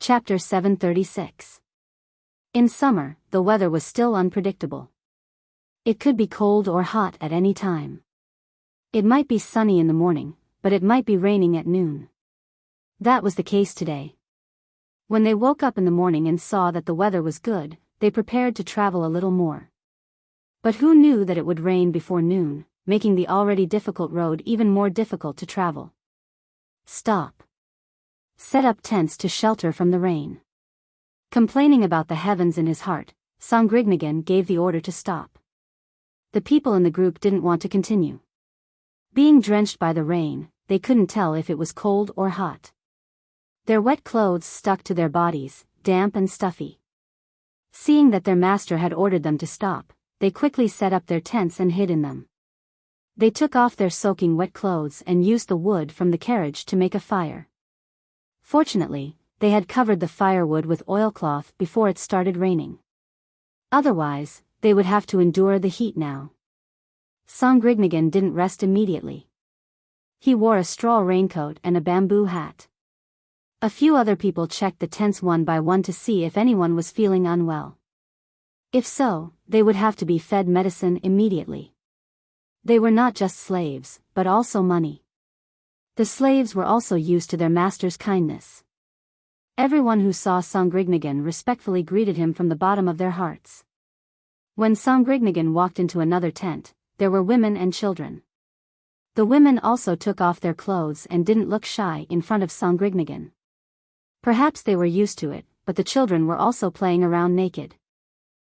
Chapter 736. In summer, the weather was still unpredictable. It could be cold or hot at any time. It might be sunny in the morning, but it might be raining at noon. That was the case today. When they woke up in the morning and saw that the weather was good, they prepared to travel a little more. But who knew that it would rain before noon, making the already difficult road even more difficult to travel? Stop. Set up tents to shelter from the rain. Complaining about the heavens in his heart, Sangrignagin gave the order to stop. The people in the group didn't want to continue. Being drenched by the rain, they couldn't tell if it was cold or hot. Their wet clothes stuck to their bodies, damp and stuffy. Seeing that their master had ordered them to stop, they quickly set up their tents and hid in them. They took off their soaking wet clothes and used the wood from the carriage to make a fire. Fortunately, they had covered the firewood with oilcloth before it started raining. Otherwise, they would have to endure the heat now. Sangrignagin didn't rest immediately. He wore a straw raincoat and a bamboo hat. A few other people checked the tents one by one to see if anyone was feeling unwell. If so, they would have to be fed medicine immediately. They were not just slaves, but also money. The slaves were also used to their master's kindness. Everyone who saw Sangrignagin respectfully greeted him from the bottom of their hearts. When Sangrignagin walked into another tent, there were women and children. The women also took off their clothes and didn't look shy in front of Sangrignagin. Perhaps they were used to it, but the children were also playing around naked.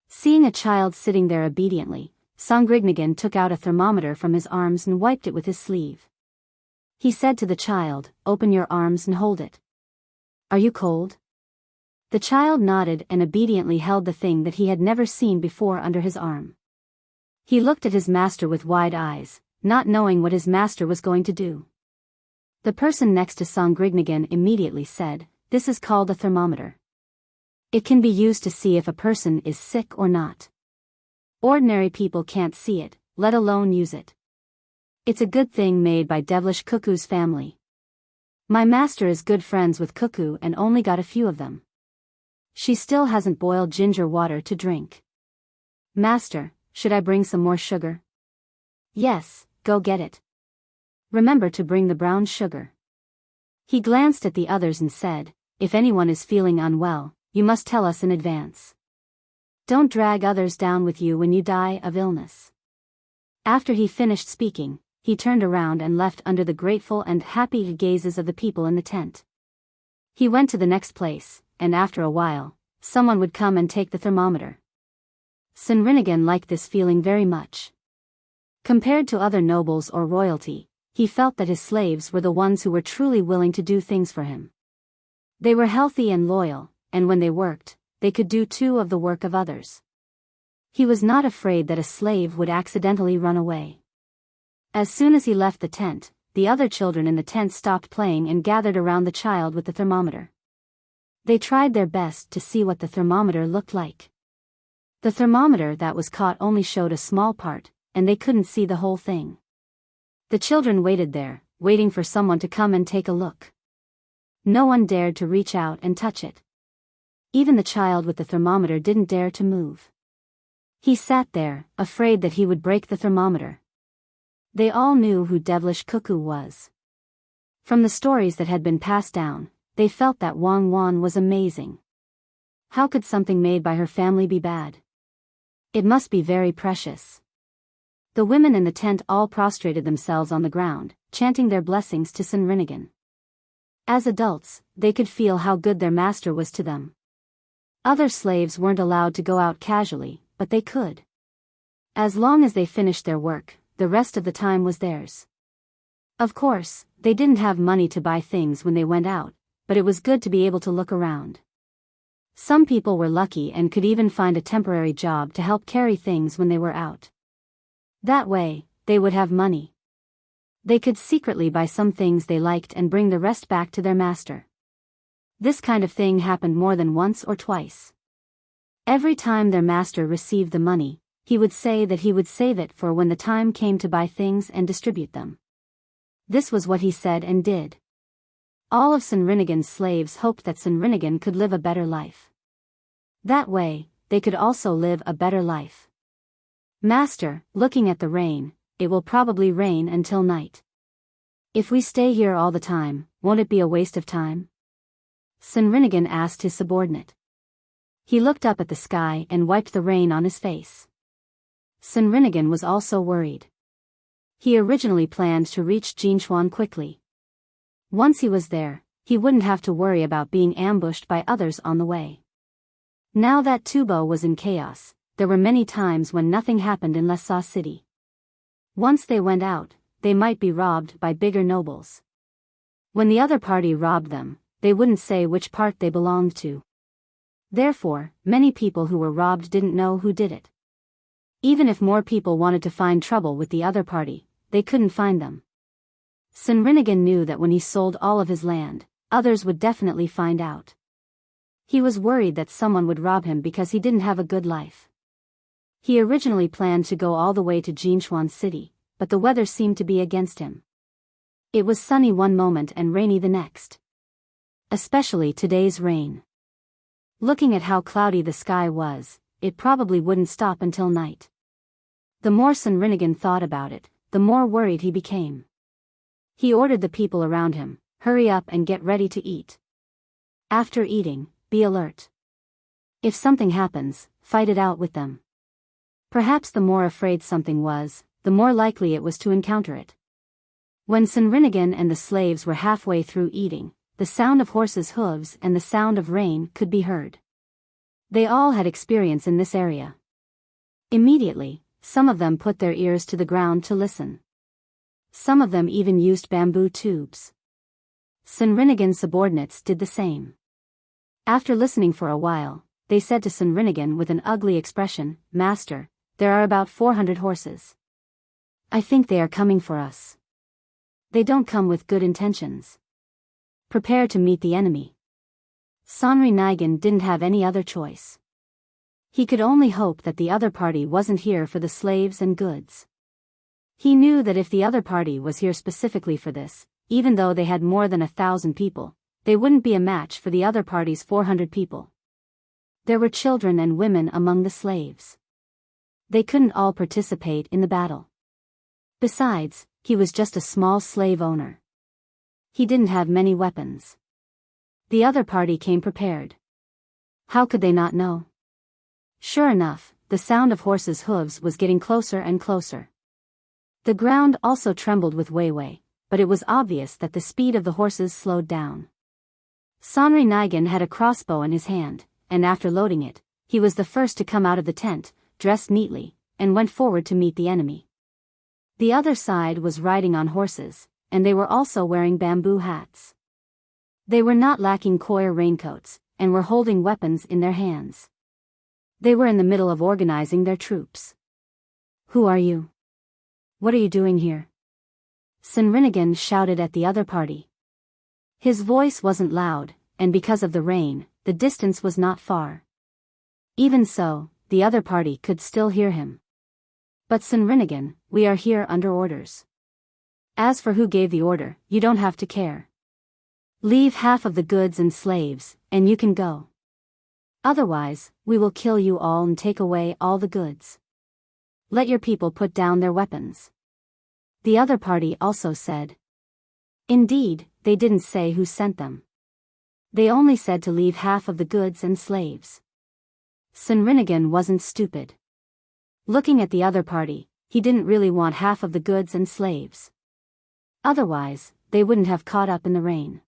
Seeing a child sitting there obediently, Sangrignagin took out a thermometer from his arms and wiped it with his sleeve. He said to the child, "Open your arms and hold it. Are you cold?" The child nodded and obediently held the thing that he had never seen before under his arm. He looked at his master with wide eyes, not knowing what his master was going to do. The person next to Sangrignagin immediately said, "This is called a thermometer. It can be used to see if a person is sick or not. Ordinary people can't see it, let alone use it. It's a good thing made by devilish Cuckoo's family. My master is good friends with Cuckoo and only got a few of them. She still hasn't boiled ginger water to drink. Master, should I bring some more sugar?" "Yes, go get it. Remember to bring the brown sugar." He glanced at the others and said, "If anyone is feeling unwell, you must tell us in advance. Don't drag others down with you when you die of illness." After he finished speaking, he turned around and left under the grateful and happy gazes of the people in the tent. He went to the next place, and after a while, someone would come and take the thermometer. Sangrignagin liked this feeling very much. Compared to other nobles or royalty, he felt that his slaves were the ones who were truly willing to do things for him. They were healthy and loyal, and when they worked, they could do too of the work of others. He was not afraid that a slave would accidentally run away. As soon as he left the tent, the other children in the tent stopped playing and gathered around the child with the thermometer. They tried their best to see what the thermometer looked like. The thermometer that was caught only showed a small part, and they couldn't see the whole thing. The children waited there, waiting for someone to come and take a look. No one dared to reach out and touch it. Even the child with the thermometer didn't dare to move. He sat there, afraid that he would break the thermometer. They all knew who devilish Cuckoo was. From the stories that had been passed down, they felt that Wang Wan was amazing. How could something made by her family be bad? It must be very precious. The women in the tent all prostrated themselves on the ground, chanting their blessings to Sangrignagin. As adults, they could feel how good their master was to them. Other slaves weren't allowed to go out casually, but they could. As long as they finished their work, the rest of the time was theirs. Of course, they didn't have money to buy things when they went out, but it was good to be able to look around. Some people were lucky and could even find a temporary job to help carry things when they were out. That way, they would have money. They could secretly buy some things they liked and bring the rest back to their master. This kind of thing happened more than once or twice. Every time their master received the money, he would say that he would save it for when the time came to buy things and distribute them. This was what he said and did. All of Sinrinigan's slaves hoped that Sinrinigan could live a better life. That way, they could also live a better life. Master, looking at the rain, it will probably rain until night. If we stay here all the time, won't it be a waste of time? Sinrinigan asked his subordinate. He looked up at the sky and wiped the rain on his face. Sinrinigan was also worried. He originally planned to reach Jinchuan quickly. Once he was there, he wouldn't have to worry about being ambushed by others on the way. Now that Tubo was in chaos, there were many times when nothing happened in Lhasa City. Once they went out, they might be robbed by bigger nobles. When the other party robbed them, they wouldn't say which part they belonged to. Therefore, many people who were robbed didn't know who did it. Even if more people wanted to find trouble with the other party, they couldn't find them. Sinrinigan knew that when he sold all of his land, others would definitely find out. He was worried that someone would rob him because he didn't have a good life. He originally planned to go all the way to Jinchuan City, but the weather seemed to be against him. It was sunny one moment and rainy the next. Especially today's rain. Looking at how cloudy the sky was, it probably wouldn't stop until night. The more Sinrinigan thought about it, the more worried he became. He ordered the people around him, hurry up and get ready to eat. After eating, be alert. If something happens, fight it out with them. Perhaps the more afraid something was, the more likely it was to encounter it. When Sinrinigan and the slaves were halfway through eating, the sound of horses' hooves and the sound of rain could be heard. They all had experience in this area. Immediately, some of them put their ears to the ground to listen. Some of them even used bamboo tubes. Sinrinigan's subordinates did the same. After listening for a while, they said to Sinrinigan with an ugly expression, "Master, there are about 400 horses. I think they are coming for us. They don't come with good intentions. Prepare to meet the enemy." Sinrinigan didn't have any other choice. He could only hope that the other party wasn't here for the slaves and goods. He knew that if the other party was here specifically for this, even though they had more than 1,000 people, they wouldn't be a match for the other party's 400 people. There were children and women among the slaves. They couldn't all participate in the battle. Besides, he was just a small slave owner. He didn't have many weapons. The other party came prepared. How could they not know? Sure enough, the sound of horses' hooves was getting closer and closer. The ground also trembled with Weiwei, but it was obvious that the speed of the horses slowed down. Sinrinigan had a crossbow in his hand, and after loading it, he was the first to come out of the tent, dressed neatly, and went forward to meet the enemy. The other side was riding on horses, and they were also wearing bamboo hats. They were not lacking coir raincoats, and were holding weapons in their hands. They were in the middle of organizing their troops. "Who are you? What are you doing here?" Sinrinigan shouted at the other party. His voice wasn't loud, and because of the rain, the distance was not far. Even so, the other party could still hear him. "But Sinrinigan, we are here under orders. As for who gave the order, you don't have to care. Leave half of the goods and slaves, and you can go. Otherwise, we will kill you all and take away all the goods. Let your people put down their weapons." The other party also said. Indeed, they didn't say who sent them. They only said to leave half of the goods and slaves. Sinrinigan wasn't stupid. Looking at the other party, he didn't really want half of the goods and slaves. Otherwise, they wouldn't have caught up in the rain.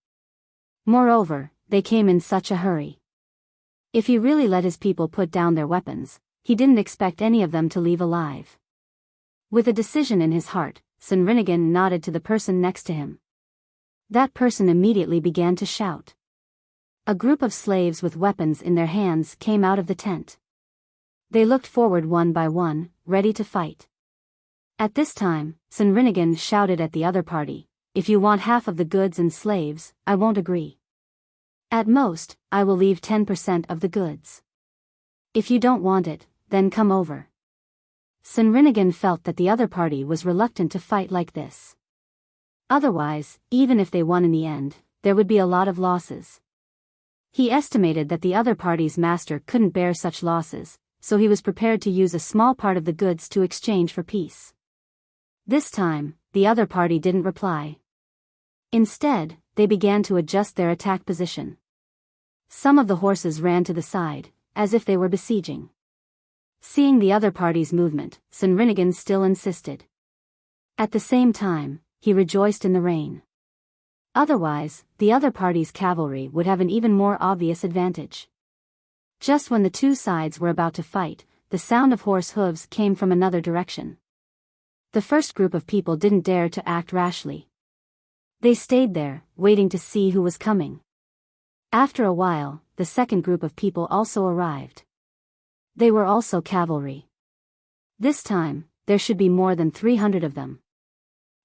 Moreover, they came in such a hurry. If he really let his people put down their weapons, he didn't expect any of them to leave alive. With a decision in his heart, Sinrinigan nodded to the person next to him. That person immediately began to shout. A group of slaves with weapons in their hands came out of the tent. They looked forward one by one, ready to fight. At this time, Sinrinigan shouted at the other party, "If you want half of the goods and slaves, I won't agree. At most, I will leave 10% of the goods. If you don't want it, then come over." Sinrinigan felt that the other party was reluctant to fight like this. Otherwise, even if they won in the end, there would be a lot of losses. He estimated that the other party's master couldn't bear such losses, so he was prepared to use a small part of the goods to exchange for peace. This time, the other party didn't reply. Instead, they began to adjust their attack position. Some of the horses ran to the side, as if they were besieging. Seeing the other party's movement, Sinrinigan still insisted. At the same time, he rejoiced in the rain. Otherwise, the other party's cavalry would have an even more obvious advantage. Just when the two sides were about to fight, the sound of horse hooves came from another direction. The first group of people didn't dare to act rashly. They stayed there, waiting to see who was coming. After a while, the second group of people also arrived. They were also cavalry. This time, there should be more than 300 of them.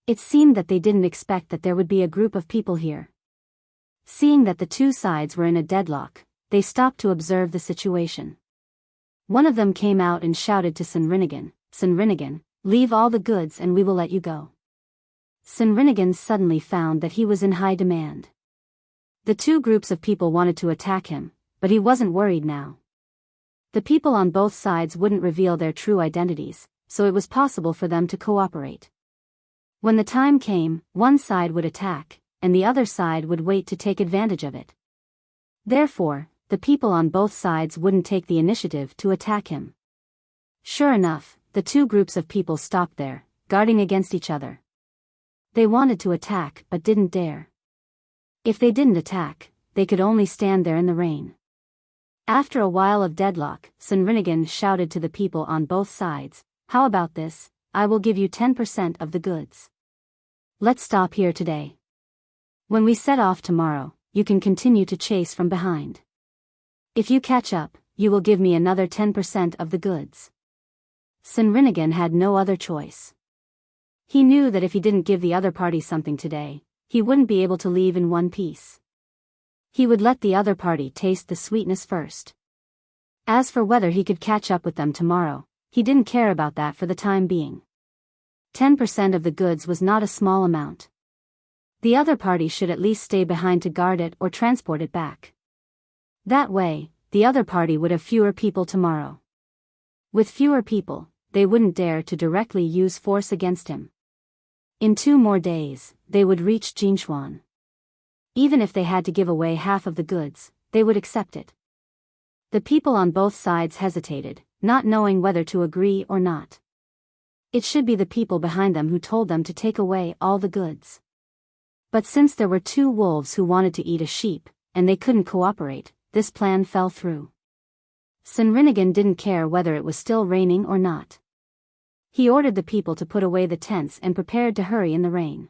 It seemed that they didn't expect that there would be a group of people here. Seeing that the two sides were in a deadlock, they stopped to observe the situation. One of them came out and shouted to Sinrinigan, "Sinrinigan, leave all the goods and we will let you go." Sinrinigan suddenly found that he was in high demand. The two groups of people wanted to attack him, but he wasn't worried now. The people on both sides wouldn't reveal their true identities, so it was possible for them to cooperate. When the time came, one side would attack, and the other side would wait to take advantage of it. Therefore, the people on both sides wouldn't take the initiative to attack him. Sure enough, the two groups of people stopped there, guarding against each other. They wanted to attack but didn't dare. If they didn't attack, they could only stand there in the rain. After a while of deadlock, Sinrinigan shouted to the people on both sides, "How about this? I will give you 10% of the goods. Let's stop here today. When we set off tomorrow, you can continue to chase from behind. If you catch up, you will give me another 10% of the goods." Sinrinigan had no other choice. He knew that if he didn't give the other party something today, he wouldn't be able to leave in one piece. He would let the other party taste the sweetness first. As for whether he could catch up with them tomorrow, he didn't care about that for the time being. 10% of the goods was not a small amount. The other party should at least stay behind to guard it or transport it back. That way, the other party would have fewer people tomorrow. With fewer people, they wouldn't dare to directly use force against him. In 2 more days, they would reach Jinchuan. Even if they had to give away half of the goods, they would accept it. The people on both sides hesitated, not knowing whether to agree or not. It should be the people behind them who told them to take away all the goods. But since there were 2 wolves who wanted to eat a sheep, and they couldn't cooperate, this plan fell through. Sinrinigan didn't care whether it was still raining or not. He ordered the people to put away the tents and prepared to hurry in the rain.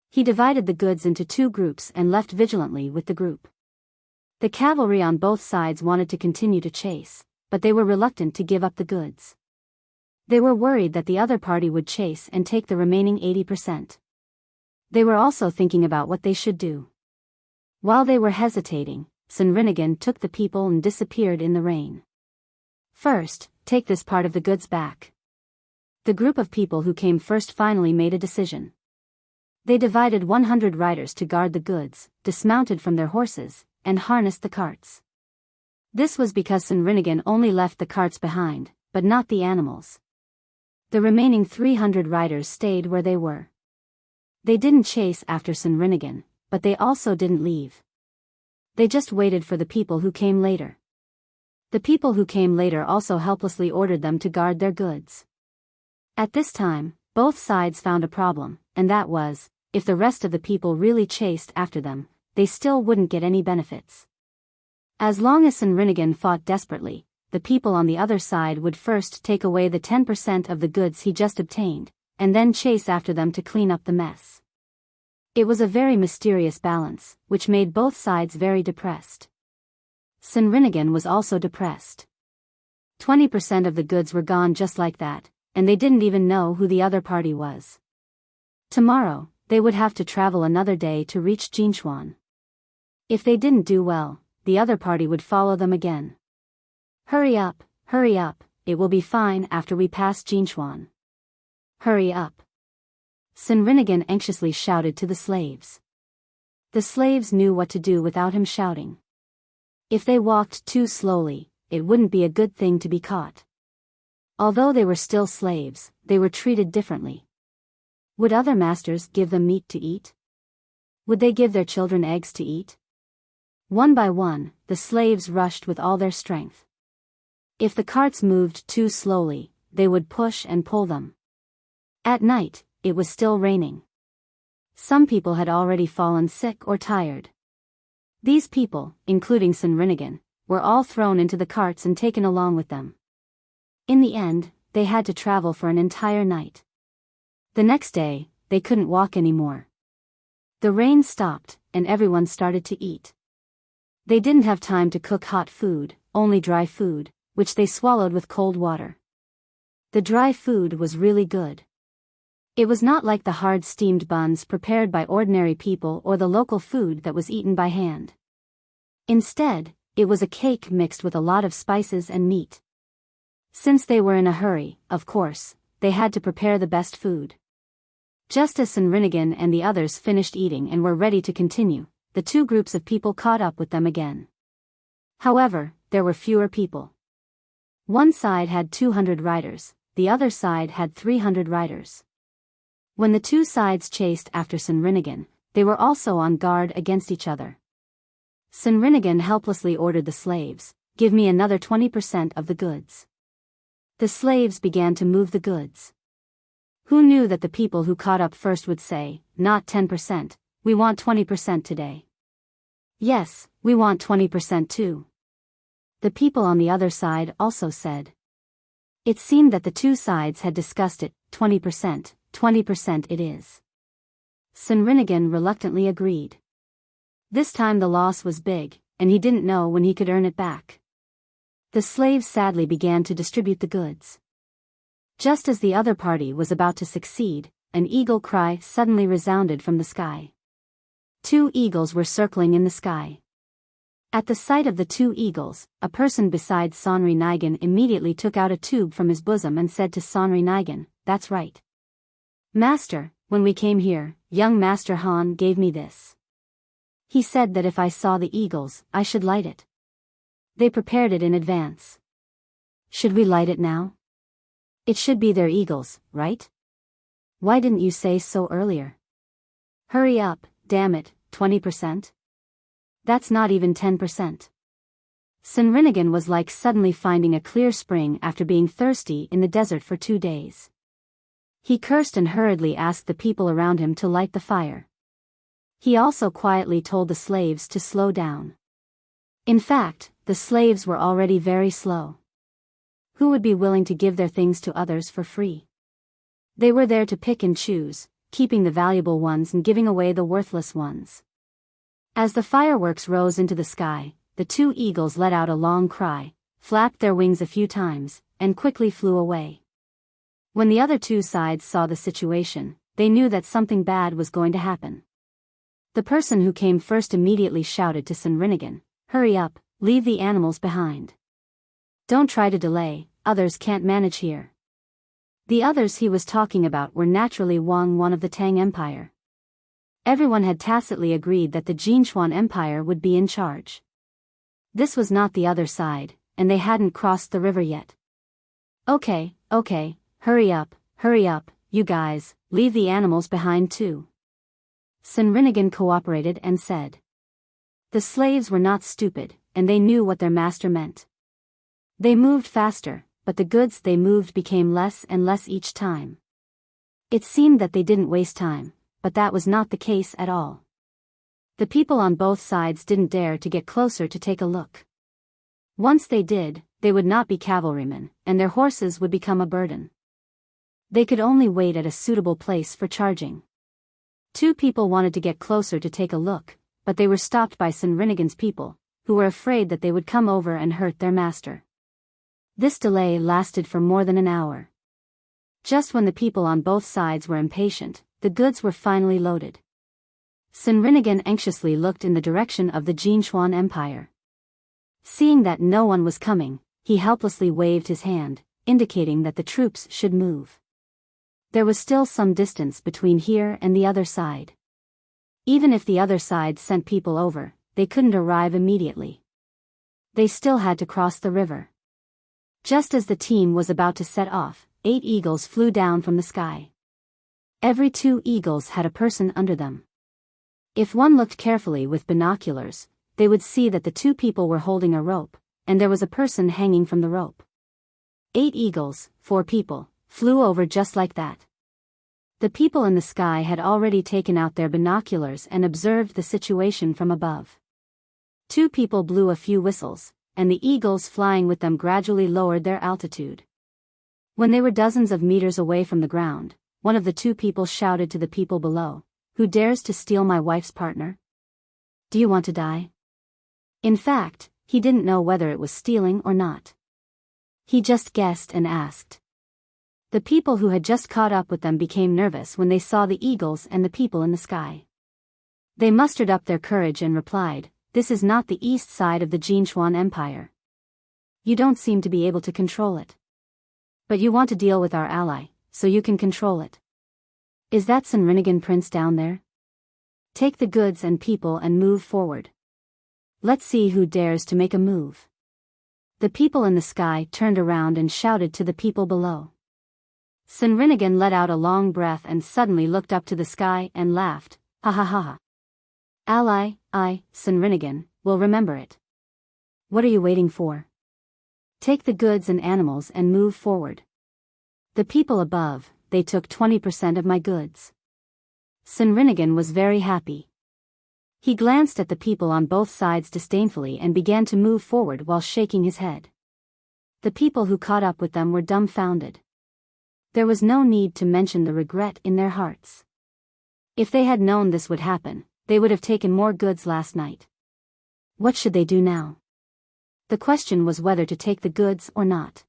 He divided the goods into 2 groups and left vigilantly with the group. The cavalry on both sides wanted to continue to chase, but they were reluctant to give up the goods. They were worried that the other party would chase and take the remaining 80%. They were also thinking about what they should do. While they were hesitating, Sinrinigan took the people and disappeared in the rain. "First, take this part of the goods back." The group of people who came first finally made a decision. They divided 100 riders to guard the goods, dismounted from their horses, and harnessed the carts. This was because Sinrinigan only left the carts behind, but not the animals. The remaining 300 riders stayed where they were. They didn't chase after Sinrinigan, but they also didn't leave. They just waited for the people who came later. The people who came later also helplessly ordered them to guard their goods. At this time, both sides found a problem, and that was, if the rest of the people really chased after them, they still wouldn't get any benefits. As long as Sinrinigan fought desperately, the people on the other side would first take away the 10% of the goods he just obtained, and then chase after them to clean up the mess. It was a very mysterious balance, which made both sides very depressed. Sinrinigan was also depressed. 20% of the goods were gone just like that, and they didn't even know who the other party was. Tomorrow, they would have to travel another day to reach Jinchuan. If they didn't do well, the other party would follow them again. Hurry up, it will be fine after we pass Jinchuan. Hurry up. Sinrinigan anxiously shouted to the slaves. The slaves knew what to do without him shouting. If they walked too slowly, it wouldn't be a good thing to be caught. Although they were still slaves, they were treated differently. Would other masters give them meat to eat? Would they give their children eggs to eat? One by one, the slaves rushed with all their strength. If the carts moved too slowly, they would push and pull them. At night, it was still raining. Some people had already fallen sick or tired. These people, including Sinrinigan, were all thrown into the carts and taken along with them. In the end, they had to travel for an entire night. The next day, they couldn't walk anymore. The rain stopped, and everyone started to eat. They didn't have time to cook hot food, only dry food, which they swallowed with cold water. The dry food was really good. It was not like the hard steamed buns prepared by ordinary people or the local food that was eaten by hand. Instead, it was a cake mixed with a lot of spices and meat. Since they were in a hurry, of course, they had to prepare the best food. Just as Sinrinigan and the others finished eating and were ready to continue, the two groups of people caught up with them again. However, there were fewer people. One side had 200 riders, the other side had 300 riders. When the two sides chased after Sinrinigan, they were also on guard against each other. Sinrinigan helplessly ordered the slaves, "Give me another 20% of the goods." The slaves began to move the goods. Who knew that the people who caught up first would say, "Not 10%, we want 20% today." "Yes, we want 20% too." The people on the other side also said. It seemed that the two sides had discussed it. 20%, 20% it is. Sinrinigan reluctantly agreed. This time the loss was big, and he didn't know when he could earn it back. The slaves sadly began to distribute the goods. Just as the other party was about to succeed, an eagle cry suddenly resounded from the sky. Two eagles were circling in the sky. At the sight of the two eagles, a person beside Sonrinigan immediately took out a tube from his bosom and said to Sonrinigan, "That's right. Master, when we came here, young Master Han gave me this. He said that if I saw the eagles, I should light it. They prepared it in advance. Should we light it now? It should be their eagles, right? Why didn't you say so earlier? Hurry up, damn it, 20%? That's not even 10%. Sinrinigan was like suddenly finding a clear spring after being thirsty in the desert for 2 days. He cursed and hurriedly asked the people around him to light the fire. He also quietly told the slaves to slow down. In fact, the slaves were already very slow. Who would be willing to give their things to others for free? They were there to pick and choose, keeping the valuable ones and giving away the worthless ones. As the fireworks rose into the sky, the two eagles let out a long cry, flapped their wings a few times, and quickly flew away. When the other two sides saw the situation, they knew that something bad was going to happen. The person who came first immediately shouted to Sinrinigan, "Hurry up, leave the animals behind. Don't try to delay, others can't manage here." The others he was talking about were naturally one of the Tang Empire. Everyone had tacitly agreed that the Jinchuan Empire would be in charge. This was not the other side, and they hadn't crossed the river yet. Okay, hurry up, you guys, leave the animals behind too." Sinrinigan cooperated and said. The slaves were not stupid, and they knew what their master meant. They moved faster, but the goods they moved became less and less each time. It seemed that they didn't waste time, but that was not the case at all. The people on both sides didn't dare to get closer to take a look. Once they did, they would not be cavalrymen, and their horses would become a burden. They could only wait at a suitable place for charging. Two people wanted to get closer to take a look, but they were stopped by Sinrinigan's people, who were afraid that they would come over and hurt their master. This delay lasted for more than an hour. Just when the people on both sides were impatient, the goods were finally loaded. Sinrinigan anxiously looked in the direction of the Jinchuan Empire. Seeing that no one was coming, he helplessly waved his hand, indicating that the troops should move. There was still some distance between here and the other side. Even if the other side sent people over, they couldn't arrive immediately. They still had to cross the river. Just as the team was about to set off, 8 eagles flew down from the sky. Every 2 eagles had a person under them. If one looked carefully with binoculars, they would see that the 2 people were holding a rope, and there was a person hanging from the rope. 8 eagles, 4 people, flew over just like that. The people in the sky had already taken out their binoculars and observed the situation from above. 2 people blew a few whistles, and the eagles flying with them gradually lowered their altitude. When they were dozens of meters away from the ground, one of the 2 people shouted to the people below, "Who dares to steal my wife's partner? Do you want to die?" In fact, he didn't know whether it was stealing or not. He just guessed and asked. The people who had just caught up with them became nervous when they saw the eagles and the people in the sky. They mustered up their courage and replied, "This is not the east side of the Jinchuan Empire. You don't seem to be able to control it. But you want to deal with our ally, so you can control it. Is that Senrinigan Prince down there? Take the goods and people and move forward. Let's see who dares to make a move." The people in the sky turned around and shouted to the people below. Senrinigan let out a long breath and suddenly looked up to the sky and laughed, "Ha ha ha ha. Ally, I, Senrinigan, will remember it. What are you waiting for? Take the goods and animals and move forward." The people above, they took 20% of my goods. Senrinigan was very happy. He glanced at the people on both sides disdainfully and began to move forward while shaking his head. The people who caught up with them were dumbfounded. There was no need to mention the regret in their hearts. If they had known this would happen, they would have taken more goods last night. What should they do now? The question was whether to take the goods or not.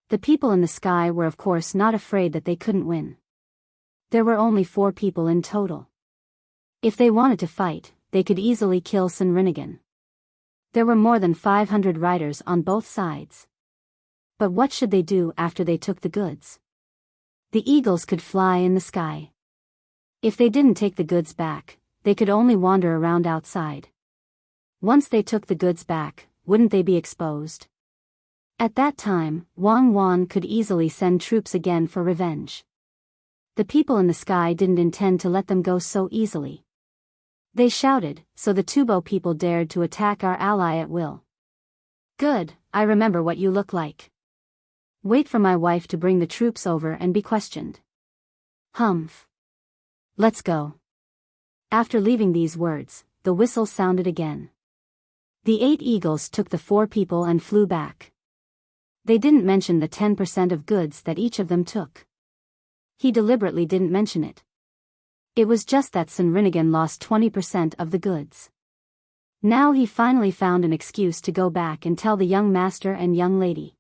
The people in the sky were of course not afraid that they couldn't win. There were only 4 people in total. If they wanted to fight, they could easily kill Senrinigan. There were more than 500 riders on both sides. But what should they do after they took the goods? The eagles could fly in the sky. If they didn't take the goods back, they could only wander around outside. Once they took the goods back, wouldn't they be exposed? At that time, Wang Wan could easily send troops again for revenge. The people in the sky didn't intend to let them go so easily. They shouted, so the Tubo people dared to attack our ally at will. "Good, I remember what you look like. Wait for my wife to bring the troops over and be questioned." "Humph. Let's go." After leaving these words, the whistle sounded again. The 8 eagles took the 4 people and flew back. They didn't mention the 10% of goods that each of them took. He deliberately didn't mention it. It was just that Senrinigan lost 20% of the goods. Now he finally found an excuse to go back and tell the young master and young lady.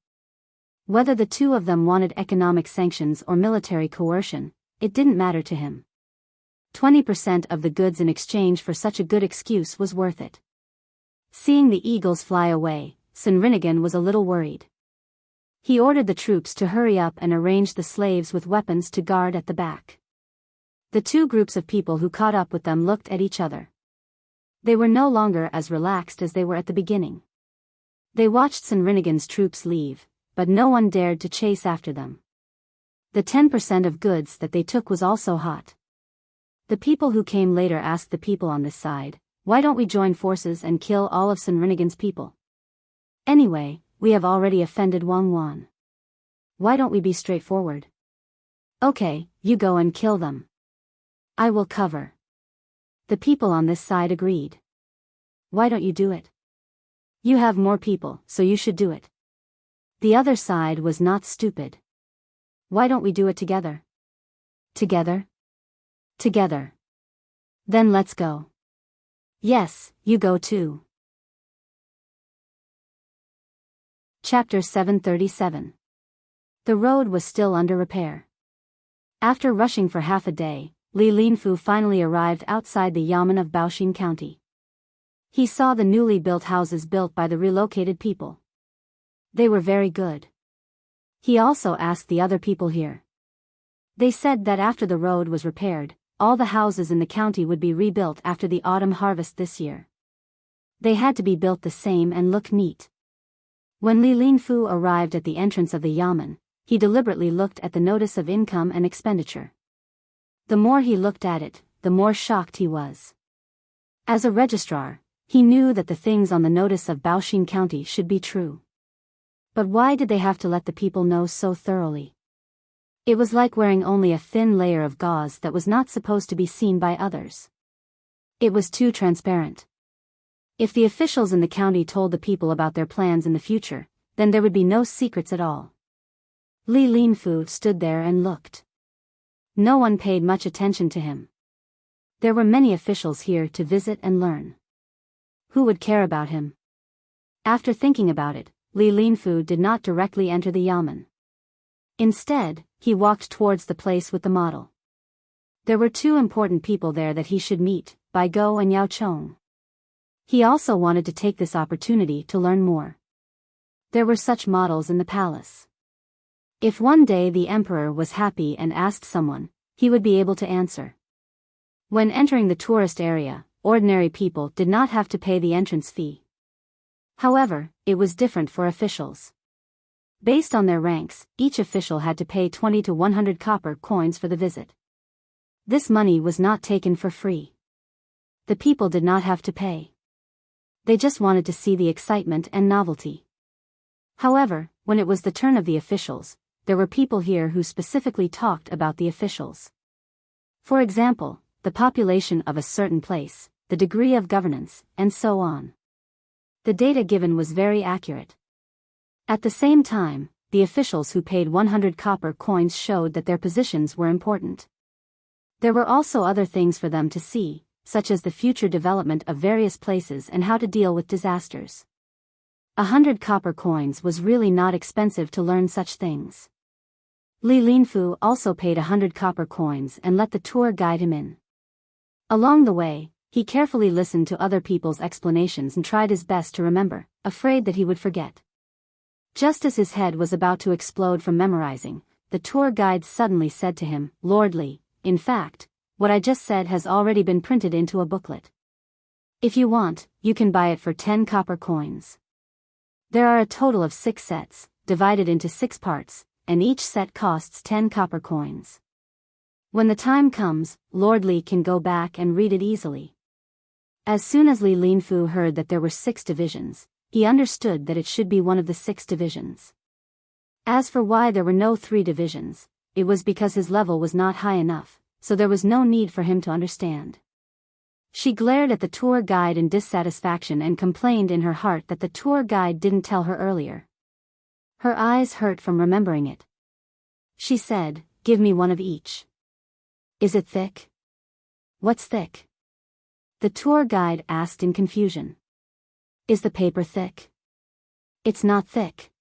Whether the 2 of them wanted economic sanctions or military coercion, it didn't matter to him. 20% of the goods in exchange for such a good excuse was worth it. Seeing the eagles fly away, Senrinigan was a little worried. He ordered the troops to hurry up and arrange the slaves with weapons to guard at the back. The 2 groups of people who caught up with them looked at each other. They were no longer as relaxed as they were at the beginning. They watched Senrinigan's troops leave, but no one dared to chase after them. The 10% of goods that they took was also hot. The people who came later asked the people on this side, "Why don't we join forces and kill all of Senrinigan's people? Anyway, we have already offended Wang Wan. Why don't we be straightforward? Okay, you go and kill them. I will cover." The people on this side agreed. "Why don't you do it? You have more people, so you should do it." The other side was not stupid. "Why don't we do it together?" "Together? Together. Then let's go." "Yes, you go too." Chapter 737. The road was still under repair. After rushing for half a day, Li Linfu finally arrived outside the Yamen of Baoxin County. He saw the newly built houses built by the relocated people. They were very good. He also asked the other people here. They said that after the road was repaired, all the houses in the county would be rebuilt after the autumn harvest this year. They had to be built the same and look neat. When Li Linfu arrived at the entrance of the yamen, he deliberately looked at the notice of income and expenditure. The more he looked at it, the more shocked he was. As a registrar, he knew that the things on the notice of Baoxin County should be true. But why did they have to let the people know so thoroughly? It was like wearing only a thin layer of gauze that was not supposed to be seen by others. It was too transparent. If the officials in the county told the people about their plans in the future, then there would be no secrets at all. Li Linfu stood there and looked. No one paid much attention to him. There were many officials here to visit and learn. Who would care about him? After thinking about it, Li Linfu did not directly enter the yamen. Instead, he walked towards the place with the model. There were two important people there that he should meet, Biyao and Yao Chong. He also wanted to take this opportunity to learn more. There were such models in the palace. If one day the emperor was happy and asked someone, he would be able to answer. When entering the tourist area, ordinary people did not have to pay the entrance fee. However, it was different for officials. Based on their ranks, each official had to pay 20 to 100 copper coins for the visit. This money was not taken for free. The people did not have to pay. They just wanted to see the excitement and novelty. However, when it was the turn of the officials, there were people here who specifically talked about the officials. For example, the population of a certain place, the degree of governance, and so on. The data given was very accurate. At the same time, the officials who paid 100 copper coins showed that their positions were important. There were also other things for them to see, such as the future development of various places and how to deal with disasters. 100 copper coins was really not expensive to learn such things. Li Linfu also paid 100 copper coins and let the tour guide him in. Along the way, he carefully listened to other people's explanations and tried his best to remember, afraid that he would forget. Just as his head was about to explode from memorizing, the tour guide suddenly said to him, "Lord Li, in fact, what I just said has already been printed into a booklet. If you want, you can buy it for 10 copper coins. There are a total of 6 sets, divided into 6 parts, and each set costs 10 copper coins. When the time comes, Lord Li can go back and read it easily." As soon as Li Linfu heard that there were 6 divisions, he understood that it should be one of the 6 divisions. As for why there were no 3 divisions, it was because his level was not high enough, so there was no need for him to understand. She glared at the tour guide in dissatisfaction and complained in her heart that the tour guide didn't tell her earlier. Her eyes hurt from remembering it. She said, "Give me one of each." "Is it thick?" "What's thick?" the tour guide asked in confusion. "Is the paper thick?" "It's not thick.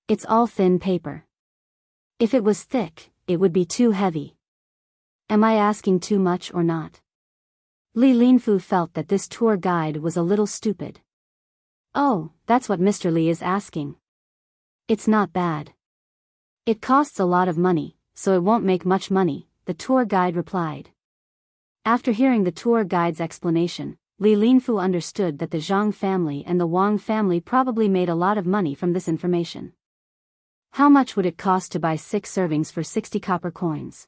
It's all thin paper. If it was thick, it would be too heavy. Am I asking too much or not?" Li Linfu felt that this tour guide was a little stupid. "Oh, that's what Mr. Li is asking. It's not bad. It costs a lot of money, so it won't make much money," the tour guide replied. After hearing the tour guide's explanation, Li Linfu understood that the Zhang family and the Wang family probably made a lot of money from this information. How much would it cost to buy 6 servings for 60 copper coins?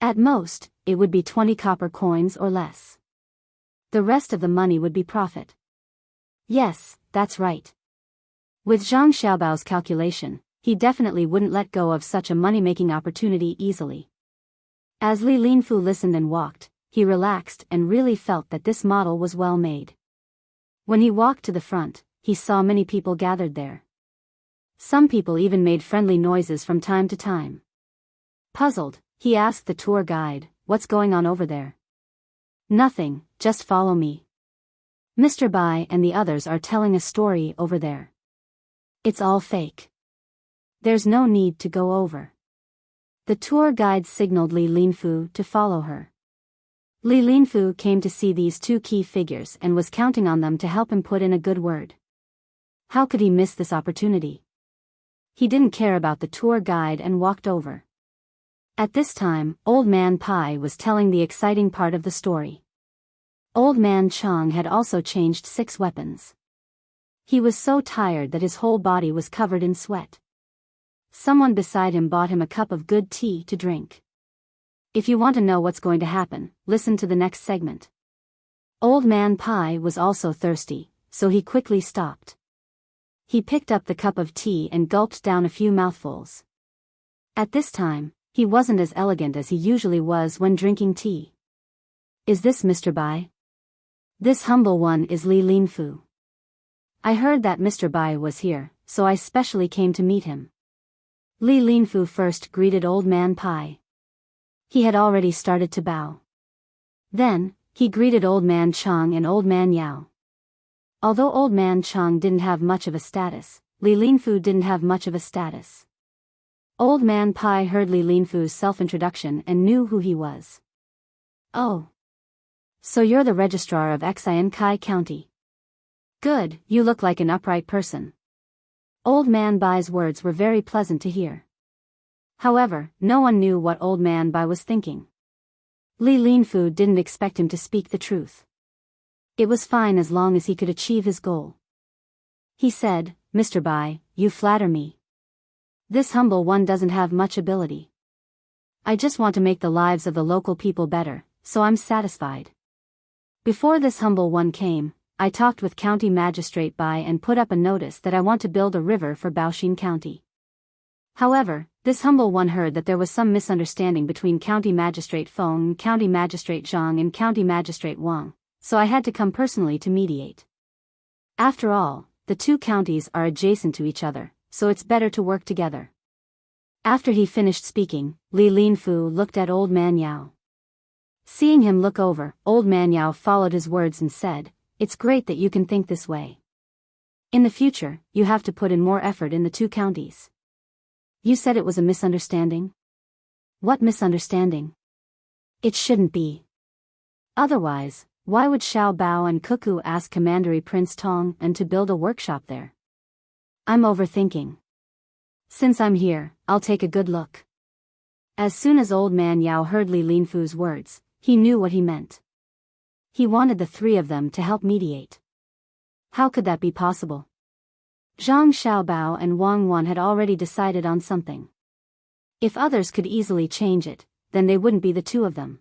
At most, it would be 20 copper coins or less. The rest of the money would be profit. Yes, that's right. With Zhang Xiaobao's calculation, he definitely wouldn't let go of such a money-making opportunity easily. As Li Linfu listened and walked, he relaxed and really felt that this model was well made. When he walked to the front, he saw many people gathered there. Some people even made friendly noises from time to time. Puzzled, he asked the tour guide, "What's going on over there?" "Nothing, just follow me. Mr. Bai and the others are telling a story over there. It's all fake. There's no need to go over." The tour guide signaled Li Linfu to follow her. Li Linfu came to see these 2 key figures and was counting on them to help him put in a good word. How could he miss this opportunity? He didn't care about the tour guide and walked over. At this time, Old Man Pai was telling the exciting part of the story. Old Man Chang had also changed 6 weapons. He was so tired that his whole body was covered in sweat. Someone beside him bought him a cup of good tea to drink. If you want to know what's going to happen, listen to the next segment. Old Man Pai was also thirsty, so he quickly stopped. He picked up the cup of tea and gulped down a few mouthfuls. At this time, he wasn't as elegant as he usually was when drinking tea. Is this Mr. Bai? This humble one is Li Linfu. I heard that Mr. Bai was here, so I specially came to meet him. Li Linfu first greeted Old Man Pai. He had already started to bow. Then, he greeted Old Man Chang and Old Man Yao. Although Old Man Chang didn't have much of a status, Li Linfu didn't have much of a status. Old Man Pai heard Li Linfu's self-introduction and knew who he was. Oh. So you're the registrar of Xian Kai County. Good, you look like an upright person. Old Man Bai's words were very pleasant to hear. However, no one knew what Old Man Bai was thinking. Li Linfu didn't expect him to speak the truth. It was fine as long as he could achieve his goal. He said, Mr. Bai, you flatter me. This humble one doesn't have much ability. I just want to make the lives of the local people better, so I'm satisfied. Before this humble one came, I talked with County Magistrate Bai and put up a notice that I want to build a river for Baoxin County. However, this humble one heard that there was some misunderstanding between County Magistrate Feng, County Magistrate Zhang and County Magistrate Wang, so I had to come personally to mediate. After all, the 2 counties are adjacent to each other, so it's better to work together. After he finished speaking, Li Linfu looked at Old Man Yao. Seeing him look over, Old Man Yao followed his words and said, It's great that you can think this way. In the future, you have to put in more effort in the 2 counties. You said it was a misunderstanding? What misunderstanding? It shouldn't be. Otherwise, why would Xiao Bao and Cuckoo ask Commandery Prince Tang and to build a workshop there? I'm overthinking. Since I'm here, I'll take a good look. As soon as Old Man Yao heard Li Linfu's words, he knew what he meant. He wanted the 3 of them to help mediate. How could that be possible? Zhang Xiaobao and Wang Wan had already decided on something. If others could easily change it, then they wouldn't be the 2 of them.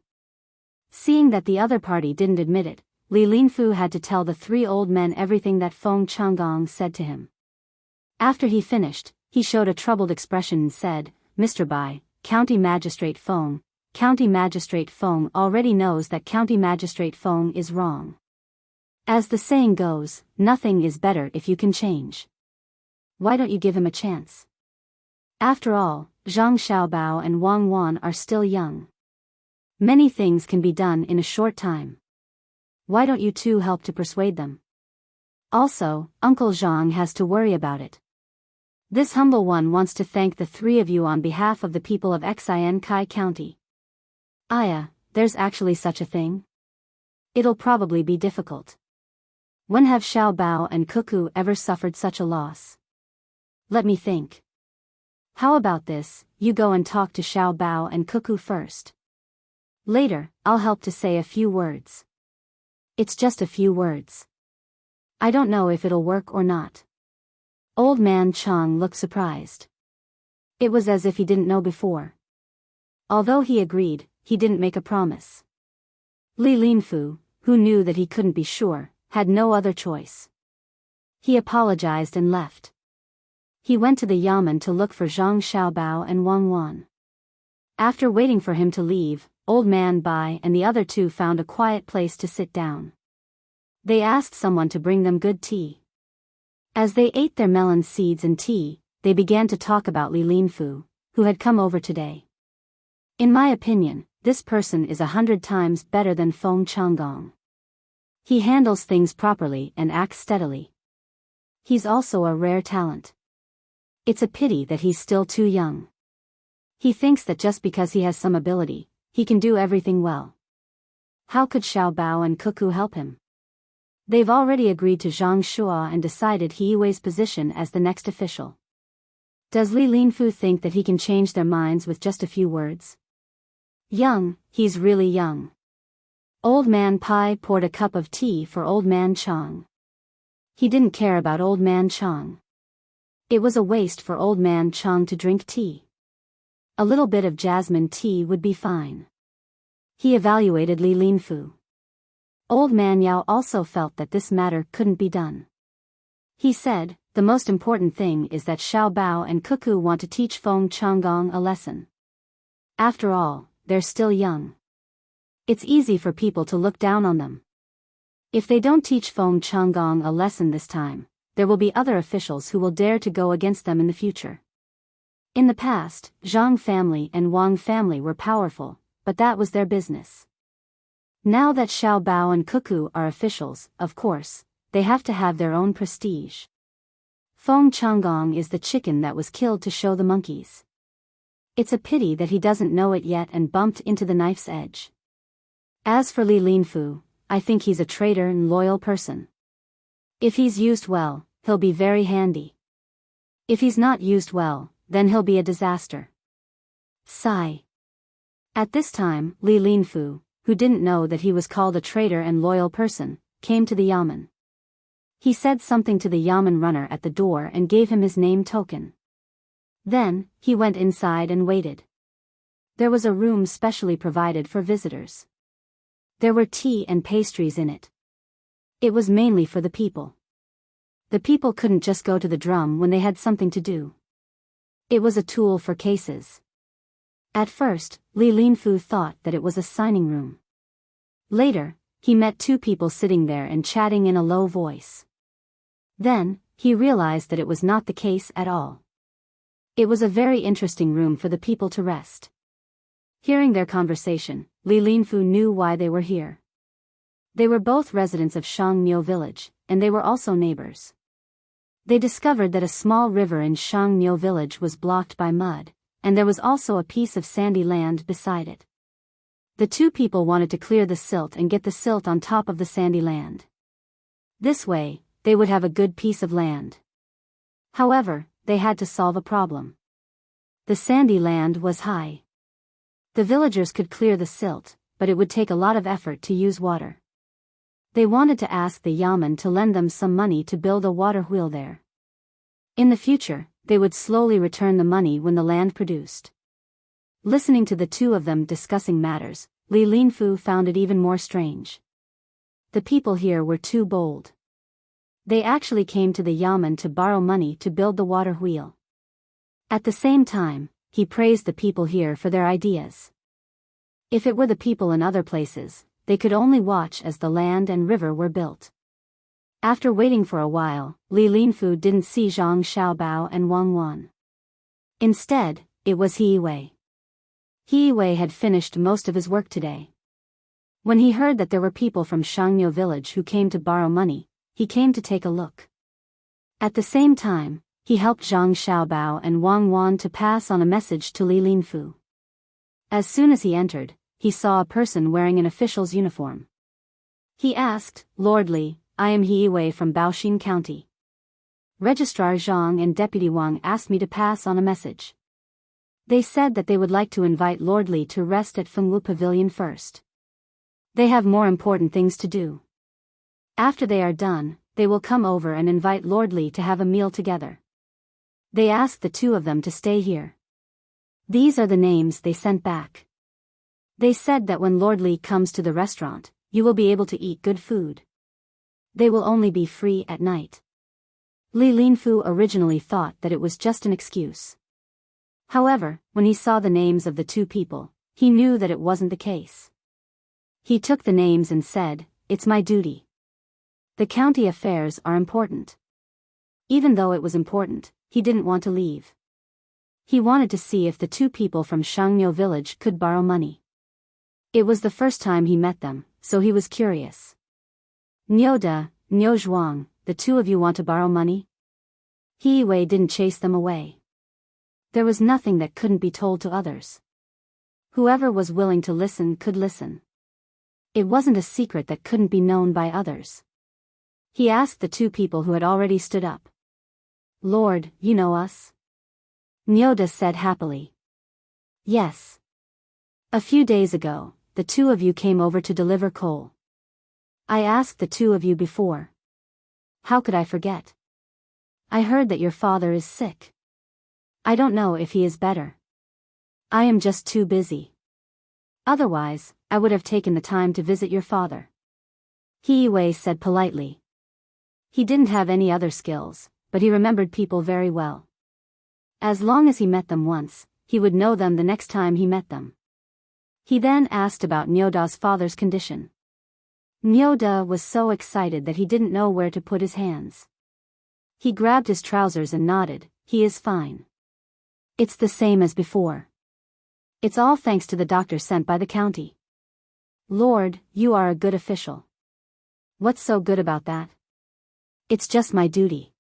Seeing that the other party didn't admit it, Li Linfu had to tell the 3 old men everything that Feng Changgong said to him. After he finished, he showed a troubled expression and said, Mr. Bai, County Magistrate Feng already knows that County Magistrate Feng is wrong. As the saying goes, nothing is better if you can change. Why don't you give him a chance? After all, Zhang Xiaobao and Wang Wan are still young. Many things can be done in a short time. Why don't you 2 help to persuade them? Also, Uncle Zhang has to worry about it. This humble one wants to thank the 3 of you on behalf of the people of Xian Kai County. There's actually such a thing? It'll probably be difficult. When have Xiao Bao and Cuckoo ever suffered such a loss? Let me think. How about this, you go and talk to Xiao Bao and Cuckoo first. Later, I'll help to say a few words. It's just a few words. I don't know if it'll work or not. Old Man Chang looked surprised. It was as if he didn't know before. Although he agreed, he didn't make a promise. Li Linfu, who knew that he couldn't be sure, had no other choice. He apologized and left. He went to the yamen to look for Zhang Xiaobao and Wang Wan. After waiting for him to leave, Old Man Bai and the other 2 found a quiet place to sit down. They asked someone to bring them good tea. As they ate their melon seeds and tea, they began to talk about Li Linfu, who had come over today. In my opinion, this person is 100 times better than Feng Changgong. He handles things properly and acts steadily. He's also a rare talent. It's a pity that he's still too young. He thinks that just because he has some ability, he can do everything well. How could Xiao Bao and Cuckoo help him? They've already agreed to Zhang Shua and decided He Yui's position as the next official. Does Li Linfu think that he can change their minds with just a few words? Young, he's really young. Old Man Pai poured a cup of tea for Old Man Chong. He didn't care about Old Man Chong. It was a waste for Old Man Chong to drink tea. A little bit of jasmine tea would be fine. He evaluated Li Linfu. Old Man Yao also felt that this matter couldn't be done. He said, the most important thing is that Xiao Bao and Cuckoo want to teach Feng Changgong a lesson. After all, they're still young. It's easy for people to look down on them. If they don't teach Feng Changgong a lesson this time, there will be other officials who will dare to go against them in the future. In the past, Zhang family and Wang family were powerful, but that was their business. Now that Xiao Bao and Cuckoo are officials, of course, they have to have their own prestige. Feng Changgong is the chicken that was killed to show the monkeys. It's a pity that he doesn't know it yet and bumped into the knife's edge. As for Li Linfu, I think he's a traitor and loyal person. If he's used well, he'll be very handy. If he's not used well, then he'll be a disaster. Sigh. At this time, Li Linfu, who didn't know that he was called a traitor and loyal person, came to the yamen. He said something to the yamen runner at the door and gave him his name token. Then, he went inside and waited. There was a room specially provided for visitors. There were tea and pastries in it. It was mainly for the people. The people couldn't just go to the drum when they had something to do. It was a tool for cases. At first, Li Linfu thought that it was a signing room. Later, he met two people sitting there and chatting in a low voice. Then, he realized that it was not the case at all. It was a very interesting room for the people to rest. Hearing their conversation, Li Linfu knew why they were here. They were both residents of Shangniu village, and they were also neighbors. They discovered that a small river in Shangniu village was blocked by mud, and there was also a piece of sandy land beside it. The two people wanted to clear the silt and get the silt on top of the sandy land. This way, they would have a good piece of land. However, they had to solve a problem. The sandy land was high. The villagers could clear the silt, but it would take a lot of effort to use water. They wanted to ask the yamen to lend them some money to build a water wheel there. In the future, they would slowly return the money when the land produced. Listening to the two of them discussing matters, Li Linfu found it even more strange. The people here were too bold. They actually came to the yamen to borrow money to build the water wheel. At the same time, he praised the people here for their ideas. If it were the people in other places, they could only watch as the land and river were built. After waiting for a while, Li Linfu didn't see Zhang Xiaobao and Wang Wan. Instead, it was He Wei. He Wei had finished most of his work today. When he heard that there were people from Shangniu village who came to borrow money, he came to take a look. At the same time, he helped Zhang Xiaobao and Wang Wan to pass on a message to Li Linfu. As soon as he entered, he saw a person wearing an official's uniform. He asked, "Lord Li, I am He Wei from Baoxin County. Registrar Zhang and Deputy Wang asked me to pass on a message. They said that they would like to invite Lord Li to rest at Fengwu Pavilion first. They have more important things to do. After they are done, they will come over and invite Lord Li to have a meal together. They asked the two of them to stay here. These are the names they sent back. They said that when Lord Li comes to the restaurant, you will be able to eat good food. They will only be free at night." Li Linfu originally thought that it was just an excuse. However, when he saw the names of the two people, he knew that it wasn't the case. He took the names and said, "It's my duty. The county affairs are important." Even though it was important, he didn't want to leave. He wanted to see if the two people from Shangniu village could borrow money. It was the first time he met them, so he was curious. "Nyoda, Nyo Zhuang, the two of you want to borrow money?" He Wei didn't chase them away. There was nothing that couldn't be told to others. Whoever was willing to listen could listen. It wasn't a secret that couldn't be known by others. He asked the two people who had already stood up. "Lord, you know us?" Nyoda said happily. "Yes. A few days ago, the two of you came over to deliver coal. I asked the two of you before. How could I forget? I heard that your father is sick. I don't know if he is better. I am just too busy. Otherwise, I would have taken the time to visit your father. He said politely. He didn't have any other skills, but he remembered people very well. As long as he met them once, he would know them the next time he met them. He then asked about Nyoda's father's condition. Nyoda was so excited that he didn't know where to put his hands. He grabbed his trousers and nodded. He is fine. It's the same as before. It's all thanks to the doctor sent by the county. Lord, you are a good official. What's so good about that? It's just my duty.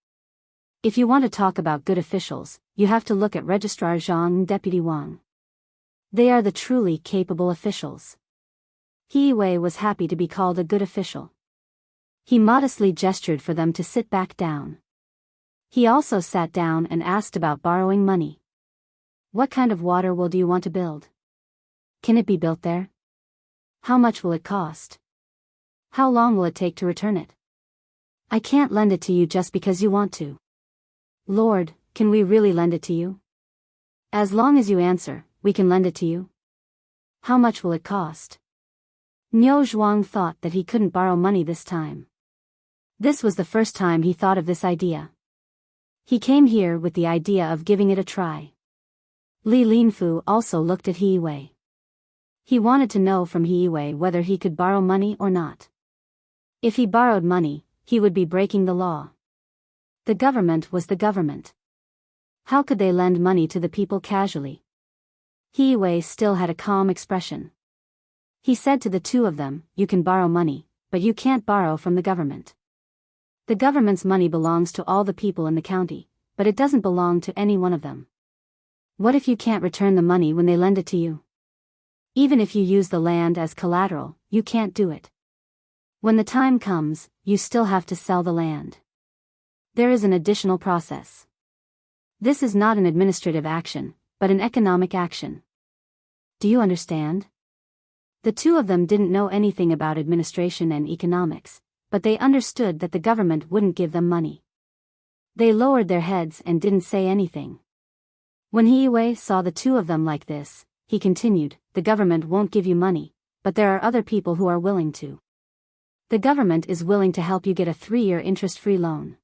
If you want to talk about good officials, you have to look at Registrar Zhang and Deputy Wang. They are the truly capable officials. He was happy to be called a good official. He modestly gestured for them to sit back down. He also sat down and asked about borrowing money. What kind of water well do you want to build? Can it be built there? How much will it cost? How long will it take to return it? I can't lend it to you just because you want to. Lord, can we really lend it to you? As long as you answer, we can lend it to you. How much will it cost? Niu Zhuang thought that he couldn't borrow money this time. This was the first time he thought of this idea. He came here with the idea of giving it a try. Li Linfu also looked at He Wei. He wanted to know from He Wei whether he could borrow money or not. If he borrowed money, he would be breaking the law. The government was the government. How could they lend money to the people casually? He Wei still had a calm expression. He said to the two of them, you can borrow money, but you can't borrow from the government. The government's money belongs to all the people in the county, but it doesn't belong to any one of them. What if you can't return the money when they lend it to you? Even if you use the land as collateral, you can't do it. When the time comes, you still have to sell the land. There is an additional process. This is not an administrative action, but an economic action. Do you understand? The two of them didn't know anything about administration and economics, but they understood that the government wouldn't give them money. They lowered their heads and didn't say anything. When He Wei saw the two of them like this, he continued, the government won't give you money, but there are other people who are willing to. The government is willing to help you get a 3-year interest-free loan.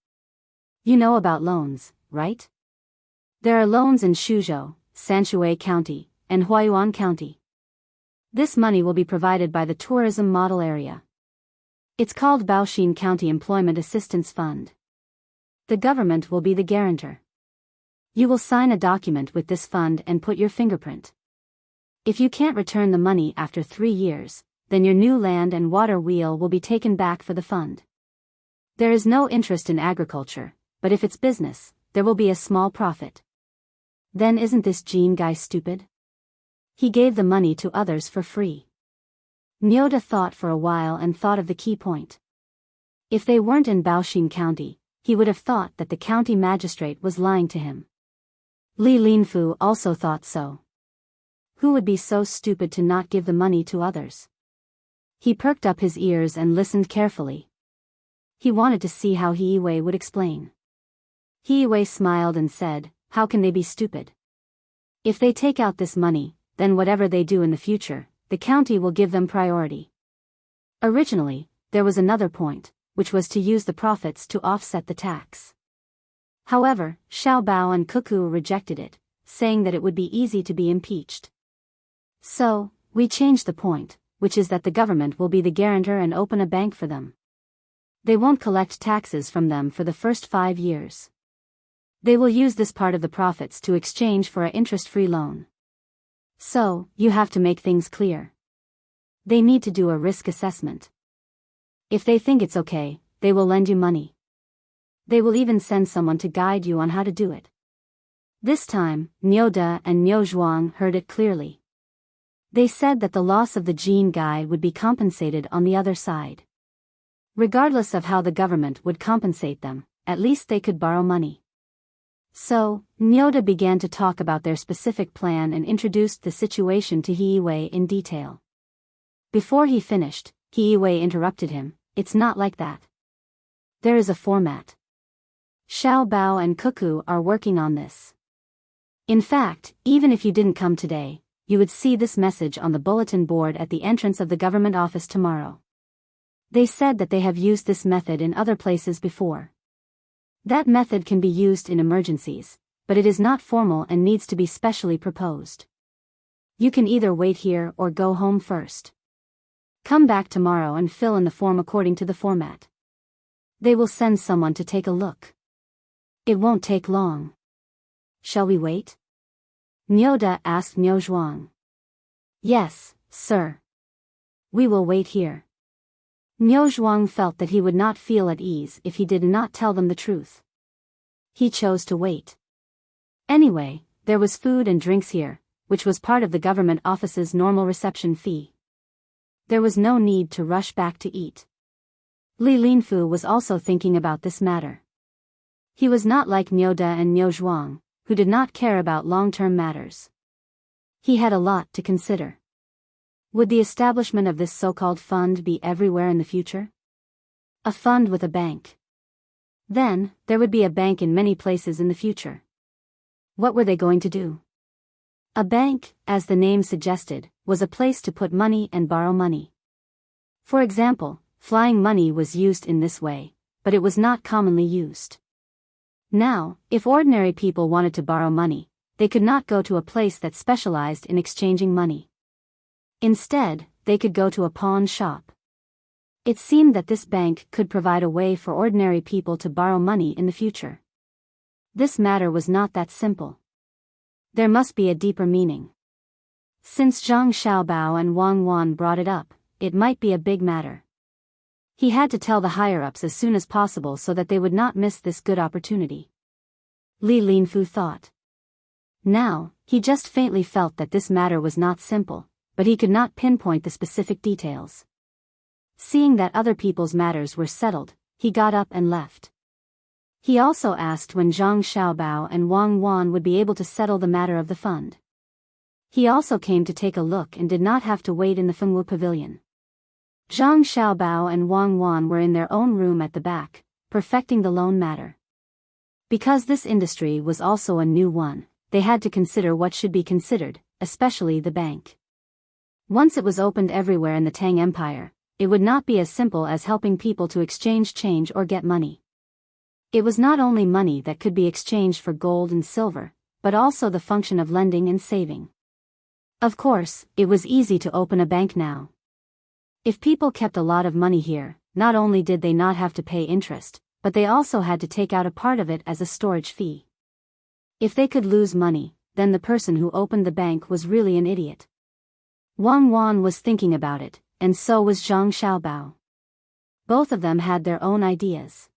You know about loans, right? There are loans in Shuzhou, Sanshui County, and Huayuan County. This money will be provided by the tourism model area. It's called Baoxin County Employment Assistance Fund. The government will be the guarantor. You will sign a document with this fund and put your fingerprint. If you can't return the money after 3 years, then your new land and water wheel will be taken back for the fund. There is no interest in agriculture, but if it's business, there will be a small profit. Then isn't this Jean guy stupid? He gave the money to others for free. Nyoda thought for a while and thought of the key point. If they weren't in Baoxin County, he would have thought that the county magistrate was lying to him. Li Linfu also thought so. Who would be so stupid to not give the money to others? He perked up his ears and listened carefully. He wanted to see how He Wei would explain. He Wei smiled and said, how can they be stupid? If they take out this money, then whatever they do in the future, the county will give them priority. Originally, there was another point, which was to use the profits to offset the tax. However, Xiao Bao and Cuckoo rejected it, saying that it would be easy to be impeached. So, we changed the point, which is that the government will be the guarantor and open a bank for them. They won't collect taxes from them for the first 5 years. They will use this part of the profits to exchange for an interest-free loan. So, you have to make things clear. They need to do a risk assessment. If they think it's okay, they will lend you money. They will even send someone to guide you on how to do it. This time, Nyoda and Niu Zhuang heard it clearly. They said that the loss of the Jean guide would be compensated on the other side. Regardless of how the government would compensate them, at least they could borrow money. So, Nyoda began to talk about their specific plan and introduced the situation to Hiiwei in detail. Before he finished, Hiiwei interrupted him. It's not like that. There is a format. Xiao Bao and Cuckoo are working on this. In fact, even if you didn't come today, you would see this message on the bulletin board at the entrance of the government office tomorrow. They said that they have used this method in other places before. That method can be used in emergencies, but it is not formal and needs to be specially proposed. You can either wait here or go home first. Come back tomorrow and fill in the form according to the format. They will send someone to take a look. It won't take long. Shall we wait? Nyoda asked Niu Zhuang. Yes, sir. We will wait here. Niu Zhuang felt that he would not feel at ease if he did not tell them the truth. He chose to wait. Anyway, there was food and drinks here, which was part of the government office's normal reception fee. There was no need to rush back to eat. Li Linfu was also thinking about this matter. He was not like Nyoda and Niu Zhuang, who did not care about long-term matters. He had a lot to consider. Would the establishment of this so-called fund be everywhere in the future? A fund with a bank. Then, there would be a bank in many places in the future. What were they going to do? A bank, as the name suggested, was a place to put money and borrow money. For example, flying money was used in this way, but it was not commonly used. Now, if ordinary people wanted to borrow money, they could not go to a place that specialized in exchanging money. Instead, they could go to a pawn shop. It seemed that this bank could provide a way for ordinary people to borrow money in the future. This matter was not that simple. There must be a deeper meaning. Since Zhang Xiaobao and Wang Wan brought it up, it might be a big matter. He had to tell the higher-ups as soon as possible so that they would not miss this good opportunity. Li Linfu thought. Now, he just faintly felt that this matter was not simple, but he could not pinpoint the specific details. Seeing that other people's matters were settled, he got up and left. He also asked when Zhang Xiaobao and Wang Wan would be able to settle the matter of the fund. He also came to take a look and did not have to wait in the Fengwu Pavilion. Zhang Xiaobao and Wang Wan were in their own room at the back, perfecting the loan matter. Because this industry was also a new one, they had to consider what should be considered, especially the bank. Once it was opened everywhere in the Tang Empire, it would not be as simple as helping people to exchange change or get money. It was not only money that could be exchanged for gold and silver, but also the function of lending and saving. Of course, it was easy to open a bank now. If people kept a lot of money here, not only did they not have to pay interest, but they also had to take out a part of it as a storage fee. If they could lose money, then the person who opened the bank was really an idiot. Wang Wan was thinking about it, and so was Zhang Xiaobao. Both of them had their own ideas.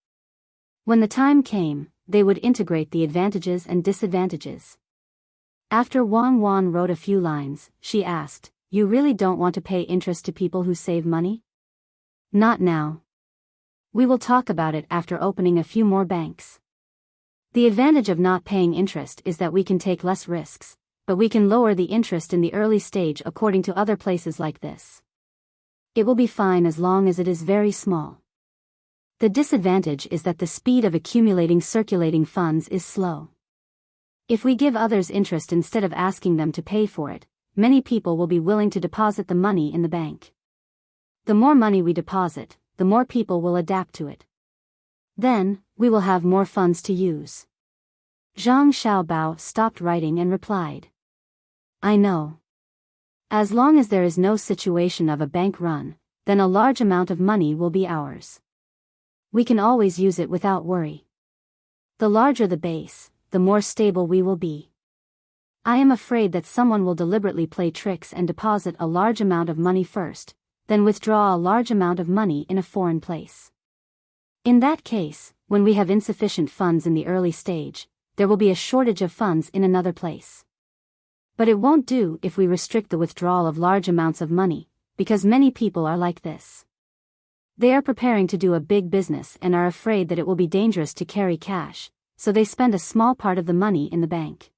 When the time came, they would integrate the advantages and disadvantages. After Wang Wan wrote a few lines, she asked, "You really don't want to pay interest to people who save money?" "Not now. We will talk about it after opening a few more banks. The advantage of not paying interest is that we can take less risks, but we can lower the interest in the early stage according to other places like this. It will be fine as long as it is very small. The disadvantage is that the speed of accumulating circulating funds is slow. If we give others interest instead of asking them to pay for it, many people will be willing to deposit the money in the bank. The more money we deposit, the more people will adapt to it. Then, we will have more funds to use." Zhang Xiaobao stopped writing and replied. "I know. As long as there is no situation of a bank run, then a large amount of money will be ours. We can always use it without worry. The larger the base, the more stable we will be. I am afraid that someone will deliberately play tricks and deposit a large amount of money first, then withdraw a large amount of money in a foreign place. In that case, when we have insufficient funds in the early stage, there will be a shortage of funds in another place. But it won't do if we restrict the withdrawal of large amounts of money, because many people are like this. They are preparing to do a big business and are afraid that it will be dangerous to carry cash, so they spend a small part of the money in the bank.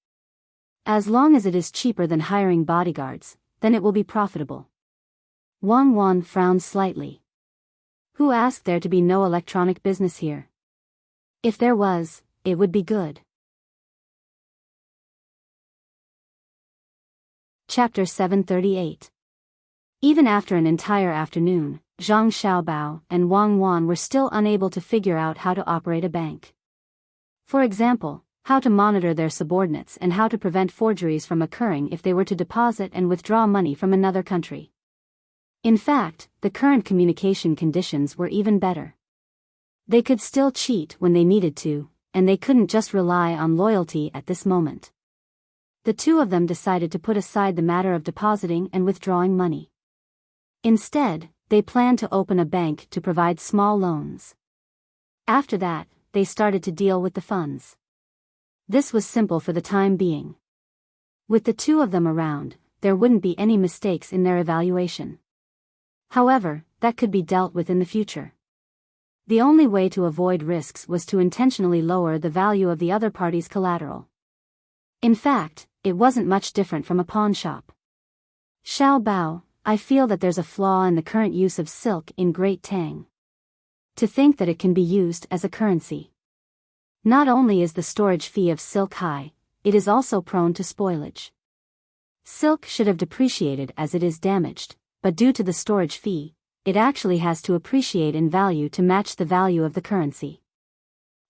As long as it is cheaper than hiring bodyguards, then it will be profitable. Wang Wan frowned slightly. Who asked there to be no electronic business here? If there was, it would be good. Chapter 738. Even after an entire afternoon, Zhang Xiaobao and Wang Wan were still unable to figure out how to operate a bank. For example, how to monitor their subordinates and how to prevent forgeries from occurring if they were to deposit and withdraw money from another country. In fact, the current communication conditions were even better. They could still cheat when they needed to, and they couldn't just rely on loyalty at this moment. The two of them decided to put aside the matter of depositing and withdrawing money. Instead, they planned to open a bank to provide small loans. After that, they started to deal with the funds. This was simple for the time being. With the two of them around, there wouldn't be any mistakes in their evaluation. However, that could be dealt with in the future. The only way to avoid risks was to intentionally lower the value of the other party's collateral. In fact, it wasn't much different from a pawn shop. Xiao Bao, I feel that there's a flaw in the current use of silk in Great Tang. To think that it can be used as a currency. Not only is the storage fee of silk high, it is also prone to spoilage. Silk should have depreciated as it is damaged, but due to the storage fee, it actually has to appreciate in value to match the value of the currency.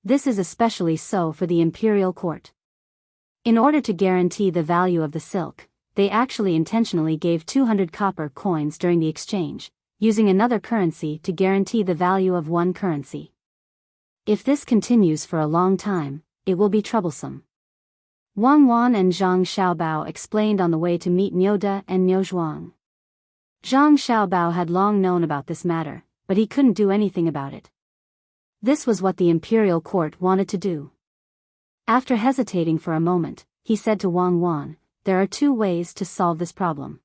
This is especially so for the imperial court. In order to guarantee the value of the silk, they actually intentionally gave 200 copper coins during the exchange, using another currency to guarantee the value of one currency. If this continues for a long time, it will be troublesome. Wang Wan and Zhang Xiaobao explained on the way to meet Niude and Niu Zhuang. Zhang Xiaobao had long known about this matter, but he couldn't do anything about it. This was what the imperial court wanted to do. After hesitating for a moment, he said to Wang Wan, there are two ways to solve this problem.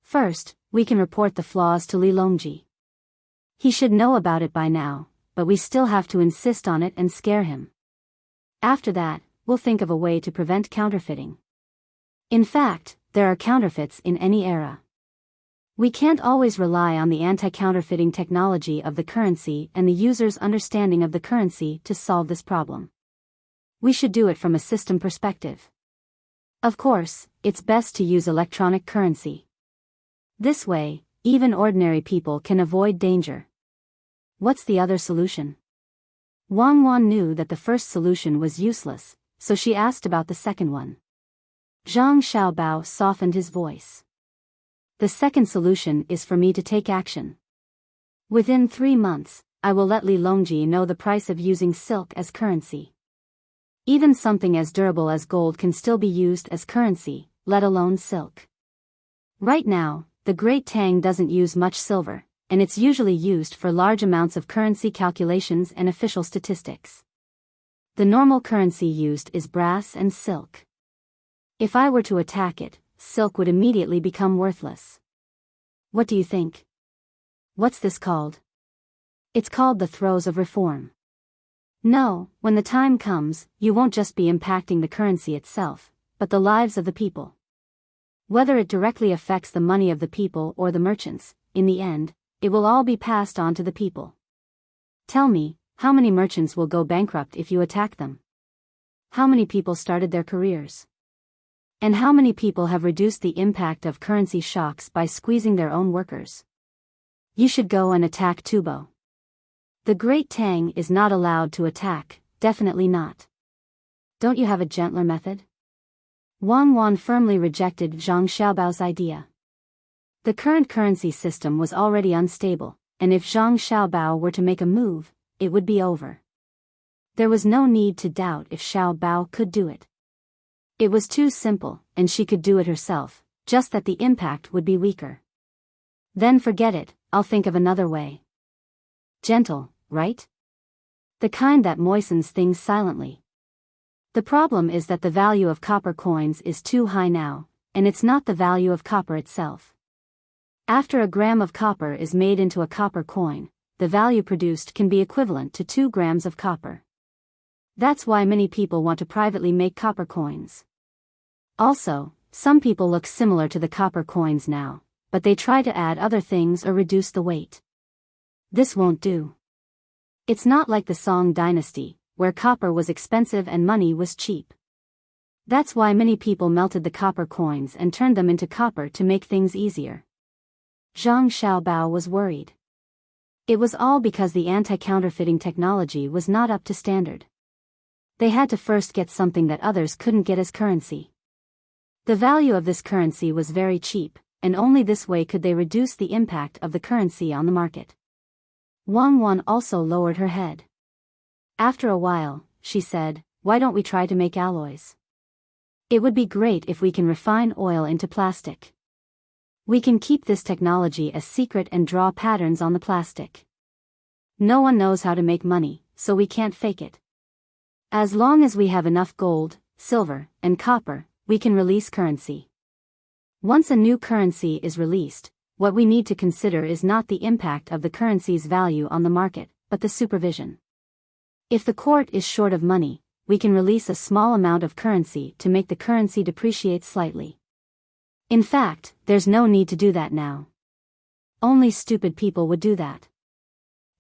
First, we can report the flaws to Li Longji. He should know about it by now, but we still have to insist on it and scare him. After that, we'll think of a way to prevent counterfeiting. In fact, there are counterfeits in any era. We can't always rely on the anti-counterfeiting technology of the currency and the user's understanding of the currency to solve this problem. We should do it from a system perspective. Of course, it's best to use electronic currency. This way, even ordinary people can avoid danger. What's the other solution? Wang Wan knew that the first solution was useless, so she asked about the second one. Zhang Xiaobao softened his voice. The second solution is for me to take action. Within 3 months, I will let Li Longji know the price of using silk as currency. Even something as durable as gold can still be used as currency, let alone silk. Right now, the Great Tang doesn't use much silver, and it's usually used for large amounts of currency calculations and official statistics. The normal currency used is brass and silk. If I were to attack it, silk would immediately become worthless. What do you think? What's this called? It's called the throes of reform. No, when the time comes, you won't just be impacting the currency itself, but the lives of the people. Whether it directly affects the money of the people or the merchants, in the end, it will all be passed on to the people. Tell me, how many merchants will go bankrupt if you attack them? How many people started their careers? And how many people have reduced the impact of currency shocks by squeezing their own workers? You should go and attack Tubo. The Great Tang is not allowed to attack, definitely not. Don't you have a gentler method? Wang Wan firmly rejected Zhang Xiaobao's idea. The current currency system was already unstable, and if Zhang Xiaobao were to make a move, it would be over. There was no need to doubt if Xiaobao could do it. It was too simple, and she could do it herself, just that the impact would be weaker. Then forget it, I'll think of another way. Gentle, right? The kind that moistens things silently. The problem is that the value of copper coins is too high now, and it's not the value of copper itself. After a gram of copper is made into a copper coin, the value produced can be equivalent to 2 grams of copper. That's why many people want to privately make copper coins. Also, some people look similar to the copper coins now, but they try to add other things or reduce the weight. This won't do. It's not like the Song Dynasty, where copper was expensive and money was cheap. That's why many people melted the copper coins and turned them into copper to make things easier. Zhang Xiaobao was worried. It was all because the anti-counterfeiting technology was not up to standard. They had to first get something that others couldn't get as currency. The value of this currency was very cheap, and only this way could they reduce the impact of the currency on the market. Wang Wan also lowered her head. After a while, she said, "Why don't we try to make alloys? It would be great if we can refine oil into plastic. We can keep this technology a secret and draw patterns on the plastic. No one knows how to make money, so we can't fake it. As long as we have enough gold, silver, and copper, we can release currency. Once a new currency is released, what we need to consider is not the impact of the currency's value on the market, but the supervision. If the court is short of money, we can release a small amount of currency to make the currency depreciate slightly. In fact, there's no need to do that now. Only stupid people would do that.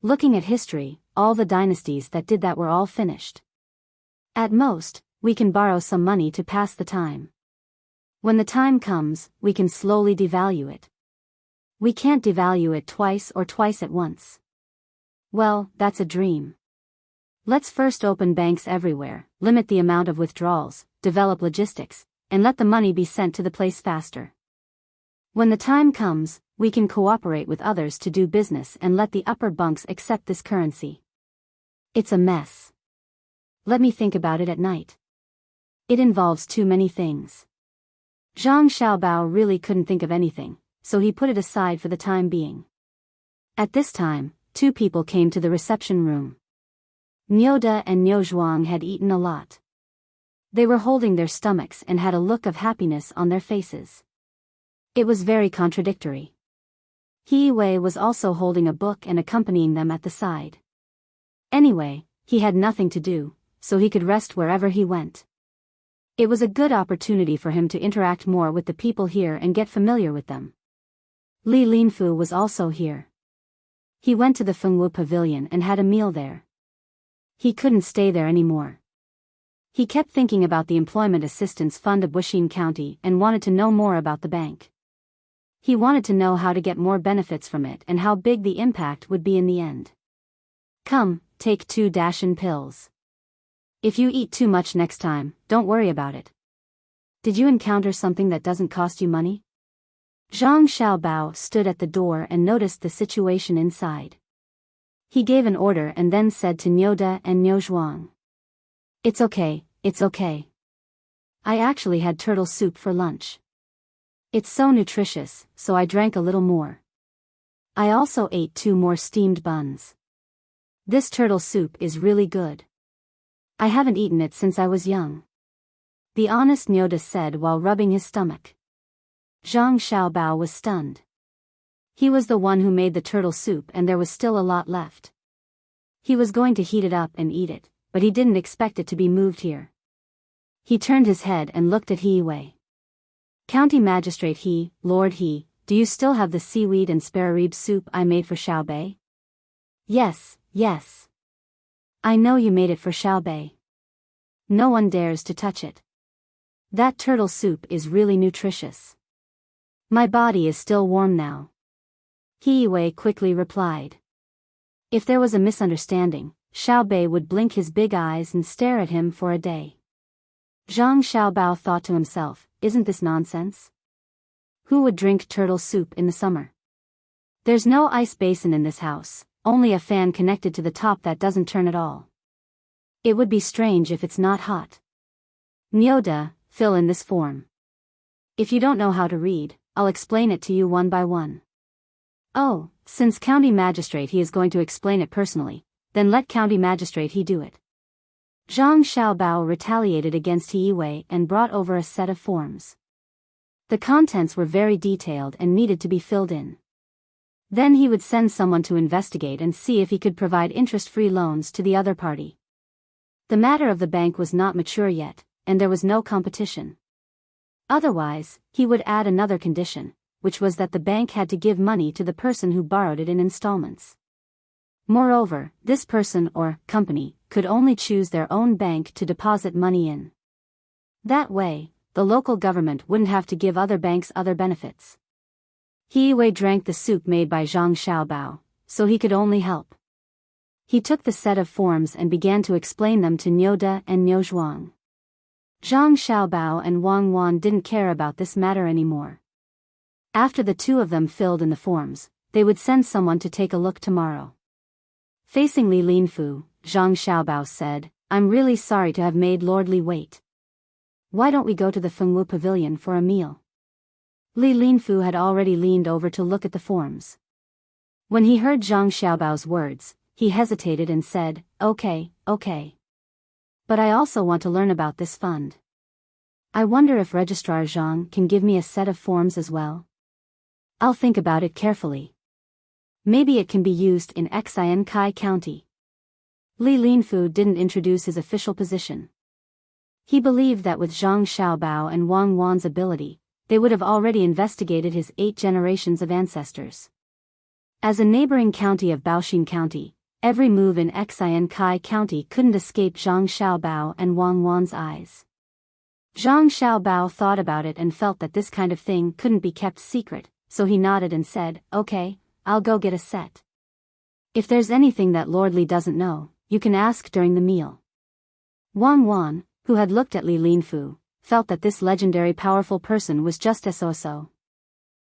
Looking at history, all the dynasties that did that were all finished. At most, we can borrow some money to pass the time. When the time comes, we can slowly devalue it. We can't devalue it twice at once. Well, that's a dream. Let's first open banks everywhere, limit the amount of withdrawals, develop logistics, and let the money be sent to the place faster. When the time comes, we can cooperate with others to do business and let the upper bunks accept this currency. It's a mess. Let me think about it at night. It involves too many things. Zhang Xiaobao really couldn't think of anything, so he put it aside for the time being. At this time, two people came to the reception room. Nyoda and Nyozhuang had eaten a lot. They were holding their stomachs and had a look of happiness on their faces. It was very contradictory. He Wei was also holding a book and accompanying them at the side. Anyway, he had nothing to do, so he could rest wherever he went. It was a good opportunity for him to interact more with the people here and get familiar with them. Li Linfu was also here. He went to the Fengwu Pavilion and had a meal there. He couldn't stay there anymore. He kept thinking about the Employment Assistance Fund of Wuxia County and wanted to know more about the bank. He wanted to know how to get more benefits from it and how big the impact would be in the end. Come, take 2 Dashin pills. If you eat too much next time, don't worry about it. Did you encounter something that doesn't cost you money? Zhang Xiaobao stood at the door and noticed the situation inside. He gave an order and then said to Nyoda and Nyozhuang, "It's okay, it's okay. I actually had turtle soup for lunch. It's so nutritious, so I drank a little more. I also ate 2 more steamed buns. This turtle soup is really good. I haven't eaten it since I was young," the honest Nyoda said while rubbing his stomach. Zhang Xiaobao was stunned. He was the one who made the turtle soup and there was still a lot left. He was going to heat it up and eat it, but he didn't expect it to be moved here. He turned his head and looked at He Wei. "County Magistrate He, Lord He, do you still have the seaweed and sparerib soup I made for Xiaobei?" "Yes, yes. I know you made it for Xiaobei. No one dares to touch it. That turtle soup is really nutritious. My body is still warm now." He Wei quickly replied. If there was a misunderstanding, Xiaobei would blink his big eyes and stare at him for a day. Zhang Xiaobao thought to himself, isn't this nonsense? Who would drink turtle soup in the summer? There's no ice basin in this house, only a fan connected to the top that doesn't turn at all. It would be strange if it's not hot. Nyoda, fill in this form. If you don't know how to read, I'll explain it to you one by one. Oh, since County Magistrate He is going to explain it personally, then let County Magistrate He do it. Zhang Xiaobao retaliated against He Wei and brought over a set of forms. The contents were very detailed and needed to be filled in. Then he would send someone to investigate and see if he could provide interest-free loans to the other party. The matter of the bank was not mature yet, and there was no competition. Otherwise, he would add another condition, which was that the bank had to give money to the person who borrowed it in installments. Moreover, this person or company could only choose their own bank to deposit money in. That way, the local government wouldn't have to give other banks other benefits. He Wei drank the soup made by Zhang Xiaobao, so he could only help. He took the set of forms and began to explain them to Nyoda and Niuzhuang. Zhang Xiaobao and Wang Wan didn't care about this matter anymore. After the two of them filled in the forms, they would send someone to take a look tomorrow. Facing Li Linfu, Zhang Xiaobao said, "I'm really sorry to have made Lord Li wait. Why don't we go to the Fengwu Pavilion for a meal?" Li Linfu had already leaned over to look at the forms. When he heard Zhang Xiaobao's words, he hesitated and said, okay. But I also want to learn about this fund. I wonder if Registrar Zhang can give me a set of forms as well. I'll think about it carefully. Maybe it can be used in Xian Kai County. Li Linfu didn't introduce his official position. He believed that with Zhang Xiaobao and Wang Wan's ability, they would have already investigated his 8 generations of ancestors. As a neighboring county of Baoxin County, every move in Xian Kai County couldn't escape Zhang Xiaobao and Wang Wan's eyes. Zhang Xiaobao thought about it and felt that this kind of thing couldn't be kept secret, so he nodded and said, "Okay, I'll go get a set. If there's anything that Lord Li doesn't know, you can ask during the meal." Wang Wan, who had looked at Li Linfu, felt that this legendary powerful person was just so.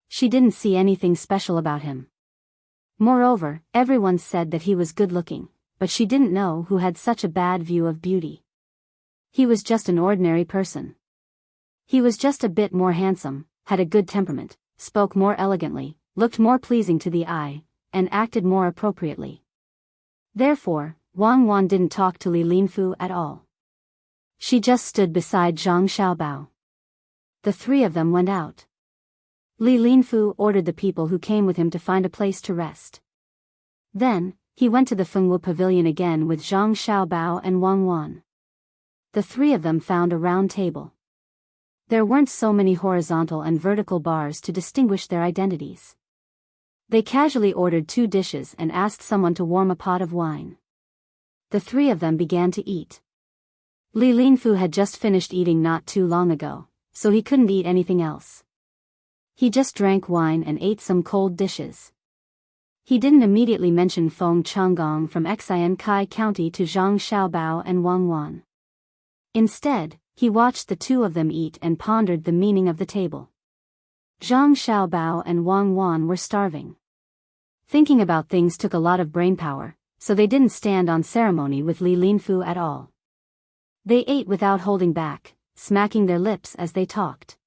She didn't see anything special about him. Moreover, everyone said that he was good-looking, but she didn't know who had such a bad view of beauty. He was just an ordinary person. He was just a bit more handsome, had a good temperament, spoke more elegantly, looked more pleasing to the eye, and acted more appropriately. Therefore, Wang Wan didn't talk to Li Linfu at all. She just stood beside Zhang Xiaobao. The three of them went out. Li Linfu ordered the people who came with him to find a place to rest. Then, he went to the Fengwu Pavilion again with Zhang Xiaobao and Wang Wan. The three of them found a round table. There weren't so many horizontal and vertical bars to distinguish their identities. They casually ordered 2 dishes and asked someone to warm a pot of wine. The three of them began to eat. Li Linfu had just finished eating not too long ago, so he couldn't eat anything else. He just drank wine and ate some cold dishes. He didn't immediately mention Feng Changgong from Xian Kai County to Zhang Xiaobao and Wang Wan. Instead, he watched the two of them eat and pondered the meaning of the table. Zhang Xiaobao and Wang Wan were starving. Thinking about things took a lot of brainpower, so they didn't stand on ceremony with Li Linfu at all. They ate without holding back, smacking their lips as they talked.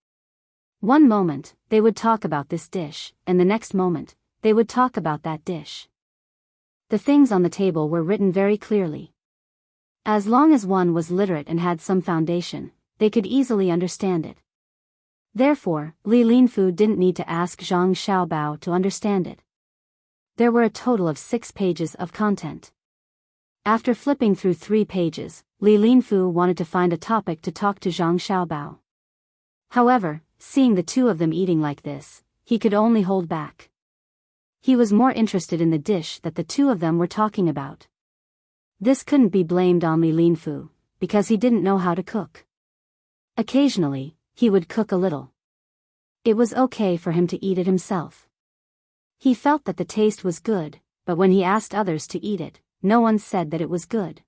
One moment, they would talk about this dish, and the next moment, they would talk about that dish. The things on the table were written very clearly. As long as one was literate and had some foundation, they could easily understand it. Therefore, Li Linfu didn't need to ask Zhang Xiaobao to understand it. There were a total of 6 pages of content. After flipping through 3 pages, Li Linfu wanted to find a topic to talk to Zhang Xiaobao. However, seeing the two of them eating like this, he could only hold back. He was more interested in the dish that the two of them were talking about. This couldn't be blamed on Li Linfu, because he didn't know how to cook. Occasionally, he would cook a little. It was okay for him to eat it himself. He felt that the taste was good, but when he asked others to eat it, no one said that it was good.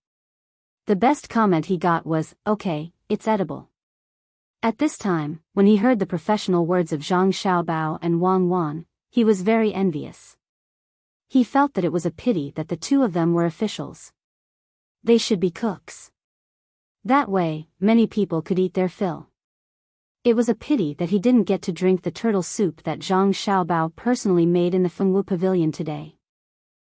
The best comment he got was, "Okay, it's edible." At this time, when he heard the professional words of Zhang Xiaobao and Wang Wan, he was very envious. He felt that it was a pity that the two of them were officials. They should be cooks. That way, many people could eat their fill. It was a pity that he didn't get to drink the turtle soup that Zhang Xiaobao personally made in the Fengwu Pavilion today.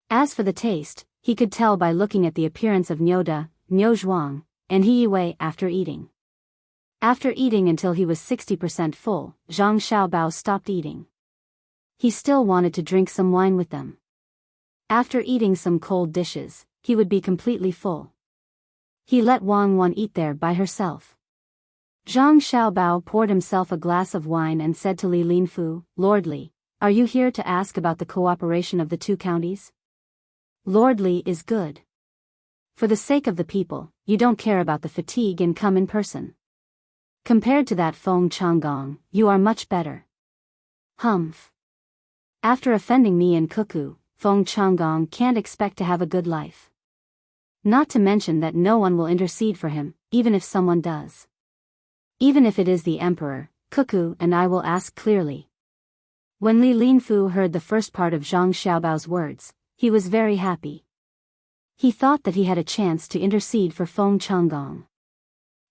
As for the taste, he could tell by looking at the appearance of Nyoda, Niuzhuang, and He Wei after eating. After eating until he was 60% full, Zhang Xiaobao stopped eating. He still wanted to drink some wine with them. After eating some cold dishes, he would be completely full. He let Wang Wan eat there by herself. Zhang Xiaobao poured himself a glass of wine and said to Li Linfu, "Lord Li, are you here to ask about the cooperation of the two counties?" "Lord Li is good. For the sake of the people, you don't care about the fatigue and come in person. Compared to that Feng Changgong, you are much better." "Humph. After offending me and Cuckoo, Feng Changgong can't expect to have a good life. Not to mention that no one will intercede for him, even if someone does. Even if it is the emperor, Cuckoo and I will ask clearly." When Li Linfu heard the first part of Zhang Xiaobao's words, he was very happy. He thought that he had a chance to intercede for Feng Changgong.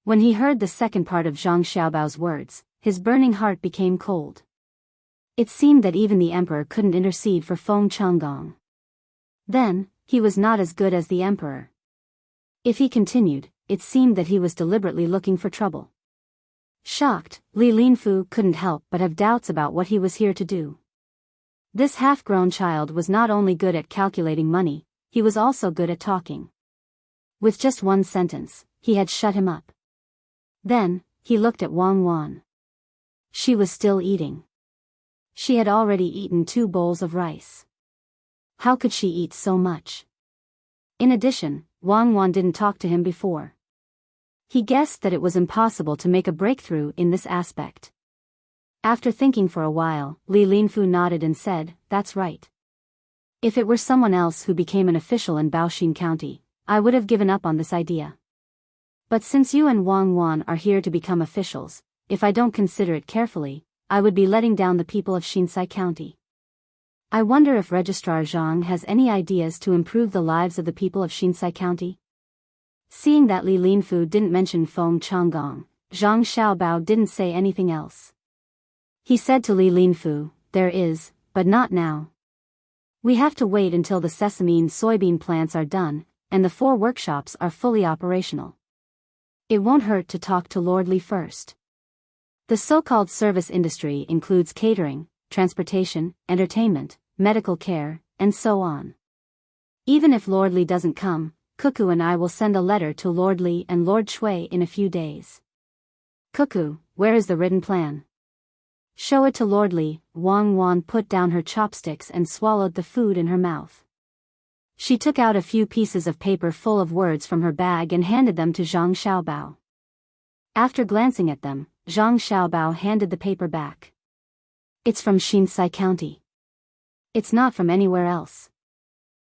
When he heard the second part of Zhang Xiaobao's words, his burning heart became cold. It seemed that even the emperor couldn't intercede for Feng Changgong. Then, he was not as good as the emperor. If he continued, it seemed that he was deliberately looking for trouble. Shocked, Li Linfu couldn't help but have doubts about what he was here to do. This half-grown child was not only good at calculating money, he was also good at talking. With just one sentence, he had shut him up. Then, he looked at Wang Wan. She was still eating. She had already eaten 2 bowls of rice. How could she eat so much? In addition, Wang Wan didn't talk to him before. He guessed that it was impossible to make a breakthrough in this aspect. After thinking for a while, Li Linfu nodded and said, "That's right. If it were someone else who became an official in Baoxin County, I would have given up on this idea. But since you and Wang Wan are here to become officials, if I don't consider it carefully, I would be letting down the people of Xinsai County. I wonder if Registrar Zhang has any ideas to improve the lives of the people of Xinsai County?" Seeing that Li Linfu didn't mention Feng Changgong, Zhang Xiaobao didn't say anything else. He said to Li Linfu, "There is, but not now. We have to wait until the sesame and soybean plants are done, and the 4 workshops are fully operational. It won't hurt to talk to Lord Li first." The so-called service industry includes catering, transportation, entertainment, medical care, and so on. Even if Lord Li doesn't come, Cuckoo and I will send a letter to Lord Li and Lord Shui in a few days. "Cuckoo, where is the written plan?" "Show it to Lord Li." Wang Wan put down her chopsticks and swallowed the food in her mouth. She took out a few pieces of paper full of words from her bag and handed them to Zhang Xiaobao. After glancing at them, Zhang Xiaobao handed the paper back. "It's from Xinsai County. It's not from anywhere else.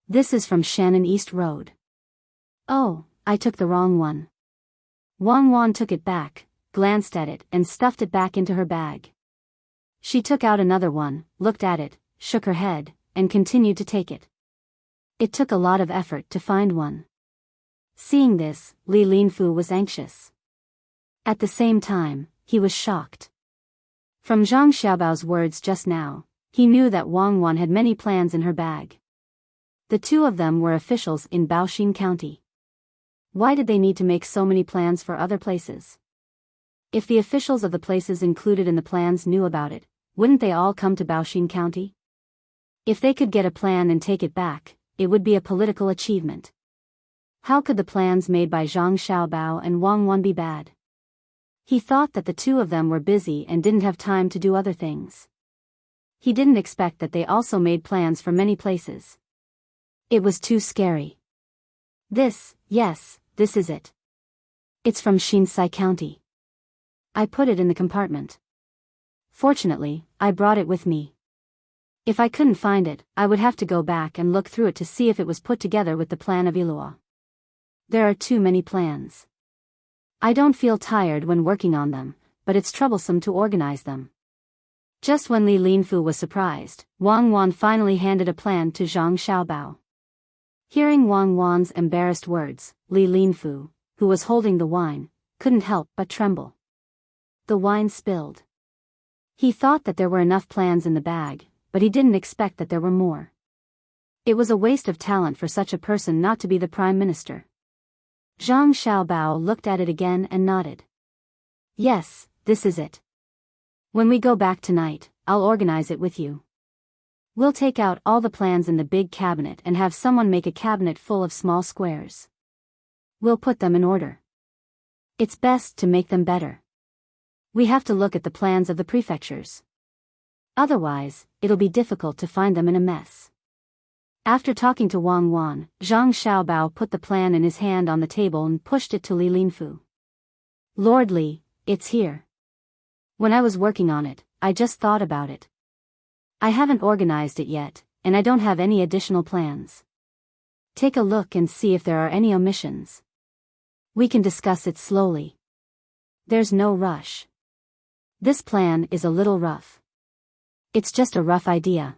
This is from Shannon East Road." "Oh, I took the wrong one." Wang Wan took it back, glanced at it and stuffed it back into her bag. She took out another one, looked at it, shook her head, and continued to take it. It took a lot of effort to find one. Seeing this, Li Linfu was anxious. At the same time, he was shocked. From Zhang Xiaobao's words just now, he knew that Wang Wan had many plans in her bag. The 2 of them were officials in Baoxin County. Why did they need to make so many plans for other places? If the officials of the places included in the plans knew about it, wouldn't they all come to Baoxin County? If they could get a plan and take it back, it would be a political achievement. How could the plans made by Zhang Xiaobao and Wang Wan be bad? He thought that the 2 of them were busy and didn't have time to do other things. He didn't expect that they also made plans for many places. It was too scary. Yes, this is it. It's from Xinsai County. I put it in the compartment. Fortunately, I brought it with me. If I couldn't find it, I would have to go back and look through it to see if it was put together with the plan of Ilua. There are too many plans. I don't feel tired when working on them, but it's troublesome to organize them." Just when Li Linfu was surprised, Wang Wan finally handed a plan to Zhang Xiaobao. Hearing Wang Wan's embarrassed words, Li Linfu, who was holding the wine, couldn't help but tremble. The wine spilled. He thought that there were enough plans in the bag, but he didn't expect that there were more. It was a waste of talent for such a person not to be the prime minister. Zhang Xiaobao looked at it again and nodded. "Yes, this is it. When we go back tonight, I'll organize it with you. We'll take out all the plans in the big cabinet and have someone make a cabinet full of small squares. We'll put them in order. It's best to make them better. We have to look at the plans of the prefectures. Otherwise, it'll be difficult to find them in a mess. After talking to Wang Wan, Zhang Xiaobao put the plan in his hand on the table and pushed it to Li Linfu. Lord Li, it's here. When I was working on it, I just thought about it. I haven't organized it yet, and I don't have any additional plans. Take a look and see if there are any omissions. We can discuss it slowly. There's no rush. This plan is a little rough. It's just a rough idea.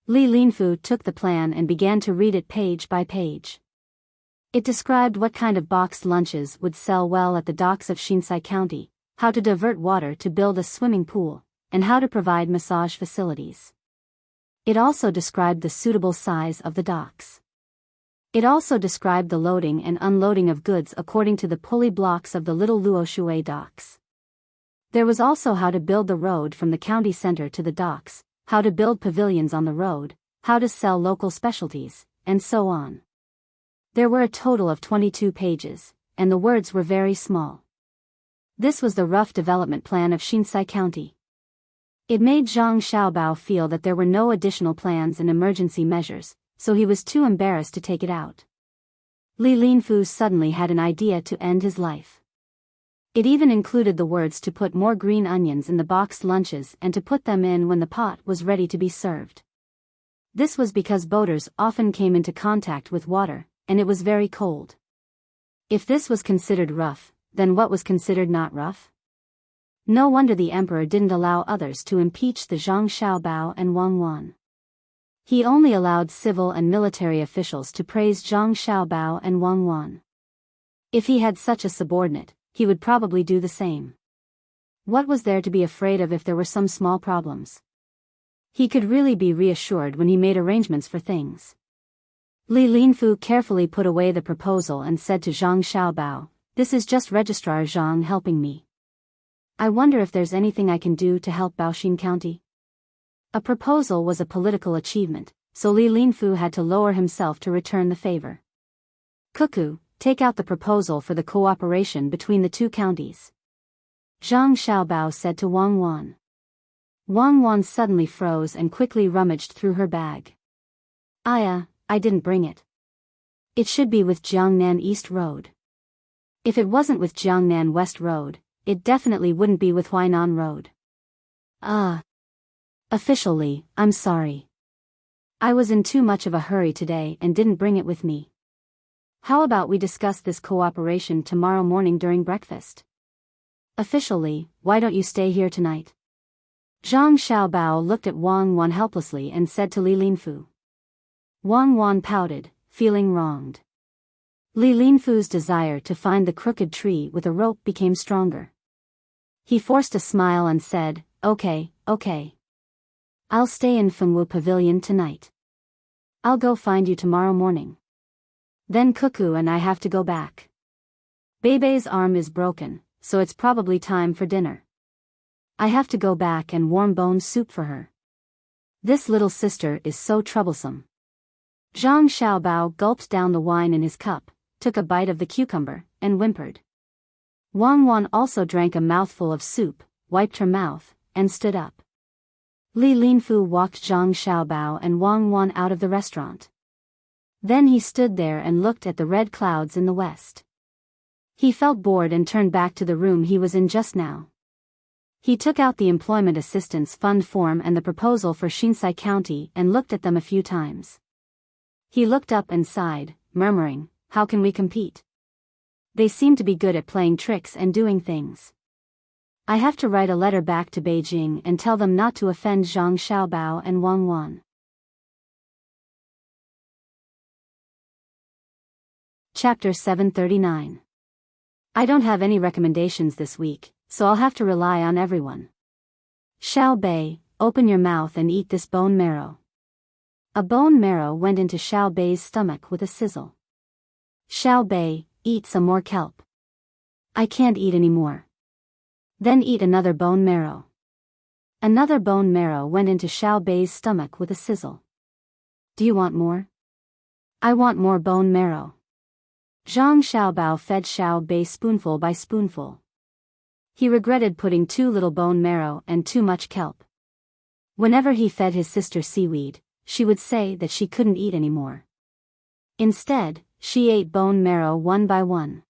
Li Linfu took the plan and began to read it page by page. It described what kind of boxed lunches would sell well at the docks of Shinsai County, how to divert water to build a swimming pool, and how to provide massage facilities. It also described the suitable size of the docks. It also described the loading and unloading of goods according to the pulley blocks of the little Luoshui docks. There was also how to build the road from the county center to the docks, how to build pavilions on the road, how to sell local specialties, and so on. There were a total of 22 pages, and the words were very small. This was the rough development plan of Shinsai County. It made Zhang Xiaobao feel that there were no additional plans and emergency measures, so he was too embarrassed to take it out. Li Linfu suddenly had an idea to end his life. It even included the words to put more green onions in the boxed lunches and to put them in when the pot was ready to be served. This was because boaters often came into contact with water, and it was very cold. If this was considered rough, then what was considered not rough? No wonder the emperor didn't allow others to impeach the Zhang Xiaobao and Wang Wan. He only allowed civil and military officials to praise Zhang Xiaobao and Wang Wan. If he had such a subordinate, he would probably do the same. What was there to be afraid of if there were some small problems? He could really be reassured when he made arrangements for things. Li Linfu carefully put away the proposal and said to Zhang Xiaobao, "This is just Registrar Zhang helping me. I wonder if there's anything I can do to help Baoxin County?" A proposal was a political achievement, so Li Linfu had to lower himself to return the favor. "Cuckoo, take out the proposal for the cooperation between the two counties," Zhang Xiaobao said to Wang Wan. Wang Wan suddenly froze and quickly rummaged through her bag. I didn't bring it. It should be with Jiangnan East Road. If it wasn't with Jiangnan West Road, it definitely wouldn't be with Huainan Road. Officially, I'm sorry. I was in too much of a hurry today and didn't bring it with me. How about we discuss this cooperation tomorrow morning during breakfast? Officially, why don't you stay here tonight? Zhang Xiaobao looked at Wang Wan helplessly and said to Li Linfu. Wang Wan pouted, feeling wronged. Li Linfu's desire to find the crooked tree with a rope became stronger. He forced a smile and said, Okay. I'll stay in Fengwu Pavilion tonight. I'll go find you tomorrow morning. Then Cuckoo and I have to go back. Bebe's arm is broken, so it's probably time for dinner. I have to go back and warm bone soup for her. This little sister is so troublesome. Zhang Xiaobao gulped down the wine in his cup, took a bite of the cucumber, and whimpered. Wang Wan also drank a mouthful of soup, wiped her mouth, and stood up. Li Linfu walked Zhang Xiaobao and Wang Wan out of the restaurant. Then he stood there and looked at the red clouds in the west. He felt bored and turned back to the room he was in just now. He took out the Employment Assistance Fund form and the proposal for Shinsai County and looked at them a few times. He looked up and sighed, murmuring, How can we compete? They seem to be good at playing tricks and doing things. I have to write a letter back to Beijing and tell them not to offend Zhang Xiaobao and Wang Wan. Chapter 739. I don't have any recommendations this week, so I'll have to rely on everyone. Xiao Bei, open your mouth and eat this bone marrow. A bone marrow went into Xiao Bei's stomach with a sizzle. Xiao Bei, eat some more kelp. I can't eat any more. Then eat another bone marrow. Another bone marrow went into Xiao Bei's stomach with a sizzle. Do you want more? I want more bone marrow. Zhang Xiaobao fed Xiao Bei spoonful by spoonful. He regretted putting too little bone marrow and too much kelp. Whenever he fed his sister seaweed, she would say that she couldn't eat anymore. Instead, she ate bone marrow one by one.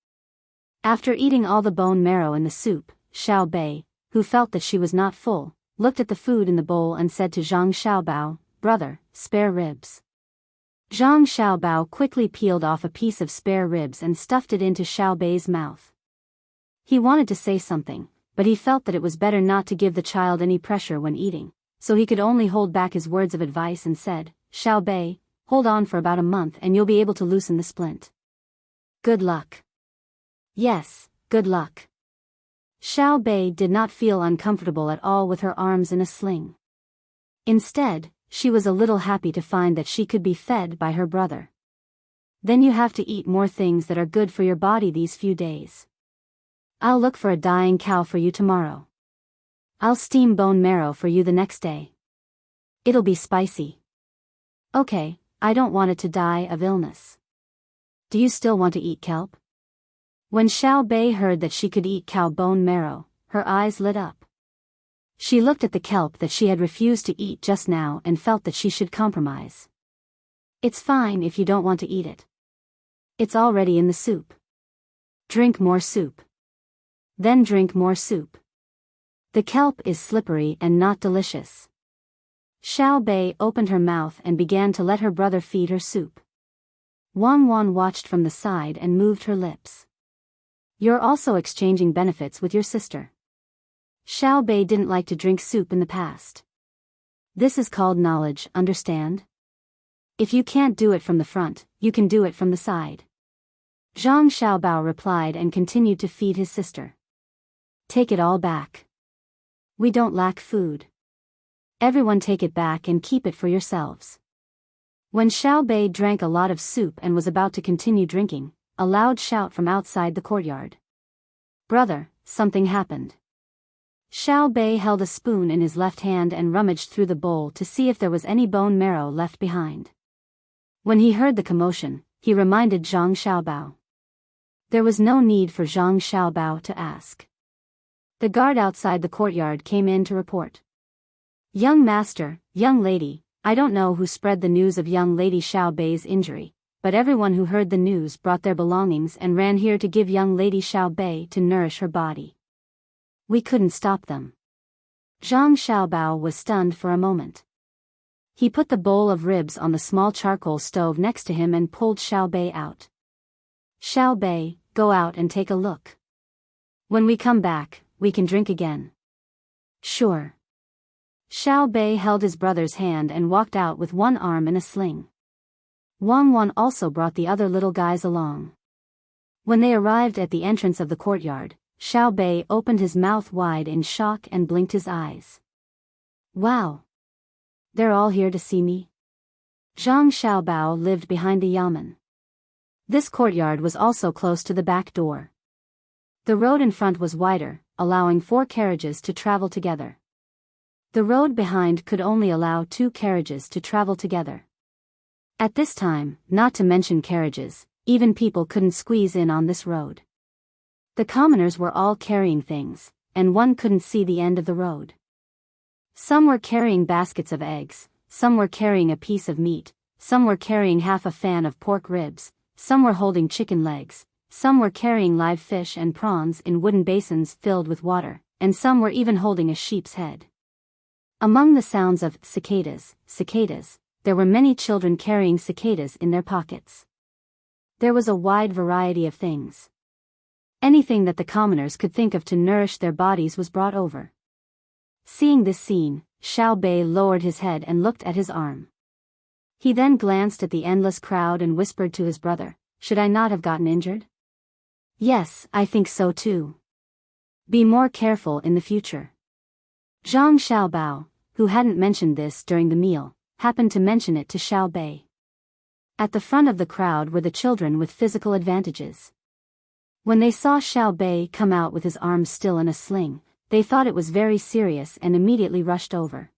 After eating all the bone marrow in the soup, Xiao Bei, who felt that she was not full, looked at the food in the bowl and said to Zhang Xiaobao, "Brother, spare ribs." Zhang Xiaobao quickly peeled off a piece of spare ribs and stuffed it into Xiao Bei's mouth. He wanted to say something, but he felt that it was better not to give the child any pressure when eating, so he could only hold back his words of advice and said, "Xiao Bei, hold on for about a month and you'll be able to loosen the splint. Good luck." "Yes, good luck." Xiao Bei did not feel uncomfortable at all with her arms in a sling. Instead, she was a little happy to find that she could be fed by her brother. "Then you have to eat more things that are good for your body these few days. I'll look for a dying cow for you tomorrow. I'll steam bone marrow for you the next day. It'll be spicy." "Okay, I don't want it to die of illness. Do you still want to eat kelp?" When Xiao Bei heard that she could eat cow bone marrow, her eyes lit up. She looked at the kelp that she had refused to eat just now and felt that she should compromise. "It's fine if you don't want to eat it. It's already in the soup. Drink more soup. Then drink more soup. The kelp is slippery and not delicious." Xiao Bei opened her mouth and began to let her brother feed her soup. Wang Wan watched from the side and moved her lips. "You're also exchanging benefits with your sister." Xiao Bei didn't like to drink soup in the past. "This is called knowledge, understand? If you can't do it from the front, you can do it from the side." Zhang Xiaobao replied and continued to feed his sister. "Take it all back. We don't lack food. Everyone take it back and keep it for yourselves." When Xiao Bei drank a lot of soup and was about to continue drinking, a loud shout from outside the courtyard. "Brother, something happened." Xiao Bei held a spoon in his left hand and rummaged through the bowl to see if there was any bone marrow left behind. When he heard the commotion, he reminded Zhang Xiaobao. There was no need for Zhang Xiaobao to ask. The guard outside the courtyard came in to report. "Young master, young lady, I don't know who spread the news of young lady Xiao Bei's injury, but everyone who heard the news brought their belongings and ran here to give young lady Xiao Bei to nourish her body. We couldn't stop them." Zhang Xiaobao was stunned for a moment. He put the bowl of ribs on the small charcoal stove next to him and pulled Xiao Bei out. "Xiao Bei, go out and take a look. When we come back, we can drink again." "Sure." Xiao Bei held his brother's hand and walked out with one arm in a sling. Wang Wan also brought the other little guys along. When they arrived at the entrance of the courtyard, Xiao Bei opened his mouth wide in shock and blinked his eyes. "Wow! They're all here to see me?" Zhang Xiaobao lived behind the yamen. This courtyard was also close to the back door. The road in front was wider, allowing 4 carriages to travel together. The road behind could only allow 2 carriages to travel together. At this time, not to mention carriages, even people couldn't squeeze in on this road. The commoners were all carrying things, and one couldn't see the end of the road. Some were carrying baskets of eggs, some were carrying a piece of meat, some were carrying half a fan of pork ribs, some were holding chicken legs, some were carrying live fish and prawns in wooden basins filled with water, and some were even holding a sheep's head. Among the sounds of cicadas, there were many children carrying cicadas in their pockets. There was a wide variety of things. Anything that the commoners could think of to nourish their bodies was brought over. Seeing this scene, Xiao Bei lowered his head and looked at his arm. He then glanced at the endless crowd and whispered to his brother, "Should I not have gotten injured?" "Yes, I think so too. Be more careful in the future." Zhang Xiaobao, who hadn't mentioned this during the meal, happened to mention it to Xiao Bei. At the front of the crowd were the children with physical advantages. When they saw Xiao Bei come out with his arms still in a sling, they thought it was very serious and immediately rushed over.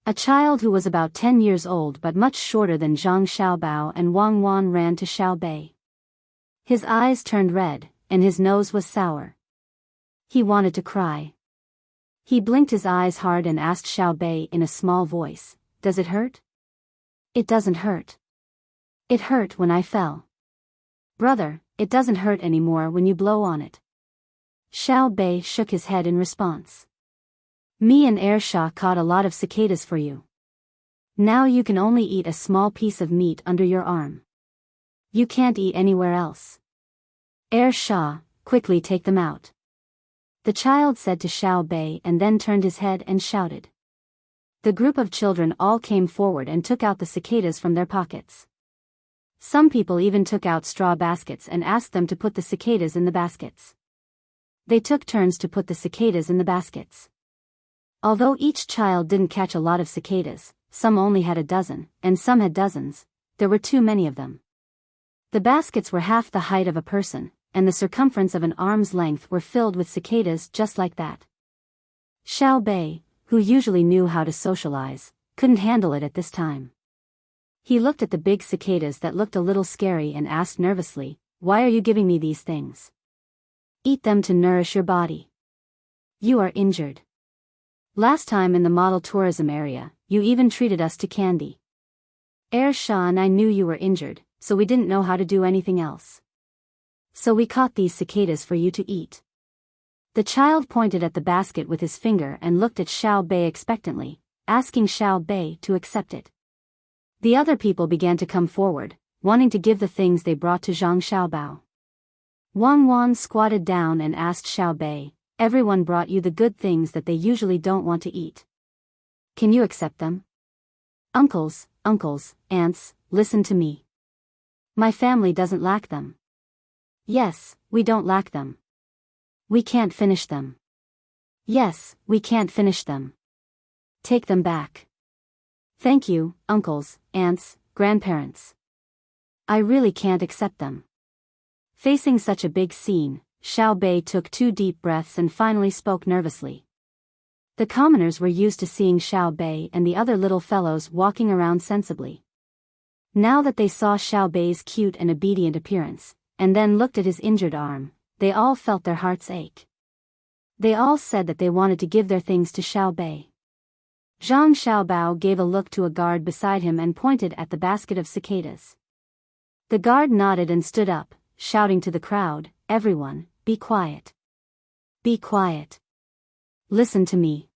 A child who was about 10 years old but much shorter than Zhang Xiaobao and Wang Wan ran to Xiao Bei. His eyes turned red, and his nose was sour. He wanted to cry. He blinked his eyes hard and asked Xiao Bei in a small voice, "Does it hurt?" "It doesn't hurt. It hurt when I fell. Brother, it doesn't hurt anymore when you blow on it." Xiao Bei shook his head in response. "Me and Ersha caught a lot of cicadas for you. Now you can only eat a small piece of meat under your arm. You can't eat anywhere else. Ersha, quickly take them out." The child said to Xiao Bei and then turned his head and shouted. The group of children all came forward and took out the cicadas from their pockets. Some people even took out straw baskets and asked them to put the cicadas in the baskets. They took turns to put the cicadas in the baskets. Although each child didn't catch a lot of cicadas, some only had a dozen, and some had dozens, there were too many of them. The baskets were half the height of a person, and the circumference of an arm's length were filled with cicadas just like that. Xiao Bei, who usually knew how to socialize, couldn't handle it at this time. He looked at the big cicadas that looked a little scary and asked nervously, "Why are you giving me these things?" "Eat them to nourish your body. You are injured. Last time in the model tourism area, you even treated us to candy. Ersha and I knew you were injured, so we didn't know how to do anything else. So we caught these cicadas for you to eat." The child pointed at the basket with his finger and looked at Xiao Bei expectantly, asking Xiao Bei to accept it. The other people began to come forward, wanting to give the things they brought to Zhang Xiaobao. Wang Wan squatted down and asked Xiao Bei, "Everyone brought you the good things that they usually don't want to eat. Can you accept them?" Uncles, aunts, listen to me. My family doesn't lack them. Yes, we don't lack them. We can't finish them. Yes, we can't finish them. Take them back. Thank you, uncles, aunts, grandparents. I really can't accept them. Facing such a big scene, Xiao Bei took 2 deep breaths and finally spoke nervously. The commoners were used to seeing Xiao Bei and the other little fellows walking around sensibly. Now that they saw Xiao Bei's cute and obedient appearance, and then looked at his injured arm, they all felt their hearts ache. They all said that they wanted to give their things to Xiao Bei. Zhang Xiaobao gave a look to a guard beside him and pointed at the basket of cicadas. The guard nodded and stood up, shouting to the crowd, "Everyone, be quiet. Be quiet. Listen to me.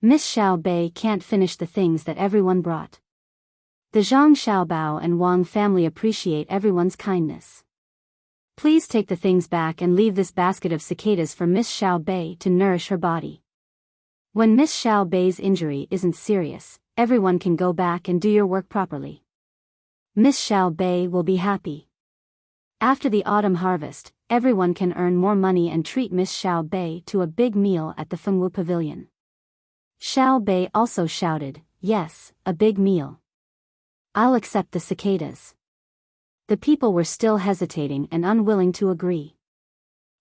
Miss Xiao Bei can't finish the things that everyone brought. The Zhang Xiaobao and Wang family appreciate everyone's kindness. Please take the things back and leave this basket of cicadas for Miss Xiao Bei to nourish her body. When Miss Xiao Bei's injury isn't serious, everyone can go back and do your work properly. Miss Xiao Bei will be happy. After the autumn harvest, everyone can earn more money and treat Miss Xiao Bei to a big meal at the Fengwu Pavilion." Xiao Bei also shouted, "Yes, a big meal. I'll accept the cicadas." The people were still hesitating and unwilling to agree.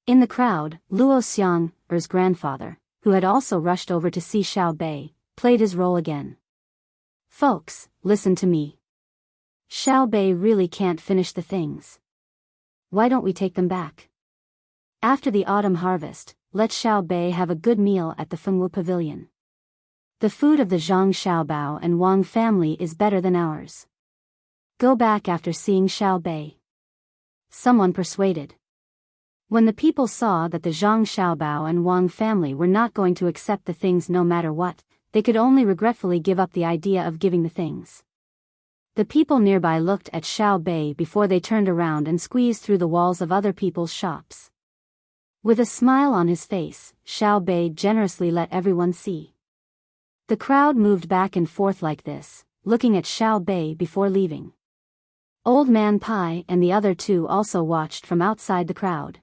In the crowd, Luo Xiang, Er's grandfather, who had also rushed over to see Xiao Bei, played his role again. "Folks, listen to me. Xiao Bei really can't finish the things. Why don't we take them back? After the autumn harvest, let Xiao Bei have a good meal at the Fengwu Pavilion. The food of the Zhang Xiaobao and Wang family is better than ours. Go back after seeing Xiao Bei." Someone persuaded. When the people saw that the Zhang Xiaobao and Wang family were not going to accept the things no matter what, they could only regretfully give up the idea of giving the things. The people nearby looked at Xiao Bei before they turned around and squeezed through the walls of other people's shops. With a smile on his face, Xiao Bei generously let everyone see. The crowd moved back and forth like this, looking at Xiao Bei before leaving. Old Man Pai and the other 2 also watched from outside the crowd.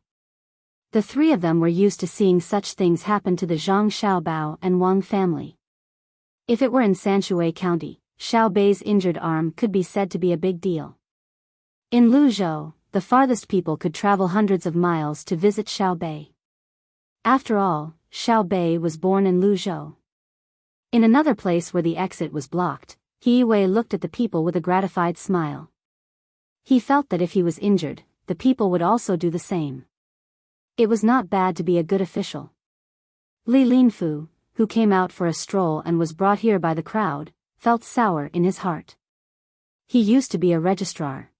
The 3 of them were used to seeing such things happen to the Zhang Xiaobao and Wang family. If it were in Sanshui County, Xiao Bei's injured arm could be said to be a big deal. In Luzhou, the farthest people could travel hundreds of miles to visit Xiao Bei. After all, Xiao Bei was born in Luzhou. In another place where the exit was blocked, He Wei looked at the people with a gratified smile. He felt that if he was injured, the people would also do the same. It was not bad to be a good official. Li Linfu, who came out for a stroll and was brought here by the crowd, felt sour in his heart. He used to be a registrar.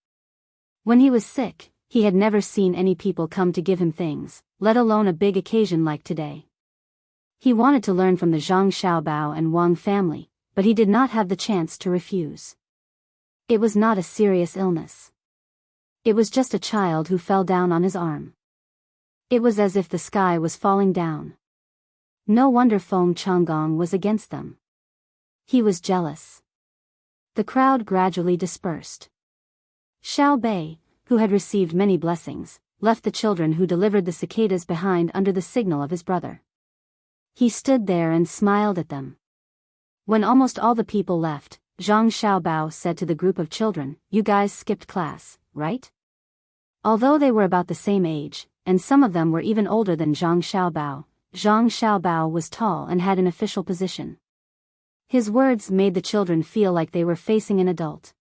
When he was sick, he had never seen any people come to give him things, let alone a big occasion like today. He wanted to learn from the Zhang Xiaobao and Wang family, but he did not have the chance to refuse. It was not a serious illness. It was just a child who fell down on his arm. It was as if the sky was falling down. No wonder Feng Changgong was against them. He was jealous. The crowd gradually dispersed. Xiao Bei, who had received many blessings, left the children who delivered the cicadas behind under the signal of his brother. He stood there and smiled at them. When almost all the people left, Zhang Xiaobao said to the group of children, "You guys skipped class, right?" Although they were about the same age, and some of them were even older than Zhang Xiaobao was tall and had an official position. His words made the children feel like they were facing an adult.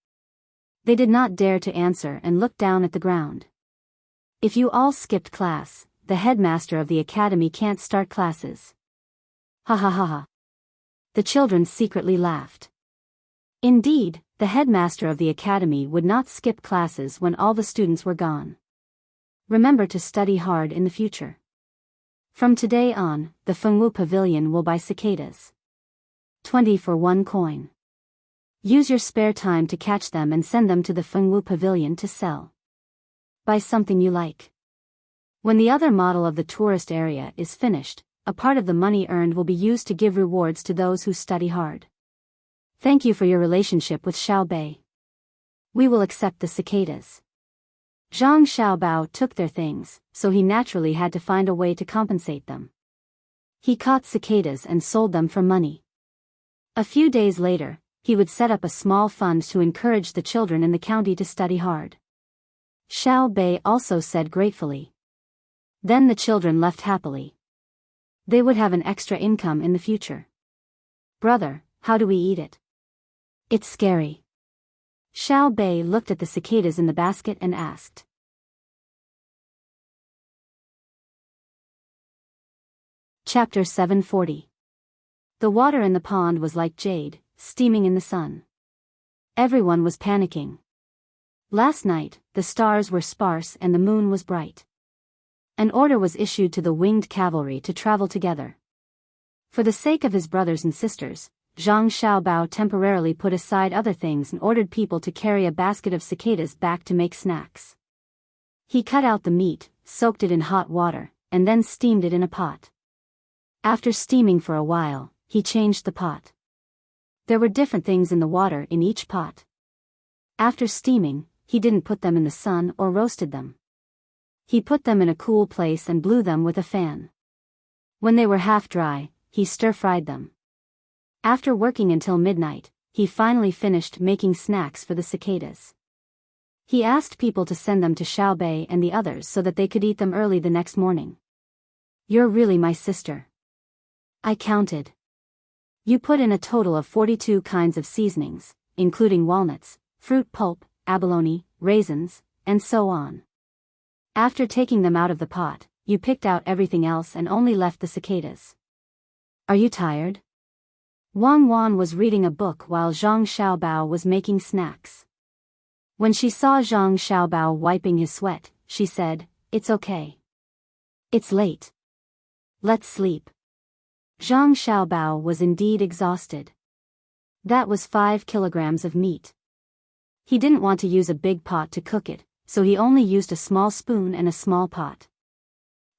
They did not dare to answer and looked down at the ground. "If you all skipped class, the headmaster of the academy can't start classes." Ha ha ha ha. The children secretly laughed. Indeed, the headmaster of the academy would not skip classes when all the students were gone. Remember to study hard in the future. From today on, the Fengwu Pavilion will buy cicadas. 20 for 1 coin. Use your spare time to catch them and send them to the Fengwu Pavilion to sell. Buy something you like. When the other model of the tourist area is finished, a part of the money earned will be used to give rewards to those who study hard. Thank you for your relationship with Xiao Bei. We will accept the cicadas. Zhang Xiaobao took their things, so he naturally had to find a way to compensate them. He caught cicadas and sold them for money. A few days later, he would set up a small fund to encourage the children in the county to study hard. Xiao Bei also said gratefully. Then the children left happily. They would have an extra income in the future. "Brother, how do we eat it?" "It's scary." Xiao Bei looked at the cicadas in the basket and asked. Chapter 740. The water in the pond was like jade, steaming in the sun. Everyone was panicking. Last night, the stars were sparse and the moon was bright. An order was issued to the winged cavalry to travel together. For the sake of his brothers and sisters, Zhang Xiaobao temporarily put aside other things and ordered people to carry a basket of cicadas back to make snacks. He cut out the meat, soaked it in hot water, and then steamed it in a pot. After steaming for a while, he changed the pot. There were different things in the water in each pot. After steaming, he didn't put them in the sun or roasted them. He put them in a cool place and blew them with a fan. When they were half dry, he stir-fried them. After working until midnight, he finally finished making snacks for the cicadas. He asked people to send them to Xiao Bei and the others so that they could eat them early the next morning. "You're really my sister." I counted. You put in a total of 42 kinds of seasonings, including walnuts, fruit pulp, abalone, raisins, and so on. After taking them out of the pot, you picked out everything else and only left the cicadas. "Are you tired?" Wang Wan was reading a book while Zhang Xiaobao was making snacks. When she saw Zhang Xiaobao wiping his sweat, she said, "It's okay. It's late. Let's sleep." Zhang Xiaobao was indeed exhausted. That was 5 kilograms of meat. He didn't want to use a big pot to cook it, so he only used a small spoon and a small pot.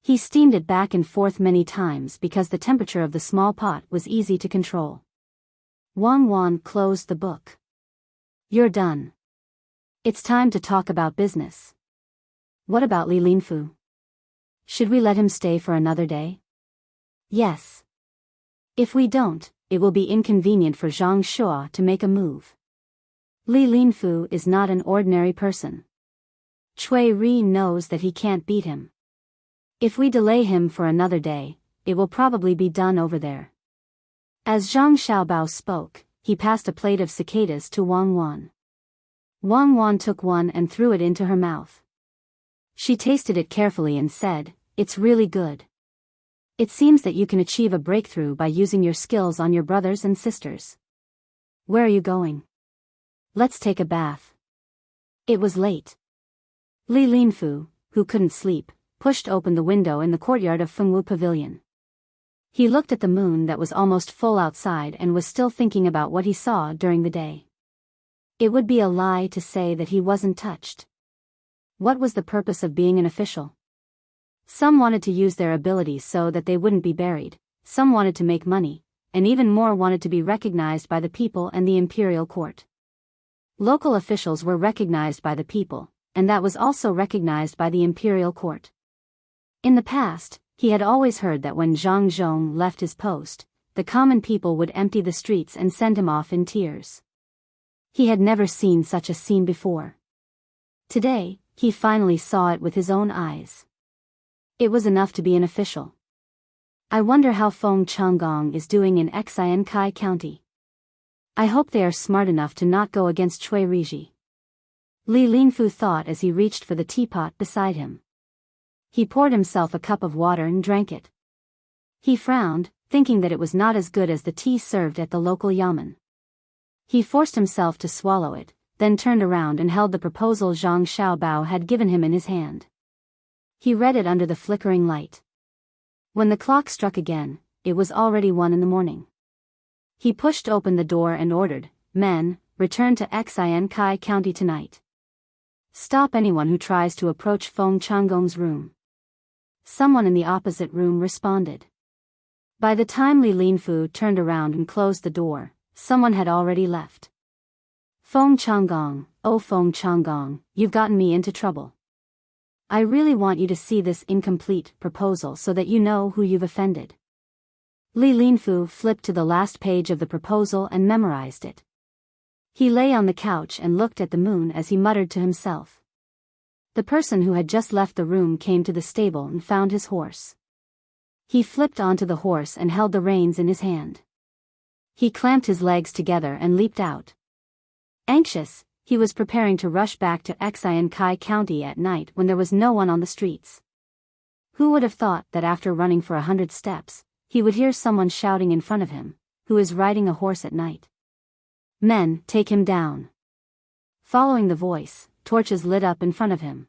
He steamed it back and forth many times because the temperature of the small pot was easy to control. Wang Wan closed the book. "You're done. It's time to talk about business. What about Li Linfu? Should we let him stay for another day?" "Yes. If we don't, it will be inconvenient for Zhang Shua to make a move. Li Linfu is not an ordinary person. Cui Ri knows that he can't beat him. If we delay him for another day, it will probably be done over there." As Zhang Xiaobao spoke, he passed a plate of cicadas to Wang Wan. Wang Wan took one and threw it into her mouth. She tasted it carefully and said, "It's really good. It seems that you can achieve a breakthrough by using your skills on your brothers and sisters. Where are you going?" "Let's take a bath." It was late. Li Linfu, who couldn't sleep, pushed open the window in the courtyard of Fengwu Pavilion. He looked at the moon that was almost full outside and was still thinking about what he saw during the day. It would be a lie to say that he wasn't touched. What was the purpose of being an official? Some wanted to use their abilities so that they wouldn't be buried, some wanted to make money, and even more wanted to be recognized by the people and the imperial court. Local officials were recognized by the people, and that was also recognized by the imperial court. In the past, he had always heard that when Zhang Zhong left his post, the common people would empty the streets and send him off in tears. He had never seen such a scene before. Today, he finally saw it with his own eyes. It was enough to be an official. I wonder how Feng Changgong is doing in Xiankai County. I hope they are smart enough to not go against Cui Riji. Li Linfu thought as he reached for the teapot beside him. He poured himself a cup of water and drank it. He frowned, thinking that it was not as good as the tea served at the local yamen. He forced himself to swallow it, then turned around and held the proposal Zhang Xiaobao had given him in his hand. He read it under the flickering light. When the clock struck again, it was already 1 a.m. He pushed open the door and ordered, "Men, return to Xiankai County tonight. Stop anyone who tries to approach Feng Changgong's room." Someone in the opposite room responded. By the time Li Linfu turned around and closed the door, someone had already left. "Feng Changgong, oh Feng Changgong, you've gotten me into trouble. I really want you to see this incomplete proposal so that you know who you've offended." Li Linfu flipped to the last page of the proposal and memorized it. He lay on the couch and looked at the moon as he muttered to himself. The person who had just left the room came to the stable and found his horse. He flipped onto the horse and held the reins in his hand. He clamped his legs together and leaped out. Anxious, he was preparing to rush back to Xiankai County at night when there was no one on the streets. Who would have thought that after running for 100 steps, he would hear someone shouting in front of him, "Who is riding a horse at night? Men, take him down." Following the voice, torches lit up in front of him.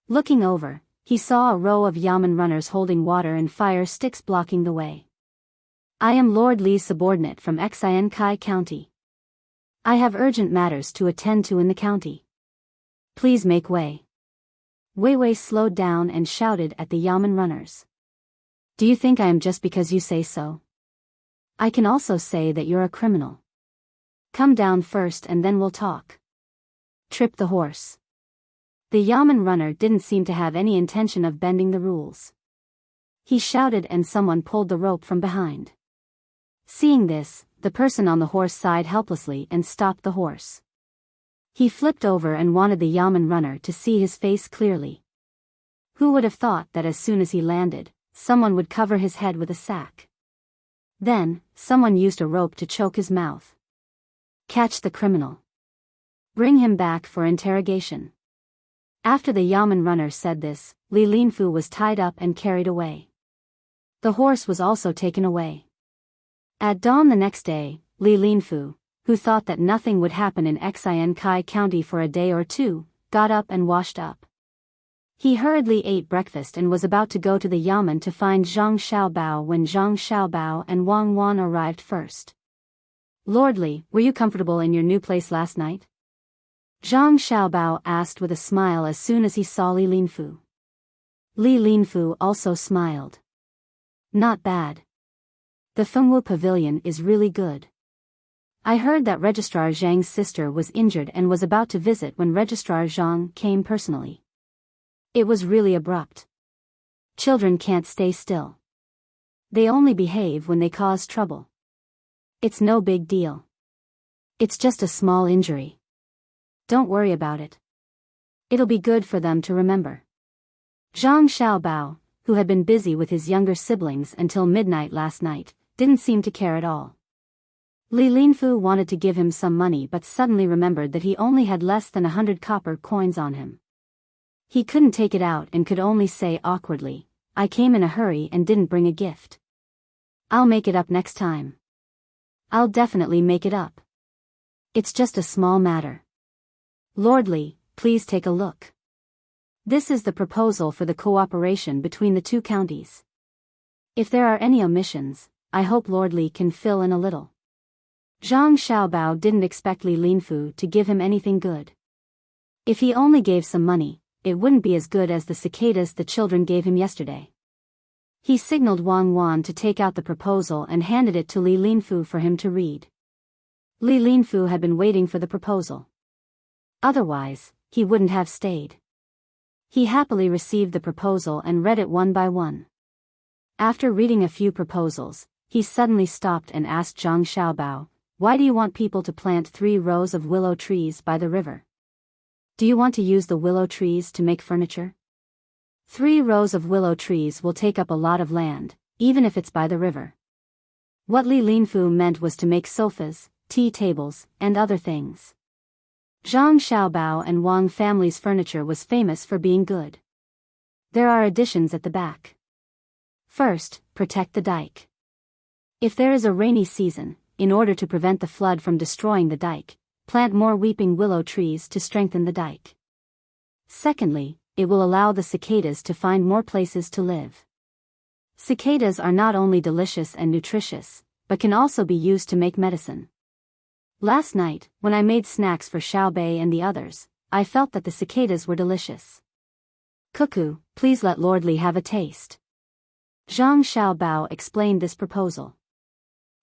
Looking over, he saw a row of yamen runners holding water and fire sticks blocking the way. "I am Lord Li's subordinate from Xiankai County. I have urgent matters to attend to in the county. Please make way." Wei Wei slowed down and shouted at the yamen runners. "Do you think I am just because you say so? I can also say that you're a criminal. Come down first and then we'll talk." Trip the horse. The yamen runner didn't seem to have any intention of bending the rules. He shouted and someone pulled the rope from behind. Seeing this, the person on the horse sighed helplessly and stopped the horse. He flipped over and wanted the yamen runner to see his face clearly. Who would have thought that as soon as he landed, someone would cover his head with a sack? Then, someone used a rope to choke his mouth. Catch the criminal. Bring him back for interrogation. After the yamen runner said this, Li Linfu was tied up and carried away. The horse was also taken away. At dawn the next day, Li Linfu, who thought that nothing would happen in Xiankai County for a day or two, got up and washed up. He hurriedly ate breakfast and was about to go to the yamen to find Zhang Xiaobao when Zhang Xiaobao and Wang Wan arrived first. "Lord Li, were you comfortable in your new place last night?" Zhang Xiaobao asked with a smile as soon as he saw Li Linfu. Li Linfu also smiled. "Not bad. The Fengwu Pavilion is really good. I heard that Registrar Zhang's sister was injured and was about to visit when Registrar Zhang came personally. It was really abrupt. Children can't stay still. They only behave when they cause trouble. It's no big deal. It's just a small injury. Don't worry about it. It'll be good for them to remember." Zhang Xiaobao, who had been busy with his younger siblings until midnight last night, didn't seem to care at all. Li Linfu wanted to give him some money but suddenly remembered that he only had less than 100 copper coins on him. He couldn't take it out and could only say awkwardly, "I came in a hurry and didn't bring a gift. I'll make it up next time. I'll definitely make it up. It's just a small matter. Lord Li, please take a look. This is the proposal for the cooperation between the two counties. If there are any omissions, I hope Lord Li can fill in a little." Zhang Xiaobao didn't expect Li Linfu to give him anything good. If he only gave some money, it wouldn't be as good as the cicadas the children gave him yesterday. He signaled Wang Wan to take out the proposal and handed it to Li Linfu for him to read. Li Linfu had been waiting for the proposal. Otherwise, he wouldn't have stayed. He happily received the proposal and read it one by one. After reading a few proposals, he suddenly stopped and asked Zhang Xiaobao, "Why do you want people to plant 3 rows of willow trees by the river? Do you want to use the willow trees to make furniture? 3 rows of willow trees will take up a lot of land, even if it's by the river." What Li Linfu meant was to make sofas, tea tables, and other things. Zhang Xiaobao and Wang family's furniture was famous for being good. There are additions at the back. First, protect the dike. If there is a rainy season, in order to prevent the flood from destroying the dike, plant more weeping willow trees to strengthen the dike. Secondly, it will allow the cicadas to find more places to live. Cicadas are not only delicious and nutritious, but can also be used to make medicine. Last night, when I made snacks for Xiaobei and the others, I felt that the cicadas were delicious. Cuckoo, please let Lord Li have a taste. Zhang Xiaobao explained this proposal.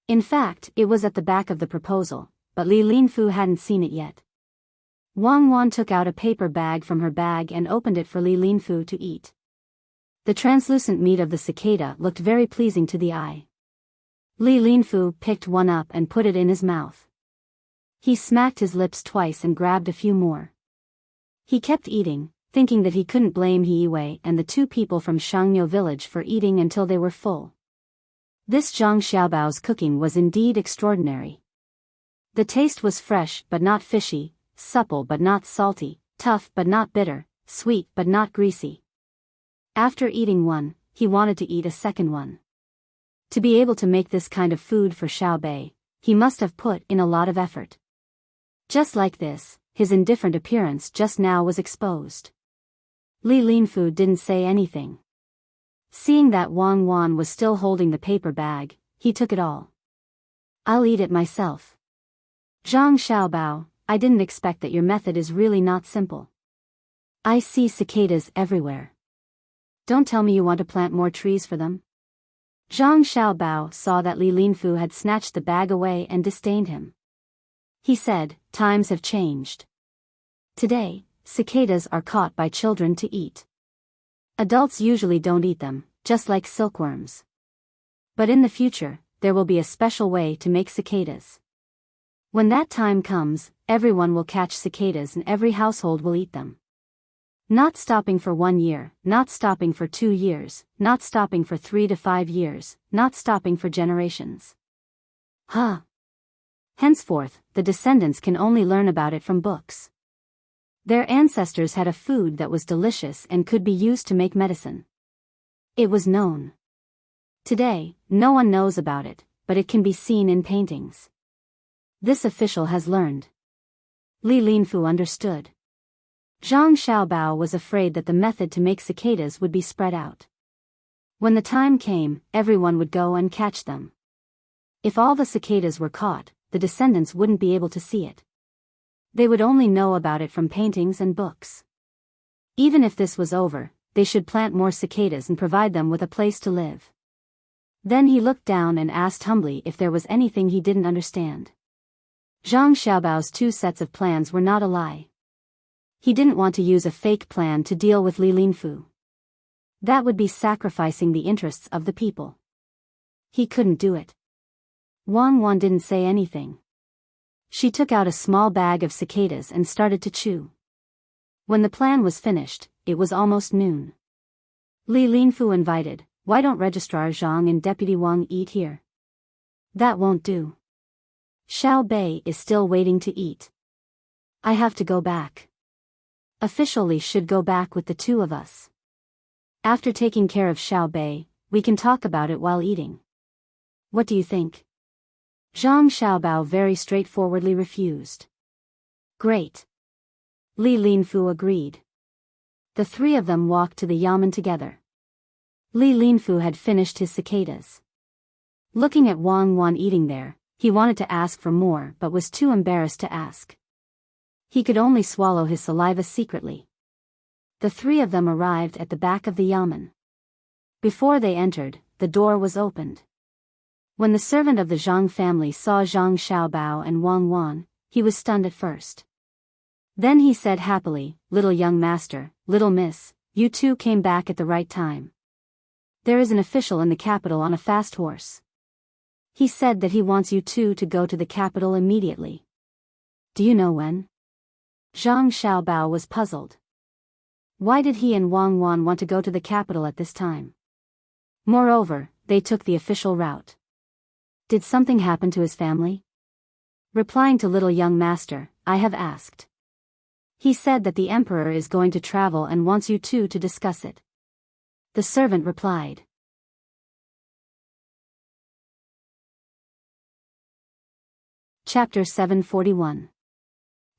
In fact, it was at the back of the proposal, but Li Linfu hadn't seen it yet. Wang Wan took out a paper bag from her bag and opened it for Li Linfu to eat. The translucent meat of the cicada looked very pleasing to the eye. Li Linfu picked one up and put it in his mouth. He smacked his lips twice and grabbed a few more. He kept eating, thinking that he couldn't blame He Wei and the 2 people from Shangniu village for eating until they were full. This Zhang Xiaobao's cooking was indeed extraordinary. The taste was fresh but not fishy, supple but not salty, tough but not bitter, sweet but not greasy. After eating one, he wanted to eat a second one. To be able to make this kind of food for Xiaobei, he must have put in a lot of effort. Just like this, his indifferent appearance just now was exposed. Li Linfu didn't say anything. Seeing that Wang Wan was still holding the paper bag, he took it all. "I'll eat it myself." Zhang Xiaobao, I didn't expect that your method is really not simple. I see cicadas everywhere. Don't tell me you want to plant more trees for them. Zhang Xiaobao saw that Li Linfu had snatched the bag away and disdained him. He said, "Times have changed. Today, cicadas are caught by children to eat. Adults usually don't eat them, just like silkworms. But in the future, there will be a special way to make cicadas. When that time comes, everyone will catch cicadas and every household will eat them. Not stopping for 1 year, not stopping for 2 years, not stopping for 3 to 5 years, not stopping for generations. Huh. Henceforth, the descendants can only learn about it from books. Their ancestors had a food that was delicious and could be used to make medicine. It was known. Today, no one knows about it, but it can be seen in paintings. This official has learned." Li Linfu understood. Zhang Xiaobao was afraid that the method to make cicadas would be spread out. When the time came, everyone would go and catch them. If all the cicadas were caught, the descendants wouldn't be able to see it. They would only know about it from paintings and books. Even if this was over, they should plant more cicadas and provide them with a place to live. Then he looked down and asked humbly if there was anything he didn't understand. Zhang Xiaobao's 2 sets of plans were not a lie. He didn't want to use a fake plan to deal with Li Linfu. That would be sacrificing the interests of the people. He couldn't do it. Wang Wan didn't say anything. She took out a small bag of cicadas and started to chew. When the plan was finished, it was almost noon. Li Linfu invited, "Why don't Registrar Zhang and Deputy Wang eat here?" "That won't do. Xiaobei is still waiting to eat. I have to go back." Officially should go back with the two of us. After taking care of Xiao Bei, we can talk about it while eating. What do you think? Zhang Xiaobao very straightforwardly refused. Great. Li Linfu agreed. The three of them walked to the yamen together. Li Linfu had finished his cicadas. Looking at Wang Wan eating there, he wanted to ask for more but was too embarrassed to ask. He could only swallow his saliva secretly. The three of them arrived at the back of the yamen. Before they entered, the door was opened. When the servant of the Zhang family saw Zhang Xiaobao and Wang Wan, he was stunned at first. Then he said happily, "Little young master, little miss, you two came back at the right time. There is an official in the capital on a fast horse. He said that he wants you two to go to the capital immediately. Do you know when?" Zhang Xiaobao was puzzled. Why did he and Wang Wan want to go to the capital at this time? Moreover, they took the official route. Did something happen to his family? Replying to little young master, "I have asked. He said that the emperor is going to travel and wants you two to discuss it." The servant replied. Chapter 741.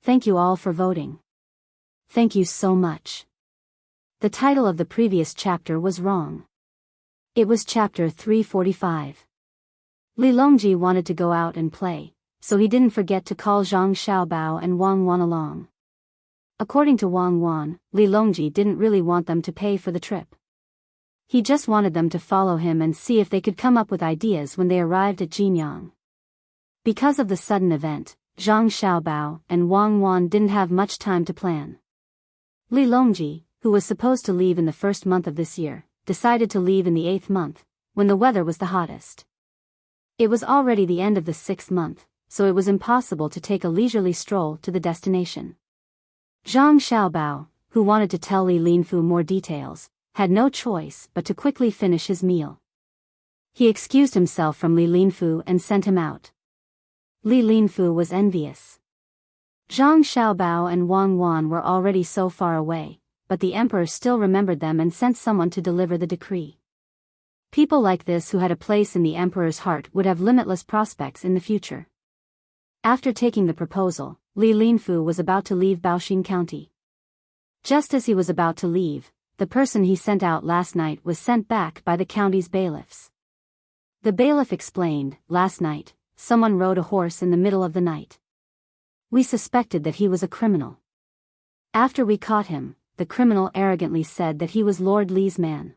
Thank you all for voting. Thank you so much. The title of the previous chapter was wrong. It was chapter 345. Li Longji wanted to go out and play, so he didn't forget to call Zhang Xiaobao and Wang Wan along. According to Wang Wan, Li Longji didn't really want them to pay for the trip. He just wanted them to follow him and see if they could come up with ideas when they arrived at Jinyang. Because of the sudden event, Zhang Xiaobao and Wang Wan didn't have much time to plan. Li Longji, who was supposed to leave in the first month of this year, decided to leave in the 8th month, when the weather was the hottest. It was already the end of the 6th month, so it was impossible to take a leisurely stroll to the destination. Zhang Xiaobao, who wanted to tell Li Linfu more details, had no choice but to quickly finish his meal. He excused himself from Li Linfu and sent him out. Li Linfu was envious. Zhang Xiaobao and Wang Wan were already so far away, but the emperor still remembered them and sent someone to deliver the decree. People like this who had a place in the emperor's heart would have limitless prospects in the future. After taking the proposal, Li Linfu was about to leave Baoxin County. Just as he was about to leave, the person he sent out last night was sent back by the county's bailiffs. The bailiff explained, "Last night, someone rode a horse in the middle of the night. We suspected that he was a criminal. After we caught him, the criminal arrogantly said that he was Lord Li's man.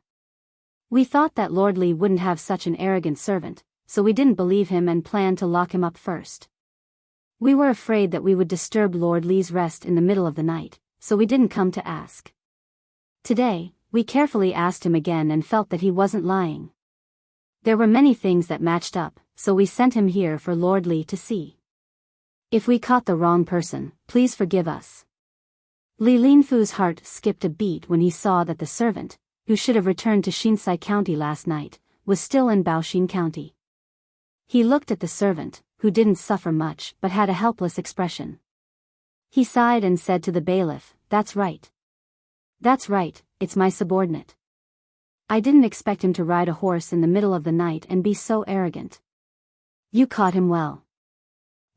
We thought that Lord Li wouldn't have such an arrogant servant, so we didn't believe him and planned to lock him up first. We were afraid that we would disturb Lord Li's rest in the middle of the night, so we didn't come to ask. Today, we carefully asked him again and felt that he wasn't lying. There were many things that matched up, so we sent him here for Lord Li to see. If we caught the wrong person, please forgive us." Li Linfu's heart skipped a beat when he saw that the servant, who should have returned to Shinsai County last night, was still in Baoxin County. He looked at the servant, who didn't suffer much but had a helpless expression. He sighed and said to the bailiff, "That's right. That's right, it's my subordinate. I didn't expect him to ride a horse in the middle of the night and be so arrogant. You caught him well.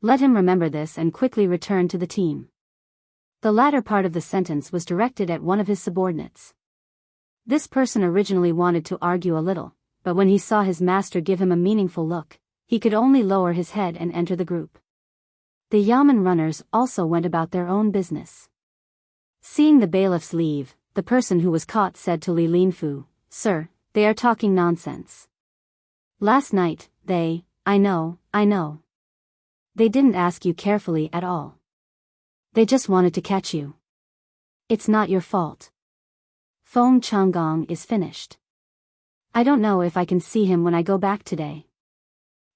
Let him remember this and quickly return to the team." The latter part of the sentence was directed at one of his subordinates. This person originally wanted to argue a little, but when he saw his master give him a meaningful look, he could only lower his head and enter the group. The yamen runners also went about their own business. Seeing the bailiffs leave, the person who was caught said to Li Linfu, "Sir, they are talking nonsense. Last night, I know. They didn't ask you carefully at all. They just wanted to catch you. It's not your fault. Feng Changgong is finished. I don't know if I can see him when I go back today."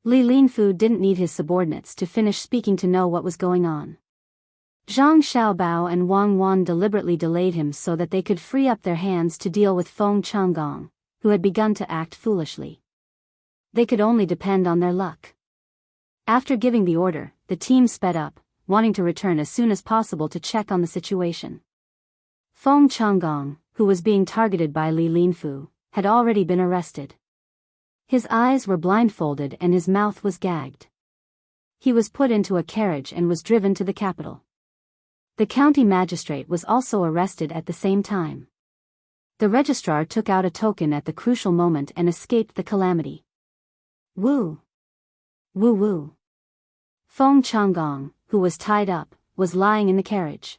Li Linfu didn't need his subordinates to finish speaking to know what was going on. Zhang Xiaobao and Wang Wan deliberately delayed him so that they could free up their hands to deal with Feng Changgong, who had begun to act foolishly. They could only depend on their luck. After giving the order, the team sped up, wanting to return as soon as possible to check on the situation. Feng Changgong, who was being targeted by Li Linfu, had already been arrested. His eyes were blindfolded and his mouth was gagged. He was put into a carriage and was driven to the capital. The county magistrate was also arrested at the same time. The registrar took out a token at the crucial moment and escaped the calamity. Woo! Woo woo! Feng Changgong, who was tied up, was lying in the carriage.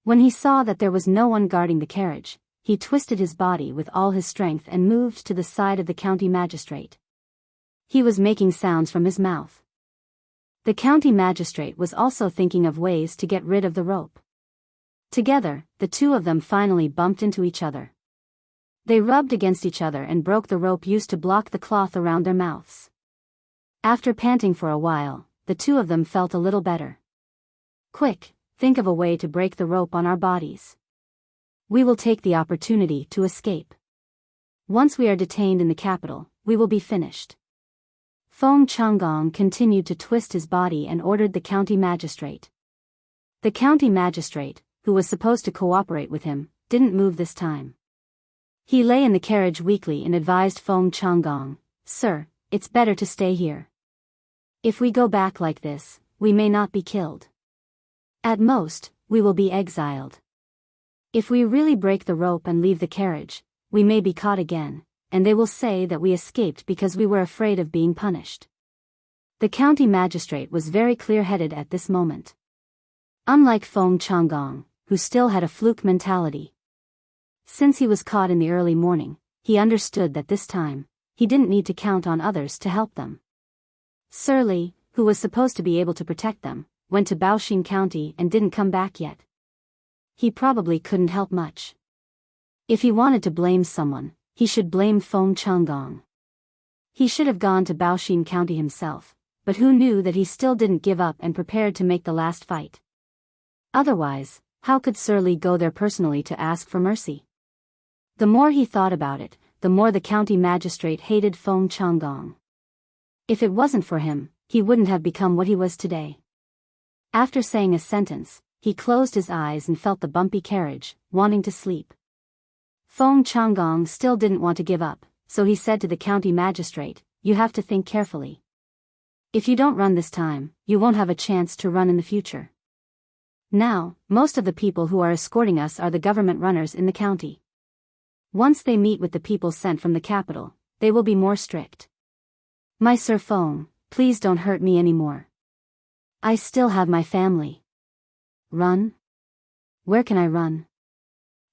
When he saw that there was no one guarding the carriage, he twisted his body with all his strength and moved to the side of the county magistrate. He was making sounds from his mouth. The county magistrate was also thinking of ways to get rid of the rope. Together, the two of them finally bumped into each other. They rubbed against each other and broke the rope used to block the cloth around their mouths. After panting for a while, the two of them felt a little better. Quick, think of a way to break the rope on our bodies. We will take the opportunity to escape. Once we are detained in the capital, we will be finished. Feng Changgong continued to twist his body and ordered the county magistrate. The county magistrate, who was supposed to cooperate with him, didn't move this time. He lay in the carriage weakly and advised Feng Changgong, "Sir, it's better to stay here. If we go back like this, we may not be killed. At most, we will be exiled. If we really break the rope and leave the carriage, we may be caught again, and they will say that we escaped because we were afraid of being punished." The county magistrate was very clear-headed at this moment. Unlike Feng Changgong, who still had a fluke mentality. Since he was caught in the early morning, he understood that this time, he didn't need to count on others to help them. Sir Li, who was supposed to be able to protect them, went to Baoxin County and didn't come back yet. He probably couldn't help much. If he wanted to blame someone, he should blame Feng Changgong. He should have gone to Baoxin County himself, but who knew that he still didn't give up and prepared to make the last fight. Otherwise, how could Sir Li go there personally to ask for mercy? The more he thought about it, the more the county magistrate hated Feng Changgong. If it wasn't for him, he wouldn't have become what he was today. After saying a sentence, he closed his eyes and felt the bumpy carriage, wanting to sleep. Feng Changgong still didn't want to give up, so he said to the county magistrate, "You have to think carefully. If you don't run this time, you won't have a chance to run in the future. Now, most of the people who are escorting us are the government runners in the county. Once they meet with the people sent from the capital, they will be more strict. My Sir Feng, please don't hurt me anymore. I still have my family." Run? Where can I run?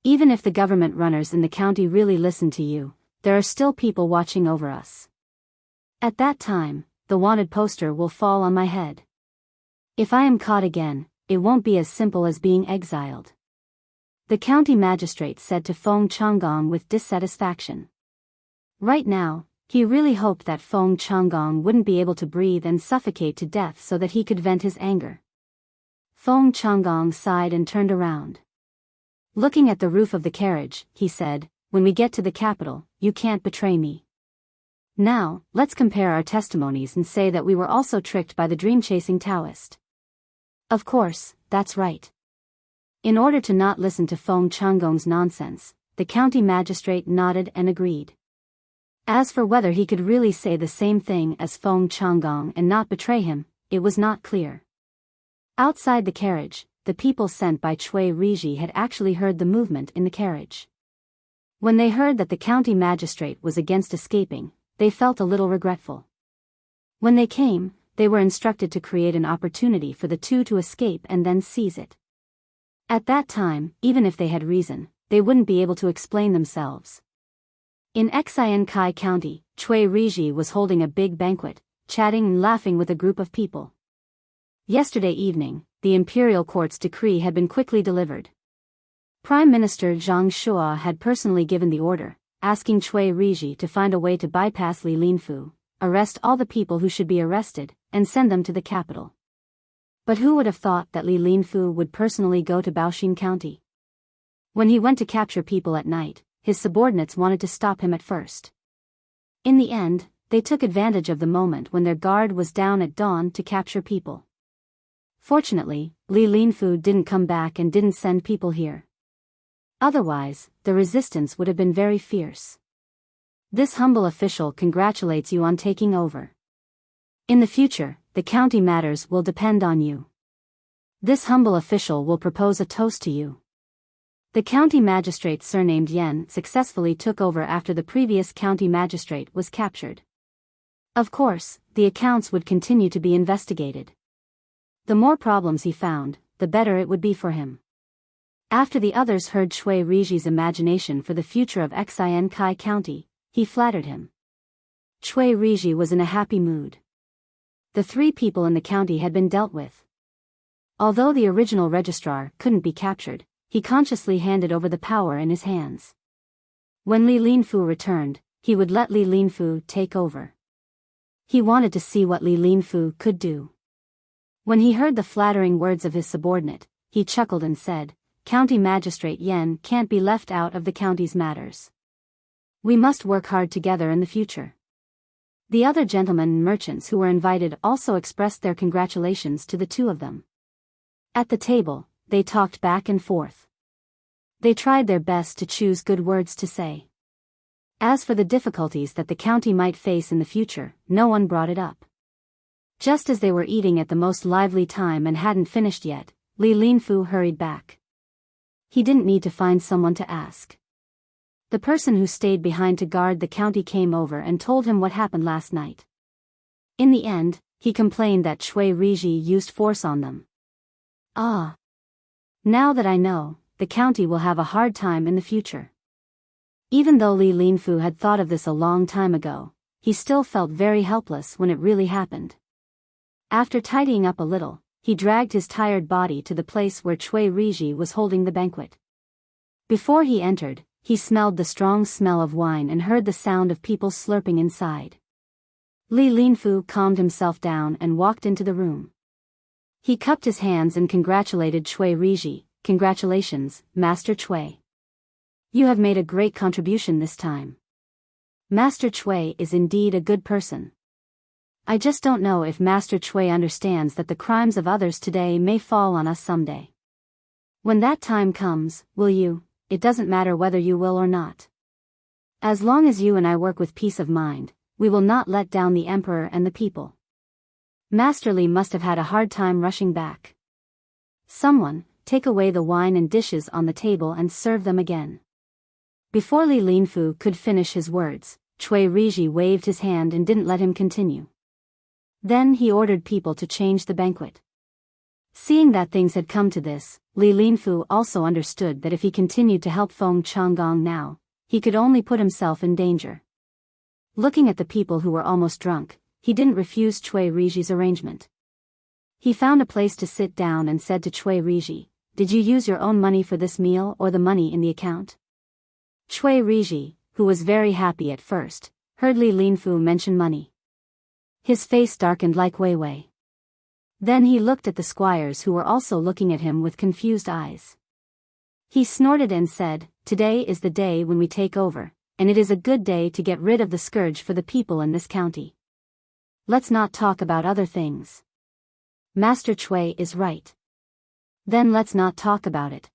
Even if the government runners in the county really listen to you, there are still people watching over us. At that time, the wanted poster will fall on my head. If I am caught again, it won't be as simple as being exiled. The county magistrate said to Feng Changgong with dissatisfaction. Right now, he really hoped that Feng Changgong wouldn't be able to breathe and suffocate to death so that he could vent his anger. Feng Changgong sighed and turned around. Looking at the roof of the carriage, he said, "When we get to the capital, you can't betray me. Now, let's compare our testimonies and say that we were also tricked by the dream-chasing Taoist." Of course, that's right. In order to not listen to Feng Changgong's nonsense, the county magistrate nodded and agreed. As for whether he could really say the same thing as Feng Changgong and not betray him, it was not clear. Outside the carriage, the people sent by Cui Riji had actually heard the movement in the carriage. When they heard that the county magistrate was against escaping, they felt a little regretful. When they came, they were instructed to create an opportunity for the two to escape and then seize it. At that time, even if they had reason, they wouldn't be able to explain themselves. In Xian Kai County, Cui Riji was holding a big banquet, chatting and laughing with a group of people. Yesterday evening, the imperial court's decree had been quickly delivered. Prime Minister Zhang Shua had personally given the order, asking Cui Riji to find a way to bypass Li Linfu, arrest all the people who should be arrested, and send them to the capital. But who would have thought that Li Linfu would personally go to Baoxin County? When he went to capture people at night, his subordinates wanted to stop him at first. In the end, they took advantage of the moment when their guard was down at dawn to capture people. Fortunately, Li Linfu didn't come back and didn't send people here. Otherwise, the resistance would have been very fierce. This humble official congratulates you on taking over. In the future, the county matters will depend on you. This humble official will propose a toast to you. The county magistrate surnamed Yen successfully took over after the previous county magistrate was captured. Of course, the accounts would continue to be investigated. The more problems he found, the better it would be for him. After the others heard Chui Riji's imagination for the future of Xin Kai County, he flattered him. Chui Riji was in a happy mood. The 3 people in the county had been dealt with. Although the original registrar couldn't be captured, he consciously handed over the power in his hands. When Li Linfu returned, he would let Li Linfu take over. He wanted to see what Li Linfu could do. When he heard the flattering words of his subordinate, he chuckled and said, "County Magistrate Yen can't be left out of the county's matters. We must work hard together in the future." The other gentlemen and merchants who were invited also expressed their congratulations to the 2 of them. At the table, they talked back and forth. They tried their best to choose good words to say. As for the difficulties that the county might face in the future, no one brought it up. Just as they were eating at the most lively time and hadn't finished yet, Li Linfu hurried back. He didn't need to find someone to ask. The person who stayed behind to guard the county came over and told him what happened last night. In the end, he complained that Chui Riji used force on them. Ah. Now that I know, the county will have a hard time in the future. Even though Li Linfu had thought of this a long time ago, he still felt very helpless when it really happened. After tidying up a little, he dragged his tired body to the place where Chui Riji was holding the banquet. Before he entered, he smelled the strong smell of wine and heard the sound of people slurping inside. Li Linfu calmed himself down and walked into the room. He cupped his hands and congratulated Chui Riji. "Congratulations, Master Chui. You have made a great contribution this time. Master Chui is indeed a good person. I just don't know if Master Chui understands that the crimes of others today may fall on us someday. When that time comes, will you? It doesn't matter whether you will or not. As long as you and I work with peace of mind, we will not let down the emperor and the people." Master Li must have had a hard time rushing back. "Someone, take away the wine and dishes on the table and serve them again." Before Li Linfu could finish his words, Chui Riji waved his hand and didn't let him continue. Then he ordered people to change the banquet. Seeing that things had come to this, Li Linfu also understood that if he continued to help Feng Changgong now, he could only put himself in danger. Looking at the people who were almost drunk, he didn't refuse Chui Riji's arrangement. He found a place to sit down and said to Chui Riji, "Did you use your own money for this meal or the money in the account?" Chui Riji, who was very happy at first, heard Li Linfu mention money. His face darkened like Weiwei. Then he looked at the squires who were also looking at him with confused eyes. He snorted and said, "Today is the day when we take over, and it is a good day to get rid of the scourge for the people in this county. Let's not talk about other things. Master Chui is right. Then let's not talk about it.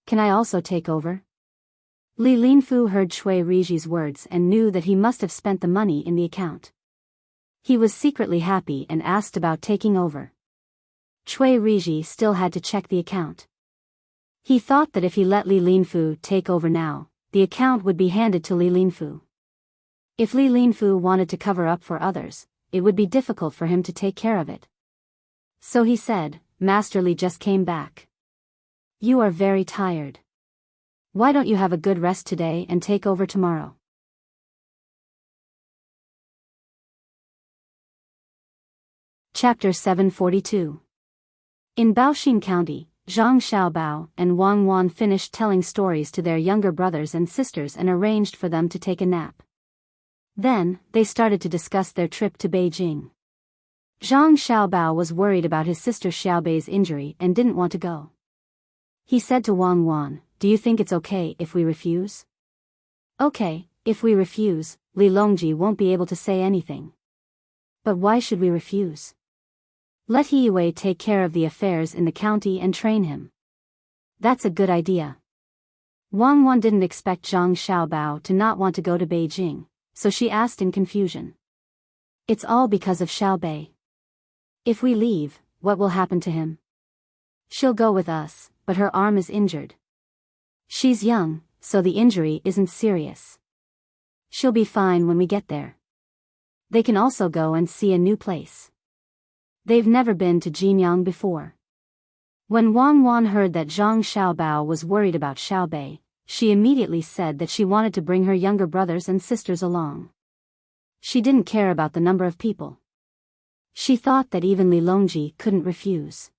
Can I also take over?" Li Linfu heard Chui Riji's words and knew that he must have spent the money in the account. He was secretly happy and asked about taking over. Chui Riji still had to check the account. He thought that if he let Li Linfu take over now, the account would be handed to Li Linfu. If Li Linfu wanted to cover up for others, it would be difficult for him to take care of it. So he said, "Master Li just came back. You are very tired. Why don't you have a good rest today and take over tomorrow?" Chapter 742. In Baoxing County, Zhang Xiaobao and Wang Wan finished telling stories to their younger brothers and sisters and arranged for them to take a nap. Then, they started to discuss their trip to Beijing. Zhang Xiaobao was worried about his sister Xiaobei's injury and didn't want to go. He said to Wang Wan, "Do you think it's okay if we refuse?" "Okay, if we refuse, Li Longji won't be able to say anything." "But why should we refuse? Let He Yue take care of the affairs in the county and train him." "That's a good idea." Wang Wan didn't expect Zhang Xiaobao to not want to go to Beijing, so she asked in confusion. It's all because of Xiaobei. If we leave, what will happen to him? She'll go with us, but her arm is injured. She's young, so the injury isn't serious. She'll be fine when we get there. They can also go and see a new place. They've never been to Jinyang before. When Wang Wan heard that Zhang Xiaobao was worried about Xiaobei, she immediately said that she wanted to bring her younger brothers and sisters along. She didn't care about the number of people. She thought that even Li Longji couldn't refuse.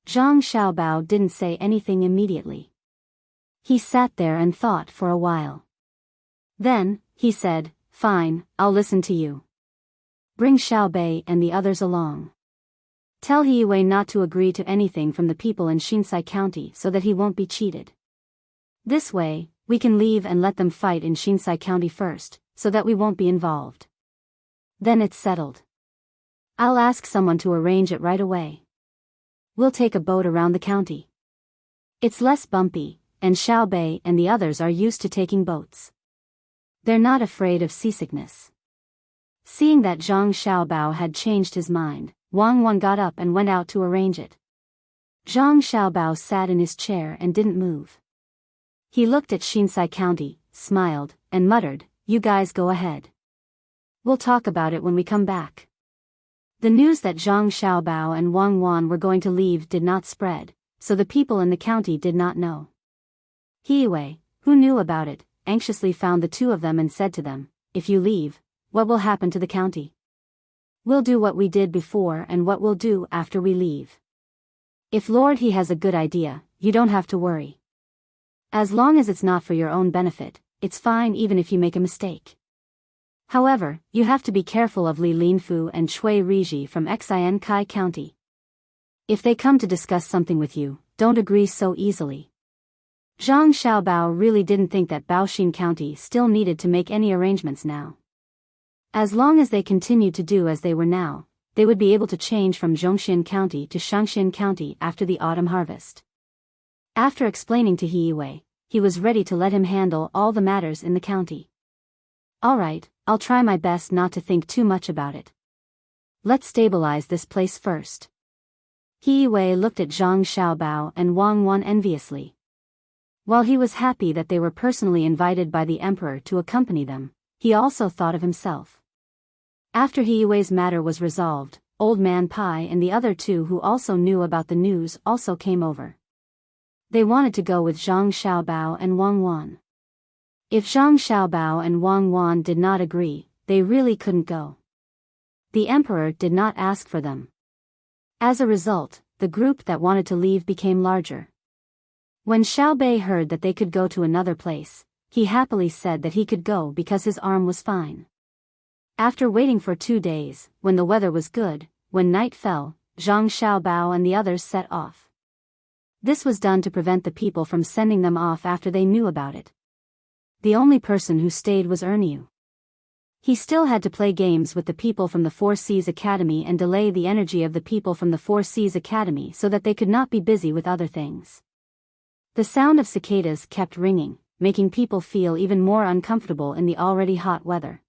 Zhang Xiaobao didn't say anything immediately. He sat there and thought for a while. Then, he said, "Fine, I'll listen to you. Bring Xiaobei and the others along. Tell He not to agree to anything from the people in Shinsai County so that he won't be cheated. This way, we can leave and let them fight in Shinsai County first, so that we won't be involved. Then it's settled. I'll ask someone to arrange it right away. We'll take a boat around the county. It's less bumpy, and Xiaobei and the others are used to taking boats. They're not afraid of seasickness." Seeing that Zhang Xiaobao had changed his mind, Wang Wan got up and went out to arrange it. Zhang Xiaobao sat in his chair and didn't move. He looked at Shinsai County, smiled, and muttered, "You guys go ahead. We'll talk about it when we come back." The news that Zhang Xiaobao and Wang Wan were going to leave did not spread, so the people in the county did not know. Hiwei, who knew about it, anxiously found the two of them and said to them, "If you leave, what will happen to the county? We'll do what we did before and what we'll do after we leave. If Lord He has a good idea, you don't have to worry. As long as it's not for your own benefit, it's fine even if you make a mistake. However, you have to be careful of Li Linfu and Chui Riji from Xian Kai County. If they come to discuss something with you, don't agree so easily." Zhang Xiaobao really didn't think that Baoxin County still needed to make any arrangements now. As long as they continued to do as they were now, they would be able to change from Zhongxian County to Shangxian County after the autumn harvest. After explaining to Hiwei, he was ready to let him handle all the matters in the county. "All right, I'll try my best not to think too much about it. Let's stabilize this place first." Hiwei looked at Zhang Xiaobao and Wang Wan enviously. While he was happy that they were personally invited by the emperor to accompany them, he also thought of himself. After Hiwei's matter was resolved, Old Man Pai and the other two who also knew about the news also came over. They wanted to go with Zhang Xiaobao and Wang Wan. If Zhang Xiaobao and Wang Wan did not agree, they really couldn't go. The emperor did not ask for them. As a result, the group that wanted to leave became larger. When Xiaobei heard that they could go to another place, he happily said that he could go because his arm was fine. After waiting for 2 days, when the weather was good, when night fell, Zhang Xiaobao and the others set off. This was done to prevent the people from sending them off after they knew about it. The only person who stayed was Erniu. He still had to play games with the people from the Four Seas Academy and delay the energy of the people from the Four Seas Academy so that they could not be busy with other things. The sound of cicadas kept ringing, making people feel even more uncomfortable in the already hot weather.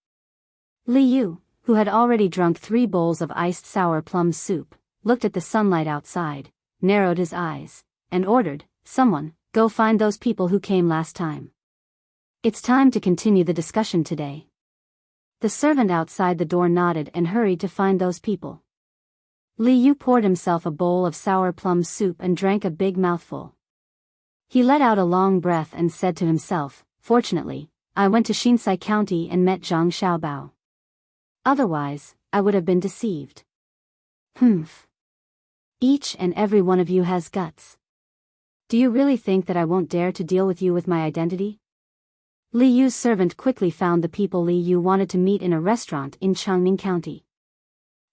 Li Yu, who had already drunk 3 bowls of iced sour plum soup, looked at the sunlight outside, narrowed his eyes, and ordered, "Someone, go find those people who came last time. It's time to continue the discussion today." The servant outside the door nodded and hurried to find those people. Li Yu poured himself a bowl of sour plum soup and drank a big mouthful. He let out a long breath and said to himself, "Fortunately, I went to Shinsai County and met Zhang Xiaobao. Otherwise, I would have been deceived. Humph. Each and every one of you has guts. Do you really think that I won't dare to deal with you with my identity?" Li Yu's servant quickly found the people Li Yu wanted to meet in a restaurant in Changning County.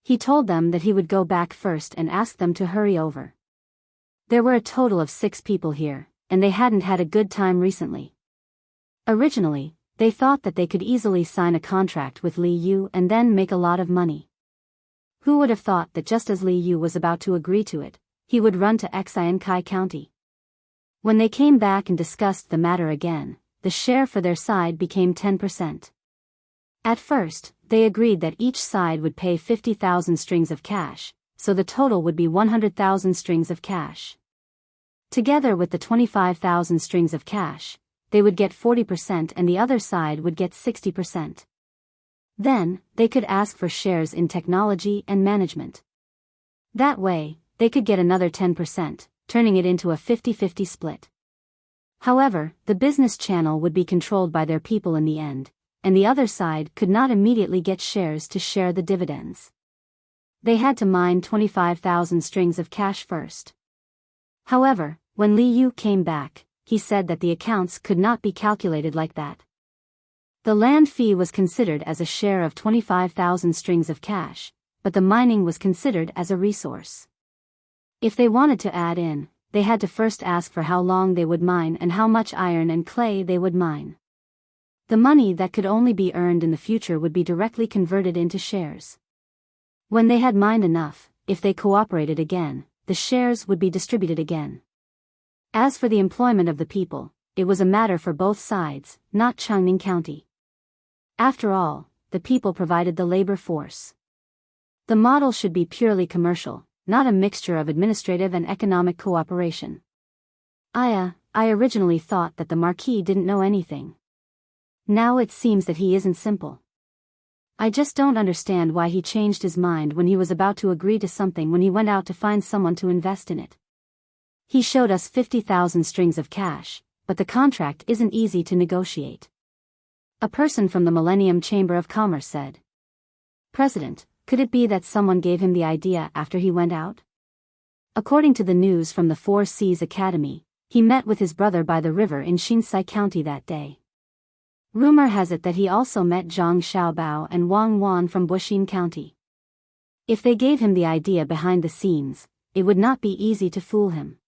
He told them that he would go back first and ask them to hurry over. There were a total of 6 people here, and they hadn't had a good time recently. Originally, they thought that they could easily sign a contract with Li Yu and then make a lot of money. Who would have thought that just as Li Yu was about to agree to it, he would run to Xian Kai County? When they came back and discussed the matter again, the share for their side became 10%. At first, they agreed that each side would pay 50,000 strings of cash, so the total would be 100,000 strings of cash. Together with the 25,000 strings of cash, they would get 40% and the other side would get 60%. Then, they could ask for shares in technology and management. That way, they could get another 10%, turning it into a 50-50 split. However, the business channel would be controlled by their people in the end, and the other side could not immediately get shares to share the dividends. They had to mine 25,000 strings of cash first. However, when Liu came back, he said that the accounts could not be calculated like that. The land fee was considered as a share of 25,000 strings of cash, but the mining was considered as a resource. If they wanted to add in, they had to first ask for how long they would mine and how much iron and clay they would mine. The money that could only be earned in the future would be directly converted into shares. When they had mined enough, if they cooperated again, the shares would be distributed again. As for the employment of the people, it was a matter for both sides, not Changning County. After all, the people provided the labor force. The model should be purely commercial, not a mixture of administrative and economic cooperation. I originally thought that the Marquis didn't know anything. Now it seems that he isn't simple. I just don't understand why he changed his mind when he was about to agree to something when he went out to find someone to invest in it. He showed us 50,000 strings of cash, but the contract isn't easy to negotiate. A person from the Millennium Chamber of Commerce said. President, could it be that someone gave him the idea after he went out? According to the news from the Four Seas Academy, he met with his brother by the river in Shinsai County that day. Rumor has it that he also met Zhang Xiaobao and Wang Wan from Buxin County. If they gave him the idea behind the scenes, it would not be easy to fool him.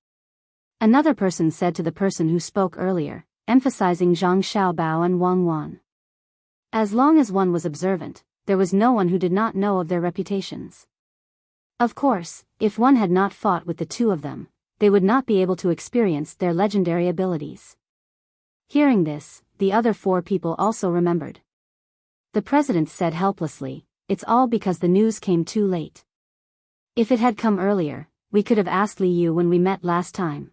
Another person said to the person who spoke earlier, emphasizing Zhang Xiaobao and Wang Wan. As long as one was observant, there was no one who did not know of their reputations. Of course, if one had not fought with the two of them, they would not be able to experience their legendary abilities. Hearing this, the other four people also remembered. The president said helplessly, "It's all because the news came too late. If it had come earlier, we could have asked Liu when we met last time.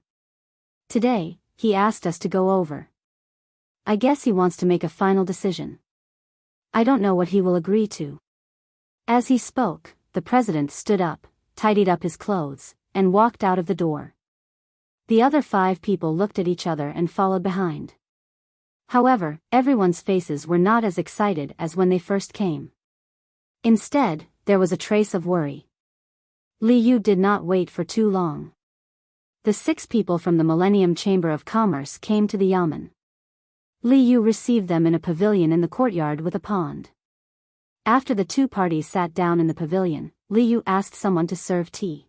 Today, he asked us to go over. I guess he wants to make a final decision. I don't know what he will agree to." As he spoke, the president stood up, tidied up his clothes, and walked out of the door. The other 5 people looked at each other and followed behind. However, everyone's faces were not as excited as when they first came. Instead, there was a trace of worry. Liu did not wait for too long. The 6 people from the Millennium Chamber of Commerce came to the yamen. Liu received them in a pavilion in the courtyard with a pond. After the 2 parties sat down in the pavilion, Liu asked someone to serve tea.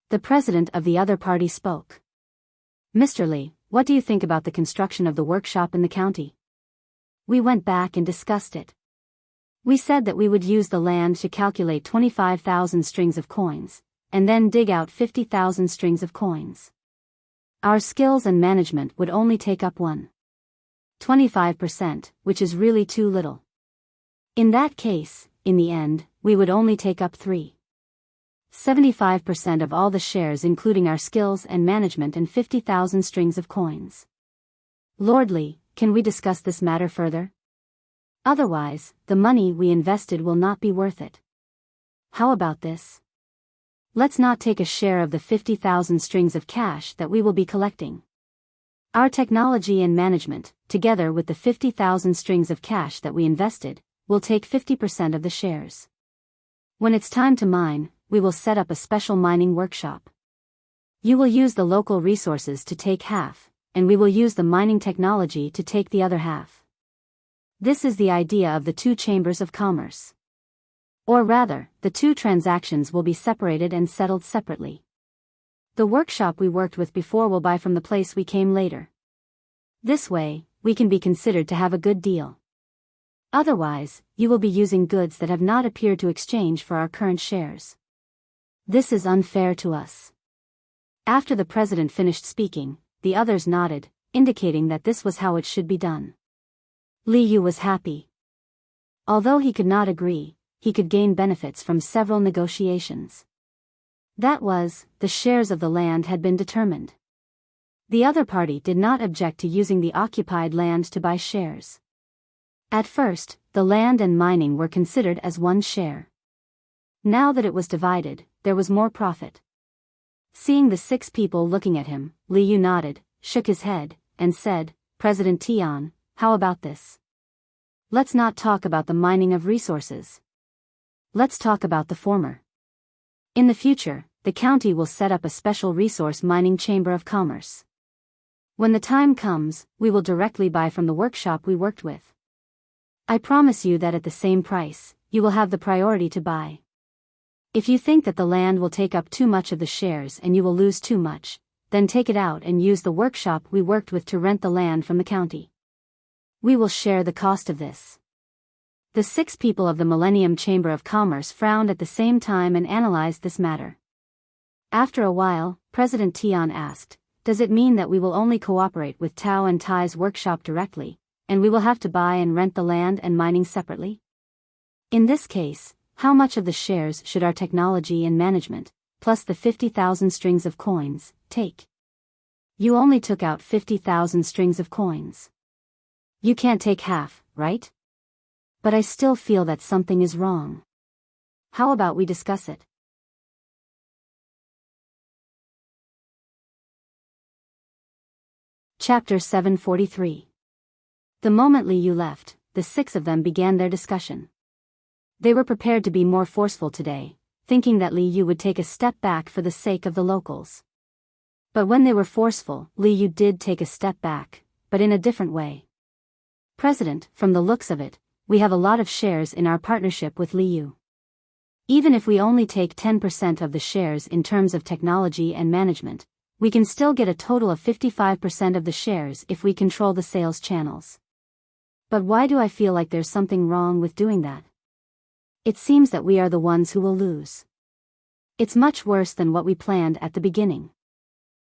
The president of the other party spoke. "Mr. Li, what do you think about the construction of the workshop in the county?" "We went back and discussed it. We said that we would use the land to calculate 25,000 strings of coins, and then dig out 50,000 strings of coins. Our skills and management would only take up 25%, which is really too little. In that case, in the end, we would only take up 75% of all the shares including our skills and management and 50,000 strings of coins. Lord Li, can we discuss this matter further? Otherwise, the money we invested will not be worth it. How about this? Let's not take a share of the 50,000 strings of cash that we will be collecting. Our technology and management, together with the 50,000 strings of cash that we invested, will take 50% of the shares. When it's time to mine, we will set up a special mining workshop. You will use the local resources to take half, and we will use the mining technology to take the other half. This is the idea of the 2 chambers of commerce. Or rather, the 2 transactions will be separated and settled separately. The workshop we worked with before will buy from the place we came later. This way, we can be considered to have a good deal. Otherwise, you will be using goods that have not appeared to exchange for our current shares. This is unfair to us." After the president finished speaking, the others nodded, indicating that this was how it should be done. Li Yu was happy. Although he could not agree, he could gain benefits from several negotiations. That was, the shares of the land had been determined. The other party did not object to using the occupied land to buy shares. At first, the land and mining were considered as one share. Now that it was divided, there was more profit. Seeing the 6 people looking at him, Li Yu nodded, shook his head, and said, "President Tian, how about this? Let's not talk about the mining of resources. Let's talk about the former. In the future, the county will set up a special resource mining chamber of commerce. When the time comes, we will directly buy from the workshop we worked with. I promise you that at the same price, you will have the priority to buy. If you think that the land will take up too much of the shares and you will lose too much, then take it out and use the workshop we worked with to rent the land from the county. We will share the cost of this." The 6 people of the Millennium Chamber of Commerce frowned at the same time and analyzed this matter. After a while, President Tian asked, "Does it mean that we will only cooperate with Tao and Tai's workshop directly, and we will have to buy and rent the land and mining separately? In this case, how much of the shares should our technology and management, plus the 50,000 strings of coins, take?" "You only took out 50,000 strings of coins. You can't take half, right? But I still feel that something is wrong. How about we discuss it?" Chapter 743. The moment Li Yu left, the 6 of them began their discussion. They were prepared to be more forceful today, thinking that Li Yu would take a step back for the sake of the locals. But when they were forceful, Li Yu did take a step back, but in a different way. "President, from the looks of it, we have a lot of shares in our partnership with Li Yu. Even if we only take 10% of the shares in terms of technology and management, we can still get a total of 55% of the shares if we control the sales channels. But why do I feel like there's something wrong with doing that? It seems that we are the ones who will lose. It's much worse than what we planned at the beginning."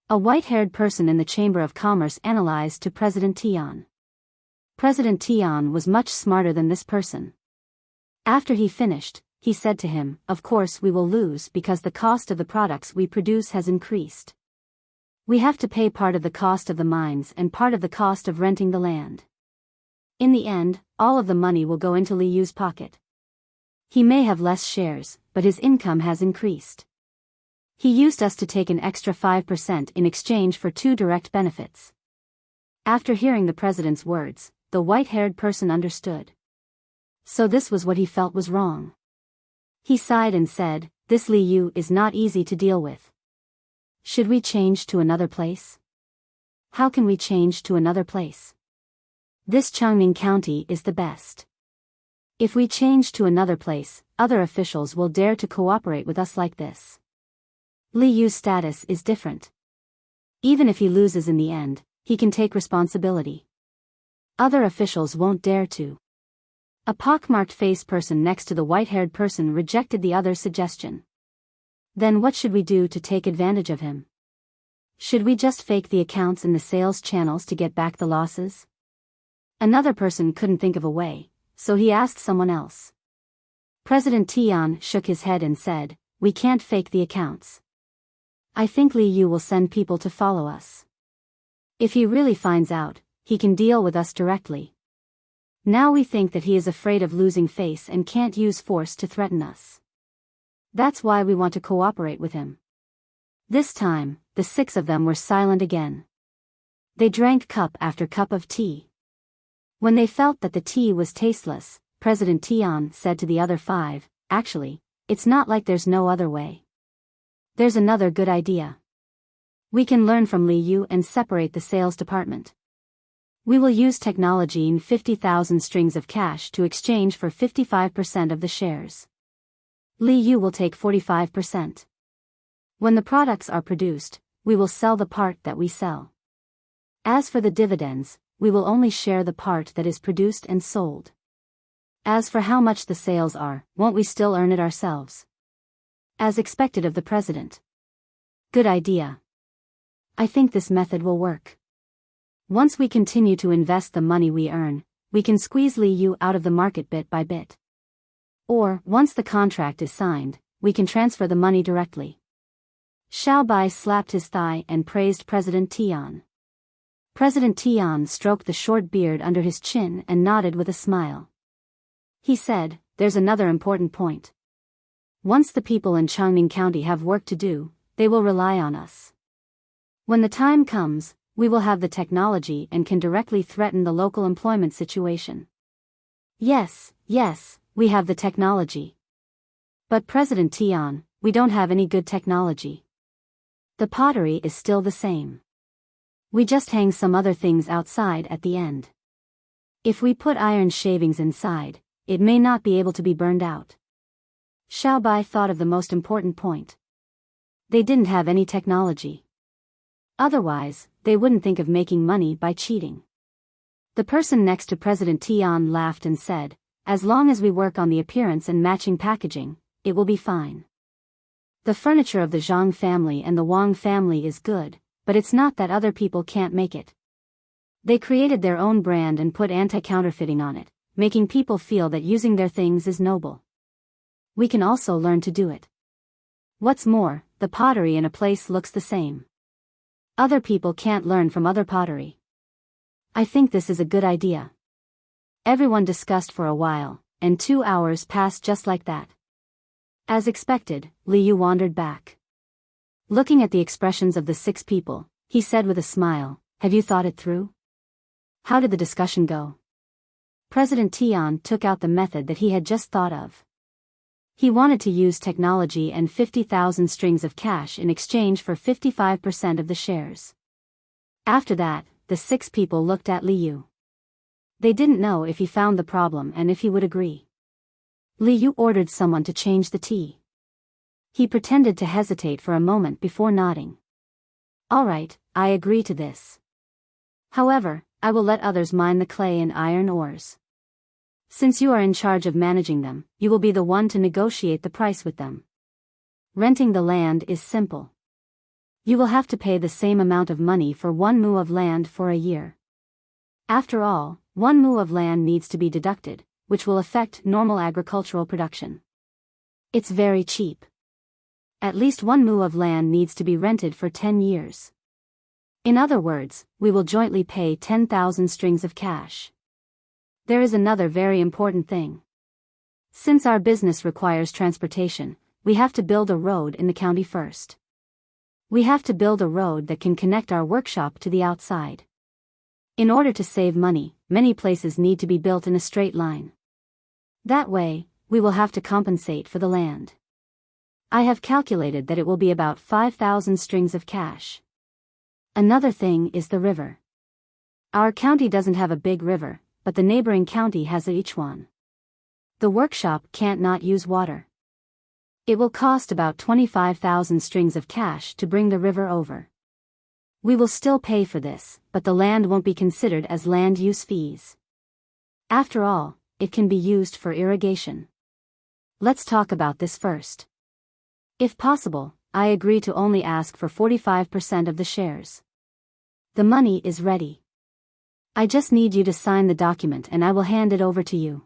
A white-haired person in the Chamber of Commerce analyzed to President Tian. President Tian was much smarter than this person. After he finished, he said to him, "Of course we will lose because the cost of the products we produce has increased. We have to pay part of the cost of the mines and part of the cost of renting the land. In the end, all of the money will go into Li Yu's pocket. He may have less shares, but his income has increased. He used us to take an extra 5% in exchange for 2 direct benefits." After hearing the president's words, the white-haired person understood. So this was what he felt was wrong. He sighed and said, "This Li Yu is not easy to deal with. Should we change to another place? How can we change to another place? This Changning County is the best. If we change to another place, other officials will dare to cooperate with us like this. Li Yu's status is different. Even if he loses in the end, he can take responsibility. Other officials won't dare to." A pockmarked face person next to the white-haired person rejected the other's suggestion. "Then what should we do to take advantage of him? Should we just fake the accounts in the sales channels to get back the losses?" Another person couldn't think of a way, so he asked someone else. President Tian shook his head and said, "We can't fake the accounts. I think Li Yu will send people to follow us. If he really finds out, he can deal with us directly. Now we think that he is afraid of losing face and can't use force to threaten us. That's why we want to cooperate with him." This time, the 6 of them were silent again. They drank cup after cup of tea. When they felt that the tea was tasteless, President Tian said to the other 5, "Actually, it's not like there's no other way. There's another good idea. We can learn from Li Yu and separate the sales department. We will use technology and 50,000 strings of cash to exchange for 55% of the shares. Li Yu will take 45%. When the products are produced, we will sell the part that we sell. As for the dividends, we will only share the part that is produced and sold. As for how much the sales are, won't we still earn it ourselves?" As expected of the president. "Good idea. I think this method will work. Once we continue to invest the money we earn, we can squeeze Liu out of the market bit by bit. Or, once the contract is signed, we can transfer the money directly. Xiaobai slapped his thigh and praised President Tian. President Tian stroked the short beard under his chin and nodded with a smile. He said, "There's another important point. Once the people in Changning County have work to do, they will rely on us. When the time comes, we will have the technology and can directly threaten the local employment situation." Yes, we have the technology. But President Tian, we don't have any good technology. The pottery is still the same. We just hang some other things outside at the end. If we put iron shavings inside, it may not be able to be burned out. Xiaobai thought of the most important point. They didn't have any technology. Otherwise, they wouldn't think of making money by cheating. The person next to President Tian laughed and said, "As long as we work on the appearance and matching packaging, it will be fine. The furniture of the Zhang family and the Wang family is good, but it's not that other people can't make it. They created their own brand and put anti-counterfeiting on it, making people feel that using their things is noble. We can also learn to do it. What's more, the pottery in a place looks the same. Other people can't learn from other pottery. I think this is a good idea." Everyone discussed for a while, and 2 hours passed just like that. As expected, Liu wandered back. Looking at the expressions of the 6 people, he said with a smile, "Have you thought it through? How did the discussion go?" President Tian took out the method that he had just thought of. He wanted to use technology and 50,000 strings of cash in exchange for 55% of the shares. After that, the 6 people looked at Liu. They didn't know if he found the problem and if he would agree. Liu ordered someone to change the tea. He pretended to hesitate for a moment before nodding. "All right, I agree to this. However, I will let others mine the clay and iron ores. Since you are in charge of managing them, you will be the one to negotiate the price with them. Renting the land is simple. You will have to pay the same amount of money for 1 mu of land for a year. After all, 1 mu of land needs to be deducted, which will affect normal agricultural production. It's very cheap. At least 1 mu of land needs to be rented for 10 years. In other words, we will jointly pay 10,000 strings of cash. There is another very important thing. Since our business requires transportation, we have to build a road in the county first. We have to build a road that can connect our workshop to the outside. In order to save money, many places need to be built in a straight line. That way, we will have to compensate for the land. I have calculated that it will be about 5,000 strings of cash. Another thing is the river. Our county doesn't have a big river, but the neighboring county has each one. The workshop can't not use water. It will cost about 25,000 strings of cash to bring the river over. We will still pay for this, but the land won't be considered as land use fees. After all, it can be used for irrigation. Let's talk about this first. If possible, I agree to only ask for 45% of the shares. The money is ready. I just need you to sign the document and I will hand it over to you.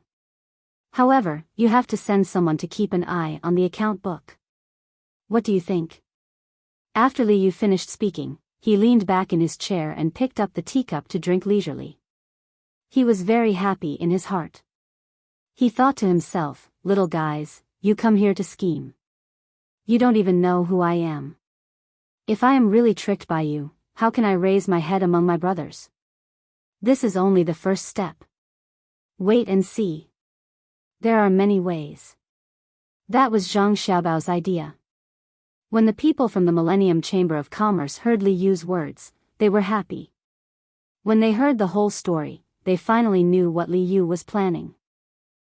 However, you have to send someone to keep an eye on the account book. What do you think? After Liu finished speaking, he leaned back in his chair and picked up the teacup to drink leisurely. He was very happy in his heart. He thought to himself, "Little guys, you come here to scheme. You don't even know who I am. If I am really tricked by you, how can I raise my head among my brothers? This is only the first step. Wait and see. There are many ways." That was Zhang Xiaobao's idea. When the people from the Millennium Chamber of Commerce heard Liu's words, they were happy. When they heard the whole story, they finally knew what Liu was planning.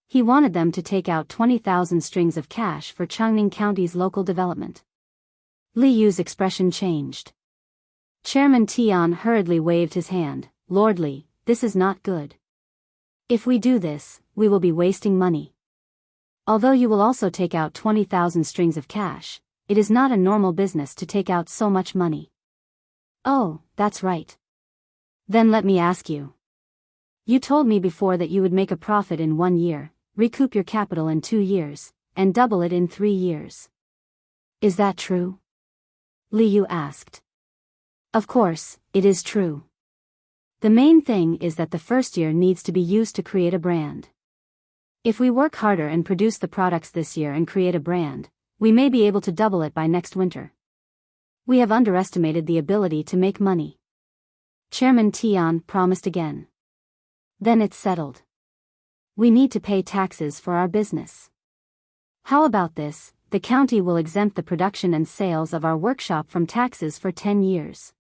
He wanted them to take out 20,000 strings of cash for Changning County's local development. Liu's expression changed. Chairman Tian hurriedly waved his hand. "Lord Li, this is not good. If we do this, we will be wasting money. Although you will also take out 20,000 strings of cash, it is not a normal business to take out so much money. Oh, that's right. Then let me ask you. You told me before that you would make a profit in 1 year, recoup your capital in 2 years, and double it in 3 years. Is that true? Liu asked. Of course, it is true. The main thing is that the first year needs to be used to create a brand. If we work harder and produce the products this year and create a brand, we may be able to double it by next winter. We have underestimated the ability to make money. Chairman Tian promised again. Then it's settled. We need to pay taxes for our business. How about this? The county will exempt the production and sales of our workshop from taxes for 10 years.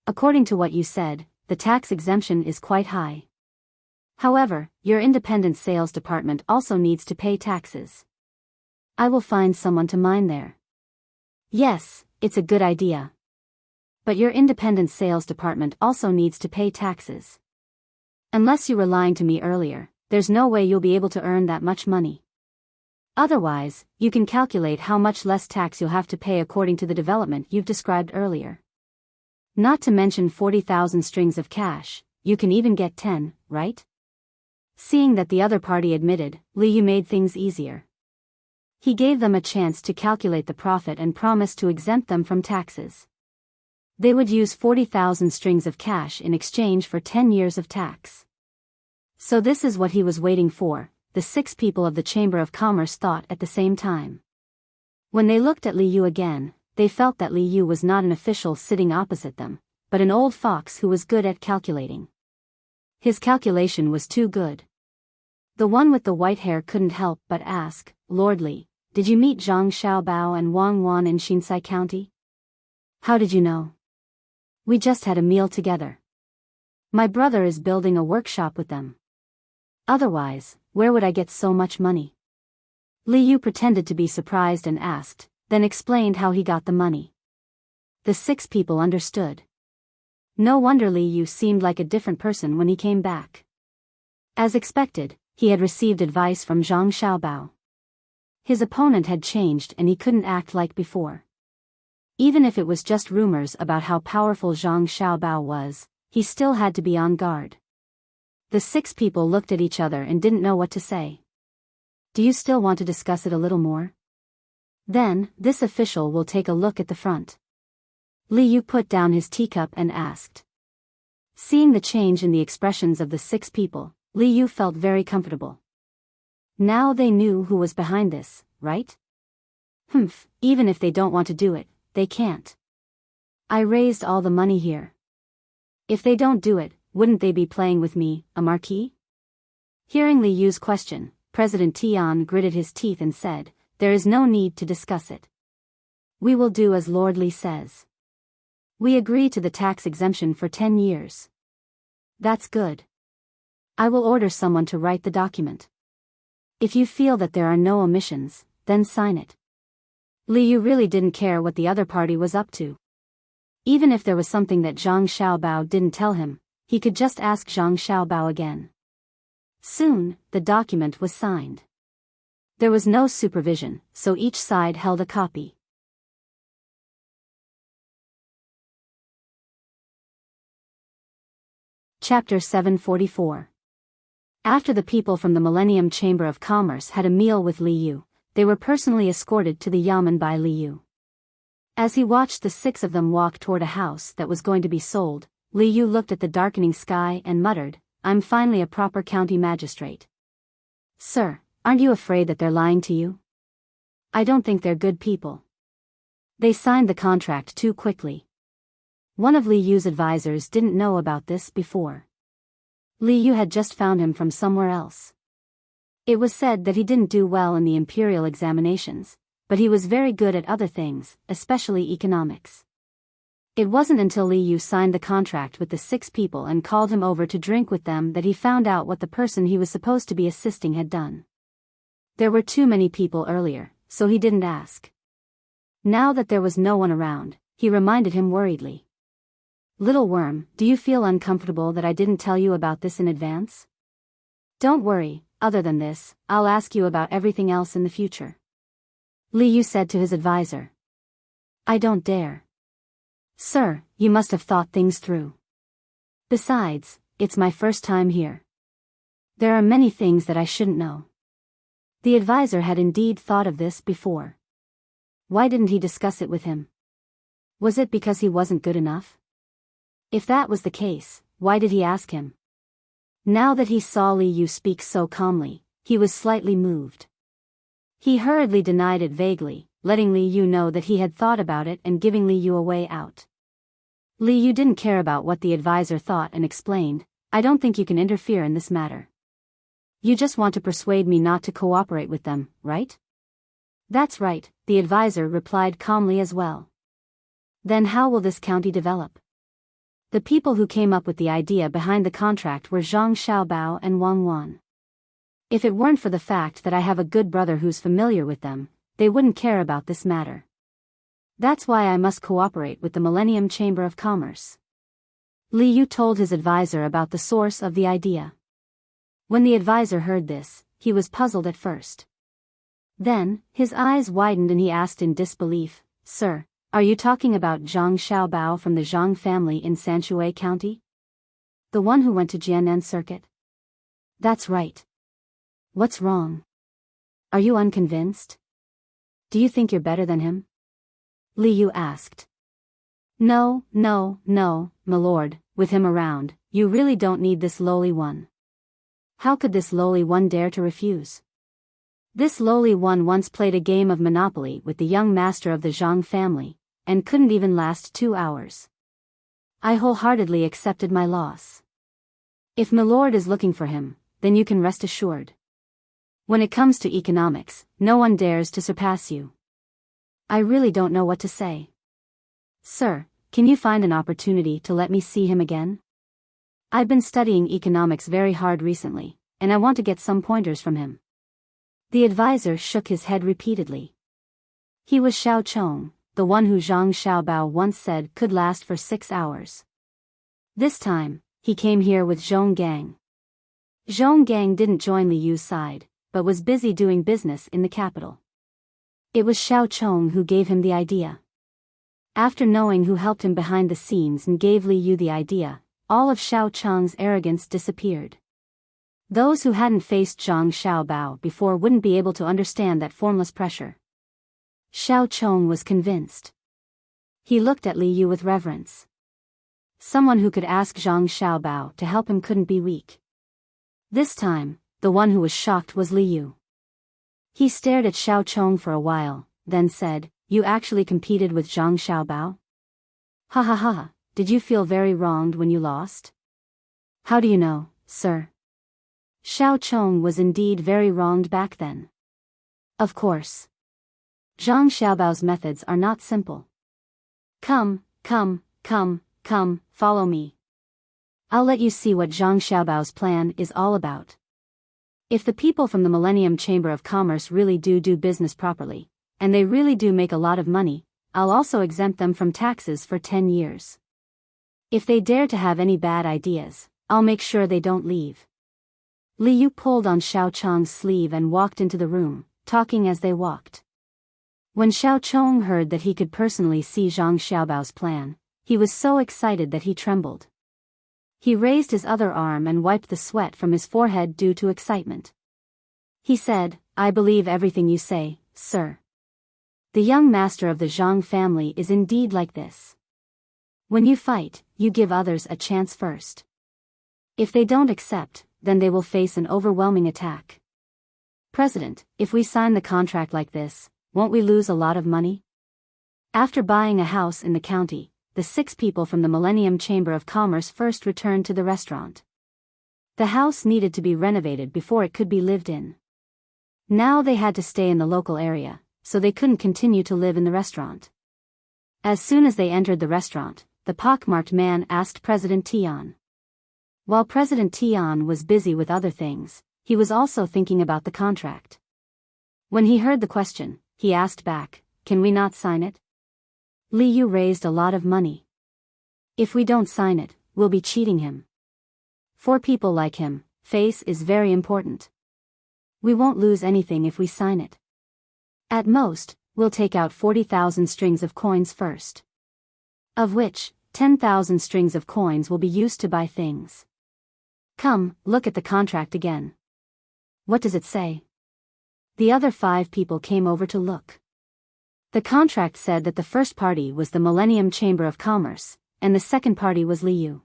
According to what you said, the tax exemption is quite high. However, your independent sales department also needs to pay taxes. I will find someone to mine there. Yes, it's a good idea. But your independent sales department also needs to pay taxes. Unless you were lying to me earlier, there's no way you'll be able to earn that much money. Otherwise, you can calculate how much less tax you'll have to pay according to the development you've described earlier. Not to mention 40,000 strings of cash, you can even get 10, right? Seeing that the other party admitted, Liu made things easier. He gave them a chance to calculate the profit and promised to exempt them from taxes. They would use 40,000 strings of cash in exchange for 10 years of tax. So this is what he was waiting for, the 6 people of the Chamber of Commerce thought at the same time. When they looked at Liu again, they felt that Liu was not an official sitting opposite them, but an old fox who was good at calculating. His calculation was too good. The one with the white hair couldn't help but ask, Lord Li, did you meet Zhang Xiaobao and Wang Wan in Xinsai County? How did you know? We just had a meal together. My brother is building a workshop with them. Otherwise, where would I get so much money? Liu pretended to be surprised and asked, then explained how he got the money. The 6 people understood. No wonder Liu seemed like a different person when he came back. As expected, he had received advice from Zhang Xiaobao. His opponent had changed and he couldn't act like before. Even if it was just rumors about how powerful Zhang Xiaobao was, he still had to be on guard. The 6 people looked at each other and didn't know what to say. Do you still want to discuss it a little more? Then, this official will take a look at the front. Liu put down his teacup and asked. Seeing the change in the expressions of the 6 people, Liu felt very comfortable. Now they knew who was behind this, right? Even if they don't want to do it, they can't. I raised all the money here. If they don't do it, wouldn't they be playing with me, a marquis? Hearing Liu's question, President Tian gritted his teeth and said, there is no need to discuss it. We will do as Lord Li says. We agree to the tax exemption for 10 years. That's good. I will order someone to write the document. If you feel that there are no omissions, then sign it. Liu really didn't care what the other party was up to. Even if there was something that Zhang Xiaobao didn't tell him, he could just ask Zhang Xiaobao again. Soon, the document was signed. There was no supervision, so each side held a copy. Chapter 744. After the people from the Millennium Chamber of Commerce had a meal with Liu, they were personally escorted to the yamen by Liu. As he watched the 6 of them walk toward a house that was going to be sold, Liu looked at the darkening sky and muttered, I'm finally a proper county magistrate. Sir, aren't you afraid that they're lying to you? I don't think they're good people. They signed the contract too quickly. One of Liu's advisors didn't know about this before. Liu had just found him from somewhere else. It was said that he didn't do well in the imperial examinations, but he was very good at other things, especially economics. It wasn't until Liu signed the contract with the 6 people and called him over to drink with them that he found out what the person he was supposed to be assisting had done. There were too many people earlier, so he didn't ask. Now that there was no one around, he reminded him worriedly. Little worm, do you feel uncomfortable that I didn't tell you about this in advance? Don't worry, other than this, I'll ask you about everything else in the future. Liu said to his advisor. I don't dare. Sir, you must have thought things through. Besides, it's my first time here. There are many things that I shouldn't know. The advisor had indeed thought of this before. Why didn't he discuss it with him? Was it because he wasn't good enough? If that was the case, why did he ask him? Now that he saw Li Yu speak so calmly, he was slightly moved. He hurriedly denied it vaguely, letting Li Yu know that he had thought about it and giving Li Yu a way out. Li Yu didn't care about what the advisor thought and explained, I don't think you can interfere in this matter. You just want to persuade me not to cooperate with them, right? That's right, the advisor replied calmly as well. Then how will this county develop? The people who came up with the idea behind the contract were Zhang Xiaobao and Wang Wan. If it weren't for the fact that I have a good brother who's familiar with them, they wouldn't care about this matter. That's why I must cooperate with the Millennium Chamber of Commerce. Li Yu told his advisor about the source of the idea. When the advisor heard this, he was puzzled at first. Then, his eyes widened and he asked in disbelief, Sir, are you talking about Zhang Xiaobao from the Zhang family in Sanshui County? The one who went to Jiannan Circuit? That's right. What's wrong? Are you unconvinced? Do you think you're better than him? Li Yu asked. No, my lord, with him around, you really don't need this lowly one. How could this lowly one dare to refuse? This lowly one once played a game of Monopoly with the young master of the Zhang family, and couldn't even last 2 hours. I wholeheartedly accepted my loss. If my lord is looking for him, then you can rest assured. When it comes to economics, no one dares to surpass you. I really don't know what to say. Sir, can you find an opportunity to let me see him again? I've been studying economics very hard recently, and I want to get some pointers from him. The advisor shook his head repeatedly. He was Xiao Chong, the one who Zhang Xiaobao once said could last for 6 hours. This time, he came here with Zhong Gang. Zhong Gang didn't join Li Yu's side, but was busy doing business in the capital. It was Xiao Chong who gave him the idea. After knowing who helped him behind the scenes and gave Li Yu the idea, all of Xiao Chong's arrogance disappeared. Those who hadn't faced Zhang Xiaobao before wouldn't be able to understand that formless pressure. Xiao Chong was convinced. He looked at Li Yu with reverence. Someone who could ask Zhang Xiaobao to help him couldn't be weak. This time, the one who was shocked was Li Yu. He stared at Xiao Chong for a while, then said, You actually competed with Zhang Xiaobao? Ha ha ha, did you feel very wronged when you lost? How do you know, sir? Xiao Chong was indeed very wronged back then. Of course. Zhang Xiaobao's methods are not simple. Come, follow me. I'll let you see what Zhang Xiaobao's plan is all about. If the people from the Millennium Chamber of Commerce really do business properly, and they really do make a lot of money, I'll also exempt them from taxes for 10 years. If they dare to have any bad ideas, I'll make sure they don't leave. Li Yu pulled on Xiao Chong's sleeve and walked into the room, talking as they walked. When Xiao Chong heard that he could personally see Zhang Xiaobao's plan, he was so excited that he trembled. He raised his other arm and wiped the sweat from his forehead due to excitement. He said, I believe everything you say, sir. The young master of the Zhang family is indeed like this. When you fight, you give others a chance first. If they don't accept, then they will face an overwhelming attack. President, if we sign the contract like this, won't we lose a lot of money? After buying a house in the county, the 6 people from the Millennium Chamber of Commerce first returned to the restaurant. The house needed to be renovated before it could be lived in. Now they had to stay in the local area, so they couldn't continue to live in the restaurant. As soon as they entered the restaurant, the pockmarked man asked President Tian. While President Tian was busy with other things, he was also thinking about the contract. When he heard the question, he asked back, Can we not sign it? Li Yu raised a lot of money. If we don't sign it, we'll be cheating him. For people like him, face is very important. We won't lose anything if we sign it. At most, we'll take out 40,000 strings of coins first. Of which, 10,000 strings of coins will be used to buy things. Come, look at the contract again. What does it say? The other 5 people came over to look. The contract said that the first party was the Millennium Chamber of Commerce, and the second party was Liu.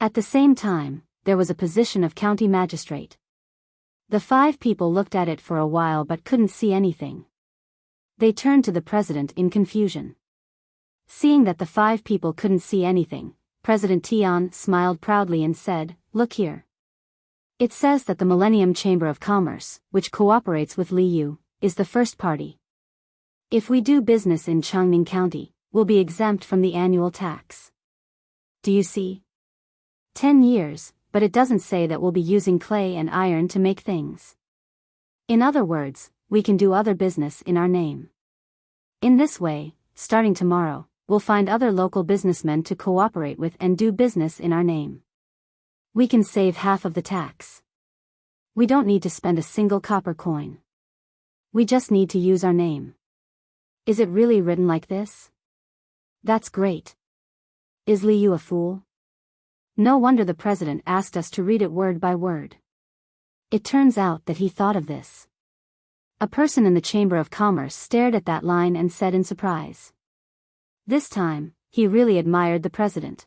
At the same time, there was a position of county magistrate. The 5 people looked at it for a while but couldn't see anything. They turned to the president in confusion. Seeing that the 5 people couldn't see anything, President Tian smiled proudly and said, "Look here. It says that the Millennium Chamber of Commerce, which cooperates with Liu, is the first party. If we do business in Changning County, we'll be exempt from the annual tax. Do you see? 10 years, but it doesn't say that we'll be using clay and iron to make things. In other words, we can do other business in our name. In this way, starting tomorrow, we'll find other local businessmen to cooperate with and do business in our name. We can save half of the tax. We don't need to spend a single copper coin. We just need to use our name. Is it really written like this? That's great. Is Liu a fool? No wonder the president asked us to read it word by word. It turns out that he thought of this. A person in the Chamber of Commerce stared at that line and said in surprise. This time, he really admired the president.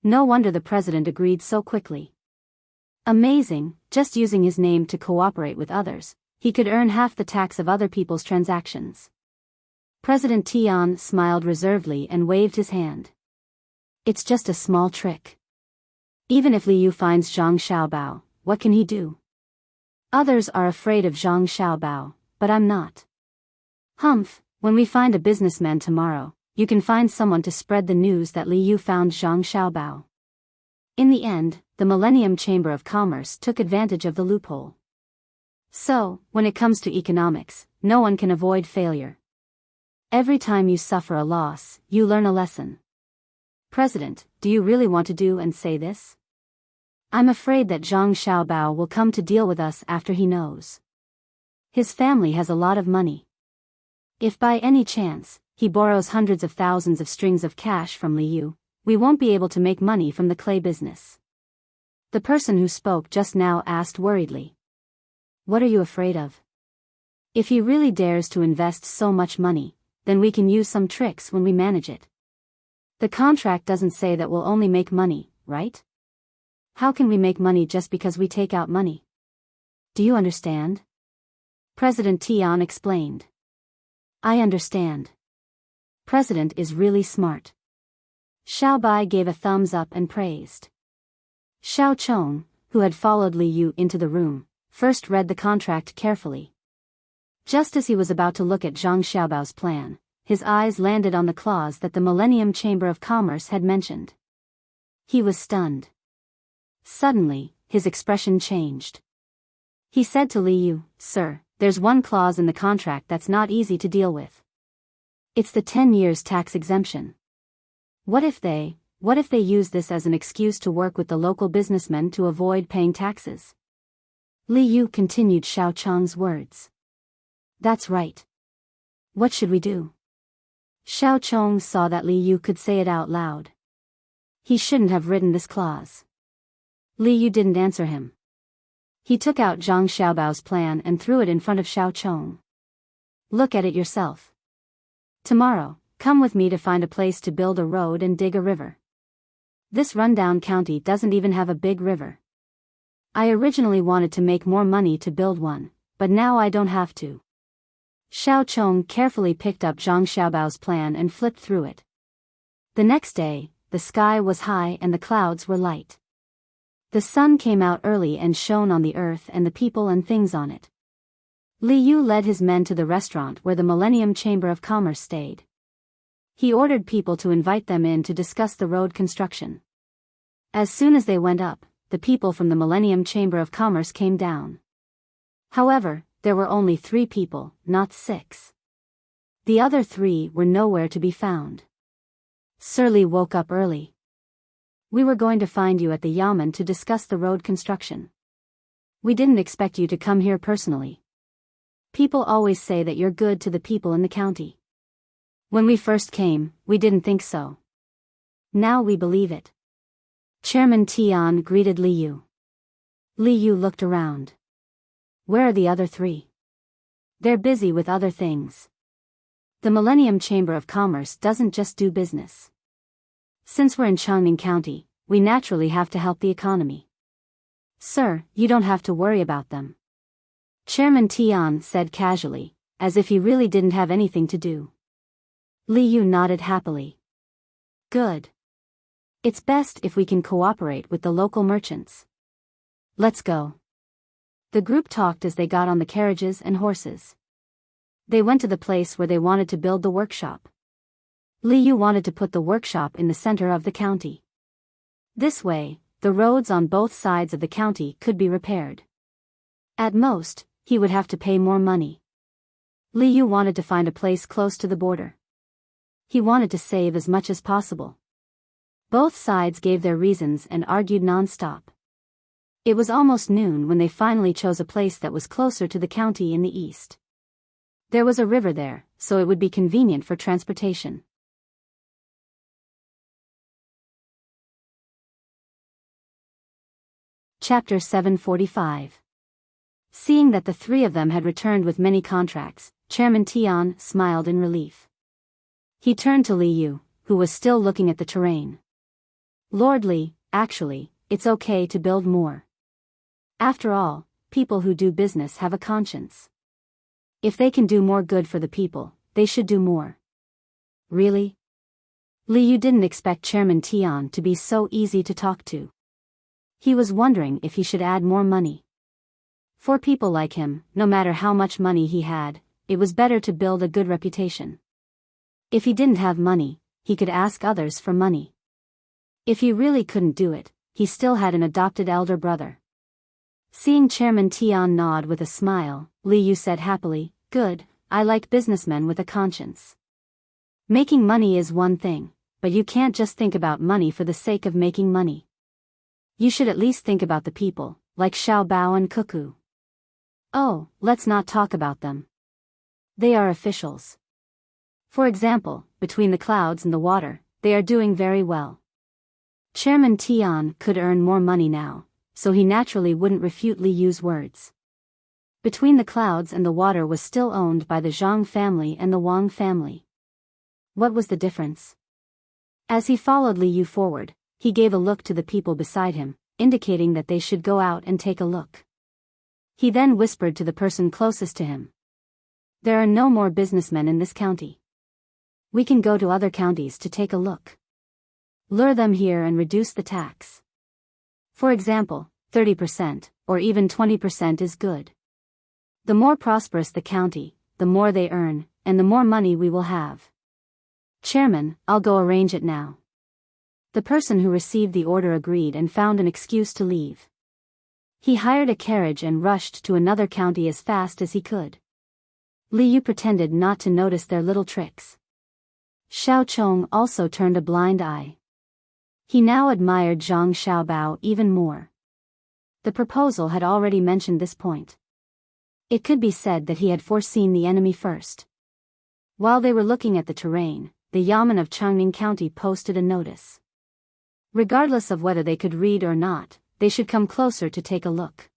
No wonder the president agreed so quickly. Amazing, just using his name to cooperate with others, he could earn half the tax of other people's transactions. President Tian smiled reservedly and waved his hand. It's just a small trick. Even if Liu finds Zhang Xiaobao, what can he do? Others are afraid of Zhang Xiaobao, but I'm not. Humph, when we find a businessman tomorrow, you can find someone to spread the news that Liu found Zhang Xiaobao. In the end, the Millennium Chamber of Commerce took advantage of the loophole. So, when it comes to economics, no one can avoid failure. Every time you suffer a loss, you learn a lesson. President, do you really want to do and say this? I'm afraid that Zhang Xiaobao will come to deal with us after he knows. His family has a lot of money. If by any chance, he borrows hundreds of thousands of strings of cash from Liu, we won't be able to make money from the clay business. The person who spoke just now asked worriedly. What are you afraid of? If he really dares to invest so much money, then we can use some tricks when we manage it. The contract doesn't say that we'll only make money, right? How can we make money just because we take out money? Do you understand? President Tian explained. I understand. President is really smart. Xiao Bai gave a thumbs up and praised. Xiao Chong, who had followed Liu into the room, first read the contract carefully. Just as he was about to look at Zhang Xiaobao's plan, his eyes landed on the clause that the Millennium Chamber of Commerce had mentioned. He was stunned. Suddenly, his expression changed. He said to Liu, "Sir, there's one clause in the contract that's not easy to deal with. It's the 10 years tax exemption. What if they use this as an excuse to work with the local businessmen to avoid paying taxes?" Liu continued Xiao Chong's words. That's right. What should we do? Xiao Chong saw that Liu could say it out loud. He shouldn't have written this clause. Liu didn't answer him. He took out Zhang Xiaobao's plan and threw it in front of Xiao Chong. Look at it yourself. Tomorrow, come with me to find a place to build a road and dig a river. This rundown county doesn't even have a big river. I originally wanted to make more money to build one, but now I don't have to. Xiao Chong carefully picked up Zhang Xiaobao's plan and flipped through it. The next day, the sky was high and the clouds were light. The sun came out early and shone on the earth and the people and things on it. Liu led his men to the restaurant where the Millennium Chamber of Commerce stayed. He ordered people to invite them in to discuss the road construction. As soon as they went up, the people from the Millennium Chamber of Commerce came down. However, there were only 3 people, not 6. The other 3 were nowhere to be found. Sir Li woke up early. We were going to find you at the Yamen to discuss the road construction. We didn't expect you to come here personally. People always say that you're good to the people in the county. When we first came, we didn't think so. Now we believe it. Chairman Tian greeted Li Yu. Li Yu looked around. Where are the other three? They're busy with other things. The Millennium Chamber of Commerce doesn't just do business. Since we're in Changning County, we naturally have to help the economy. Sir, you don't have to worry about them. Chairman Tian said casually, as if he really didn't have anything to do. Li Yu nodded happily. Good. It's best if we can cooperate with the local merchants. Let's go. The group talked as they got on the carriages and horses. They went to the place where they wanted to build the workshop. Li Yu wanted to put the workshop in the center of the county. This way, the roads on both sides of the county could be repaired. At most, he would have to pay more money. Li Yu wanted to find a place close to the border. He wanted to save as much as possible. Both sides gave their reasons and argued non-stop. It was almost noon when they finally chose a place that was closer to the county in the east. There was a river there, so it would be convenient for transportation. Chapter 745. Seeing that the three of them had returned with many contracts, Chairman Tian smiled in relief. He turned to Li Yu, who was still looking at the terrain. Lord Li, actually, it's okay to build more. After all, people who do business have a conscience. If they can do more good for the people, they should do more. Really? Li Yu didn't expect Chairman Tian to be so easy to talk to. He was wondering if he should add more money. For people like him, no matter how much money he had, it was better to build a good reputation. If he didn't have money, he could ask others for money. If he really couldn't do it, he still had an adopted elder brother. Seeing Chairman Tian nod with a smile, Li Yu said happily, "Good, I like businessmen with a conscience. Making money is one thing, but you can't just think about money for the sake of making money. You should at least think about the people, like Xiao Bao and Cuckoo. Oh, let's not talk about them. They are officials. For example, between the clouds and the water, they are doing very well." Chairman Tian could earn more money now, so he naturally wouldn't refute Li Yu's words. Between the clouds and the water was still owned by the Zhang family and the Wang family. What was the difference? As he followed Li Yu forward, he gave a look to the people beside him, indicating that they should go out and take a look. He then whispered to the person closest to him. "There are no more businessmen in this county. We can go to other counties to take a look. Lure them here and reduce the tax. For example, 30%, or even 20% is good. The more prosperous the county, the more they earn, and the more money we will have. Chairman, I'll go arrange it now." The person who received the order agreed and found an excuse to leave. He hired a carriage and rushed to another county as fast as he could. Li Yu pretended not to notice their little tricks. Xiao Chong also turned a blind eye. He now admired Zhang Xiaobao even more. The proposal had already mentioned this point. It could be said that he had foreseen the enemy first. While they were looking at the terrain, the Yamen of Changning County posted a notice. Regardless of whether they could read or not, they should come closer to take a look.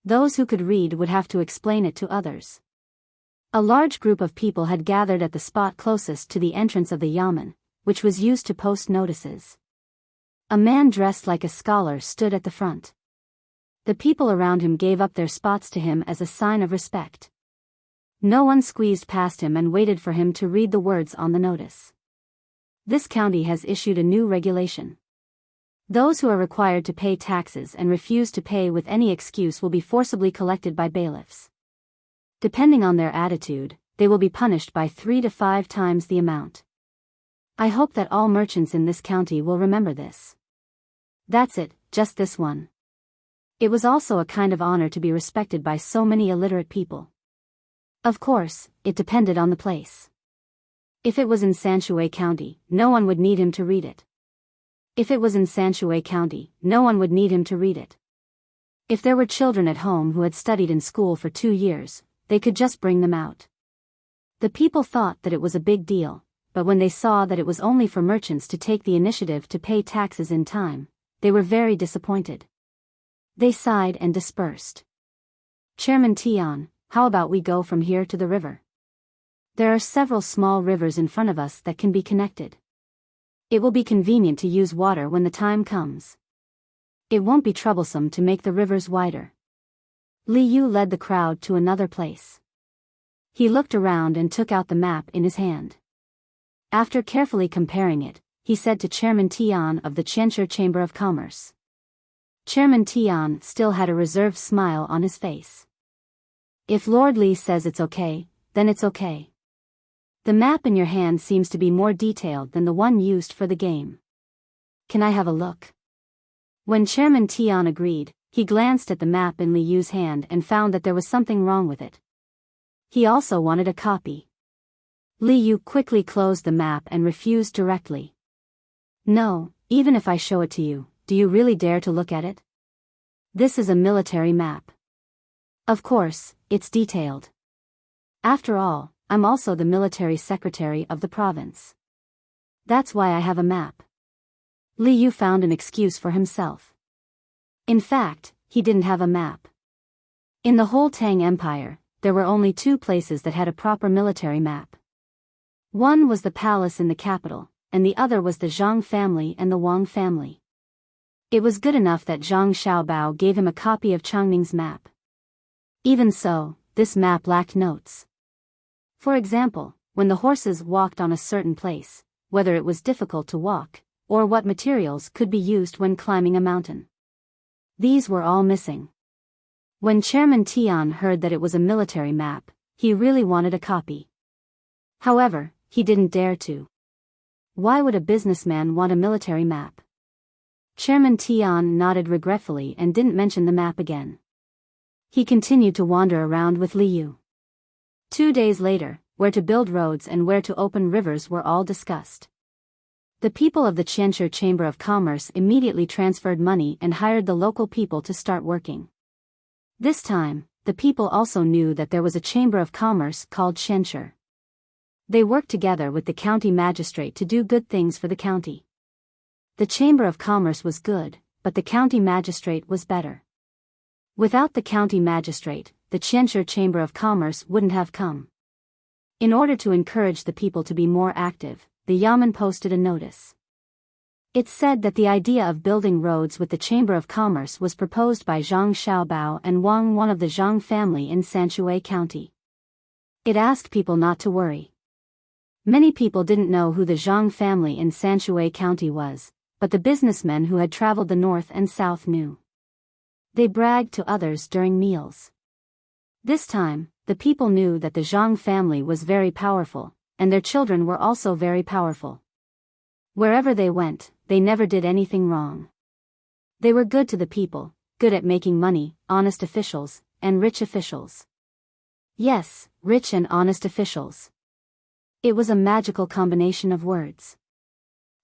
Those who could read would have to explain it to others. A large group of people had gathered at the spot closest to the entrance of the Yamen, which was used to post notices. A man dressed like a scholar stood at the front. The people around him gave up their spots to him as a sign of respect. No one squeezed past him and waited for him to read the words on the notice. This county has issued a new regulation. Those who are required to pay taxes and refuse to pay with any excuse will be forcibly collected by bailiffs. Depending on their attitude, they will be punished by 3 to 5 times the amount. I hope that all merchants in this county will remember this. That's it, just this one. It was also a kind of honor to be respected by so many illiterate people. Of course, it depended on the place. If it was in Sanshui County, no one would need him to read it. If it was in Sanshui County, no one would need him to read it. If there were children at home who had studied in school for 2 years, they could just bring them out. The people thought that it was a big deal, but when they saw that it was only for merchants to take the initiative to pay taxes in time, they were very disappointed. They sighed and dispersed. Chairman Tian, how about we go from here to the river? There are several small rivers in front of us that can be connected. It will be convenient to use water when the time comes. It won't be troublesome to make the rivers wider. Li Yu led the crowd to another place. He looked around and took out the map in his hand. After carefully comparing it, he said to Chairman Tian of the Qianshi Chamber of Commerce. Chairman Tian still had a reserved smile on his face. If Lord Li says it's okay, then it's okay. The map in your hand seems to be more detailed than the one used for the game. Can I have a look? When Chairman Tian agreed, he glanced at the map in Li Yu's hand and found that there was something wrong with it. He also wanted a copy. Li Yu quickly closed the map and refused directly. No, even if I show it to you, do you really dare to look at it? This is a military map. Of course, it's detailed. After all, I'm also the military secretary of the province. That's why I have a map. Li Yu found an excuse for himself. In fact, he didn't have a map. In the whole Tang Empire, there were only two places that had a proper military map. One was the palace in the capital, and the other was the Zhang family and the Wang family. It was good enough that Zhang Xiaobao gave him a copy of Changning's map. Even so, this map lacked notes. For example, when the horses walked on a certain place, whether it was difficult to walk, or what materials could be used when climbing a mountain. These were all missing. When Chairman Tian heard that it was a military map, he really wanted a copy. However, he didn't dare to. Why would a businessman want a military map? Chairman Tian nodded regretfully and didn't mention the map again. He continued to wander around with Li Yu. 2 days later, where to build roads and where to open rivers were all discussed. The people of the Qianshi Chamber of Commerce immediately transferred money and hired the local people to start working. This time, the people also knew that there was a chamber of commerce called Qianshi. They worked together with the county magistrate to do good things for the county. The chamber of commerce was good, but the county magistrate was better. Without the county magistrate, the Qianshi Chamber of Commerce wouldn't have come. In order to encourage the people to be more active, the Yamen posted a notice. It said that the idea of building roads with the Chamber of Commerce was proposed by Zhang Xiaobao and Wang, one of the Zhang family in Sanshui County. It asked people not to worry. Many people didn't know who the Zhang family in Sanshui County was, but the businessmen who had traveled the north and south knew. They bragged to others during meals. This time, the people knew that the Zhang family was very powerful, and their children were also very powerful. Wherever they went, they never did anything wrong. They were good to the people, good at making money, honest officials, and rich officials. Yes, rich and honest officials. It was a magical combination of words.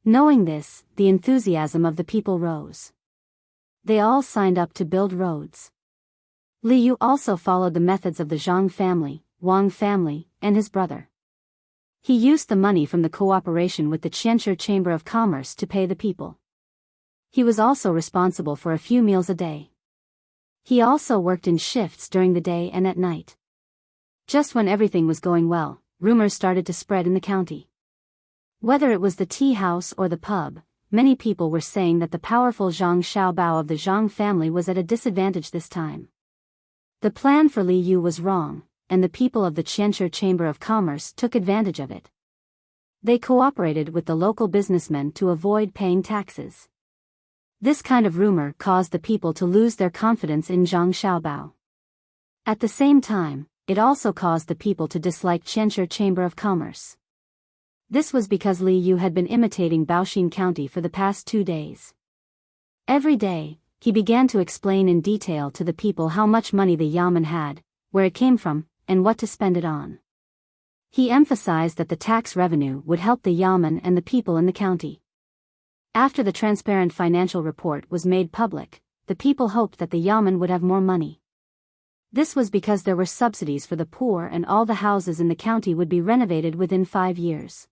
Knowing this, the enthusiasm of the people rose. They all signed up to build roads. Li Yu also followed the methods of the Zhang family, Wang family, and his brother. He used the money from the cooperation with the Qianshi Chamber of Commerce to pay the people. He was also responsible for a few meals a day. He also worked in shifts during the day and at night. Just when everything was going well, rumors started to spread in the county. Whether it was the tea house or the pub, many people were saying that the powerful Zhang Xiaobao of the Zhang family was at a disadvantage this time. The plan for Li Yu was wrong, and the people of the Qianshi Chamber of Commerce took advantage of it. They cooperated with the local businessmen to avoid paying taxes. This kind of rumor caused the people to lose their confidence in Zhang Xiaobao. At the same time, it also caused the people to dislike Qianshi Chamber of Commerce. This was because Li Yu had been imitating Baoxin County for the past 2 days. Every day, he began to explain in detail to the people how much money the Yamen had, where it came from, and what to spend it on. He emphasized that the tax revenue would help the Yamen and the people in the county. After the transparent financial report was made public, the people hoped that the Yamen would have more money. This was because there were subsidies for the poor and all the houses in the county would be renovated within 5 years.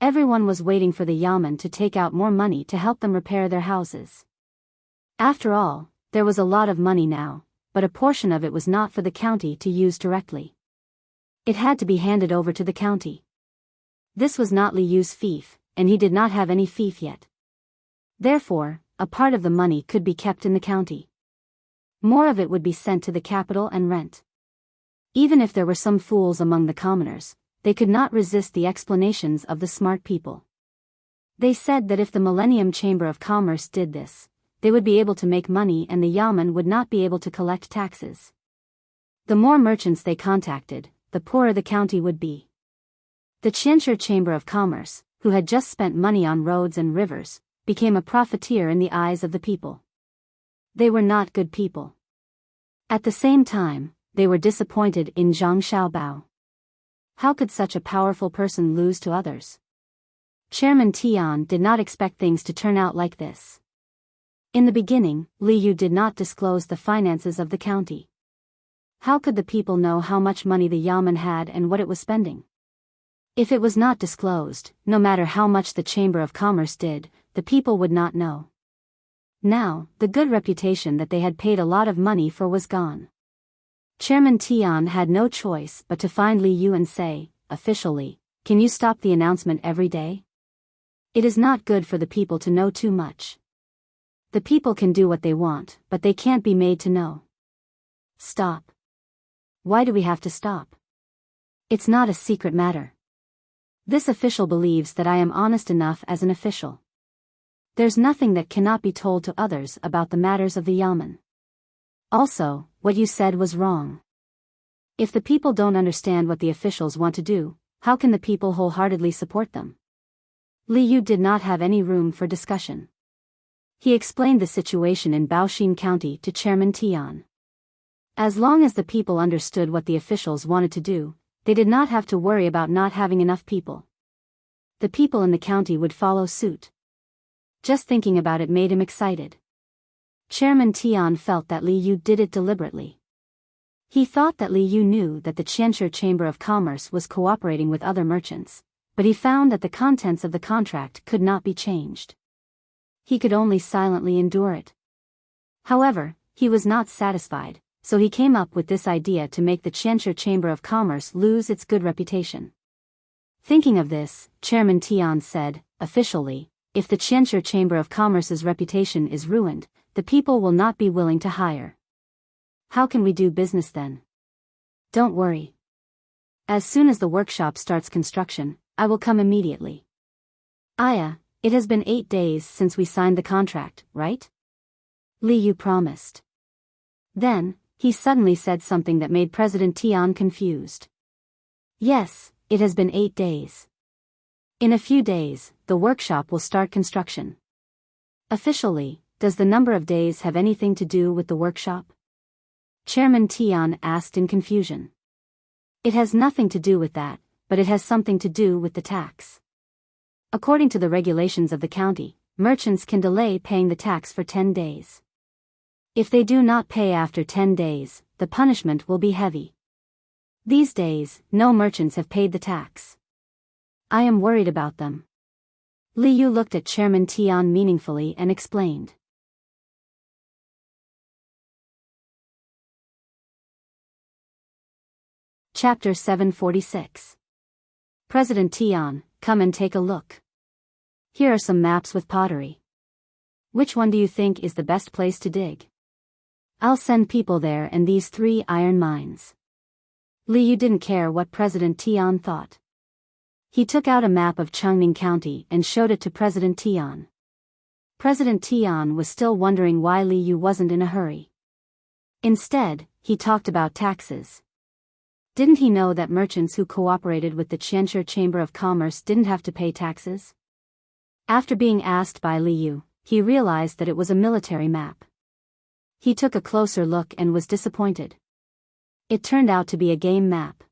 Everyone was waiting for the yamen to take out more money to help them repair their houses. After all, there was a lot of money now, but a portion of it was not for the county to use directly. It had to be handed over to the county. This was not Li Yu's fief, and he did not have any fief yet. Therefore, a part of the money could be kept in the county. More of it would be sent to the capital and rent. Even if there were some fools among the commoners, they could not resist the explanations of the smart people. They said that if the Millennium Chamber of Commerce did this, they would be able to make money and the yamen would not be able to collect taxes. The more merchants they contacted, the poorer the county would be. The Qianshi Chamber of Commerce, who had just spent money on roads and rivers, became a profiteer in the eyes of the people. They were not good people. At the same time, they were disappointed in Zhang Xiaobao. How could such a powerful person lose to others? Chairman Tian did not expect things to turn out like this. In the beginning, Li Yu did not disclose the finances of the county. How could the people know how much money the yamen had and what it was spending? If it was not disclosed, no matter how much the Chamber of Commerce did, the people would not know. Now, the good reputation that they had paid a lot of money for was gone. Chairman Tian had no choice but to find Li Yu and say, officially, "Can you stop the announcement every day? It is not good for the people to know too much. The people can do what they want, but they can't be made to know." Stop. Why do we have to stop? It's not a secret matter. This official believes that I am honest enough as an official. There's nothing that cannot be told to others about the matters of the yamen. Also, what you said was wrong. If the people don't understand what the officials want to do, how can the people wholeheartedly support them? Li Yu did not have any room for discussion. He explained the situation in Baoxin County to Chairman Tian. As long as the people understood what the officials wanted to do, they did not have to worry about not having enough people. The people in the county would follow suit. Just thinking about it made him excited. Chairman Tian felt that Li Yu did it deliberately. He thought that Li Yu knew that the Qianshi Chamber of Commerce was cooperating with other merchants, but he found that the contents of the contract could not be changed. He could only silently endure it. However, he was not satisfied, so he came up with this idea to make the Qianshi Chamber of Commerce lose its good reputation. Thinking of this, Chairman Tian said, officially, if the Qianshi Chamber of Commerce's reputation is ruined, the people will not be willing to hire. How can we do business then? Don't worry. As soon as the workshop starts construction, I will come immediately. Aya, it has been 8 days since we signed the contract, right? Li Yu promised. Then, he suddenly said something that made President Tian confused. Yes, it has been 8 days. In a few days, the workshop will start construction. Officially, does the number of days have anything to do with the workshop? Chairman Tian asked in confusion. It has nothing to do with that, but it has something to do with the tax. According to the regulations of the county, merchants can delay paying the tax for 10 days. If they do not pay after 10 days, the punishment will be heavy. These days, no merchants have paid the tax. I am worried about them. Li Yu looked at Chairman Tian meaningfully and explained. Chapter 746. President Tian, come and take a look. Here are some maps with pottery. Which one do you think is the best place to dig? I'll send people there and these 3 iron mines. Li Yu didn't care what President Tian thought. He took out a map of Chengning County and showed it to President Tian. President Tian was still wondering why Li Yu wasn't in a hurry. Instead, he talked about taxes. Didn't he know that merchants who cooperated with the Qianshi Chamber of Commerce didn't have to pay taxes? After being asked by Li Yu, he realized that it was a military map. He took a closer look and was disappointed. It turned out to be a game map.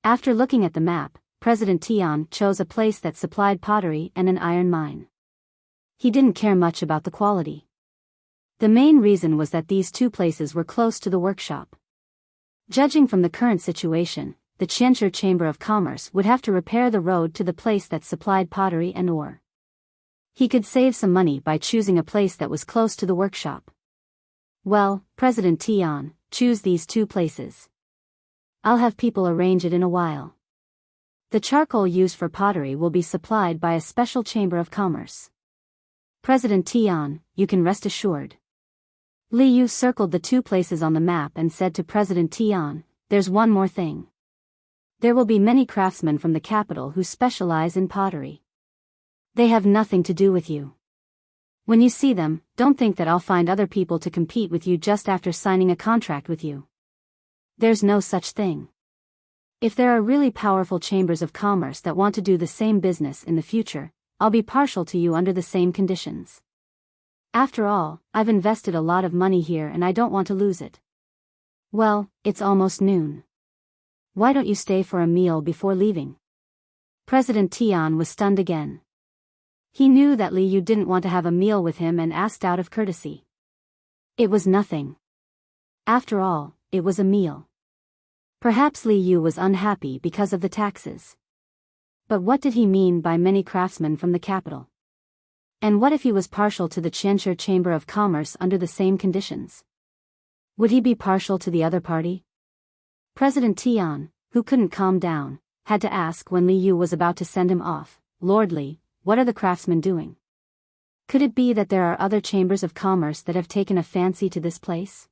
After looking at the map, President Tian chose a place that supplied pottery and an iron mine. He didn't care much about the quality. The main reason was that these 2 places were close to the workshop. Judging from the current situation, the Qianshi Chamber of Commerce would have to repair the road to the place that supplied pottery and ore. He could save some money by choosing a place that was close to the workshop. Well, President Tian, choose these 2 places. I'll have people arrange it in a while. The charcoal used for pottery will be supplied by a special chamber of commerce. President Tian, you can rest assured. Li Yu circled the 2 places on the map and said to President Tian, there's one more thing. There will be many craftsmen from the capital who specialize in pottery. They have nothing to do with you. When you see them, don't think that I'll find other people to compete with you just after signing a contract with you. There's no such thing. If there are really powerful chambers of commerce that want to do the same business in the future, I'll be partial to you under the same conditions. After all, I've invested a lot of money here and I don't want to lose it. Well, it's almost noon. Why don't you stay for a meal before leaving? President Tian was stunned again. He knew that Li Yu didn't want to have a meal with him and asked out of courtesy. It was nothing. After all, it was a meal. Perhaps Li Yu was unhappy because of the taxes. But what did he mean by many craftsmen from the capital? And what if he was partial to the Qianshi Chamber of Commerce under the same conditions? Would he be partial to the other party? President Tian, who couldn't calm down, had to ask when Li Yu was about to send him off, Lord Li, what are the craftsmen doing? Could it be that there are other chambers of commerce that have taken a fancy to this place?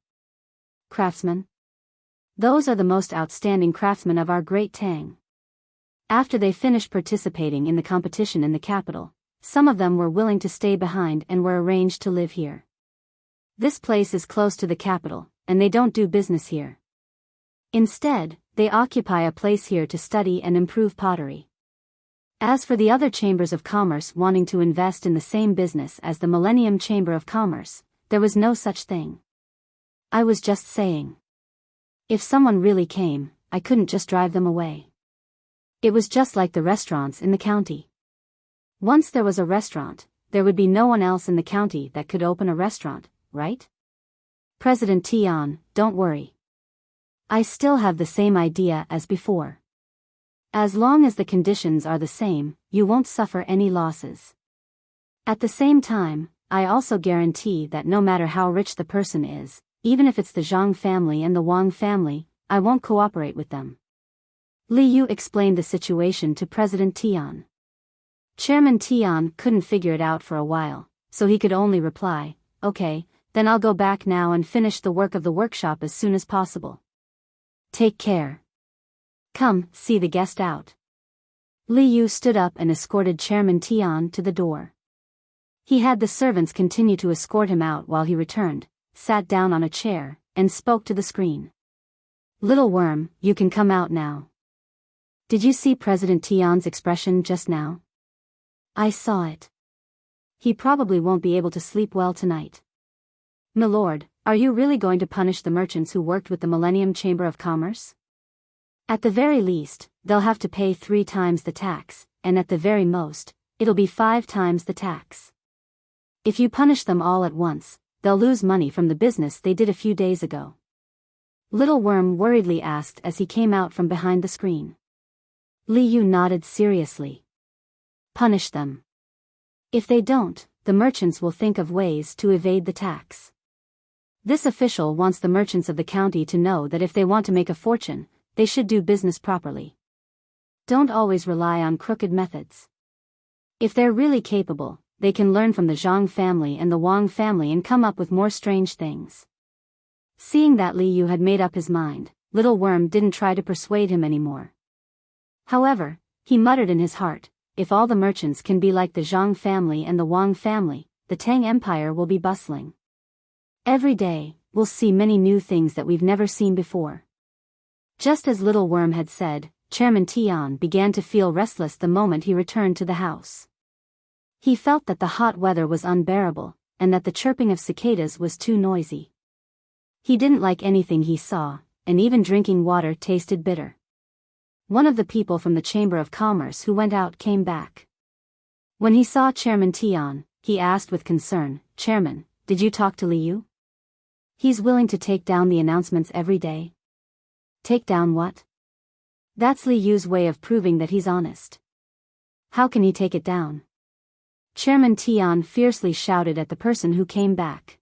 Craftsmen? Those are the most outstanding craftsmen of our great Tang. After they finished participating in the competition in the capital, some of them were willing to stay behind and were arranged to live here. This place is close to the capital, and they don't do business here. Instead, they occupy a place here to study and improve pottery. As for the other chambers of commerce wanting to invest in the same business as the Millennium Chamber of Commerce, there was no such thing. I was just saying. If someone really came, I couldn't just drive them away. It was just like the restaurants in the county. Once there was a restaurant, there would be no one else in the county that could open a restaurant, right? President Tian, don't worry. I still have the same idea as before. As long as the conditions are the same, you won't suffer any losses. At the same time, I also guarantee that no matter how rich the person is, even if it's the Zhang family and the Wang family, I won't cooperate with them. Li Yu explained the situation to President Tian. Chairman Tian couldn't figure it out for a while, so he could only reply, okay, then I'll go back now and finish the work of the workshop as soon as possible. Take care. Come, see the guest out. Li Yu stood up and escorted Chairman Tian to the door. He had the servants continue to escort him out while he returned, sat down on a chair, and spoke to the screen. Little worm, you can come out now. Did you see President Tian's expression just now? I saw it. He probably won't be able to sleep well tonight. Milord, are you really going to punish the merchants who worked with the Millennium Chamber of Commerce? At the very least, they'll have to pay 3 times the tax, and at the very most, it'll be 5 times the tax. If you punish them all at once, they'll lose money from the business they did a few days ago. Little Worm worriedly asked as he came out from behind the screen. Li Yu nodded seriously. Punish them. If they don't, the merchants will think of ways to evade the tax. This official wants the merchants of the county to know that if they want to make a fortune, they should do business properly. Don't always rely on crooked methods. If they're really capable, they can learn from the Zhang family and the Wang family and come up with more strange things. Seeing that Li Yu had made up his mind, Little Worm didn't try to persuade him anymore. However, he muttered in his heart, if all the merchants can be like the Zhang family and the Wang family, the Tang Empire will be bustling. Every day, we'll see many new things that we've never seen before. Just as Little Worm had said, Chairman Tian began to feel restless the moment he returned to the house. He felt that the hot weather was unbearable, and that the chirping of cicadas was too noisy. He didn't like anything he saw, and even drinking water tasted bitter. One of the people from the Chamber of Commerce who went out came back. When he saw Chairman Tian, he asked with concern, Chairman, did you talk to Li Yu? He's willing to take down the announcements every day. Take down what? That's Li Yu's way of proving that he's honest. How can he take it down? Chairman Tian fiercely shouted at the person who came back.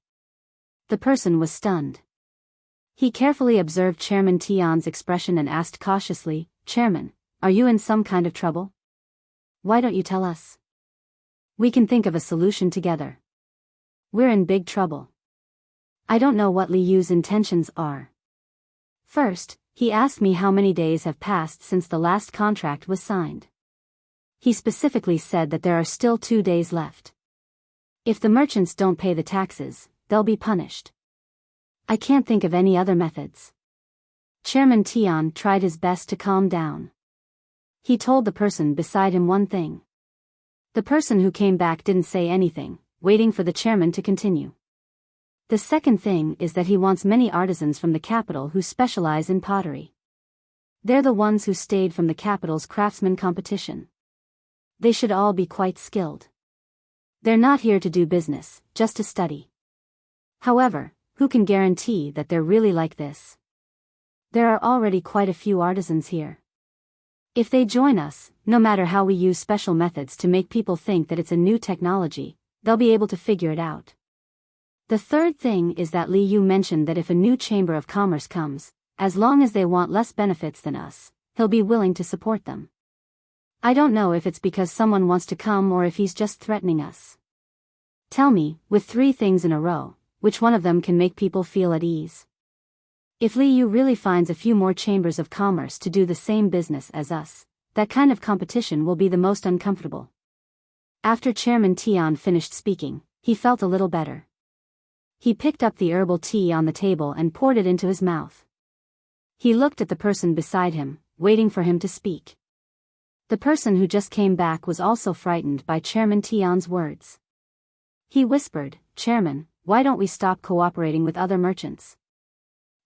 The person was stunned. He carefully observed Chairman Tian's expression and asked cautiously, Chairman, are you in some kind of trouble? Why don't you tell us? We can think of a solution together. We're in big trouble. I don't know what Li Yu's intentions are. First, he asked me how many days have passed since the last contract was signed. He specifically said that there are still 2 days left. If the merchants don't pay the taxes, they'll be punished. I can't think of any other methods. Chairman Tian tried his best to calm down. He told the person beside him one thing. The person who came back didn't say anything, waiting for the chairman to continue. The second thing is that he wants many artisans from the capital who specialize in pottery. They're the ones who stayed from the capital's craftsman competition. They should all be quite skilled. They're not here to do business, just to study. However, who can guarantee that they're really like this? There are already quite a few artisans here. If they join us, no matter how we use special methods to make people think that it's a new technology, they'll be able to figure it out. The third thing is that Li Yu mentioned that if a new chamber of commerce comes, as long as they want less benefits than us, he'll be willing to support them. I don't know if it's because someone wants to come or if he's just threatening us. Tell me, with 3 things in a row, which one of them can make people feel at ease? If Li Yu really finds a few more chambers of commerce to do the same business as us, that kind of competition will be the most uncomfortable. After Chairman Tian finished speaking, he felt a little better. He picked up the herbal tea on the table and poured it into his mouth. He looked at the person beside him, waiting for him to speak. The person who just came back was also frightened by Chairman Tian's words. He whispered, Chairman, why don't we stop cooperating with other merchants?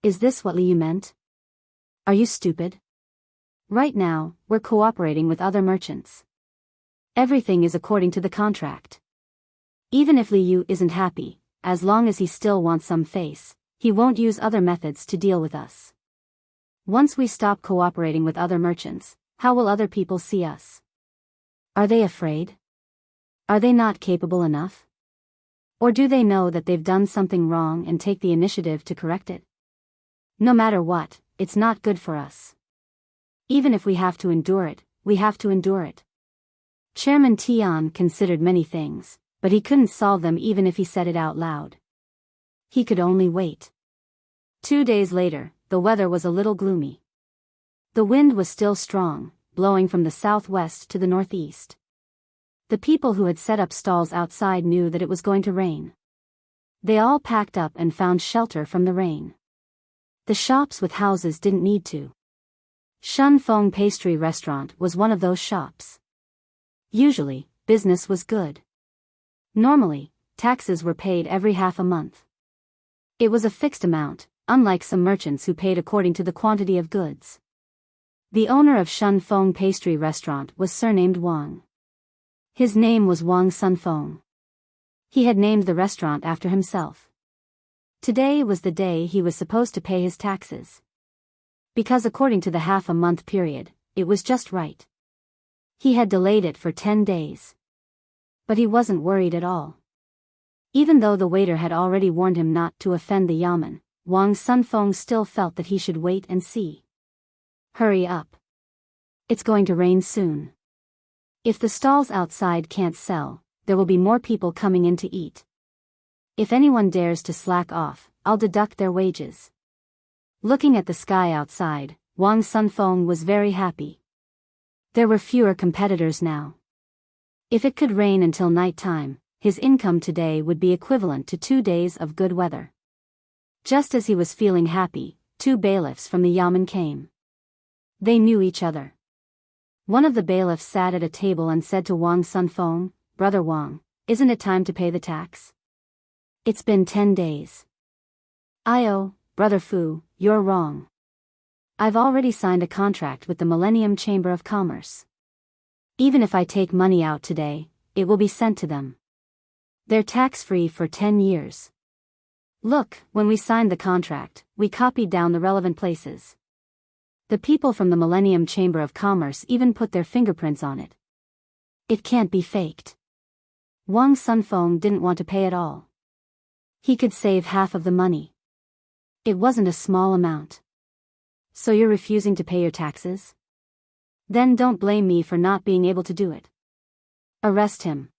Is this what Li Yu meant? Are you stupid? Right now, we're cooperating with other merchants. Everything is according to the contract. Even if Li Yu isn't happy, as long as he still wants some face, he won't use other methods to deal with us. Once we stop cooperating with other merchants, how will other people see us? Are they afraid? Are they not capable enough? Or do they know that they've done something wrong and take the initiative to correct it? No matter what, it's not good for us. Even if we have to endure it, we have to endure it. Chairman Tian considered many things, but he couldn't solve them even if he said it out loud. He could only wait. 2 days later, the weather was a little gloomy. The wind was still strong, blowing from the southwest to the northeast. The people who had set up stalls outside knew that it was going to rain. They all packed up and found shelter from the rain. The shops with houses didn't need to. Shun Feng Pastry Restaurant was one of those shops. Usually, business was good. Normally, taxes were paid every half a month. It was a fixed amount, unlike some merchants who paid according to the quantity of goods. The owner of Shun Feng Pastry Restaurant was surnamed Wang. His name was Wang Sunfeng. He had named the restaurant after himself. Today was the day he was supposed to pay his taxes. Because according to the half-a-month period, it was just right. He had delayed it for 10 days. But he wasn't worried at all. Even though the waiter had already warned him not to offend the yamen, Wang Sunfeng still felt that he should wait and see. Hurry up. It's going to rain soon. If the stalls outside can't sell, there will be more people coming in to eat. If anyone dares to slack off, I'll deduct their wages. Looking at the sky outside, Wang Sunfeng was very happy. There were fewer competitors now. If it could rain until night time, his income today would be equivalent to 2 days of good weather. Just as he was feeling happy, 2 bailiffs from the yamen came. They knew each other. One of the bailiffs sat at a table and said to Wang Sunfeng, Brother Wang, isn't it time to pay the tax? It's been 10 days. "Oh, Brother Fu, you're wrong. I've already signed a contract with the Millennium Chamber of Commerce. Even if I take money out today, it will be sent to them. They're tax-free for 10 years. Look, when we signed the contract, we copied down the relevant places. The people from the Millennium Chamber of Commerce even put their fingerprints on it. It can't be faked. Wang Sunfeng didn't want to pay at all. He could save half of the money. It wasn't a small amount. So you're refusing to pay your taxes? Then don't blame me for not being able to do it. Arrest him.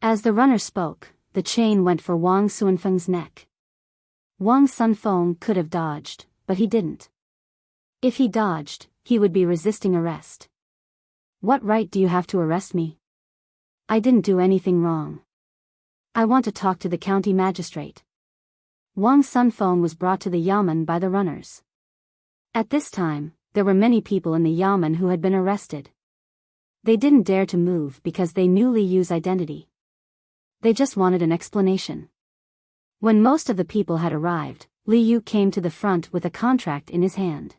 As the runner spoke, the chain went for Wang Sunfeng's neck. Wang Sunfeng could have dodged, but he didn't. If he dodged, he would be resisting arrest. What right do you have to arrest me? I didn't do anything wrong. I want to talk to the county magistrate. Wang Sunfeng was brought to the yamen by the runners. At this time, there were many people in the yamen who had been arrested. They didn't dare to move because they knew Li Yu's identity. They just wanted an explanation. When most of the people had arrived, Li Yu came to the front with a contract in his hand.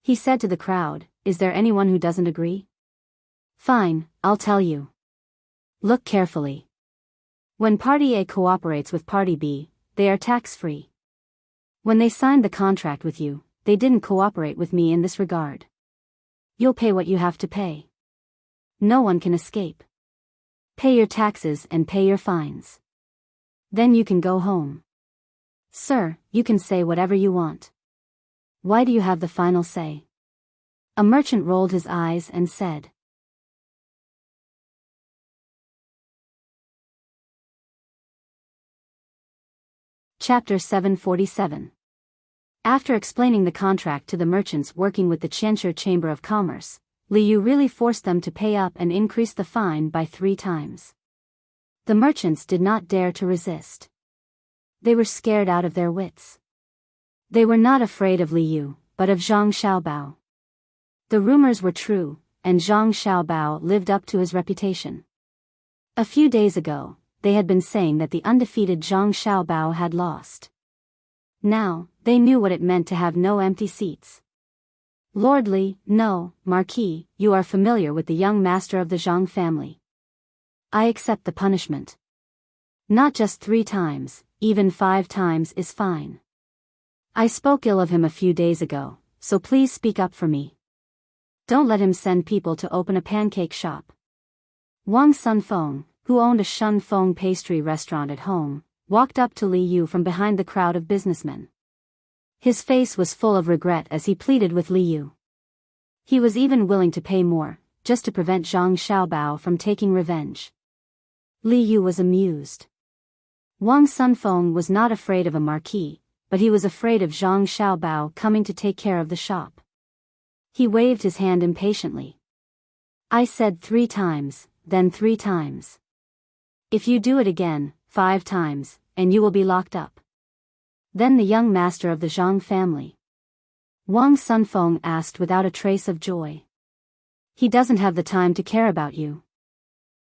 He said to the crowd, "Is there anyone who doesn't agree? Fine, I'll tell you. Look carefully. When Party A cooperates with Party B, they are tax-free. When they signed the contract with you, they didn't cooperate with me in this regard. You'll pay what you have to pay. No one can escape. Pay your taxes and pay your fines. Then you can go home. Sir, you can say whatever you want. Why do you have the final say?" A merchant rolled his eyes and said. Chapter 747. After explaining the contract to the merchants working with the Qianshi Chamber of Commerce, Li Yu really forced them to pay up and increase the fine by 3 times. The merchants did not dare to resist. They were scared out of their wits. They were not afraid of Li Yu, but of Zhang Xiaobao. The rumors were true, and Zhang Xiaobao lived up to his reputation. A few days ago, they had been saying that the undefeated Zhang Xiaobao had lost. Now, they knew what it meant to have no empty seats. "Lord Li, no, Marquis, you are familiar with the young master of the Zhang family. I accept the punishment. Not just 3 times, even 5 times is fine. I spoke ill of him a few days ago, so please speak up for me. Don't let him send people to open a pancake shop." Wang Sunfeng, who owned a Shunfeng pastry restaurant at home, walked up to Li Yu from behind the crowd of businessmen. His face was full of regret as he pleaded with Li Yu. He was even willing to pay more, just to prevent Zhang Xiaobao from taking revenge. Li Yu was amused. Wang Sunfeng was not afraid of a marquis, but he was afraid of Zhang Xiaobao coming to take care of the shop. He waved his hand impatiently. "I said 3 times, then 3 times. If you do it again, 5 times, and you will be locked up." Then the young master of the Zhang family. Wang Sunfeng asked without a trace of joy. "He doesn't have the time to care about you.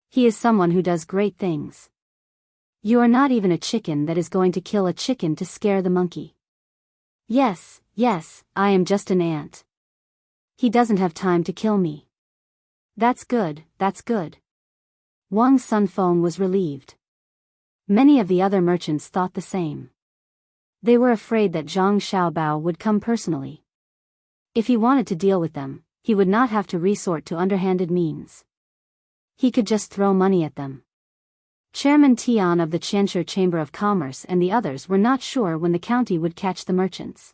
He is someone who does great things. You are not even a chicken that is going to kill a chicken to scare the monkey." Yes, I am just an ant. He doesn't have time to kill me." That's good. Wang Sunfeng was relieved. Many of the other merchants thought the same. They were afraid that Zhang Xiaobao would come personally. If he wanted to deal with them, he would not have to resort to underhanded means. He could just throw money at them. Chairman Tian of the Qianshi Chamber of Commerce and the others were not sure when the county would catch the merchants.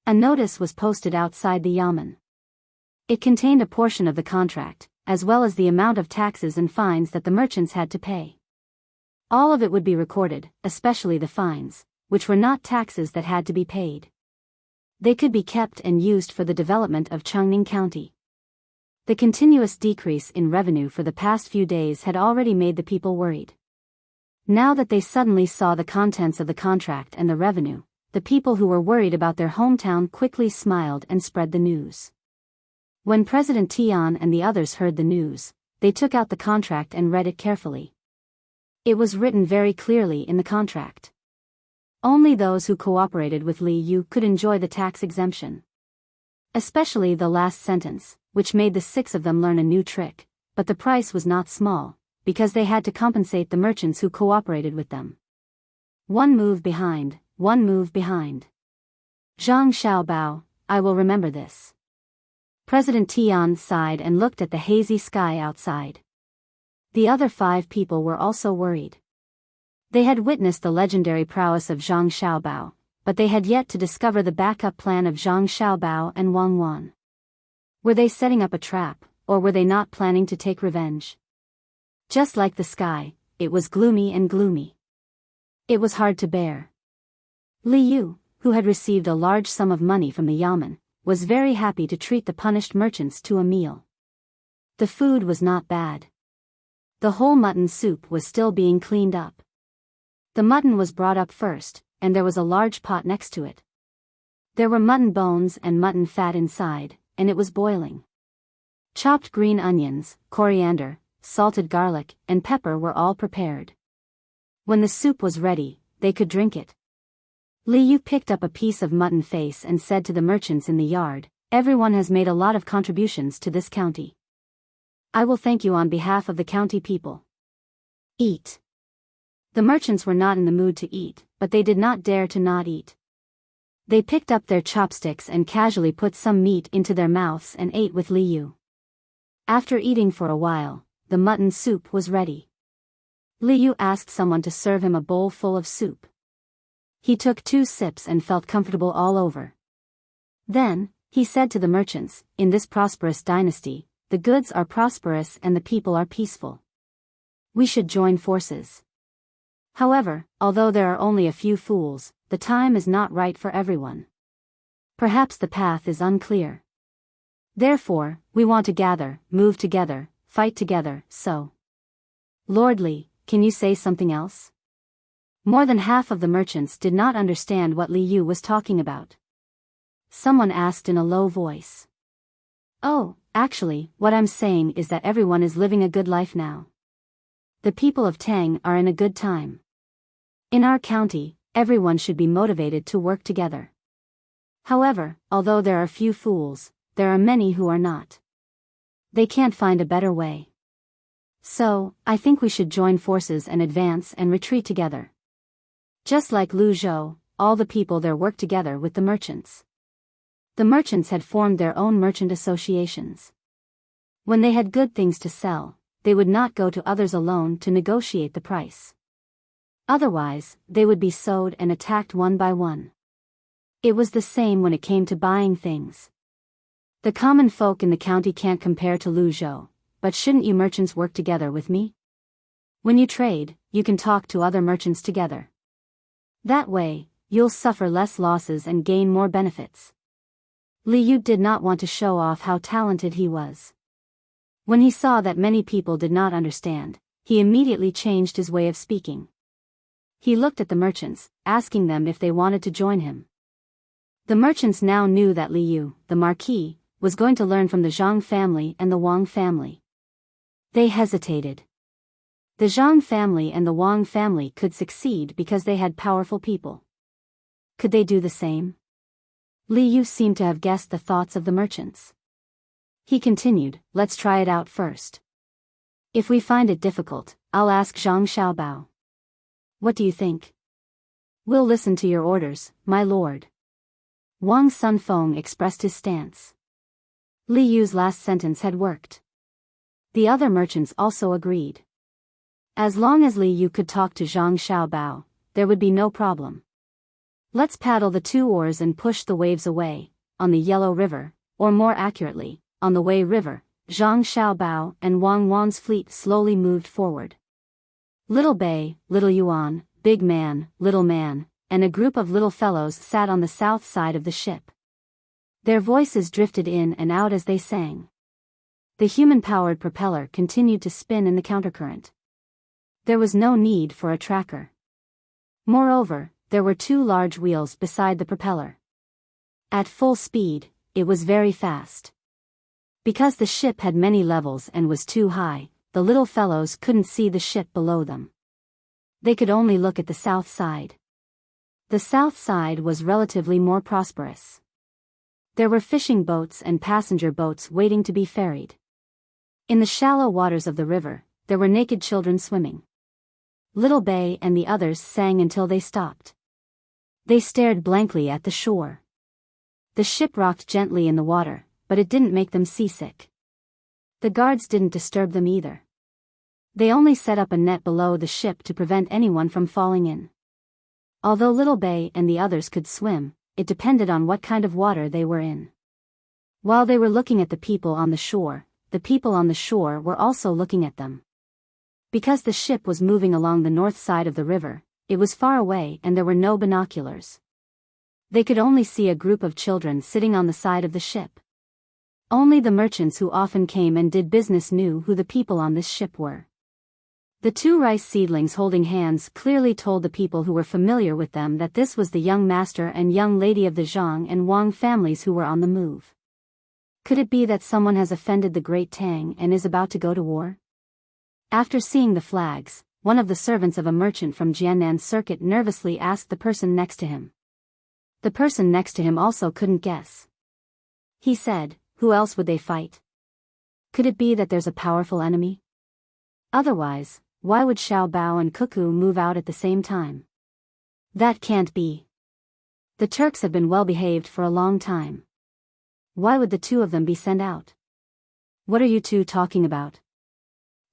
A notice was posted outside the yamen. It contained a portion of the contract, as well as the amount of taxes and fines that the merchants had to pay. All of it would be recorded, especially the fines, which were not taxes that had to be paid. They could be kept and used for the development of Chengning County. The continuous decrease in revenue for the past few days had already made the people worried. Now that they suddenly saw the contents of the contract and the revenue, the people who were worried about their hometown quickly smiled and spread the news. When President Tian and the others heard the news, they took out the contract and read it carefully. It was written very clearly in the contract. Only those who cooperated with Li Yu could enjoy the tax exemption. Especially the last sentence, which made the 6 of them learn a new trick, but the price was not small, because they had to compensate the merchants who cooperated with them. One move behind. Zhang Xiaobao, I will remember this. President Tian sighed and looked at the hazy sky outside. The other 5 people were also worried. They had witnessed the legendary prowess of Zhang Xiaobao, but they had yet to discover the backup plan of Zhang Xiaobao and Wang Wan. Were they setting up a trap, or were they not planning to take revenge? Just like the sky, it was gloomy and gloomy. It was hard to bear. Li Yu, who had received a large sum of money from the yamen, was very happy to treat the punished merchants to a meal. The food was not bad. The whole mutton soup was still being cleaned up. The mutton was brought up first, and there was a large pot next to it. There were mutton bones and mutton fat inside, and it was boiling. Chopped green onions, coriander, salted garlic, and pepper were all prepared. When the soup was ready, they could drink it. Li Yu picked up a piece of mutton face and said to the merchants in the yard, "Everyone has made a lot of contributions to this county. I will thank you on behalf of the county people. Eat." The merchants were not in the mood to eat, but they did not dare to not eat. They picked up their chopsticks and casually put some meat into their mouths and ate with Li Yu. After eating for a while, the mutton soup was ready. Li Yu asked someone to serve him a bowl full of soup. He took 2 sips and felt comfortable all over. Then, he said to the merchants, "In this prosperous dynasty, the goods are prosperous and the people are peaceful. We should join forces. However, although there are only a few fools, the time is not right for everyone. Perhaps the path is unclear. Therefore, we want to gather, move together, fight together, so. Lord Li, can you say something else?" More than half of the merchants did not understand what Li Yu was talking about. Someone asked in a low voice. "Oh, actually, what I'm saying is that everyone is living a good life now. The people of Tang are in a good time. In our county, everyone should be motivated to work together. However, although there are few fools, there are many who are not. They can't find a better way. So, I think we should join forces and advance and retreat together." Just like Lu Zhou, all the people there worked together with the merchants. The merchants had formed their own merchant associations. When they had good things to sell, they would not go to others alone to negotiate the price. Otherwise, they would be sold and attacked one by one. It was the same when it came to buying things. The common folk in the county can't compare to Lu Zhou, but shouldn't you merchants work together with me? When you trade, you can talk to other merchants together. That way, you'll suffer less losses and gain more benefits. Li Yu did not want to show off how talented he was. When he saw that many people did not understand, he immediately changed his way of speaking. He looked at the merchants, asking them if they wanted to join him. The merchants now knew that Li Yu, the marquis, was going to learn from the Zhang family and the Wang family. They hesitated. The Zhang family and the Wang family could succeed because they had powerful people. Could they do the same? Li Yu seemed to have guessed the thoughts of the merchants. He continued, "Let's try it out first. If we find it difficult, I'll ask Zhang Xiaobao. What do you think?" "We'll listen to your orders, my lord." Wang Sunfeng expressed his stance. Li Yu's last sentence had worked. The other merchants also agreed. As long as Li Yu could talk to Zhang Xiaobao, there would be no problem. "Let's paddle the 2 oars and push the waves away," on the Yellow River, or more accurately, on the Wei River. Zhang Xiaobao and Wang Wan's fleet slowly moved forward. Little Bei, Little Yuan, Big Man, Little Man, and a group of little fellows sat on the south side of the ship. Their voices drifted in and out as they sang. The human-powered propeller continued to spin in the countercurrent. There was no need for a tracker. Moreover, there were 2 large wheels beside the propeller. At full speed, it was very fast. Because the ship had many levels and was too high, the little fellows couldn't see the ship below them. They could only look at the south side. The south side was relatively more prosperous. There were fishing boats and passenger boats waiting to be ferried. In the shallow waters of the river, there were naked children swimming. Little Bei and the others sang until they stopped. They stared blankly at the shore. The ship rocked gently in the water, but it didn't make them seasick. The guards didn't disturb them either. They only set up a net below the ship to prevent anyone from falling in. Although Little Bay and the others could swim, it depended on what kind of water they were in. While they were looking at the people on the shore were also looking at them. Because the ship was moving along the north side of the river, it was far away and there were no binoculars. They could only see a group of children sitting on the side of the ship. Only the merchants who often came and did business knew who the people on this ship were. The two rice seedlings holding hands clearly told the people who were familiar with them that this was the young master and young lady of the Zhang and Wang families who were on the move. Could it be that someone has offended the great Tang and is about to go to war? After seeing the flags, one of the servants of a merchant from Jiannan Circuit nervously asked the person next to him. The person next to him also couldn't guess. He said, "Who else would they fight? Could it be that there's a powerful enemy? Otherwise, why would Xiao Bao and Cuckoo move out at the same time? That can't be. The Turks have been well behaved for a long time. Why would the two of them be sent out? What are you two talking about?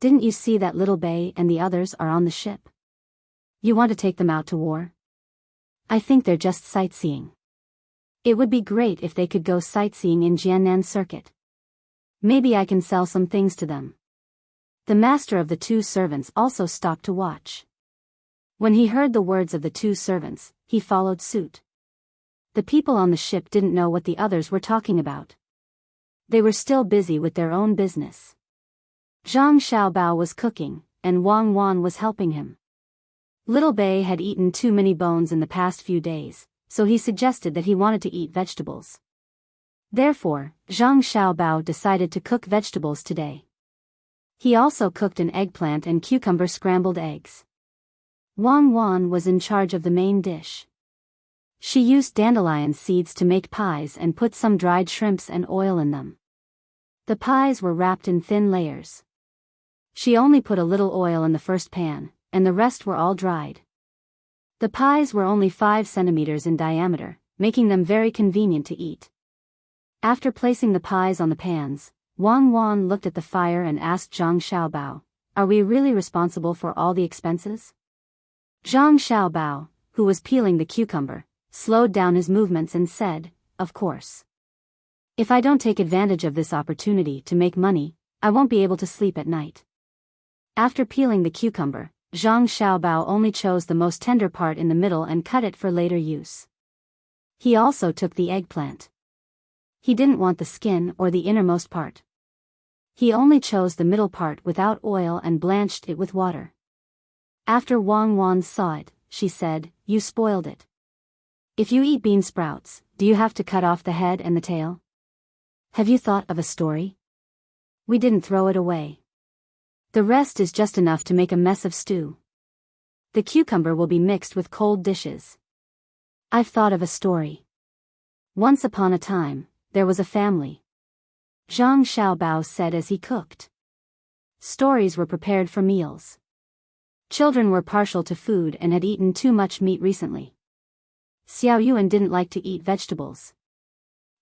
Didn't you see that Little Bay and the others are on the ship? You want to take them out to war? I think they're just sightseeing. It would be great if they could go sightseeing in Jiannan Circuit. Maybe I can sell some things to them." The master of the two servants also stopped to watch. When he heard the words of the two servants, he followed suit. The people on the ship didn't know what the others were talking about. They were still busy with their own business. Zhang Xiaobao was cooking, and Wang Wan was helping him. Little Bay had eaten too many bones in the past few days, so he suggested that he wanted to eat vegetables. Therefore, Zhang Xiaobao decided to cook vegetables today. He also cooked an eggplant and cucumber scrambled eggs. Wang Wan was in charge of the main dish. She used dandelion seeds to make pies and put some dried shrimps and oil in them. The pies were wrapped in thin layers. She only put a little oil in the first pan, and the rest were all dried. The pies were only 5 centimeters in diameter, making them very convenient to eat. After placing the pies on the pans, Wang Wan looked at the fire and asked Zhang Xiaobao, "Are we really responsible for all the expenses?" Zhang Xiaobao, who was peeling the cucumber, slowed down his movements and said, "Of course. If I don't take advantage of this opportunity to make money, I won't be able to sleep at night." After peeling the cucumber, Zhang Xiaobao only chose the most tender part in the middle and cut it for later use. He also took the eggplant. He didn't want the skin or the innermost part. He only chose the middle part without oil and blanched it with water. After Wang Wan saw it, she said, "You spoiled it. If you eat bean sprouts, do you have to cut off the head and the tail? Have you thought of a story? We didn't throw it away. The rest is just enough to make a mess of stew. The cucumber will be mixed with cold dishes. I've thought of a story. Once upon a time, there was a family," Zhang Xiaobao said as he cooked. Stories were prepared for meals. Children were partial to food and had eaten too much meat recently. Xiao Yuan didn't like to eat vegetables.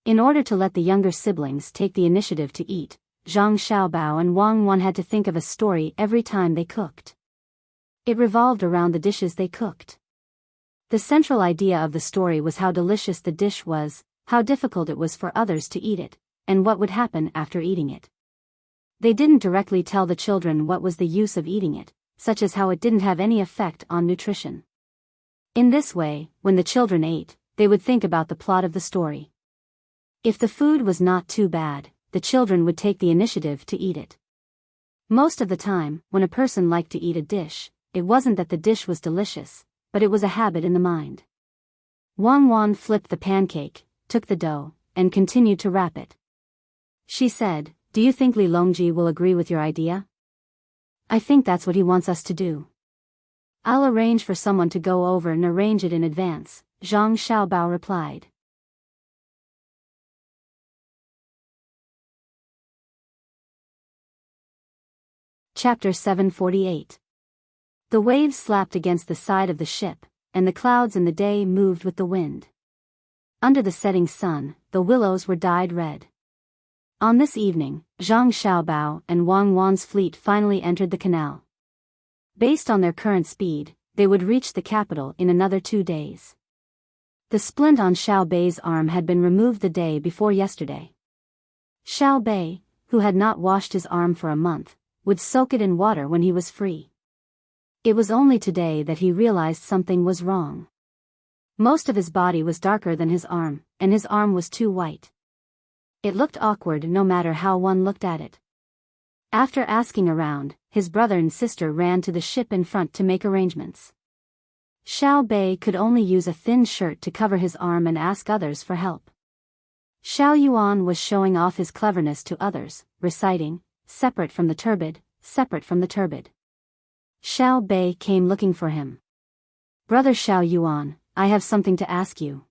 In order to let the younger siblings take the initiative to eat, Zhang Xiaobao and Wang Wan had to think of a story every time they cooked. It revolved around the dishes they cooked. The central idea of the story was how delicious the dish was, how difficult it was for others to eat it, and what would happen after eating it. They didn't directly tell the children what was the use of eating it, such as how it didn't have any effect on nutrition. In this way, when the children ate, they would think about the plot of the story. If the food was not too bad, the children would take the initiative to eat it. Most of the time, when a person liked to eat a dish, it wasn't that the dish was delicious, but it was a habit in the mind. Wang Wan flipped the pancake, took the dough, and continued to wrap it. She said, "Do you think Li Longji will agree with your idea?" "I think that's what he wants us to do. I'll arrange for someone to go over and arrange it in advance," Zhang Xiaobao replied. Chapter 748. The waves slapped against the side of the ship, and the clouds in the day moved with the wind. Under the setting sun, the willows were dyed red. On this evening, Zhang Xiaobao and Wang Wan's fleet finally entered the canal. Based on their current speed, they would reach the capital in another 2 days. The splint on Xiao Bei's arm had been removed the day before yesterday. Xiao Bei, who had not washed his arm for a month, would soak it in water when he was free. It was only today that he realized something was wrong. Most of his body was darker than his arm, and his arm was too white. It looked awkward no matter how one looked at it. After asking around, his brother and sister ran to the ship in front to make arrangements. Xiao Bei could only use a thin shirt to cover his arm and ask others for help. Xiao Yuan was showing off his cleverness to others, reciting, "Separate from the turbid, separate from the turbid." Xiao Bei came looking for him. "Brother Xiao Yuan, I have something to ask you."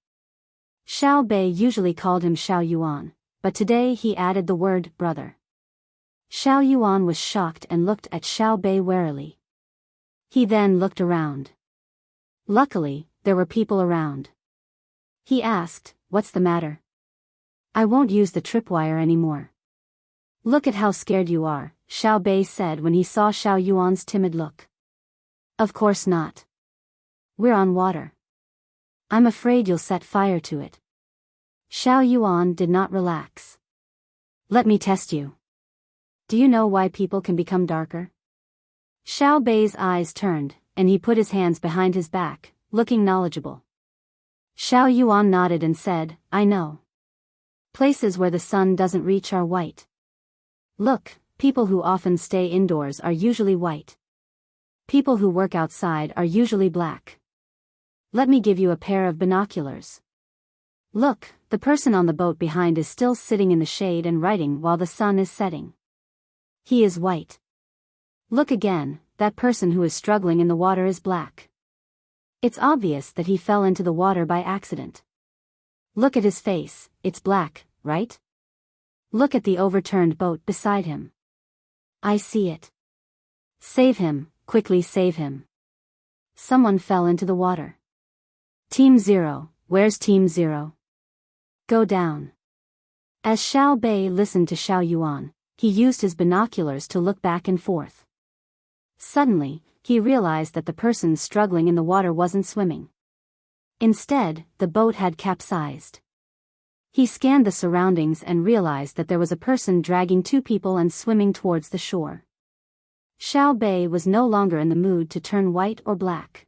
Xiao Bei usually called him Xiao Yuan, but today he added the word brother. Xiao Yuan was shocked and looked at Xiao Bei warily. He then looked around. Luckily, there were people around. He asked, "What's the matter?" "I won't use the tripwire anymore." "Look at how scared you are," Xiao Bei said when he saw Xiao Yuan's timid look. "Of course not. We're on water. I'm afraid you'll set fire to it." Xiao Yuan did not relax. "Let me test you. Do you know why people can become darker?" Xiao Bei's eyes turned, and he put his hands behind his back, looking knowledgeable. Xiao Yuan nodded and said, "I know. Places where the sun doesn't reach are white. Look, people who often stay indoors are usually white. People who work outside are usually black. Let me give you a pair of binoculars. Look, the person on the boat behind is still sitting in the shade and writing while the sun is setting. He is white. Look again, that person who is struggling in the water is black. It's obvious that he fell into the water by accident. Look at his face, it's black, right? Look at the overturned boat beside him. I see it. Save him, quickly save him. Someone fell into the water. Team 0, where's Team 0? Go down." As Xiao Bei listened to Xiao Yuan, he used his binoculars to look back and forth. Suddenly, he realized that the person struggling in the water wasn't swimming. Instead, the boat had capsized. He scanned the surroundings and realized that there was a person dragging 2 people and swimming towards the shore. Xiao Bei was no longer in the mood to turn white or black.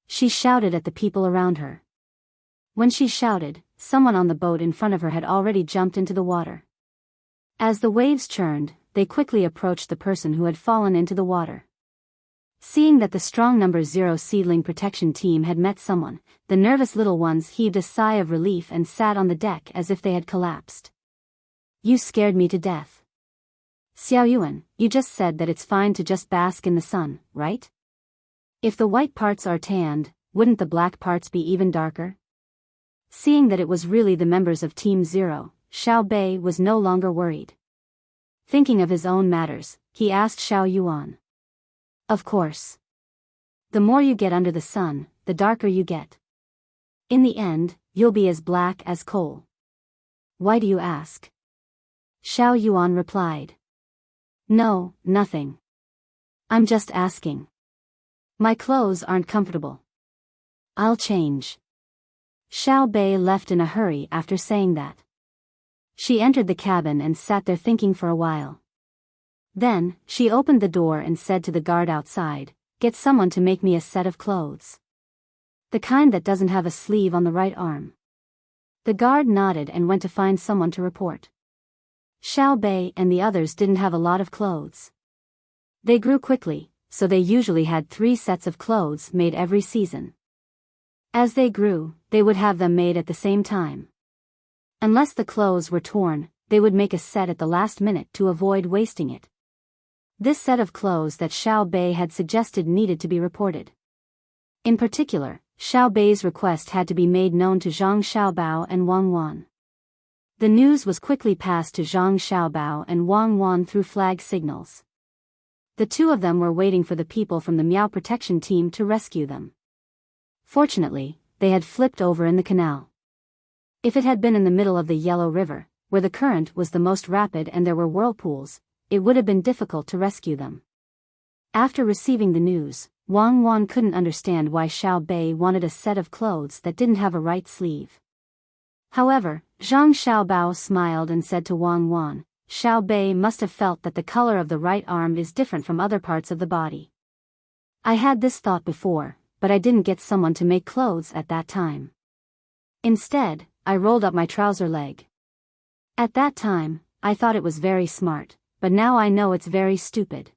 She shouted at the people around her. When she shouted, someone on the boat in front of her had already jumped into the water. As the waves churned, they quickly approached the person who had fallen into the water. Seeing that the strong number 0 seedling protection team had met someone, the nervous little ones heaved a sigh of relief and sat on the deck as if they had collapsed. "You scared me to death. Xiao Yuan, you just said that it's fine to just bask in the sun, right? If the white parts are tanned, wouldn't the black parts be even darker?" Seeing that it was really the members of Team 0, Xiao Bei was no longer worried. Thinking of his own matters, he asked Xiao Yuan. "Of course. The more you get under the sun, the darker you get. In the end, you'll be as black as coal." "Why do you ask?" Xiao Yuan replied. "No, nothing. I'm just asking. My clothes aren't comfortable. I'll change." Xiao Bei left in a hurry after saying that. She entered the cabin and sat there thinking for a while. Then, she opened the door and said to the guard outside, "Get someone to make me a set of clothes. The kind that doesn't have a sleeve on the right arm." The guard nodded and went to find someone to report. Xiao Bei and the others didn't have a lot of clothes. They grew quickly, so they usually had 3 sets of clothes made every season. As they grew, they would have them made at the same time. Unless the clothes were torn, they would make a set at the last minute to avoid wasting it. This set of clothes that Xiao Bei had suggested needed to be reported. In particular, Xiao Bei's request had to be made known to Zhang Xiaobao and Wang Wan. The news was quickly passed to Zhang Xiaobao and Wang Wan through flag signals. The 2 of them were waiting for the people from the Miao protection team to rescue them. Fortunately, they had flipped over in the canal. If it had been in the middle of the Yellow River, where the current was the most rapid and there were whirlpools, it would have been difficult to rescue them. After receiving the news, Wang Wan couldn't understand why Xiao Bei wanted a set of clothes that didn't have a right sleeve. However, Zhang Xiaobao smiled and said to Wang Wan, Xiao Bei must have felt that the color of the right arm is different from other parts of the body. I had this thought before, but I didn't get someone to make clothes at that time. Instead, I rolled up my trouser leg. At that time, I thought it was very smart, but now I know it's very stupid.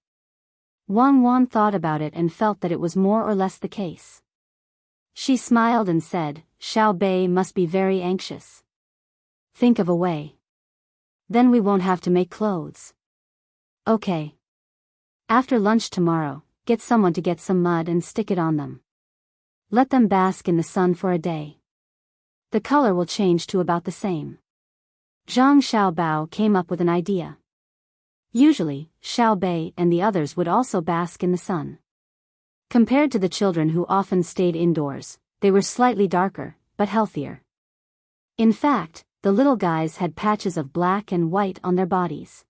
Wang Wan thought about it and felt that it was more or less the case. She smiled and said, Xiao Bei must be very anxious. Think of a way. Then we won't have to make clothes. Okay. After lunch tomorrow, get someone to get some mud and stick it on them. Let them bask in the sun for a day. The color will change to about the same. Zhang Xiaobao came up with an idea. Usually, Xiao Bei and the others would also bask in the sun. Compared to the children who often stayed indoors, they were slightly darker, but healthier. In fact, the little guys had patches of black and white on their bodies.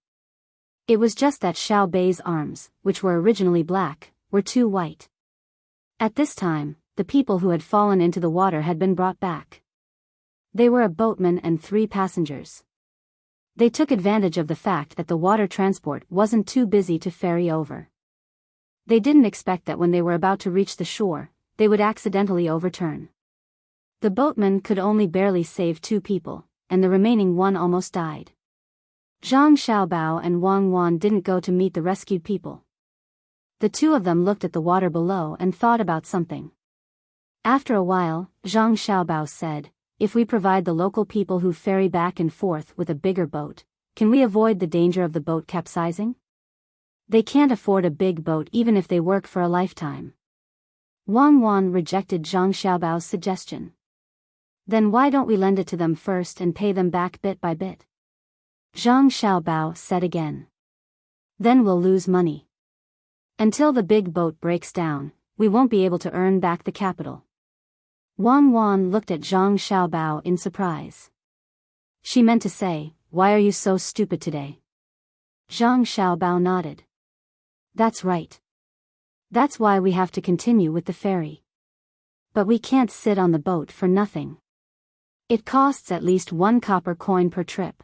It was just that Xiao Bei's arms, which were originally black, were too white. At this time, the people who had fallen into the water had been brought back. They were a boatman and 3 passengers. They took advantage of the fact that the water transport wasn't too busy to ferry over. They didn't expect that when they were about to reach the shore, they would accidentally overturn. The boatman could only barely save 2 people, and the remaining one almost died. Zhang Xiaobao and Wang Wan didn't go to meet the rescued people. The 2 of them looked at the water below and thought about something. After a while, Zhang Xiaobao said, if we provide the local people who ferry back and forth with a bigger boat, can we avoid the danger of the boat capsizing? They can't afford a big boat even if they work for a lifetime. Wang Wan rejected Zhang Xiaobao's suggestion. Then why don't we lend it to them first and pay them back bit by bit? Zhang Xiaobao said again. Then we'll lose money. Until the big boat breaks down, we won't be able to earn back the capital. Wang Wan looked at Zhang Xiaobao in surprise. She meant to say, why are you so stupid today? Zhang Xiaobao nodded. That's right. That's why we have to continue with the ferry. But we can't sit on the boat for nothing. It costs at least 1 copper coin per trip.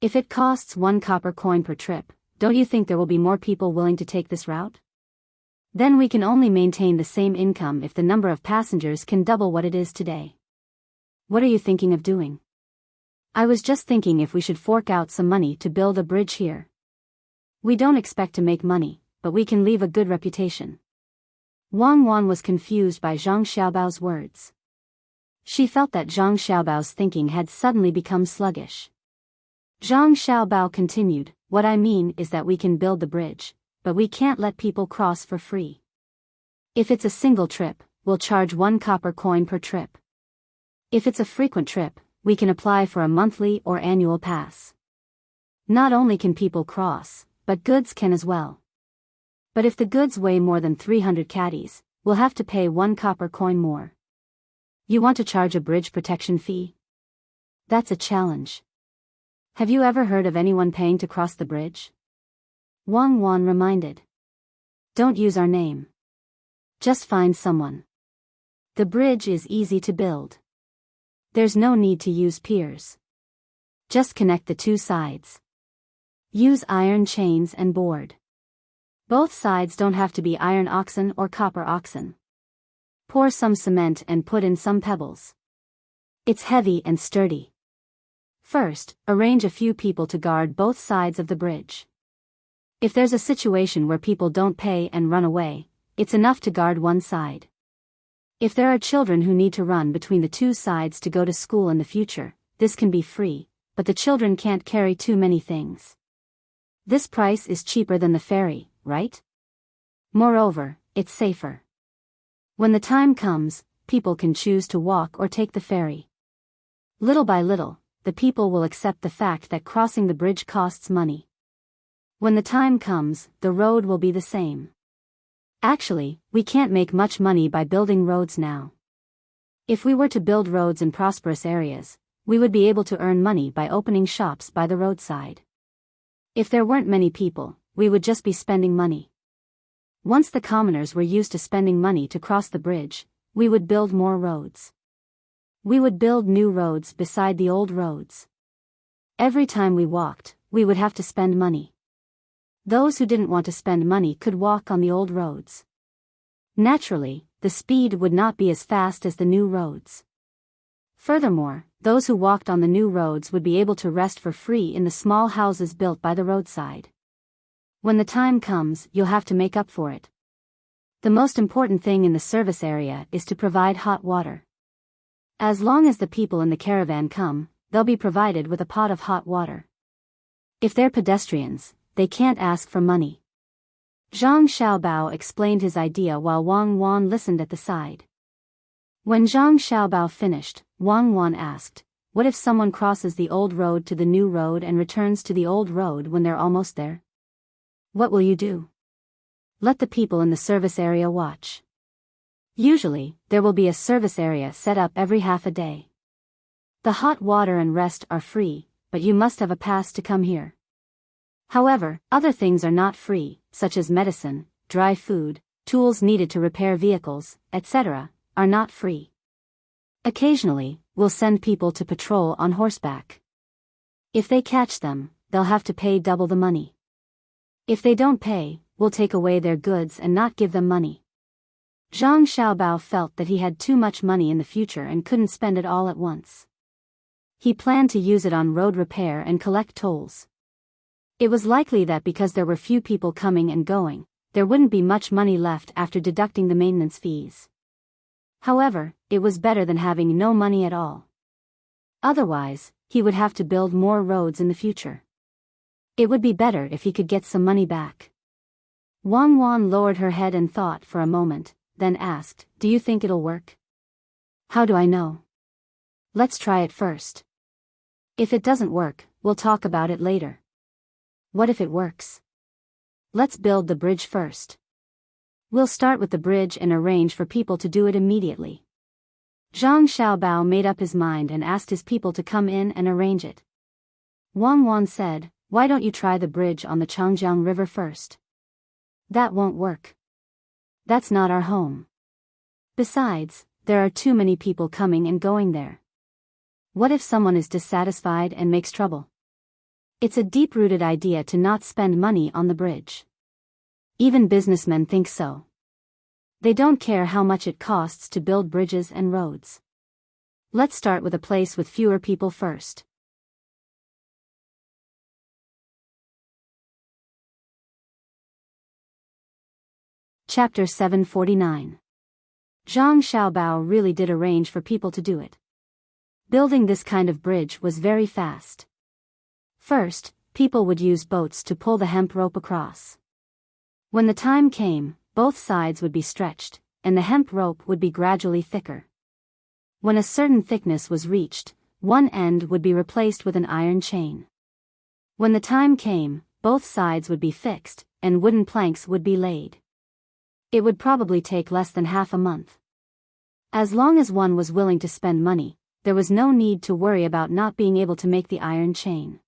If it costs 1 copper coin per trip, don't you think there will be more people willing to take this route? Then we can only maintain the same income if the number of passengers can double what it is today. What are you thinking of doing? I was just thinking if we should fork out some money to build a bridge here. We don't expect to make money, but we can leave a good reputation. Wang Wan was confused by Zhang Xiaobao's words. She felt that Zhang Xiaobao's thinking had suddenly become sluggish. Zhang Xiaobao continued, what I mean is that we can build the bridge, but we can't let people cross for free. If it's a single trip, we'll charge 1 copper coin per trip. If it's a frequent trip, we can apply for a monthly or annual pass. Not only can people cross, but goods can as well. But if the goods weigh more than 300 caddies, we'll have to pay 1 copper coin more. You want to charge a bridge protection fee? That's a challenge. Have you ever heard of anyone paying to cross the bridge? Wang Wan reminded. Don't use our name. Just find someone. The bridge is easy to build. There's no need to use piers. Just connect the 2 sides. Use iron chains and board. Both sides don't have to be iron oxen or copper oxen. Pour some cement and put in some pebbles. It's heavy and sturdy. First, arrange a few people to guard both sides of the bridge. If there's a situation where people don't pay and run away, it's enough to guard one side. If there are children who need to run between the 2 sides to go to school in the future, this can be free, but the children can't carry too many things. This price is cheaper than the ferry, right? Moreover, it's safer. When the time comes, people can choose to walk or take the ferry. Little by little, the people will accept the fact that crossing the bridge costs money. When the time comes, the road will be the same. Actually, we can't make much money by building roads now. If we were to build roads in prosperous areas, We would be able to earn money by opening shops by the roadside. If there weren't many people, we would just be spending money. Once the commoners were used to spending money to cross the bridge, we would build more roads. We would build new roads beside the old roads. Every time we walked, we would have to spend money. Those who didn't want to spend money could walk on the old roads. Naturally, the speed would not be as fast as the new roads. Furthermore, those who walked on the new roads would be able to rest for free in the small houses built by the roadside. When the time comes, you'll have to make up for it. The most important thing in the service area is to provide hot water. As long as the people in the caravan come, they'll be provided with a pot of hot water. If they're pedestrians, they can't ask for money. Zhang Xiaobao explained his idea while Wang Wan listened at the side. When Zhang Xiaobao finished, Wang Wan asked, "What if someone crosses the old road to the new road and returns to the old road when they're almost there? What will you do?" "Let the people in the service area watch. Usually, there will be a service area set up every half a day. The hot water and rest are free, but you must have a pass to come here. However, other things are not free, such as medicine, dry food, tools needed to repair vehicles, etc., are not free. Occasionally, we'll send people to patrol on horseback. If they catch them, they'll have to pay double the money. If they don't pay, we'll take away their goods and not give them money." Zhang Xiaobao felt that he had too much money in the future and couldn't spend it all at once. He planned to use it on road repair and collect tolls. It was likely that because there were few people coming and going, there wouldn't be much money left after deducting the maintenance fees. However, it was better than having no money at all. Otherwise, he would have to build more roads in the future. It would be better if he could get some money back. Wang Wan lowered her head and thought for a moment, then asked, "Do you think it'll work?" "How do I know? Let's try it first. If it doesn't work, we'll talk about it later." "What if it works?" "Let's build the bridge first. We'll start with the bridge and arrange for people to do it immediately." Zhang Xiaobao made up his mind and asked his people to come in and arrange it. Wang Wan said, "Why don't you try the bridge on the Changjiang River first?" "That won't work. That's not our home. Besides, there are too many people coming and going there. What if someone is dissatisfied and makes trouble?" It's a deep-rooted idea to not spend money on the bridge. Even businessmen think so. They don't care how much it costs to build bridges and roads. Let's start with a place with fewer people first. Chapter 749. Zhang Xiaobao really did arrange for people to do it. Building this kind of bridge was very fast. First, people would use boats to pull the hemp rope across. When the time came, both sides would be stretched, and the hemp rope would be gradually thicker. When a certain thickness was reached, one end would be replaced with an iron chain. When the time came, both sides would be fixed, and wooden planks would be laid. It would probably take less than half a month. As long as one was willing to spend money, there was no need to worry about not being able to make the iron chain.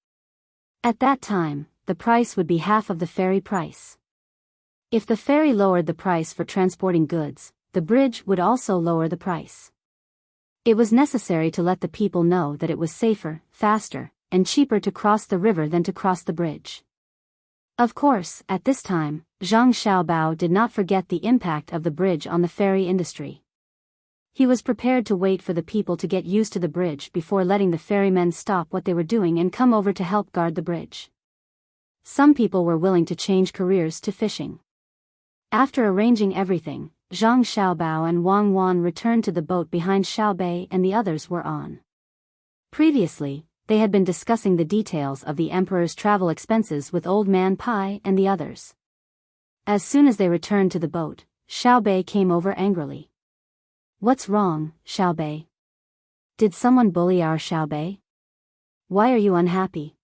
At that time, the price would be half of the ferry price. If the ferry lowered the price for transporting goods, the bridge would also lower the price. It was necessary to let the people know that it was safer, faster, and cheaper to cross the river than to cross the bridge. Of course, at this time, Zhang Xiaobao did not forget the impact of the bridge on the ferry industry. He was prepared to wait for the people to get used to the bridge before letting the ferrymen stop what they were doing and come over to help guard the bridge. Some people were willing to change careers to fishing. After arranging everything, Zhang Xiaobao and Wang Wan returned to the boat behind Xiaobei and the others were on. Previously, they had been discussing the details of the emperor's travel expenses with Old Man Pai and the others. As soon as they returned to the boat, Xiaobei came over angrily. "What's wrong, Xiaobei? Did someone bully our Xiaobei? Why are you unhappy?"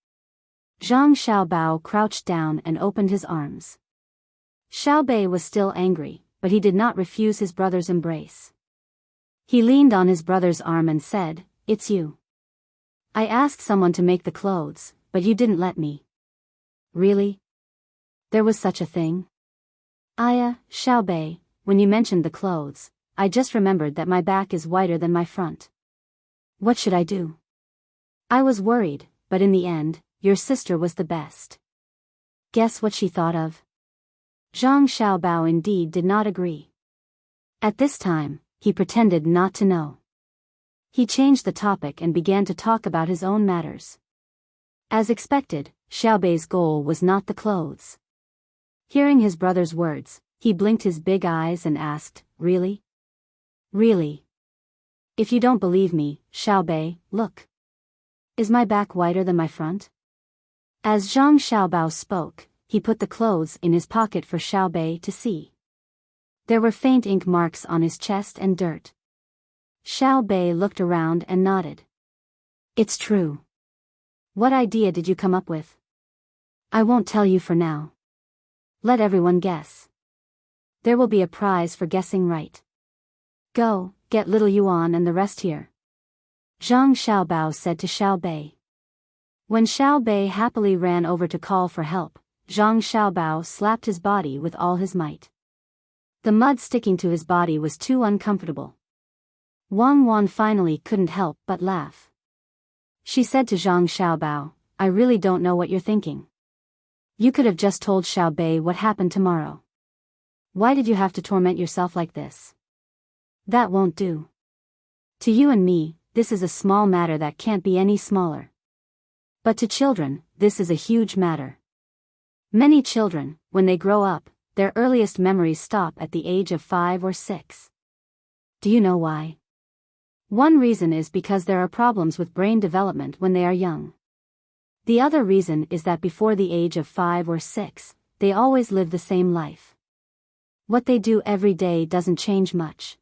Zhang Xiaobao crouched down and opened his arms. Xiaobei was still angry, but he did not refuse his brother's embrace. He leaned on his brother's arm and said, "It's you. I asked someone to make the clothes, but you didn't let me. Really? There was such a thing? Xiaobei, when you mentioned the clothes, I just remembered that my back is whiter than my front. What should I do? I was worried, but in the end, your sister was the best. Guess what she thought of? Zhang Xiaobao indeed did not agree. At this time, he pretended not to know. He changed the topic and began to talk about his own matters. As expected, Xiaobei's goal was not the clothes. Hearing his brother's words, he blinked his big eyes and asked, Really? Really? If you don't believe me, Xiaobei, look. Is my back whiter than my front? As Zhang Xiaobao spoke, he put the clothes in his pocket for Xiaobei to see. There were faint ink marks on his chest and dirt. Xiaobei looked around and nodded. It's true. What idea did you come up with? I won't tell you for now. Let everyone guess. There will be a prize for guessing right. Go, get little Yuan and the rest here. Zhang Xiaobao said to Xiaobei. When Xiaobei happily ran over to call for help, Zhang Xiaobao slapped his body with all his might. The mud sticking to his body was too uncomfortable. Wang Wan finally couldn't help but laugh. She said to Zhang Xiaobao, I really don't know what you're thinking. You could have just told Xiaobei what happened tomorrow. Why did you have to torment yourself like this? That won't do. To you and me, this is a small matter that can't be any smaller. But to children, this is a huge matter. Many children, when they grow up, their earliest memories stop at the age of 5 or 6. Do you know why? One reason is because there are problems with brain development when they are young. The other reason is that before the age of 5 or 6, they always live the same life. What they do every day doesn't change much.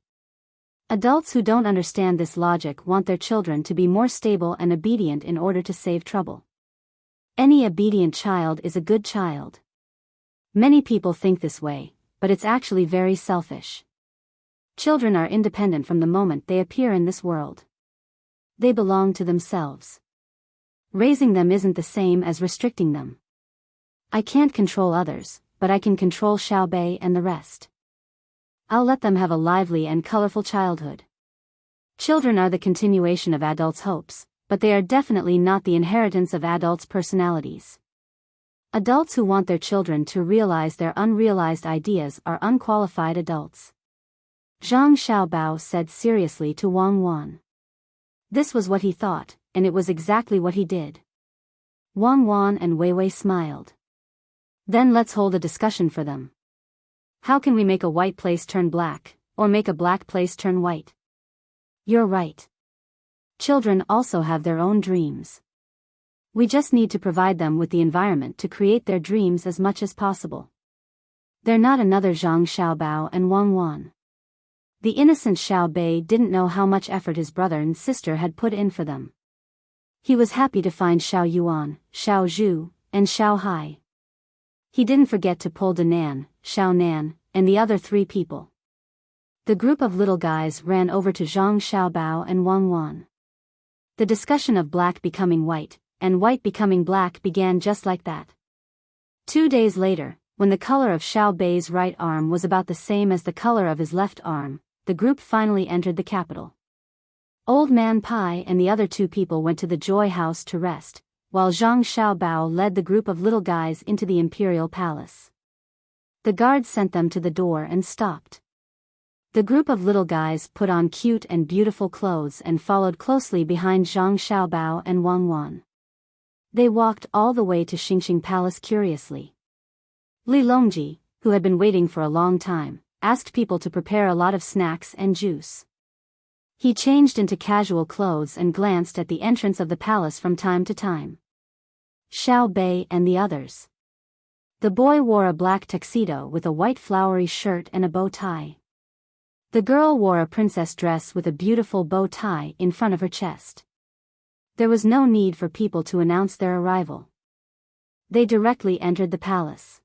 Adults who don't understand this logic want their children to be more stable and obedient in order to save trouble. Any obedient child is a good child. Many people think this way, but it's actually very selfish. Children are independent from the moment they appear in this world. They belong to themselves. Raising them isn't the same as restricting them. I can't control others, but I can control Xiaobei and the rest. I'll let them have a lively and colorful childhood. Children are the continuation of adults' hopes, but they are definitely not the inheritance of adults' personalities. Adults who want their children to realize their unrealized ideas are unqualified adults. Zhang Xiaobao said seriously to Wang Wan. This was what he thought, and it was exactly what he did. Wang Wan and Wei Wei smiled. Then let's hold a discussion for them. How can we make a white place turn black, or make a black place turn white? You're right. Children also have their own dreams. We just need to provide them with the environment to create their dreams as much as possible. They're not another Zhang Xiaobao and Wang Wan. The innocent Xiaobei didn't know how much effort his brother and sister had put in for them. He was happy to find Xiao Yuan, Xiao Zhu, and Xiao Hai. He didn't forget to pull Danan, Xiao Nan, and the other 3 people. The group of little guys ran over to Zhang Xiaobao and Wang Wan. The discussion of black becoming white, and white becoming black began just like that. 2 days later, when the color of Xiaobei's right arm was about the same as the color of his left arm, the group finally entered the capital. Old Man Pai and the other 2 people went to the Joy House to rest, while Zhang Xiaobao led the group of little guys into the imperial palace. The guards sent them to the door and stopped. The group of little guys put on cute and beautiful clothes and followed closely behind Zhang Xiaobao and Wang Wan. They walked all the way to Xingxing Palace curiously. Li Longji, who had been waiting for a long time, asked people to prepare a lot of snacks and juice. He changed into casual clothes and glanced at the entrance of the palace from time to time. Xiaobei and the others. The boy wore a black tuxedo with a white flowery shirt and a bow tie. The girl wore a princess dress with a beautiful bow tie in front of her chest. There was no need for people to announce their arrival. They directly entered the palace.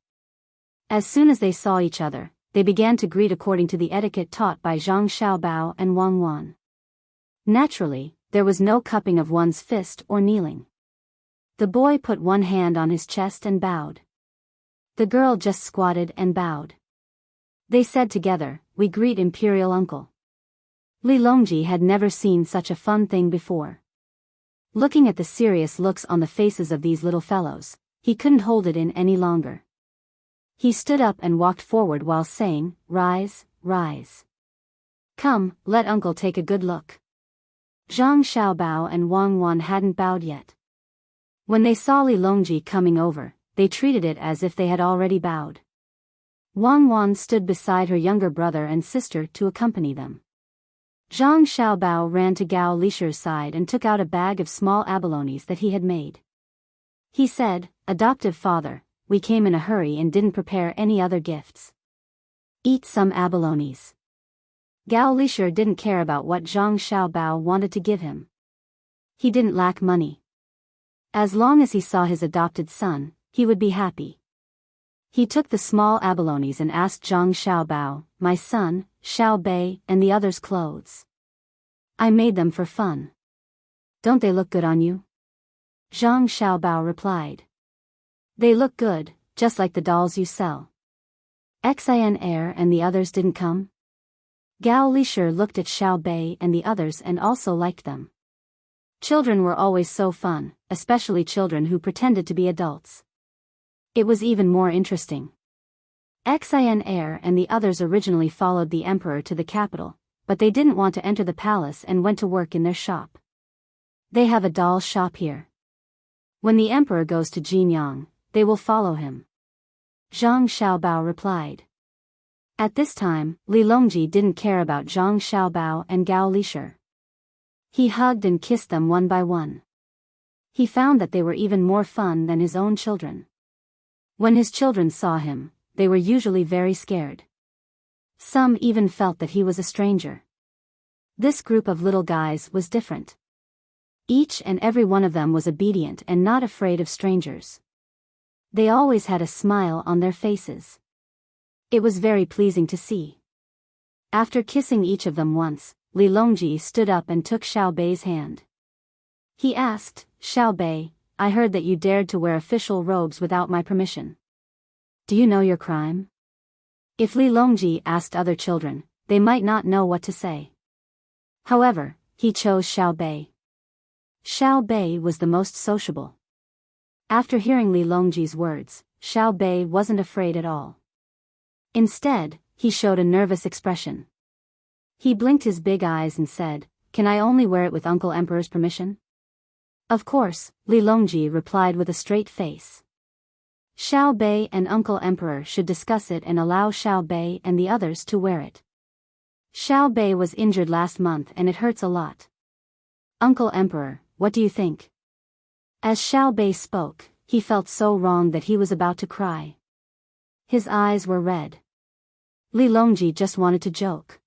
As soon as they saw each other, they began to greet according to the etiquette taught by Zhang Xiaobao and Wang Wan. Naturally, there was no cupping of one's fist or kneeling. The boy put one hand on his chest and bowed. The girl just squatted and bowed. They said together, "We greet Imperial Uncle." Li Longji had never seen such a fun thing before. Looking at the serious looks on the faces of these little fellows, he couldn't hold it in any longer. He stood up and walked forward while saying, "Rise, rise. Come, let Uncle take a good look." Zhang Xiaobao and Wang Wan hadn't bowed yet. When they saw Li Longji coming over, they treated it as if they had already bowed. Wang Wan stood beside her younger brother and sister to accompany them. Zhang Xiaobao ran to Gao Lisher's side and took out a bag of small abalones that he had made. He said, "Adoptive father, we came in a hurry and didn't prepare any other gifts. Eat some abalones." Gao Lisher didn't care about what Zhang Xiaobao wanted to give him. He didn't lack money. As long as he saw his adopted son, he would be happy. He took the small abalones and asked Zhang Xiaobao, "My son, Xiao Bei, and the others' clothes. I made them for fun. Don't they look good on you?" Zhang Xiaobao replied. "They look good, just like the dolls you sell." Xin Er and the others didn't come? Gao Lisher looked at Xiao Bei and the others and also liked them. Children were always so fun, especially children who pretended to be adults. It was even more interesting. Xin Er and the others originally followed the emperor to the capital, but they didn't want to enter the palace and went to work in their shop. They have a doll shop here. When the emperor goes to Jinyang, they will follow him. Zhang Xiaobao replied. At this time, Li Longji didn't care about Zhang Xiaobao and Gao Lisher. He hugged and kissed them one by one. He found that they were even more fun than his own children. When his children saw him, they were usually very scared. Some even felt that he was a stranger. This group of little guys was different. Each and every one of them was obedient and not afraid of strangers. They always had a smile on their faces. It was very pleasing to see. After kissing each of them once, Li Longji stood up and took Xiao Bei's hand. He asked, "Xiao Bei, I heard that you dared to wear official robes without my permission. Do you know your crime?" If Li Longji asked other children, they might not know what to say. However, he chose Xiao Bei. Xiao Bei was the most sociable. After hearing Li Longji's words, Xiao Bei wasn't afraid at all. Instead, he showed a nervous expression. He blinked his big eyes and said, "Can I only wear it with Uncle Emperor's permission?" "Of course," Li Longji replied with a straight face. Xiao Bei and Uncle Emperor should discuss it and allow Xiao Bei and the others to wear it. Xiao Bei was injured last month and it hurts a lot. "Uncle Emperor, what do you think?" As Xiao Bei spoke, he felt so wrong that he was about to cry. His eyes were red. Li Longji just wanted to joke.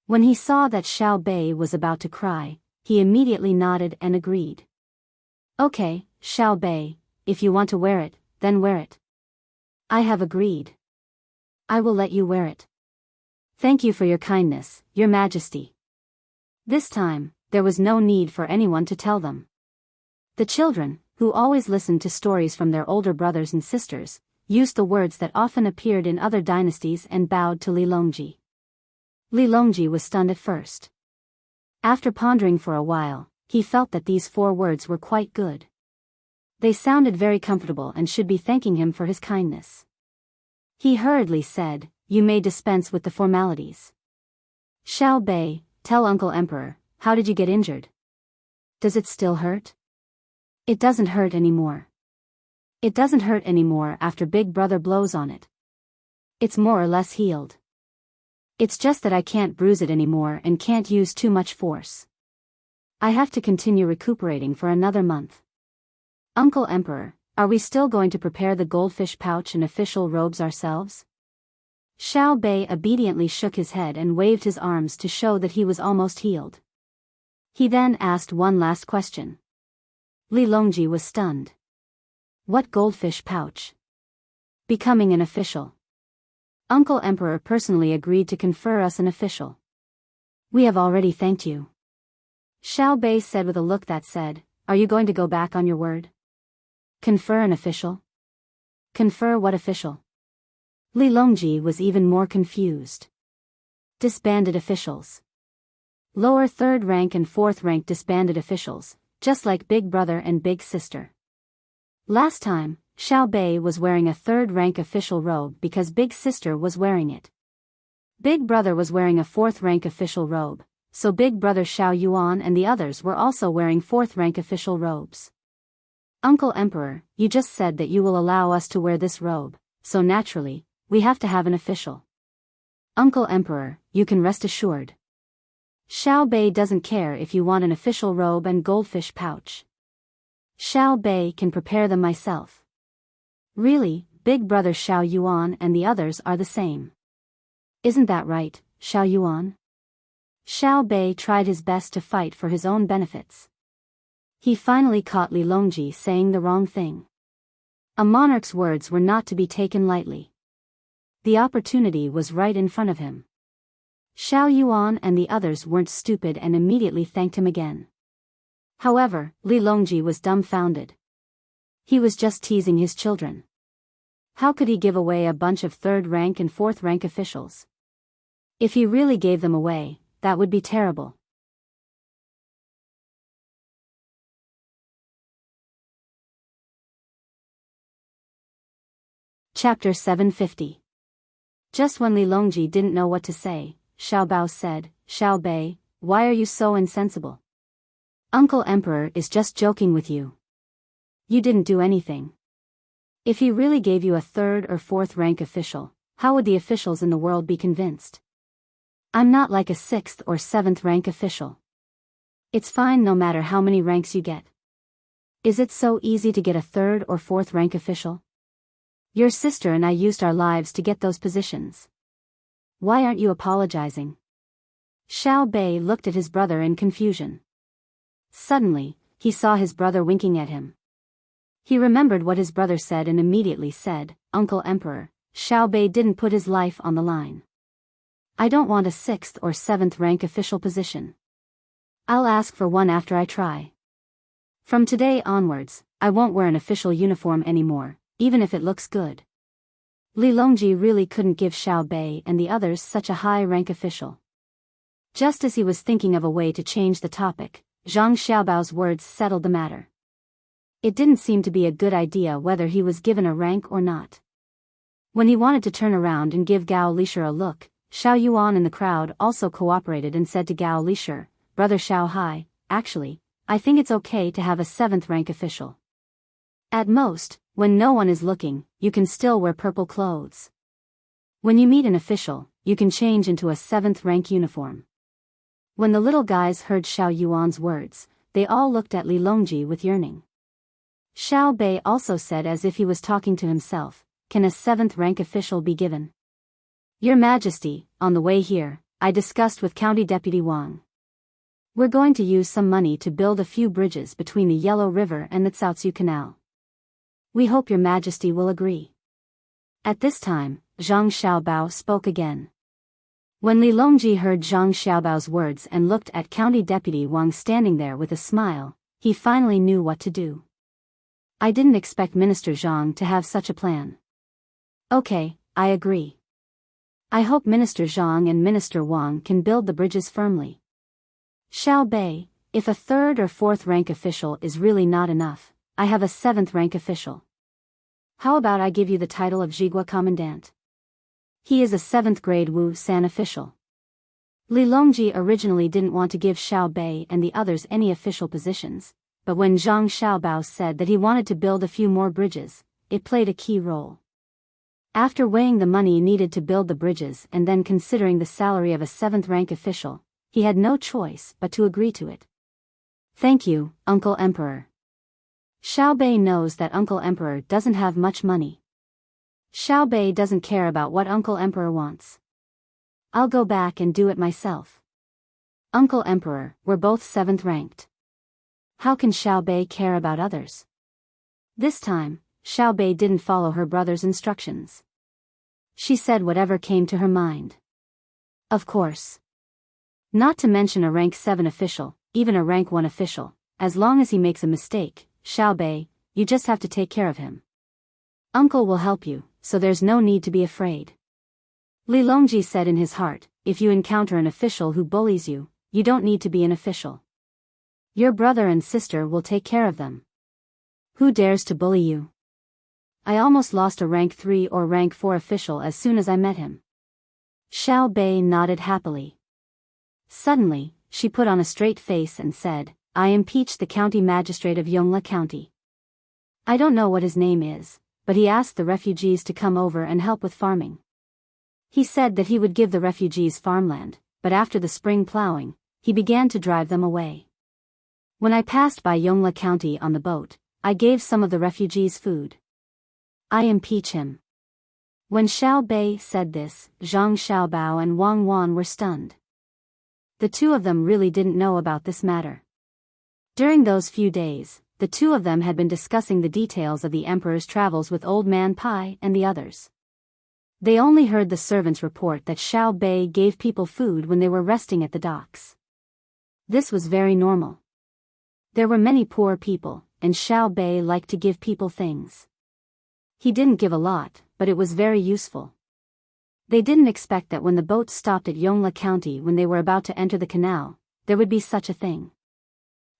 When he saw that Xiao Bei was about to cry, he immediately nodded and agreed. "Okay, Xiao Bei, if you want to wear it, then wear it. I have agreed. I will let you wear it. Thank you for your kindness, Your Majesty." This time, there was no need for anyone to tell them. The children, who always listened to stories from their older brothers and sisters, used the words that often appeared in other dynasties and bowed to Li Longji. Li Longji was stunned at first. After pondering for a while, he felt that these 4 words were quite good. They sounded very comfortable and should be thanking him for his kindness. He hurriedly said, "You may dispense with the formalities. Xiao Bei, tell Uncle Emperor, how did you get injured? Does it still hurt?" "It doesn't hurt anymore. It doesn't hurt anymore after Big Brother blows on it. It's more or less healed. It's just that I can't bruise it anymore and can't use too much force. I have to continue recuperating for another month." "Uncle Emperor, are we still going to prepare the goldfish pouch and official robes ourselves?" Xiao Bei obediently shook his head and waved his arms to show that he was almost healed. He then asked one last question. Li Longji was stunned. "What goldfish pouch?" "Becoming an official. Uncle Emperor personally agreed to confer us an official. We have already thanked you." Xiao Bei said with a look that said, "Are you going to go back on your word? Confer an official?" Confer what official? Li Longji was even more confused. Disbanded officials. Lower third rank and fourth rank disbanded officials, just like Big Brother and Big Sister. Last time, Xiao Bei was wearing a third rank official robe because Big Sister was wearing it. Big Brother was wearing a fourth rank official robe, so Big Brother Xiao Yuan and the others were also wearing fourth rank official robes. Uncle Emperor, you just said that you will allow us to wear this robe, so naturally, we have to have an official. Uncle Emperor, you can rest assured. Xiao Bei doesn't care if you want an official robe and goldfish pouch. Xiao Bei can prepare them myself. Really, Big Brother Xiao Yuan and the others are the same. Isn't that right, Xiao Yuan? Xiao Bei tried his best to fight for his own benefits. He finally caught Li Longji saying the wrong thing. A monarch's words were not to be taken lightly. The opportunity was right in front of him. Xiao Yuan and the others weren't stupid and immediately thanked him again. However, Li Longji was dumbfounded. He was just teasing his children. How could he give away a bunch of third rank and fourth rank officials? If he really gave them away, that would be terrible. Chapter 750. Just when Li Longji didn't know what to say, Xiao Bao said, "Xiao Bei, why are you so insensible? Uncle Emperor is just joking with you. You didn't do anything. If he really gave you a third or fourth rank official, how would the officials in the world be convinced? I'm not like a sixth or seventh rank official. It's fine no matter how many ranks you get. Is it so easy to get a third or fourth rank official? Your sister and I used our lives to get those positions. Why aren't you apologizing?" Xiao Bei looked at his brother in confusion. Suddenly, he saw his brother winking at him. He remembered what his brother said and immediately said, "Uncle Emperor, Xiao Bei didn't put his life on the line. I don't want a sixth or seventh rank official position. I'll ask for one after I try. From today onwards, I won't wear an official uniform anymore, even if it looks good." Li Longji really couldn't give Xiao Bei and the others such a high-rank official. Just as he was thinking of a way to change the topic, Zhang Xiaobao's words settled the matter. It didn't seem to be a good idea whether he was given a rank or not. When he wanted to turn around and give Gao Lishir a look, Xiao Yuan in the crowd also cooperated and said to Gao Lishir, "Brother Xiao Hai, actually, I think it's okay to have a seventh rank official. At most, when no one is looking, you can still wear purple clothes. When you meet an official, you can change into a seventh rank uniform." When the little guys heard Xiao Yuan's words, they all looked at Li Longji with yearning. Xiao Bei also said as if he was talking to himself, "Can a seventh rank official be given?" "Your Majesty, on the way here, I discussed with County Deputy Wang. We're going to use some money to build a few bridges between the Yellow River and the Caozu Canal. We hope Your Majesty will agree." At this time, Zhang Xiaobao spoke again. When Li Longji heard Zhang Xiaobao's words and looked at County Deputy Wang standing there with a smile, he finally knew what to do. "I didn't expect Minister Zhang to have such a plan. Okay, I agree. I hope Minister Zhang and Minister Wang can build the bridges firmly. Xiao Bei, if a third or fourth rank official is really not enough, I have a seventh rank official. How about I give you the title of Zhigua Commandant? He is a 7th grade Wu San official." Li Longji originally didn't want to give Xiao Bei and the others any official positions, but when Zhang Xiaobao said that he wanted to build a few more bridges, it played a key role. After weighing the money needed to build the bridges and then considering the salary of a 7th rank official, he had no choice but to agree to it. "Thank you, Uncle Emperor." Xiao Bei knows that Uncle Emperor doesn't have much money. Xiao Bei doesn't care about what Uncle Emperor wants. "I'll go back and do it myself. Uncle Emperor, we're both 7th ranked. How can Xiao Bei care about others?" This time, Xiao Bei didn't follow her brother's instructions. She said whatever came to her mind. Of course. Not to mention a rank 7 official, even a rank 1 official. As long as he makes a mistake, Xiao Bei, you just have to take care of him. Uncle will help you, so there's no need to be afraid. Li Longji said in his heart, if you encounter an official who bullies you, you don't need to be an official. Your brother and sister will take care of them. Who dares to bully you? I almost lost a rank 3 or rank 4 official as soon as I met him. Xiao Bei nodded happily. Suddenly, she put on a straight face and said, I impeached the county magistrate of Yongla County. I don't know what his name is, but he asked the refugees to come over and help with farming. He said that he would give the refugees farmland, but after the spring plowing, he began to drive them away. When I passed by Yongla County on the boat, I gave some of the refugees food. I impeach him. When Xiao Bei said this, Zhang Xiaobao and Wang Wan were stunned. The two of them really didn't know about this matter. During those few days, the two of them had been discussing the details of the emperor's travels with Old Man Pai and the others. They only heard the servants report that Xiao Bei gave people food when they were resting at the docks. This was very normal. There were many poor people, and Xiao Bei liked to give people things. He didn't give a lot, but it was very useful. They didn't expect that when the boat stopped at Yongla County when they were about to enter the canal, there would be such a thing.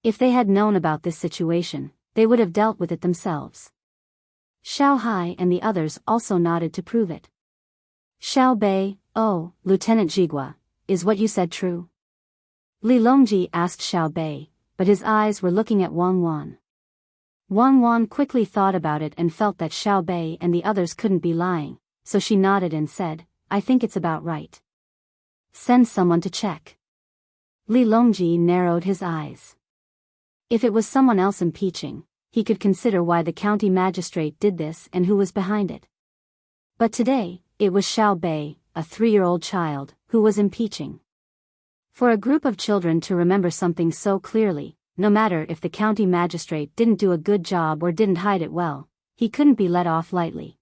If they had known about this situation, they would have dealt with it themselves. Xiao Hai and the others also nodded to prove it. Xiao Bei, oh, Lieutenant Jigua, is what you said true? Li Longji asked Xiao Bei, but his eyes were looking at Wang Wan. Wang Wan quickly thought about it and felt that Xiao Bei and the others couldn't be lying, so she nodded and said, I think it's about right. Send someone to check. Li Longji narrowed his eyes. If it was someone else impeaching, he could consider why the county magistrate did this and who was behind it. But today, it was Xiao Bei, a 3-year-old child, who was impeaching. For a group of children to remember something so clearly, no matter if the county magistrate didn't do a good job or didn't hide it well, he couldn't be let off lightly.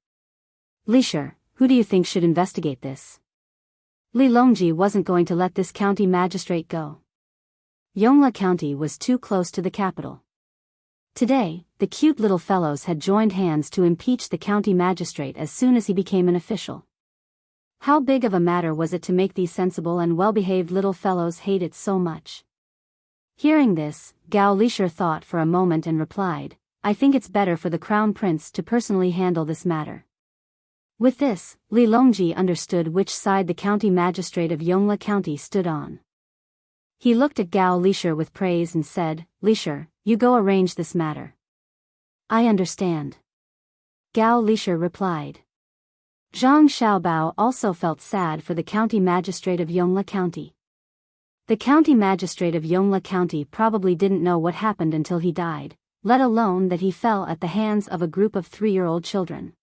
Lisher, who do you think should investigate this? Li Longji wasn't going to let this county magistrate go. Yongla County was too close to the capital. Today, the cute little fellows had joined hands to impeach the county magistrate as soon as he became an official. How big of a matter was it to make these sensible and well-behaved little fellows hate it so much? Hearing this, Gao Lisher thought for a moment and replied, I think it's better for the crown prince to personally handle this matter. With this, Li Longji understood which side the county magistrate of Yongla County stood on. He looked at Gao Lisher with praise and said, Lisher, you go arrange this matter. I understand. Gao Lisher replied. Zhang Xiaobao also felt sad for the county magistrate of Yongla County. The county magistrate of Yongla County probably didn't know what happened until he died, let alone that he fell at the hands of a group of 3-year-old children.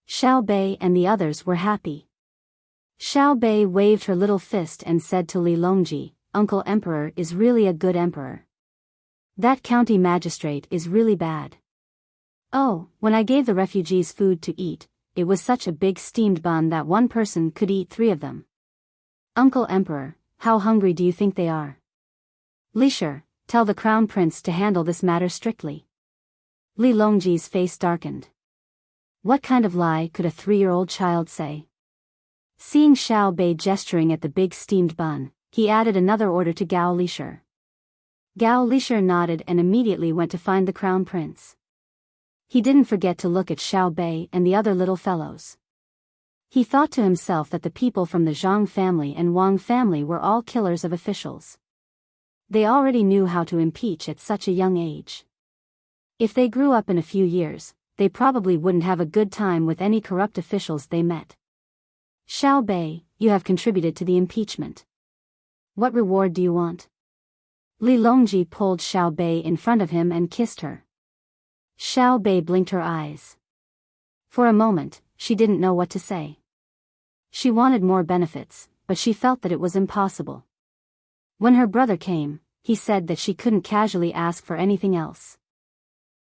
Xiao Bei and the others were happy. Xiao Bei waved her little fist and said to Li Longji, Uncle Emperor is really a good emperor. That county magistrate is really bad. Oh, when I gave the refugees food to eat, it was such a big steamed bun that one person could eat 3 of them. Uncle Emperor, how hungry do you think they are? Lisher, tell the crown prince to handle this matter strictly. Li Longji's face darkened. What kind of lie could a 3-year-old child say? Seeing Xiao Bei gesturing at the big steamed bun, he added another order to Gao Lisher. Gao Lisher nodded and immediately went to find the crown prince. He didn't forget to look at Xiao Bei and the other little fellows. He thought to himself that the people from the Zhang family and Wang family were all killers of officials. They already knew how to impeach at such a young age. If they grew up in a few years, they probably wouldn't have a good time with any corrupt officials they met. Xiao Bei, you have contributed to the impeachment. What reward do you want? Li Longji pulled Xiao Bei in front of him and kissed her. Xiao Bei blinked her eyes. For a moment, she didn't know what to say. She wanted more benefits, but she felt that it was impossible. When her brother came, he said that she couldn't casually ask for anything else.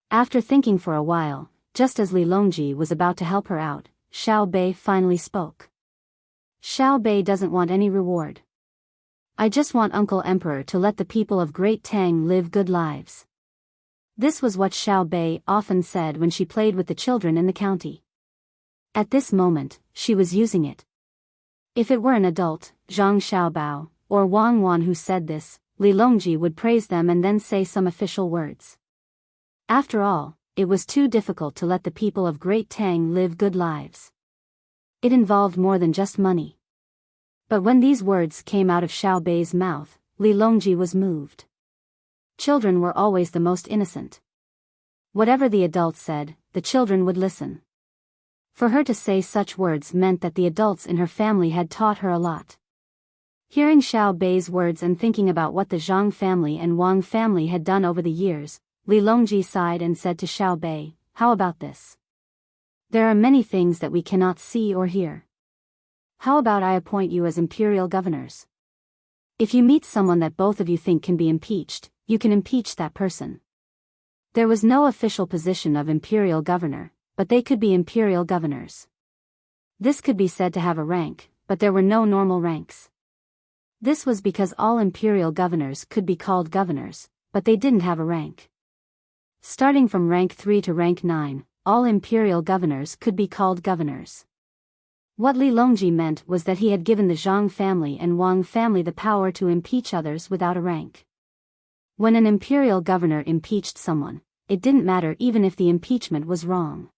After thinking for a while, just as Li Longji was about to help her out, Xiao Bei finally spoke. Xiao Bei doesn't want any reward. I just want Uncle Emperor to let the people of Great Tang live good lives. This was what Xiao Bei often said when she played with the children in the county. At this moment, she was using it. If it were an adult, Zhang Xiaobao, or Wang Wan who said this, Li Longji would praise them and then say some official words. After all, it was too difficult to let the people of Great Tang live good lives. It involved more than just money. But when these words came out of Xiao Bei's mouth, Li Longji was moved. Children were always the most innocent. Whatever the adults said, the children would listen. For her to say such words meant that the adults in her family had taught her a lot. Hearing Xiao Bei's words and thinking about what the Zhang family and Wang family had done over the years, Li Longji sighed and said to Xiao Bei, "How about this? There are many things that we cannot see or hear. How about I appoint you as imperial governors? If you meet someone that both of you think can be impeached, you can impeach that person." There was no official position of imperial governor, but they could be imperial governors. This could be said to have a rank, but there were no normal ranks. This was because all imperial governors could be called governors, but they didn't have a rank. Starting from rank 3 to rank 9, all imperial governors could be called governors. What Li Longji meant was that he had given the Zhang family and Wang family the power to impeach others without a rank. When an imperial governor impeached someone, it didn't matter even if the impeachment was wrong.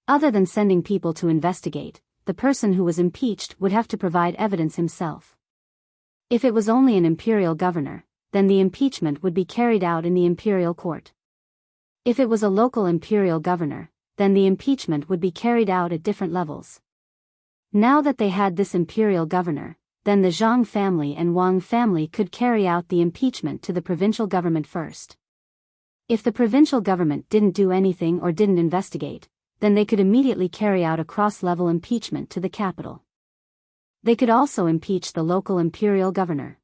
Other than sending people to investigate, the person who was impeached would have to provide evidence himself. If it was only an imperial governor, then the impeachment would be carried out in the imperial court. If it was a local imperial governor, then the impeachment would be carried out at different levels. Now that they had this imperial governor, then the Zhang family and Wang family could carry out the impeachment to the provincial government first. If the provincial government didn't do anything or didn't investigate, then they could immediately carry out a cross-level impeachment to the capital. They could also impeach the local imperial governor.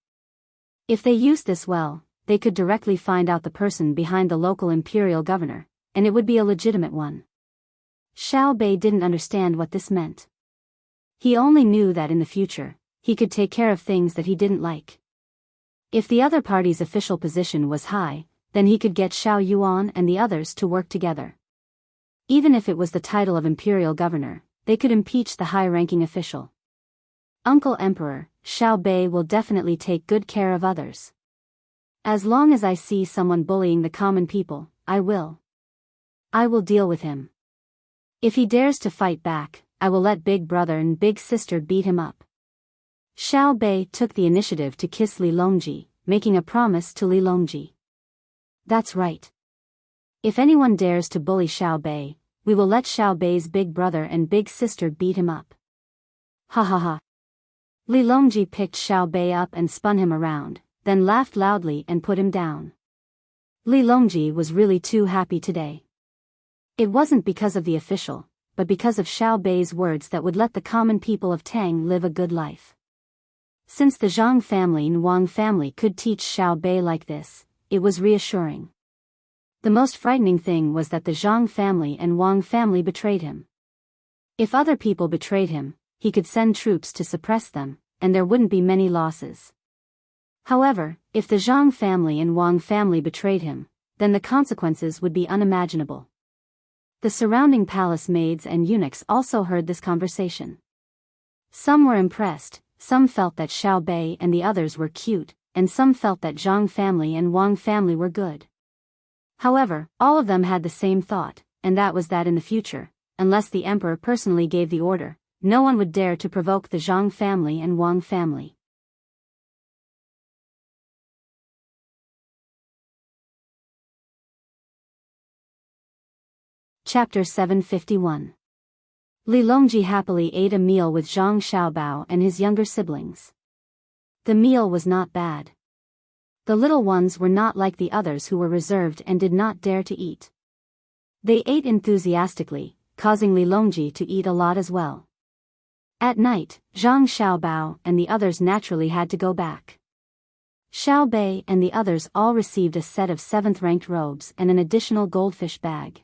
If they used this well, they could directly find out the person behind the local imperial governor, and it would be a legitimate one. Xiao Bei didn't understand what this meant. He only knew that in the future, he could take care of things that he didn't like. If the other party's official position was high, then he could get Xiao Yuan and the others to work together. Even if it was the title of imperial governor, they could impeach the high-ranking official. Uncle Emperor, Xiao Bei will definitely take good care of others. As long as I see someone bullying the common people, I will deal with him. If he dares to fight back, I will let big brother and big sister beat him up. Xiao Bei took the initiative to kiss Li Longji, making a promise to Li Longji. That's right. If anyone dares to bully Xiao Bei, we will let Xiao Bei's big brother and big sister beat him up. Ha ha ha. Li Longji picked Xiao Bei up and spun him around, then laughed loudly and put him down. Li Longji was really too happy today. It wasn't because of the official, but because of Xiao Bei's words that would let the common people of Tang live a good life. Since the Zhang family and Wang family could teach Xiao Bei like this, it was reassuring. The most frightening thing was that the Zhang family and Wang family betrayed him. If other people betrayed him, he could send troops to suppress them, and there wouldn't be many losses. However, if the Zhang family and Wang family betrayed him, then the consequences would be unimaginable. The surrounding palace maids and eunuchs also heard this conversation. Some were impressed, some felt that Xiao Bei and the others were cute, and some felt that Zhang family and Wang family were good. However, all of them had the same thought, and that was that in the future, unless the emperor personally gave the order, no one would dare to provoke the Zhang family and Wang family. Chapter 751. Li Longji happily ate a meal with Zhang Xiaobao and his younger siblings. The meal was not bad. The little ones were not like the others who were reserved and did not dare to eat. They ate enthusiastically, causing Li Longji to eat a lot as well. At night, Zhang Xiaobao and the others naturally had to go back. Xiao Bei and the others all received a set of 7th-ranked robes and an additional goldfish bag.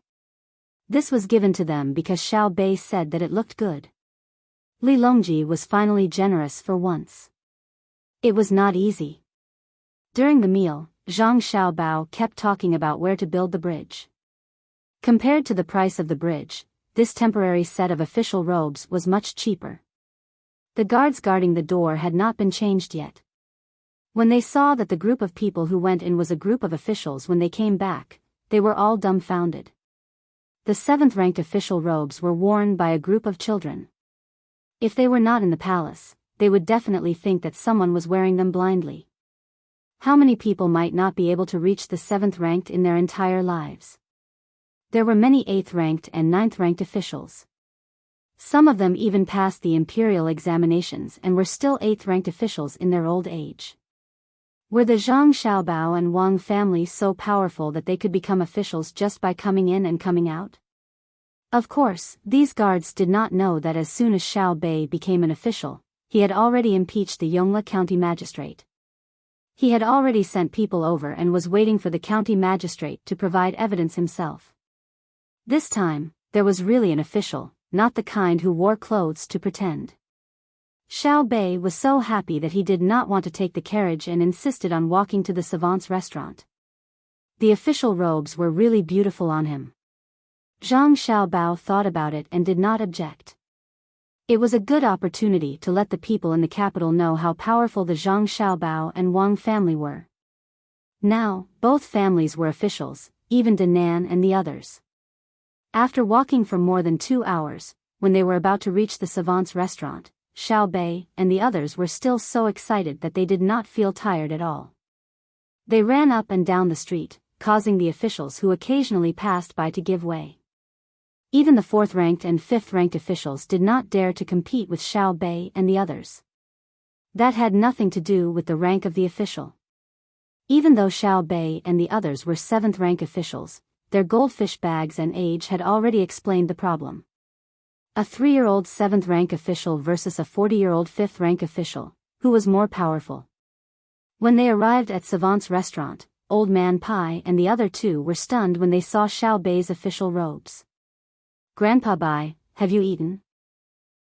This was given to them because Xiao Bei said that it looked good. Li Longji was finally generous for once. It was not easy. During the meal, Zhang Xiaobao kept talking about where to build the bridge. Compared to the price of the bridge, this temporary set of official robes was much cheaper. The guards guarding the door had not been changed yet. When they saw that the group of people who went in was a group of officials when they came back, they were all dumbfounded. The 7th-ranked official robes were worn by a group of children. If they were not in the palace, they would definitely think that someone was wearing them blindly. How many people might not be able to reach the 7th-ranked in their entire lives? There were many 8th-ranked and 9th-ranked officials. Some of them even passed the imperial examinations and were still 8th-ranked officials in their old age. Were the Zhang Xiaobao and Wang family so powerful that they could become officials just by coming in and coming out? Of course, these guards did not know that as soon as Xiao Bei became an official, he had already impeached the Yongla county magistrate. He had already sent people over and was waiting for the county magistrate to provide evidence himself. This time, there was really an official, not the kind who wore clothes to pretend. Xiao Bei was so happy that he did not want to take the carriage and insisted on walking to the savant's restaurant. The official robes were really beautiful on him. Zhang Xiaobao thought about it and did not object. It was a good opportunity to let the people in the capital know how powerful the Zhang Xiaobao and Wang family were. Now, both families were officials, even Danan and the others. After walking for more than 2 hours, when they were about to reach the savant's restaurant, Xiao Bei and the others were still so excited that they did not feel tired at all. They ran up and down the street, causing the officials who occasionally passed by to give way. Even the 4th-ranked and 5th-ranked officials did not dare to compete with Xiao Bei and the others. That had nothing to do with the rank of the official. Even though Xiao Bei and the others were 7th-rank officials, their goldfish bags and age had already explained the problem. A 3-year-old 7th-rank official versus a 40-year-old 5th-rank official, who was more powerful? When they arrived at Savant's restaurant, Old Man Pai and the other two were stunned when they saw Xiao Bei's official robes. "Grandpa Bai, have you eaten?"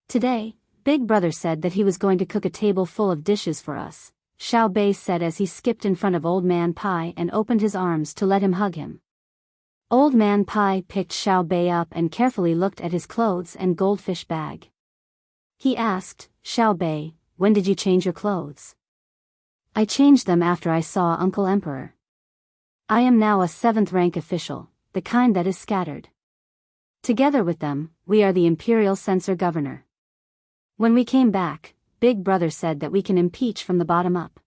"Today, Big Brother said that he was going to cook a table full of dishes for us," Xiao Bei said as he skipped in front of Old Man Pai and opened his arms to let him hug him. Old Man Pai picked Xiao Bei up and carefully looked at his clothes and goldfish bag. He asked, "Xiao Bei, when did you change your clothes?" "I changed them after I saw Uncle Emperor. I am now a 7th-rank official, the kind that is scattered. Together with them, we are the Imperial Censor Governor. When we came back, Big Brother said that we can impeach from the bottom up.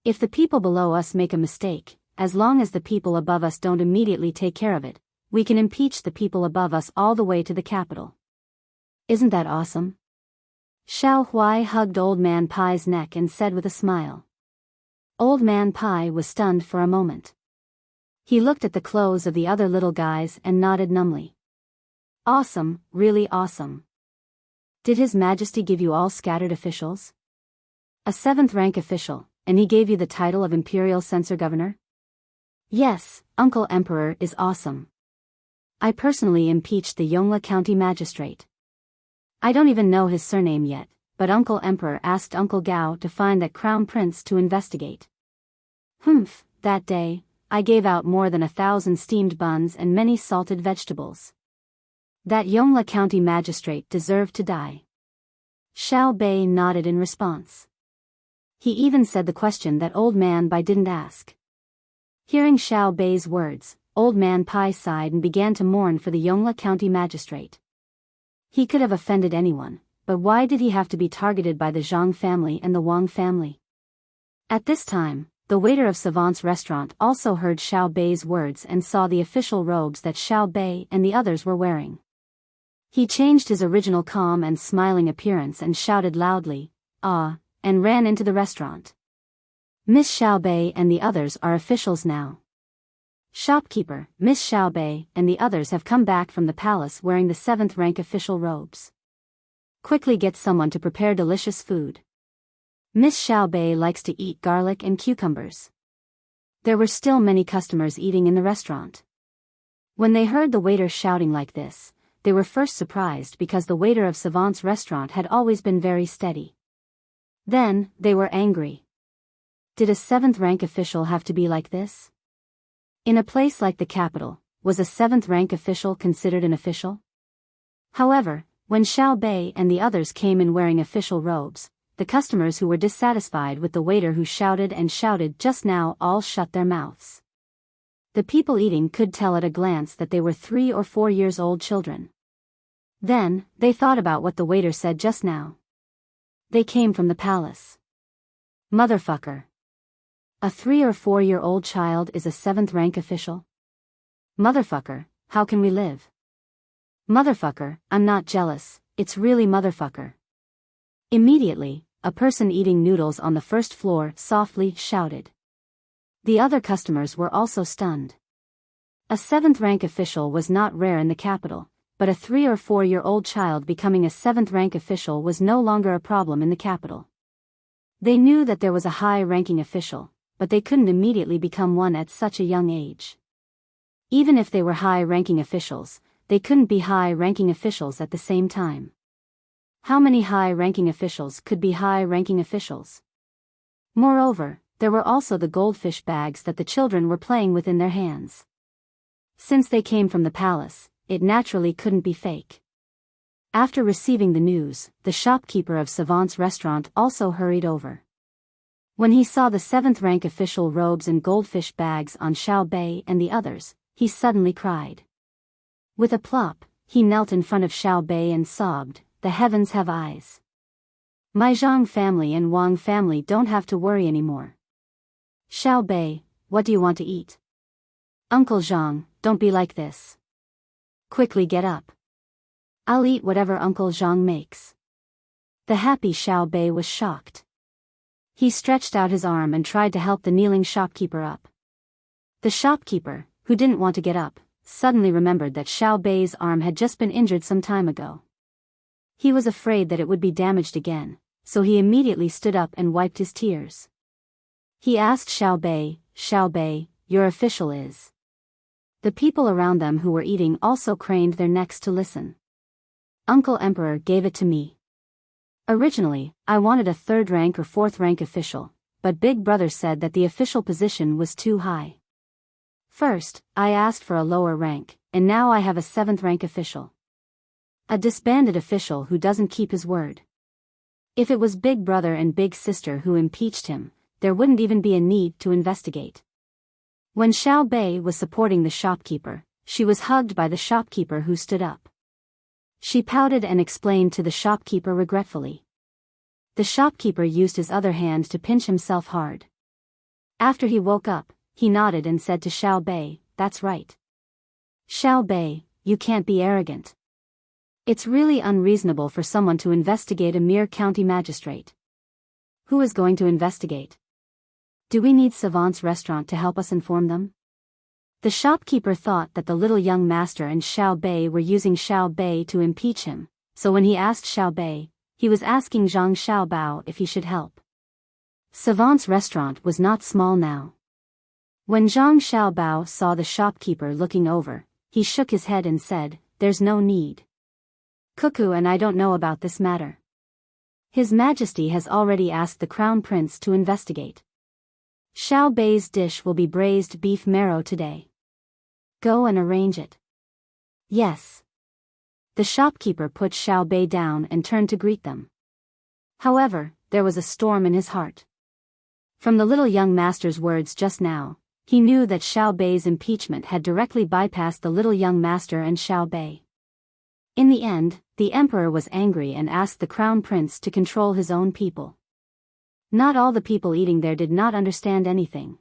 If the people below us make a mistake, as long as the people above us don't immediately take care of it, we can impeach the people above us all the way to the capital. Isn't that awesome?" Xiao Huai hugged Old Man Pai's neck and said with a smile. Old Man Pai was stunned for a moment. He looked at the clothes of the other little guys and nodded numbly. "Awesome, really awesome. Did His Majesty give you all scattered officials?" "A 7th-rank official, and he gave you the title of Imperial Censor Governor?" "Yes, Uncle Emperor is awesome. I personally impeached the Yongla County Magistrate. I don't even know his surname yet, but Uncle Emperor asked Uncle Gao to find that Crown Prince to investigate. Humph, that day, I gave out more than 1,000 steamed buns and many salted vegetables. That Yongla County Magistrate deserved to die." Xiao Bei nodded in response. He even said the question that Old Man Bai didn't ask. Hearing Xiao Bei's words, Old Man Pai sighed and began to mourn for the Yongla County Magistrate. He could have offended anyone, but why did he have to be targeted by the Zhang family and the Wang family? At this time, the waiter of Savant's restaurant also heard Xiao Bei's words and saw the official robes that Xiao Bei and the others were wearing. He changed his original calm and smiling appearance and shouted loudly, "Ah," and ran into the restaurant. "Miss Xiao Bei and the others are officials now. Shopkeeper, Miss Xiao Bei and the others have come back from the palace wearing the 7th-rank official robes. Quickly get someone to prepare delicious food. Miss Xiao Bei likes to eat garlic and cucumbers." There were still many customers eating in the restaurant. When they heard the waiter shouting like this, they were first surprised because the waiter of Savant's restaurant had always been very steady. Then, they were angry. Did a 7th-rank official have to be like this? In a place like the capital, was a 7th-rank official considered an official? However, when Xiao Bei and the others came in wearing official robes, the customers who were dissatisfied with the waiter who shouted and shouted just now all shut their mouths. The people eating could tell at a glance that they were 3 or 4 years old children. Then, they thought about what the waiter said just now. They came from the palace. Motherfucker. A 3 or 4-year-old child is a 7th-rank official? Motherfucker, how can we live? Motherfucker, I'm not jealous, it's really motherfucker. Immediately, a person eating noodles on the first floor softly shouted. The other customers were also stunned. A 7th-rank official was not rare in the capital, but a 3 or 4-year-old child becoming a 7th-rank official was no longer a problem in the capital. They knew that there was a high-ranking official, but they couldn't immediately become one at such a young age. Even if they were high-ranking officials, they couldn't be high-ranking officials at the same time. How many high-ranking officials could be high-ranking officials? Moreover, there were also the goldfish bags that the children were playing with in their hands. Since they came from the palace, it naturally couldn't be fake. After receiving the news, the shopkeeper of Savant's restaurant also hurried over. When he saw the 7th-rank official robes and goldfish bags on Xiao Bei and the others, he suddenly cried. With a plop, he knelt in front of Xiao Bei and sobbed, "The heavens have eyes. My Zhang family and Wang family don't have to worry anymore." Xiao Bei, what do you want to eat? Uncle Zhang, don't be like this. Quickly get up. I'll eat whatever Uncle Zhang makes. The happy Xiao Bei was shocked. He stretched out his arm and tried to help the kneeling shopkeeper up. The shopkeeper, who didn't want to get up, suddenly remembered that Xiao Bei's arm had just been injured some time ago. He was afraid that it would be damaged again, so he immediately stood up and wiped his tears. He asked Xiao Bei, your official is? The people around them who were eating also craned their necks to listen. Uncle Emperor gave it to me. Originally, I wanted a 3rd-rank or 4th-rank official, but Big Brother said that the official position was too high. First, I asked for a lower rank, and now I have a 7th-rank official. A disbanded official who doesn't keep his word. If it was Big Brother and Big Sister who impeached him, there wouldn't even be a need to investigate. When Xiao Bei was supporting the shopkeeper, she was hugged by the shopkeeper who stood up. She pouted and explained to the shopkeeper regretfully. The shopkeeper used his other hand to pinch himself hard. After he woke up, he nodded and said to Xiao Bei, "That's right. Xiao Bei, you can't be arrogant. It's really unreasonable for someone to investigate a mere county magistrate. Who is going to investigate? Do we need Savant's restaurant to help us inform them?" The shopkeeper thought that the little young master and Xiao Bei were using Xiao Bei to impeach him, so when he asked Xiao Bei, he was asking Zhang Xiaobao if he should help. Savant's restaurant was not small now. When Zhang Xiaobao saw the shopkeeper looking over, he shook his head and said, "There's no need. Cuckoo and I don't know about this matter. His Majesty has already asked the Crown Prince to investigate. Xiao Bei's dish will be braised beef marrow today. Go and arrange it." Yes. The shopkeeper put Xiao Bei down and turned to greet them. However, there was a storm in his heart. From the little young master's words just now, he knew that Xiao Bei's impeachment had directly bypassed the little young master and Xiao Bei. In the end, the emperor was angry and asked the crown prince to control his own people. Not all the people eating there did not understand anything.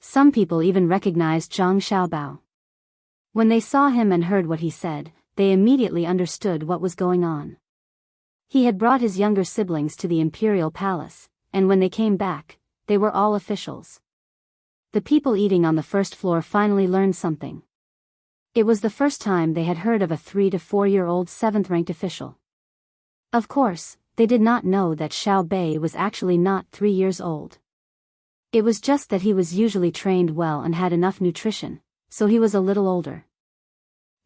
Some people even recognized Zhang Xiaobao. When they saw him and heard what he said, they immediately understood what was going on. He had brought his younger siblings to the imperial palace, and when they came back, they were all officials. The people eating on the first floor finally learned something. It was the first time they had heard of a 3 to 4-year-old 7th-ranked official. Of course, they did not know that Xiao Bei was actually not 3 years old. It was just that he was usually trained well and had enough nutrition, so he was a little older.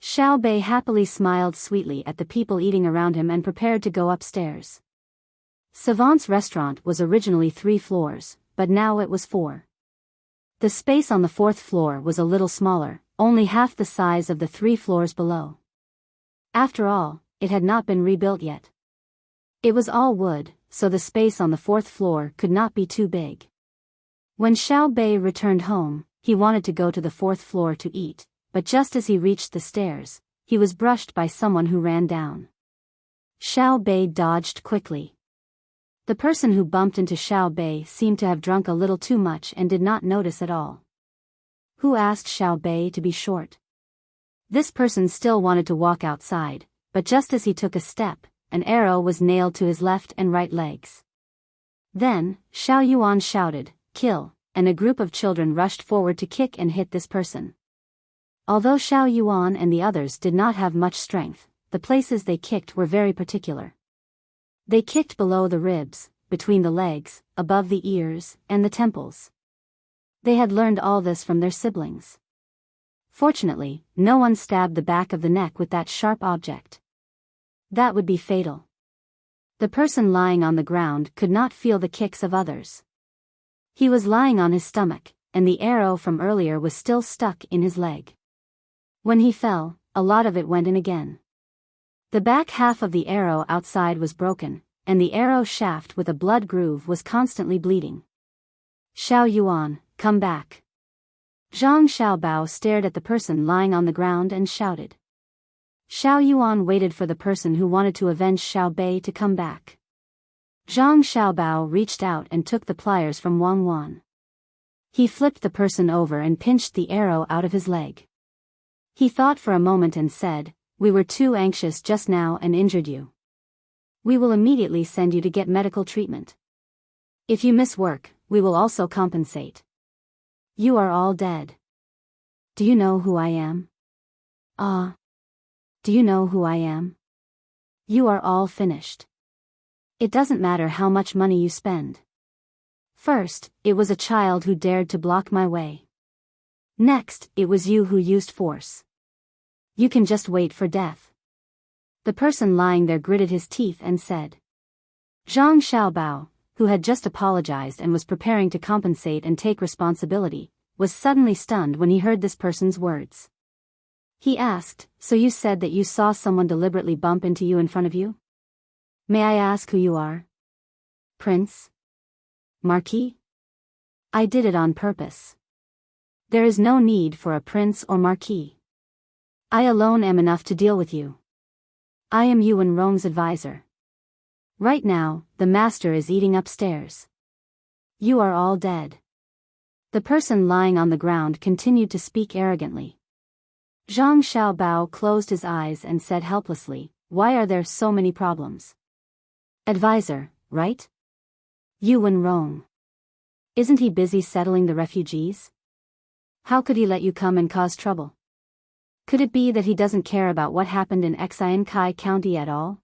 Xiao Bei happily smiled sweetly at the people eating around him and prepared to go upstairs. Savant's restaurant was originally 3 floors, but now it was 4. The space on the 4th floor was a little smaller, only half the size of the 3 floors below. After all, it had not been rebuilt yet. It was all wood, so the space on the 4th floor could not be too big. When Xiao Bei returned home, he wanted to go to the 4th floor to eat, but just as he reached the stairs, he was brushed by someone who ran down. Xiao Bei dodged quickly. The person who bumped into Xiao Bei seemed to have drunk a little too much and did not notice at all. Who asked Xiao Bei to be short? This person still wanted to walk outside, but just as he took a step, an arrow was nailed to his left and right legs. Then, Xiao Yuan shouted, "Kill," and a group of children rushed forward to kick and hit this person. Although Xiao Yuan and the others did not have much strength, the places they kicked were very particular. They kicked below the ribs, between the legs, above the ears, and the temples. They had learned all this from their siblings. Fortunately, no one stabbed the back of the neck with that sharp object. That would be fatal. The person lying on the ground could not feel the kicks of others. He was lying on his stomach, and the arrow from earlier was still stuck in his leg. When he fell, a lot of it went in again. The back half of the arrow outside was broken, and the arrow shaft with a blood groove was constantly bleeding. "Xiao Yuan, come back." Zhang Xiaobao stared at the person lying on the ground and shouted. Xiao Yuan waited for the person who wanted to avenge Xiao Bei to come back. Zhang Xiaobao reached out and took the pliers from Wang Wan. He flipped the person over and pinched the arrow out of his leg. He thought for a moment and said, "We were too anxious just now and injured you. We will immediately send you to get medical treatment. If you miss work, we will also compensate. You are all dead. Do you know who I am? Ah. Do you know who I am? You are all finished. It doesn't matter how much money you spend. First, it was a child who dared to block my way. Next, it was you who used force. You can just wait for death." The person lying there gritted his teeth and said. Zhang Xiaobao, who had just apologized and was preparing to compensate and take responsibility, was suddenly stunned when he heard this person's words. He asked, "So you said that you saw someone deliberately bump into you in front of you? May I ask who you are? Prince? Marquis? I did it on purpose. There is no need for a prince or marquis. I alone am enough to deal with you. I am Yuan Rong's advisor. Right now, the master is eating upstairs. You are all dead." The person lying on the ground continued to speak arrogantly. Zhang Xiaobao closed his eyes and said helplessly, "Why are there so many problems? Advisor, right? Yuan Rong. Isn't he busy settling the refugees? How could he let you come and cause trouble? Could it be that he doesn't care about what happened in Xiankai County at all?"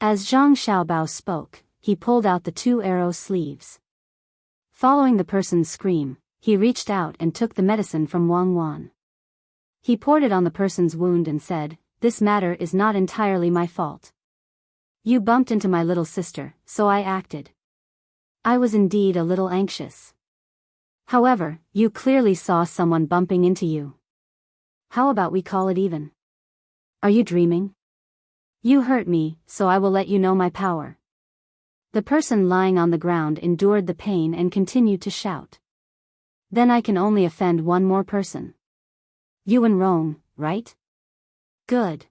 As Zhang Xiaobao spoke, he pulled out the 2 arrow sleeves. Following the person's scream, he reached out and took the medicine from Wang Wan. He poured it on the person's wound and said, "This matter is not entirely my fault. You bumped into my little sister, so I acted. I was indeed a little anxious. However, you clearly saw someone bumping into you. How about we call it even? Are you dreaming? You hurt me, so I will let you know my power." The person lying on the ground endured the pain and continued to shout. "Then I can only offend one more person. Yuan Rong, right? Good.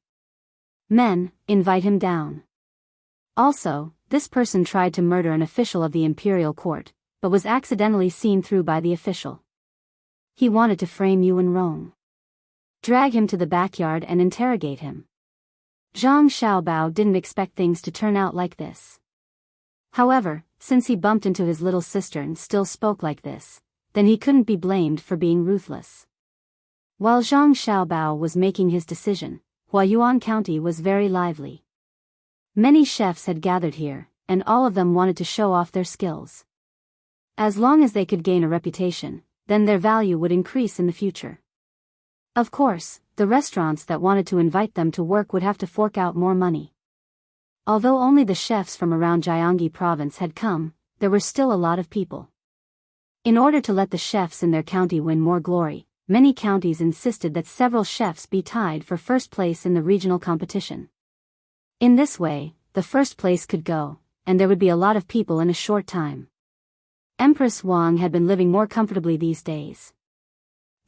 Men, invite him down." Also, this person tried to murder an official of the imperial court, but was accidentally seen through by the official. He wanted to frame Yuan Rong. Drag him to the backyard and interrogate him. Zhang Xiaobao didn't expect things to turn out like this. However, since he bumped into his little sister and still spoke like this, then he couldn't be blamed for being ruthless. While Zhang Xiaobao was making his decision, Huayuan County was very lively. Many chefs had gathered here, and all of them wanted to show off their skills. As long as they could gain a reputation, then their value would increase in the future. Of course, the restaurants that wanted to invite them to work would have to fork out more money. Although only the chefs from around Gyeonggi province had come, there were still a lot of people. In order to let the chefs in their county win more glory, many counties insisted that several chefs be tied for first place in the regional competition. In this way, the first place could go, and there would be a lot of people in a short time. Empress Wang had been living more comfortably these days.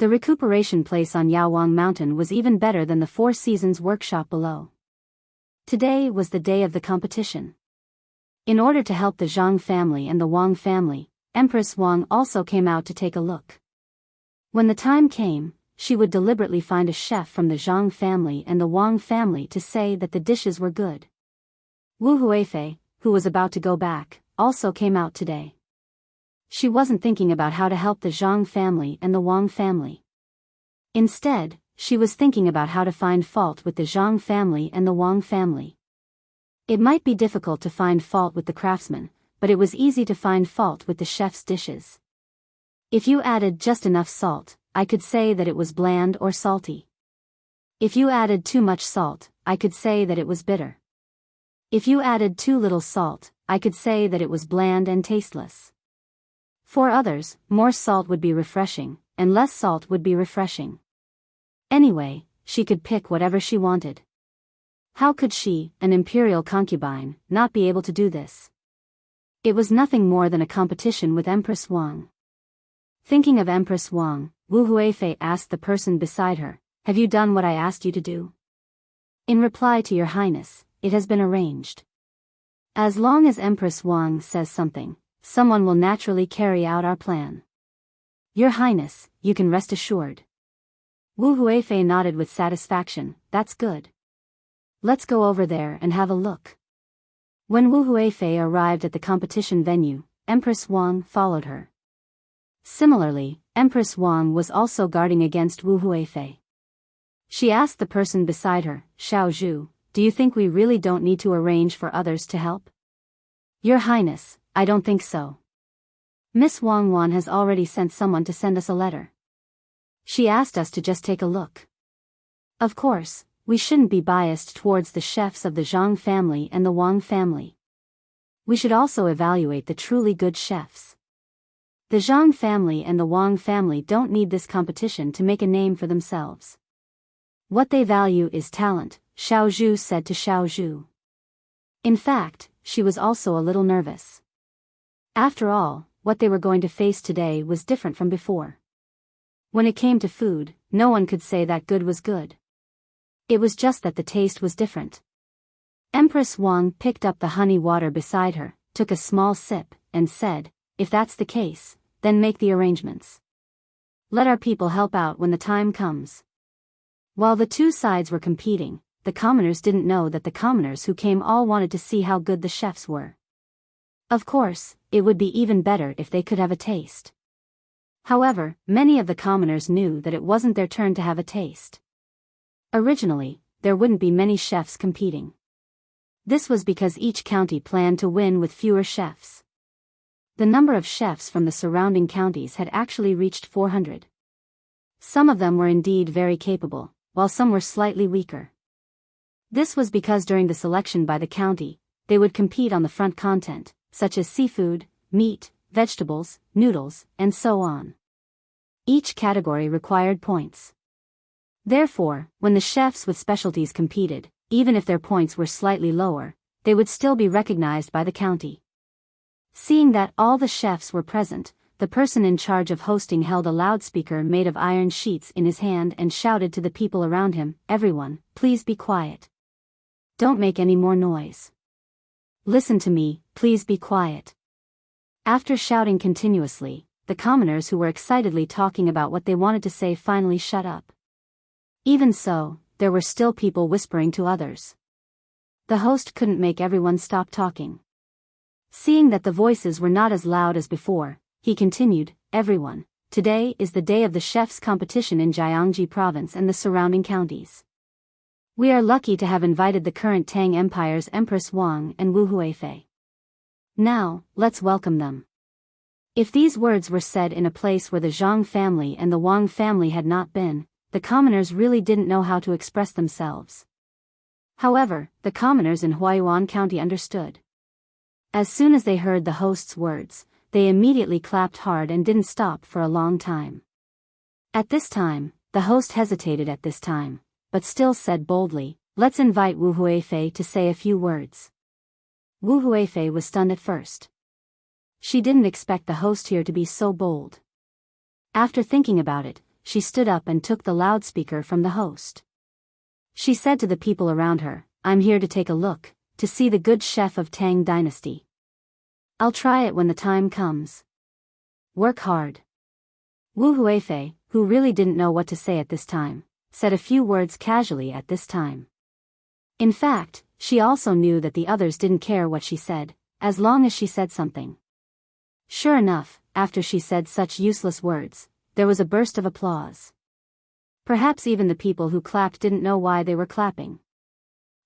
The recuperation place on Yaowang Mountain was even better than the Four Seasons workshop below. Today was the day of the competition. In order to help the Zhang family and the Wang family, Empress Wang also came out to take a look. When the time came, she would deliberately find a chef from the Zhang family and the Wang family to say that the dishes were good. Wu Huifei, who was about to go back, also came out today. She wasn't thinking about how to help the Zhang family and the Wang family. Instead, she was thinking about how to find fault with the Zhang family and the Wang family. It might be difficult to find fault with the craftsman, but it was easy to find fault with the chef's dishes. If you added just enough salt, I could say that it was bland or salty. If you added too much salt, I could say that it was bitter. If you added too little salt, I could say that it was bland and tasteless. For others, more salt would be refreshing, and less salt would be refreshing. Anyway, she could pick whatever she wanted. How could she, an imperial concubine, not be able to do this? It was nothing more than a competition with Empress Wang. Thinking of Empress Wang, Wu Huifei asked the person beside her, "Have you done what I asked you to do?" "In reply to your highness, it has been arranged." As long as Empress Wang says something, someone will naturally carry out our plan. Your highness, you can rest assured. Wu Huifei nodded with satisfaction. That's good. Let's go over there and have a look. When Wu Huifei arrived at the competition venue, Empress Wang followed her. Similarly, Empress Wang was also guarding against Wu Huifei. She asked the person beside her, "Xiao Zhu, do you think we really don't need to arrange for others to help?" "Your highness, I don't think so. Miss Wang Wan has already sent someone to send us a letter. She asked us to just take a look. Of course, we shouldn't be biased towards the chefs of the Zhang family and the Wang family. We should also evaluate the truly good chefs. The Zhang family and the Wang family don't need this competition to make a name for themselves. What they value is talent," Xiao Zhu said to Xiao Zhu. In fact, she was also a little nervous. After all, what they were going to face today was different from before. When it came to food, no one could say that good was good. It was just that the taste was different. Empress Wang picked up the honey water beside her, took a small sip, and said, "If that's the case, then make the arrangements. Let our people help out when the time comes." While the two sides were competing, the commoners didn't know that the commoners who came all wanted to see how good the chefs were. Of course, it would be even better if they could have a taste. However, many of the commoners knew that it wasn't their turn to have a taste. Originally, there wouldn't be many chefs competing. This was because each county planned to win with fewer chefs. The number of chefs from the surrounding counties had actually reached 400. Some of them were indeed very capable, while some were slightly weaker. This was because during the selection by the county, they would compete on the front content, such as seafood, meat, vegetables, noodles, and so on. Each category required points. Therefore, when the chefs with specialties competed, even if their points were slightly lower, they would still be recognized by the county. Seeing that all the chefs were present, the person in charge of hosting held a loudspeaker made of iron sheets in his hand and shouted to the people around him, "Everyone, please be quiet. Don't make any more noise. Listen to me, please be quiet." After shouting continuously, the commoners who were excitedly talking about what they wanted to say finally shut up. Even so, there were still people whispering to others. The host couldn't make everyone stop talking. Seeing that the voices were not as loud as before, he continued, "Everyone, today is the day of the chefs' competition in Gyeonggi province and the surrounding counties. We are lucky to have invited the current Tang Empire's Empress Wang and Wu Huifei. Now, let's welcome them." If these words were said in a place where the Zhang family and the Wang family had not been, the commoners really didn't know how to express themselves. However, the commoners in Huayuan County understood. As soon as they heard the host's words, they immediately clapped hard and didn't stop for a long time. At this time, the host hesitated at this time, but still said boldly, "Let's invite Wu Huifei to say a few words." Wu Huifei was stunned at first. She didn't expect the host here to be so bold. After thinking about it, she stood up and took the loudspeaker from the host. She said to the people around her, "I'm here to take a look, to see the good chef of Tang Dynasty. I'll try it when the time comes. Work hard." Wu Huifei, who really didn't know what to say at this time, said a few words casually at this time. In fact, she also knew that the others didn't care what she said, as long as she said something. Sure enough, after she said such useless words, there was a burst of applause. Perhaps even the people who clapped didn't know why they were clapping.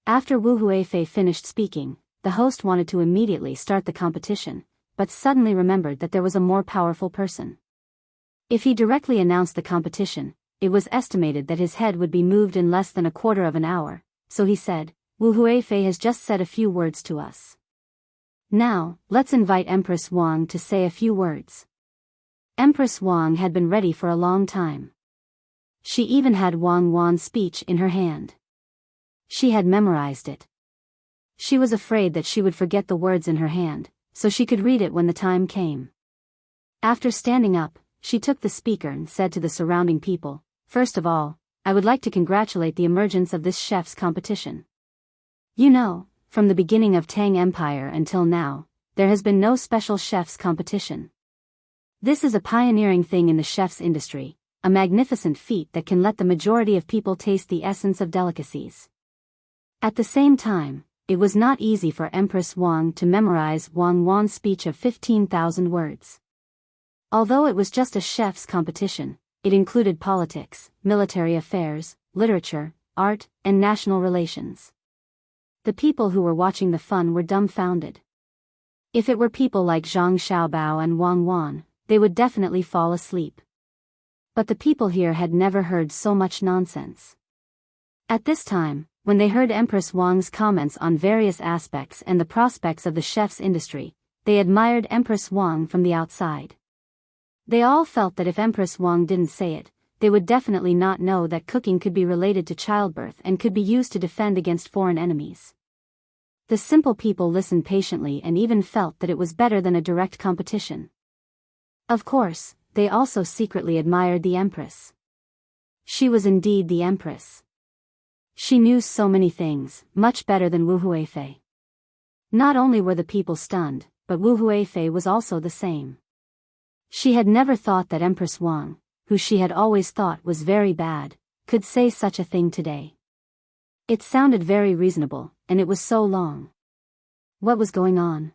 After Wu Huifei finished speaking, the host wanted to immediately start the competition, but suddenly remembered that there was a more powerful person. If he directly announced the competition, it was estimated that his head would be moved in less than a quarter of an hour, so he said, "Wu Huifei has just said a few words to us. Now, let's invite Empress Wang to say a few words." Empress Wang had been ready for a long time. She even had Wang Wan's speech in her hand. She had memorized it. She was afraid that she would forget the words in her hand, so she could read it when the time came. After standing up, she took the speaker and said to the surrounding people, "First of all, I would like to congratulate the emergence of this chef's competition. You know, from the beginning of Tang Empire until now, there has been no special chef's competition. This is a pioneering thing in the chef's industry, a magnificent feat that can let the majority of people taste the essence of delicacies." At the same time, it was not easy for Empress Wang to memorize Wang Wan's speech of 15,000 words. Although it was just a chef's competition, it included politics, military affairs, literature, art, and national relations. The people who were watching the fun were dumbfounded. If it were people like Zhang Xiaobao and Wang Wan, they would definitely fall asleep. But the people here had never heard so much nonsense. At this time, when they heard Empress Wang's comments on various aspects and the prospects of the chef's industry, they admired Empress Wang from the outside. They all felt that if Empress Wang didn't say it, they would definitely not know that cooking could be related to childbirth and could be used to defend against foreign enemies. The simple people listened patiently and even felt that it was better than a direct competition. Of course, they also secretly admired the Empress. She was indeed the Empress. She knew so many things, much better than Wu Huifei. Not only were the people stunned, but Wu Huifei was also the same. She had never thought that Empress Wang, who she had always thought was very bad, could say such a thing today. It sounded very reasonable, and it was so long. What was going on?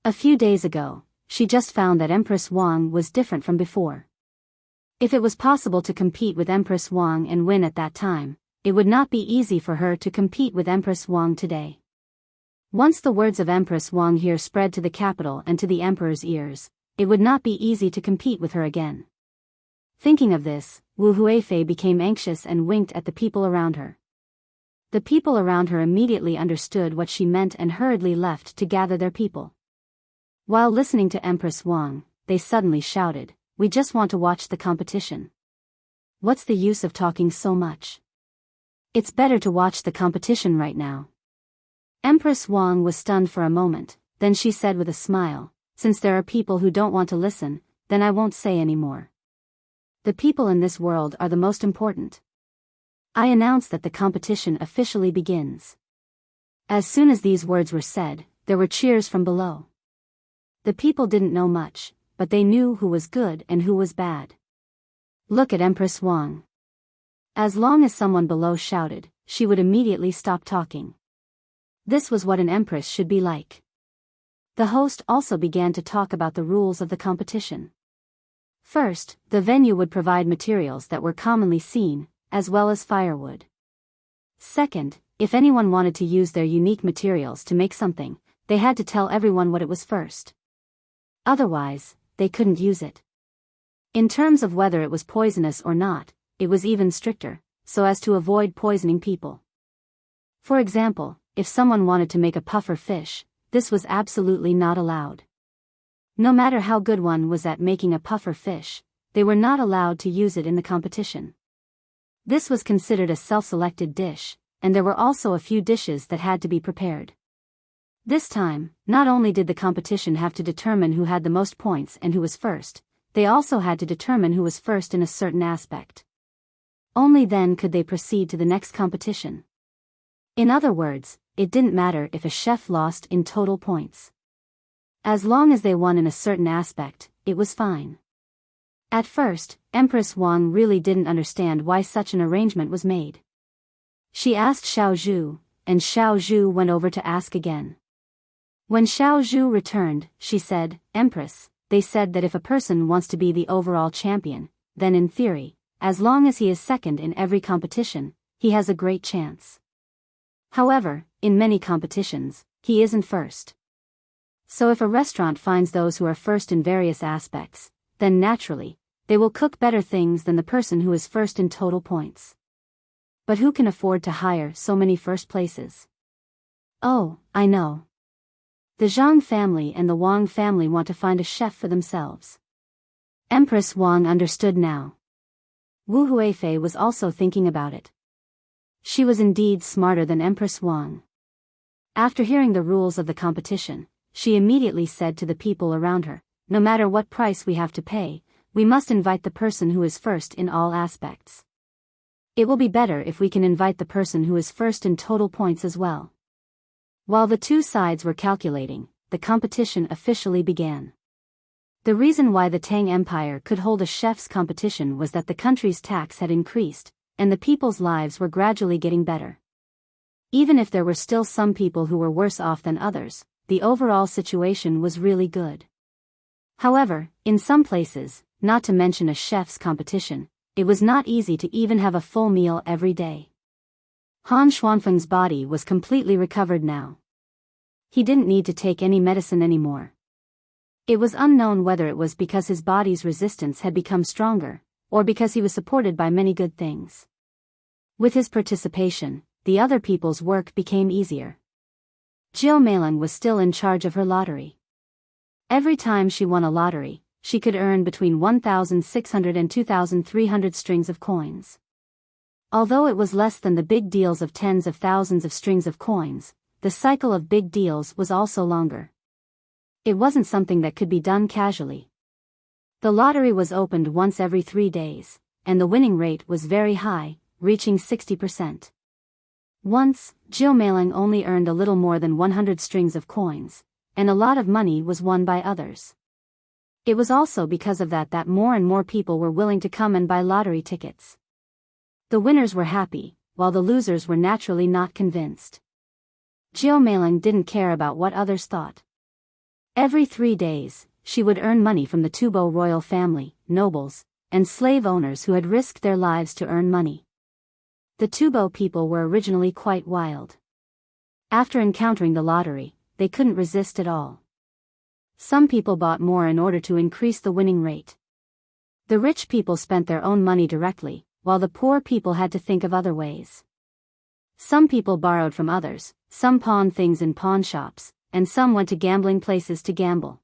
A few days ago, she just found that Empress Wang was different from before. If it was possible to compete with Empress Wang and win at that time, it would not be easy for her to compete with Empress Wang today. Once the words of Empress Wang here spread to the capital and to the emperor's ears, it would not be easy to compete with her again. Thinking of this, Wu Huifei became anxious and winked at the people around her. The people around her immediately understood what she meant and hurriedly left to gather their people. While listening to Empress Wang, they suddenly shouted, "We just want to watch the competition. What's the use of talking so much? It's better to watch the competition right now." Empress Wang was stunned for a moment, then she said with a smile, "Since there are people who don't want to listen, then I won't say any more. The people in this world are the most important. I announce that the competition officially begins." As soon as these words were said, there were cheers from below. The people didn't know much, but they knew who was good and who was bad. Look at Empress Wang. As long as someone below shouted, she would immediately stop talking. This was what an empress should be like. The host also began to talk about the rules of the competition. First, the venue would provide materials that were commonly seen, as well as firewood. Second, if anyone wanted to use their unique materials to make something, they had to tell everyone what it was first. Otherwise, they couldn't use it. In terms of whether it was poisonous or not, it was even stricter, so as to avoid poisoning people. For example, if someone wanted to make a puffer fish, this was absolutely not allowed. No matter how good one was at making a puffer fish, they were not allowed to use it in the competition. This was considered a self-selected dish, and there were also a few dishes that had to be prepared. This time, not only did the competition have to determine who had the most points and who was first, they also had to determine who was first in a certain aspect. Only then could they proceed to the next competition. In other words, it didn't matter if a chef lost in total points. As long as they won in a certain aspect, it was fine. At first, Empress Wang really didn't understand why such an arrangement was made. She asked Xiao Zhu, and Xiao Zhu went over to ask again. When Xiao Zhu returned, she said, "Empress, they said that if a person wants to be the overall champion, then in theory, as long as he is second in every competition, he has a great chance. However, in many competitions, he isn't first. So if a restaurant finds those who are first in various aspects, then naturally, they will cook better things than the person who is first in total points. But who can afford to hire so many first places? Oh, I know. The Zhang family and the Wang family want to find a chef for themselves." Empress Wang understood now. Wu Huifei was also thinking about it. She was indeed smarter than Empress Wang. After hearing the rules of the competition, she immediately said to the people around her, "No matter what price we have to pay, we must invite the person who is first in all aspects. It will be better if we can invite the person who is first in total points as well." While the two sides were calculating, the competition officially began. The reason why the Tang Empire could hold a chef's competition was that the country's tax had increased, and the people's lives were gradually getting better. Even if there were still some people who were worse off than others, the overall situation was really good. However, in some places, not to mention a chef's competition, it was not easy to even have a full meal every day. Han Xuanfeng's body was completely recovered now. He didn't need to take any medicine anymore. It was unknown whether it was because his body's resistance had become stronger, or because he was supported by many good things. With his participation, the other people's work became easier. Jiu Meilan was still in charge of her lottery. Every time she won a lottery, she could earn between 1,600 and 2,300 strings of coins. Although it was less than the big deals of tens of thousands of strings of coins, the cycle of big deals was also longer. It wasn't something that could be done casually. The lottery was opened once every 3 days, and the winning rate was very high, reaching 60%. Once, Jiu Meilan only earned a little more than 100 strings of coins, and a lot of money was won by others. It was also because of that that more and more people were willing to come and buy lottery tickets. The winners were happy, while the losers were naturally not convinced. Jiu Meilan didn't care about what others thought. Every 3 days, she would earn money from the Tubo royal family, nobles, and slave owners who had risked their lives to earn money. The Tubo people were originally quite wild. After encountering the lottery, they couldn't resist at all. Some people bought more in order to increase the winning rate. The rich people spent their own money directly, while the poor people had to think of other ways. Some people borrowed from others, some pawned things in pawn shops, and some went to gambling places to gamble.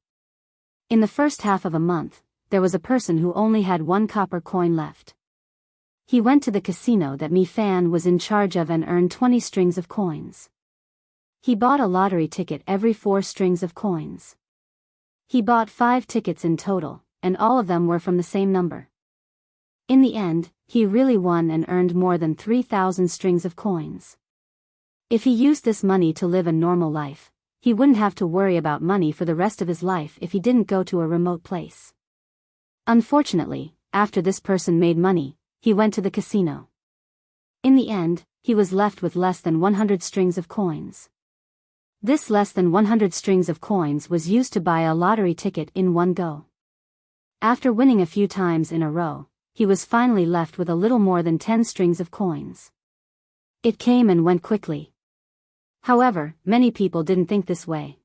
In the first half of a month, there was a person who only had 1 copper coin left. He went to the casino that Mi Fan was in charge of and earned 20 strings of coins. He bought a lottery ticket every 4 strings of coins. He bought 5 tickets in total, and all of them were from the same number. In the end, he really won and earned more than 3,000 strings of coins. If he used this money to live a normal life, he wouldn't have to worry about money for the rest of his life if he didn't go to a remote place. Unfortunately, after this person made money, he went to the casino. In the end, he was left with less than 100 strings of coins. This less than 100 strings of coins was used to buy a lottery ticket in one go. After winning a few times in a row, he was finally left with a little more than 10 strings of coins. It came and went quickly. However, many people didn't think this way.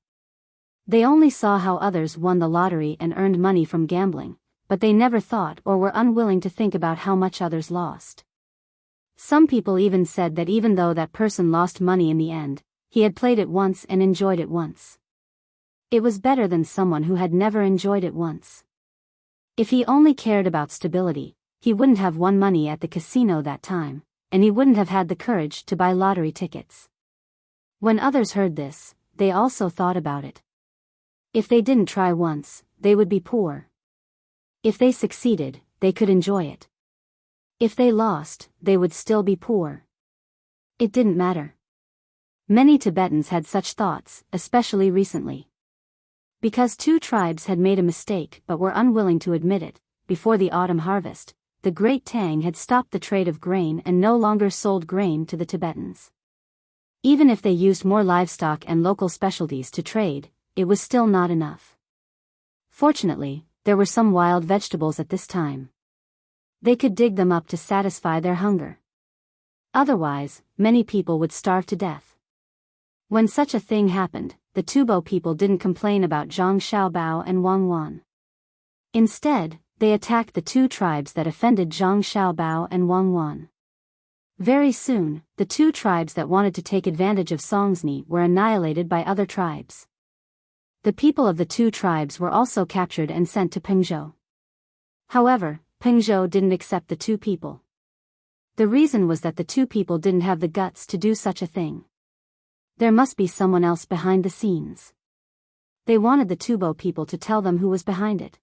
They only saw how others won the lottery and earned money from gambling, but they never thought or were unwilling to think about how much others lost. Some people even said that even though that person lost money in the end, he had played it once and enjoyed it once. It was better than someone who had never enjoyed it once. If he only cared about stability, he wouldn't have won money at the casino that time, and he wouldn't have had the courage to buy lottery tickets. When others heard this, they also thought about it. If they didn't try once, they would be poor. If they succeeded, they could enjoy it. If they lost, they would still be poor. It didn't matter. Many Tibetans had such thoughts, especially recently. Because two tribes had made a mistake but were unwilling to admit it, before the autumn harvest, the great Tang had stopped the trade of grain and no longer sold grain to the Tibetans. Even if they used more livestock and local specialties to trade, it was still not enough. Fortunately, there were some wild vegetables at this time. They could dig them up to satisfy their hunger. Otherwise, many people would starve to death. When such a thing happened, the Tubo people didn't complain about Zhang Xiaobao and Wang Wan. Instead, they attacked the two tribes that offended Zhang Xiaobao and Wang Wan. Very soon, the two tribes that wanted to take advantage of Songzni were annihilated by other tribes. The people of the two tribes were also captured and sent to Pengzhou. However, Pengzhou didn't accept the two people. The reason was that the two people didn't have the guts to do such a thing. There must be someone else behind the scenes. They wanted the Tubo people to tell them who was behind it.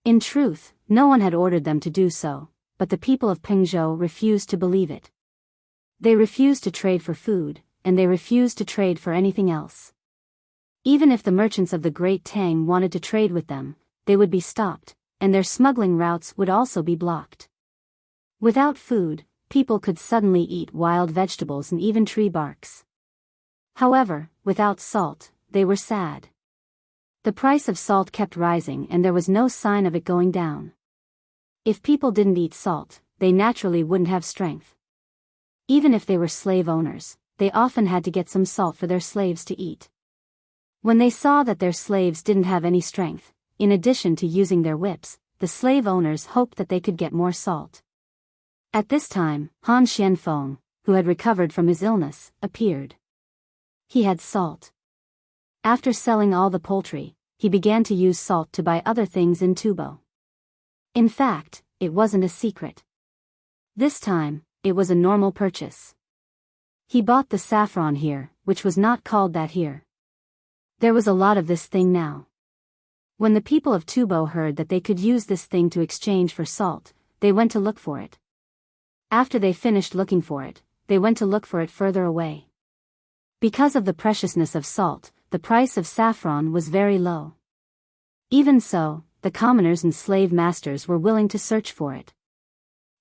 In truth, no one had ordered them to do so, but the people of Pengzhou refused to believe it. They refused to trade for food, and they refused to trade for anything else. Even if the merchants of the Great Tang wanted to trade with them, they would be stopped, and their smuggling routes would also be blocked. Without food, people could suddenly eat wild vegetables and even tree barks. However, without salt, they were sad. The price of salt kept rising and there was no sign of it going down. If people didn't eat salt, they naturally wouldn't have strength. Even if they were slave owners, they often had to get some salt for their slaves to eat. When they saw that their slaves didn't have any strength, in addition to using their whips, the slave owners hoped that they could get more salt. At this time, Han Xianfeng, who had recovered from his illness, appeared. He had salt. After selling all the poultry, he began to use salt to buy other things in Tubo. In fact, it wasn't a secret. This time, it was a normal purchase. He bought the saffron here, which was not called that here. There was a lot of this thing now. When the people of Tubo heard that they could use this thing to exchange for salt, they went to look for it. After they finished looking for it, they went to look for it further away. Because of the preciousness of salt, the price of saffron was very low. Even so, the commoners and slave masters were willing to search for it.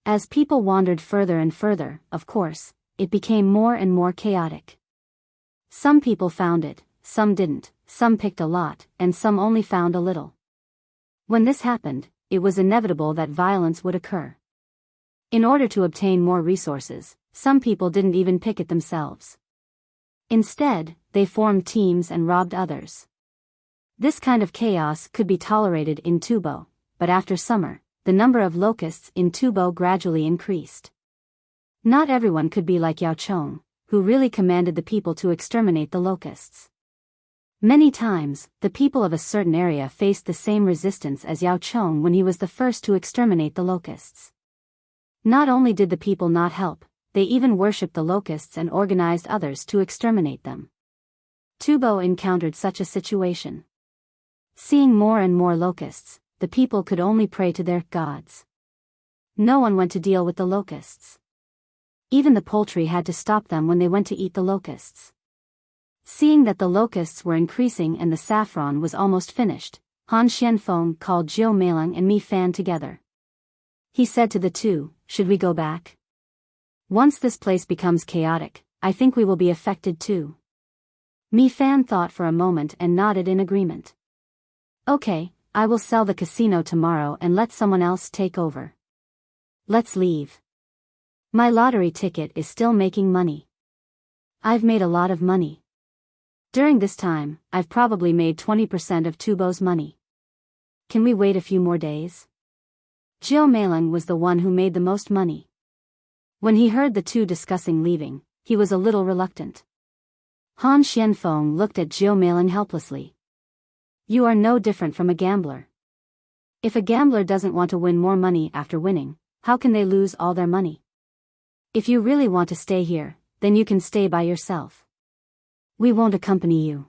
As people wandered further and further, of course, it became more and more chaotic. Some people found it, some didn't, some picked a lot, and some only found a little. When this happened, it was inevitable that violence would occur. In order to obtain more resources, some people didn't even pick it themselves. Instead, they formed teams and robbed others. This kind of chaos could be tolerated in Tubo, but after summer, the number of locusts in Tubo gradually increased. Not everyone could be like Yao Chong, who really commanded the people to exterminate the locusts. Many times, the people of a certain area faced the same resistance as Yao Chong when he was the first to exterminate the locusts. Not only did the people not help, they even worshipped the locusts and organized others to exterminate them. Tubo encountered such a situation. Seeing more and more locusts, the people could only pray to their gods. No one went to deal with the locusts. Even the poultry had to stop them when they went to eat the locusts. Seeing that the locusts were increasing and the saffron was almost finished, Han Xianfeng called Jiu Meilang and Mi Fan together. He said to the two, "Should we go back? Once this place becomes chaotic, I think we will be affected too." Mi Fan thought for a moment and nodded in agreement. "Okay, I will sell the casino tomorrow and let someone else take over. Let's leave. My lottery ticket is still making money. I've made a lot of money. During this time, I've probably made 20% of Tubo's money. Can we wait a few more days?" Jiu Meilang was the one who made the most money. When he heard the two discussing leaving, he was a little reluctant. Han Xianfeng looked at Zhou Meiling helplessly. You are no different from a gambler. If a gambler doesn't want to win more money after winning, how can they lose all their money? If you really want to stay here, then you can stay by yourself. We won't accompany you.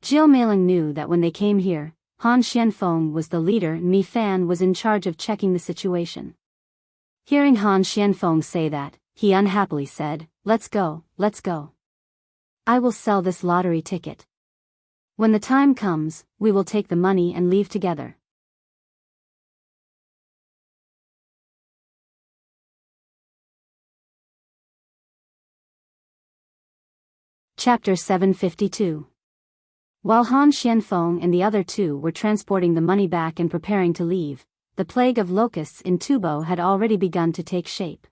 Zhou Meiling knew that when they came here, Han Xianfeng was the leader and Mi Fan was in charge of checking the situation. Hearing Han Xianfeng say that, he unhappily said, let's go, let's go. I will sell this lottery ticket. When the time comes, we will take the money and leave together. Chapter 752. While Han Xianfeng and the other two were transporting the money back and preparing to leave, the plague of locusts in Tubo had already begun to take shape.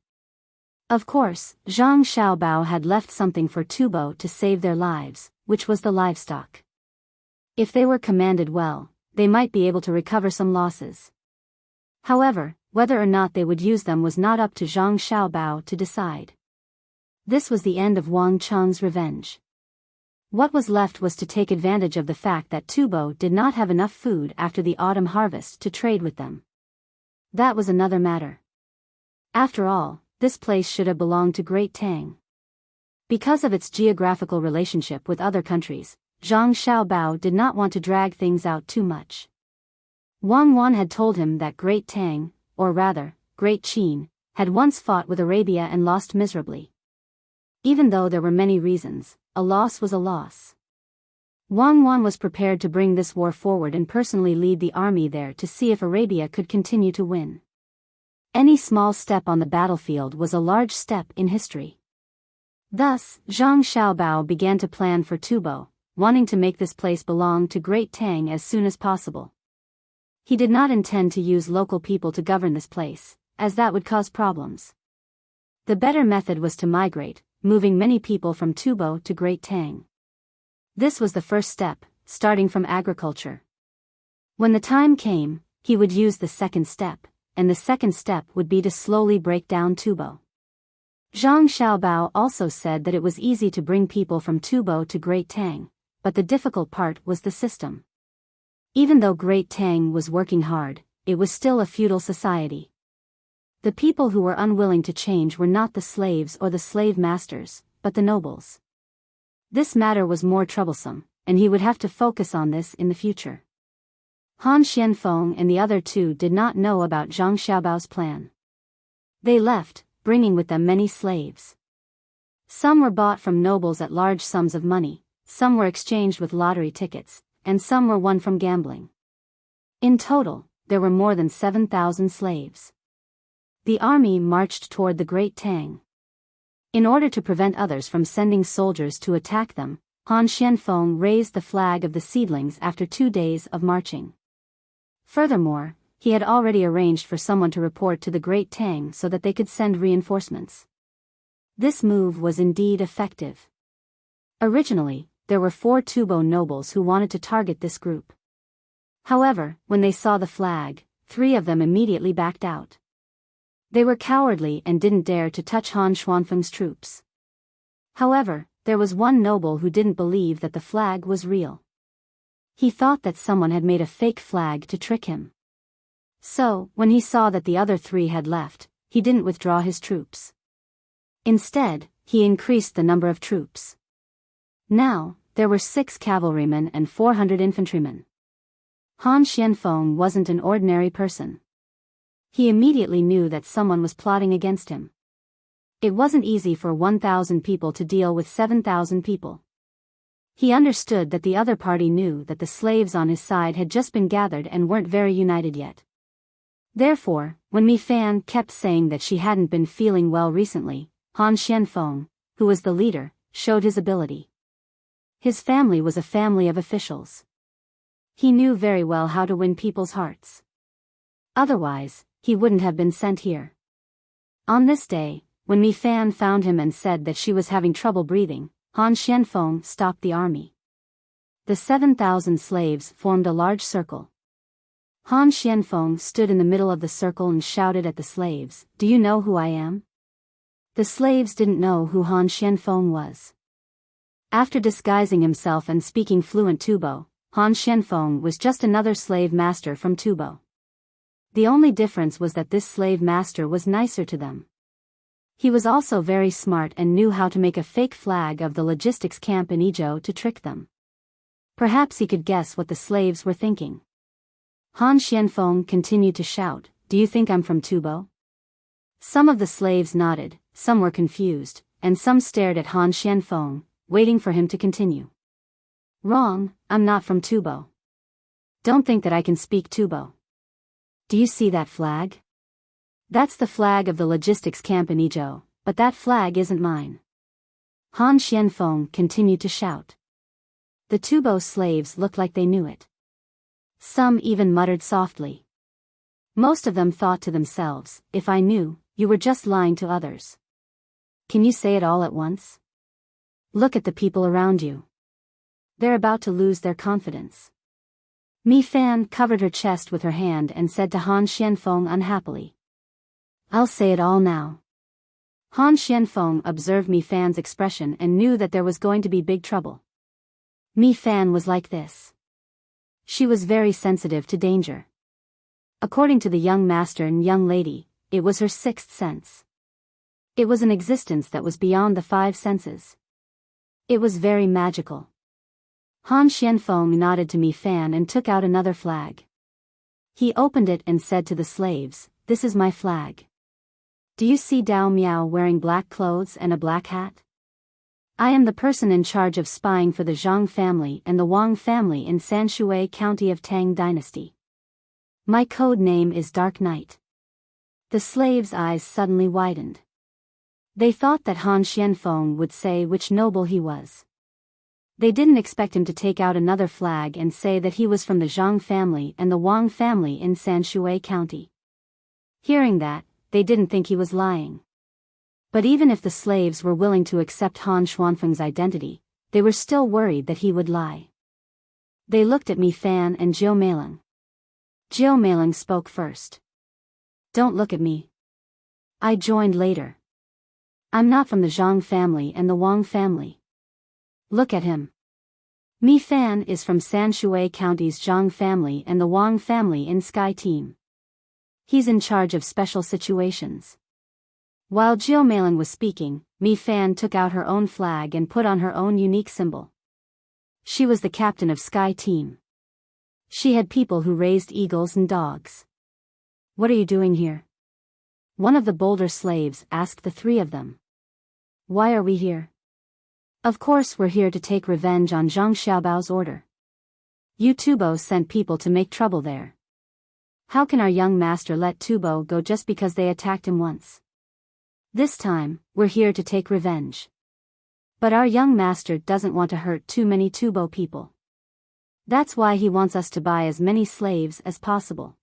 Of course, Zhang Xiaobao had left something for Tubo to save their lives, which was the livestock. If they were commanded well, they might be able to recover some losses. However, whether or not they would use them was not up to Zhang Xiaobao to decide. This was the end of Wang Cheng's revenge. What was left was to take advantage of the fact that Tubo did not have enough food after the autumn harvest to trade with them. That was another matter. After all, this place should have belonged to Great Tang. Because of its geographical relationship with other countries, Zhang Xiaobao did not want to drag things out too much. Wang Wan had told him that Great Tang, or rather, Great Qin, had once fought with Arabia and lost miserably. Even though there were many reasons, a loss was a loss. Wang Wan was prepared to bring this war forward and personally lead the army there to see if Arabia could continue to win. Any small step on the battlefield was a large step in history. Thus, Zhang Xiaobao began to plan for Tubo, wanting to make this place belong to Great Tang as soon as possible. He did not intend to use local people to govern this place, as that would cause problems. The better method was to migrate, moving many people from Tubo to Great Tang. This was the first step, starting from agriculture. When the time came, he would use the second step, and the second step would be to slowly break down Tubo. Zhang Xiaobao also said that it was easy to bring people from Tubo to Great Tang, but the difficult part was the system. Even though Great Tang was working hard, it was still a feudal society. The people who were unwilling to change were not the slaves or the slave masters, but the nobles. This matter was more troublesome, and he would have to focus on this in the future. Han Xianfeng and the other two did not know about Zhang Xiaobao's plan. They left, bringing with them many slaves. Some were bought from nobles at large sums of money, some were exchanged with lottery tickets, and some were won from gambling. In total, there were more than 7,000 slaves. The army marched toward the Great Tang. In order to prevent others from sending soldiers to attack them, Han Xianfeng raised the flag of the seedlings after 2 days of marching. Furthermore, he had already arranged for someone to report to the Great Tang so that they could send reinforcements. This move was indeed effective. Originally, there were 4 Tubo nobles who wanted to target this group. However, when they saw the flag, 3 of them immediately backed out. They were cowardly and didn't dare to touch Han Xianfeng's troops. However, there was one noble who didn't believe that the flag was real. He thought that someone had made a fake flag to trick him. So, when he saw that the other 3 had left, he didn't withdraw his troops. Instead, he increased the number of troops. Now, there were 6 cavalrymen and 400 infantrymen. Han Xianfeng wasn't an ordinary person. He immediately knew that someone was plotting against him. It wasn't easy for 1,000 people to deal with 7,000 people. He understood that the other party knew that the slaves on his side had just been gathered and weren't very united yet. Therefore, when Mi Fan kept saying that she hadn't been feeling well recently, Han Xianfeng, who was the leader, showed his ability. His family was a family of officials. He knew very well how to win people's hearts. Otherwise, he wouldn't have been sent here. On this day, when Mi Fan found him and said that she was having trouble breathing, Han Xianfeng stopped the army. The 7,000 slaves formed a large circle. Han Xianfeng stood in the middle of the circle and shouted at the slaves, "Do you know who I am? The slaves didn't know who Han Xianfeng was. After disguising himself and speaking fluent Tubo, Han Xianfeng was just another slave master from Tubo. The only difference was that this slave master was nicer to them. He was also very smart and knew how to make a fake flag of the logistics camp in Izhou to trick them. Perhaps he could guess what the slaves were thinking. Han Xianfeng continued to shout, "Do you think I'm from Tubo?" Some of the slaves nodded, some were confused, and some stared at Han Xianfeng, waiting for him to continue. "Wrong, I'm not from Tubo. Don't think that I can speak Tubo. Do you see that flag? That's the flag of the logistics camp in Izhou, but that flag isn't mine." Han Xianfeng continued to shout. The Tubo slaves looked like they knew it. Some even muttered softly. Most of them thought to themselves, "If I knew, you were just lying to others. Can you say it all at once? Look at the people around you. They're about to lose their confidence." Mi Fan covered her chest with her hand and said to Han Xianfeng unhappily, "I'll say it all now." Han Xianfeng observed Mi Fan's expression and knew that there was going to be big trouble. Mi Fan was like this. She was very sensitive to danger. According to the young master and young lady, it was her sixth sense. It was an existence that was beyond the five senses. It was very magical. Han Xianfeng nodded to Mi Fan and took out another flag. He opened it and said to the slaves, "This is my flag. Do you see Dao Miao wearing black clothes and a black hat? I am the person in charge of spying for the Zhang family and the Wang family in Sanshui County of Tang Dynasty. My code name is Dark Knight." The slaves' eyes suddenly widened. They thought that Han Xianfeng would say which noble he was. They didn't expect him to take out another flag and say that he was from the Zhang family and the Wang family in Sanshui County. Hearing that, they didn't think he was lying. But even if the slaves were willing to accept Han Xianfeng's identity, they were still worried that he would lie. They looked at Mi Fan and Jiu Meiling. Jiu Meiling spoke first. "Don't look at me. I joined later. I'm not from the Zhang family and the Wang family. Look at him. Mi Fan is from Sanshui County's Zhang family and the Wang family in Sky Team. He's in charge of special situations." While Jiu Meiling was speaking, Mi Fan took out her own flag and put on her own unique symbol. She was the captain of Sky Team. She had people who raised eagles and dogs. "What are you doing here?" One of the bolder slaves asked the three of them. "Why are we here? Of course we're here to take revenge on Zhang Xiaobao's order. You Tubo sent people to make trouble there. How can our young master let Tubo go just because they attacked him once? This time, we're here to take revenge. But our young master doesn't want to hurt too many Tubo people. That's why he wants us to buy as many slaves as possible.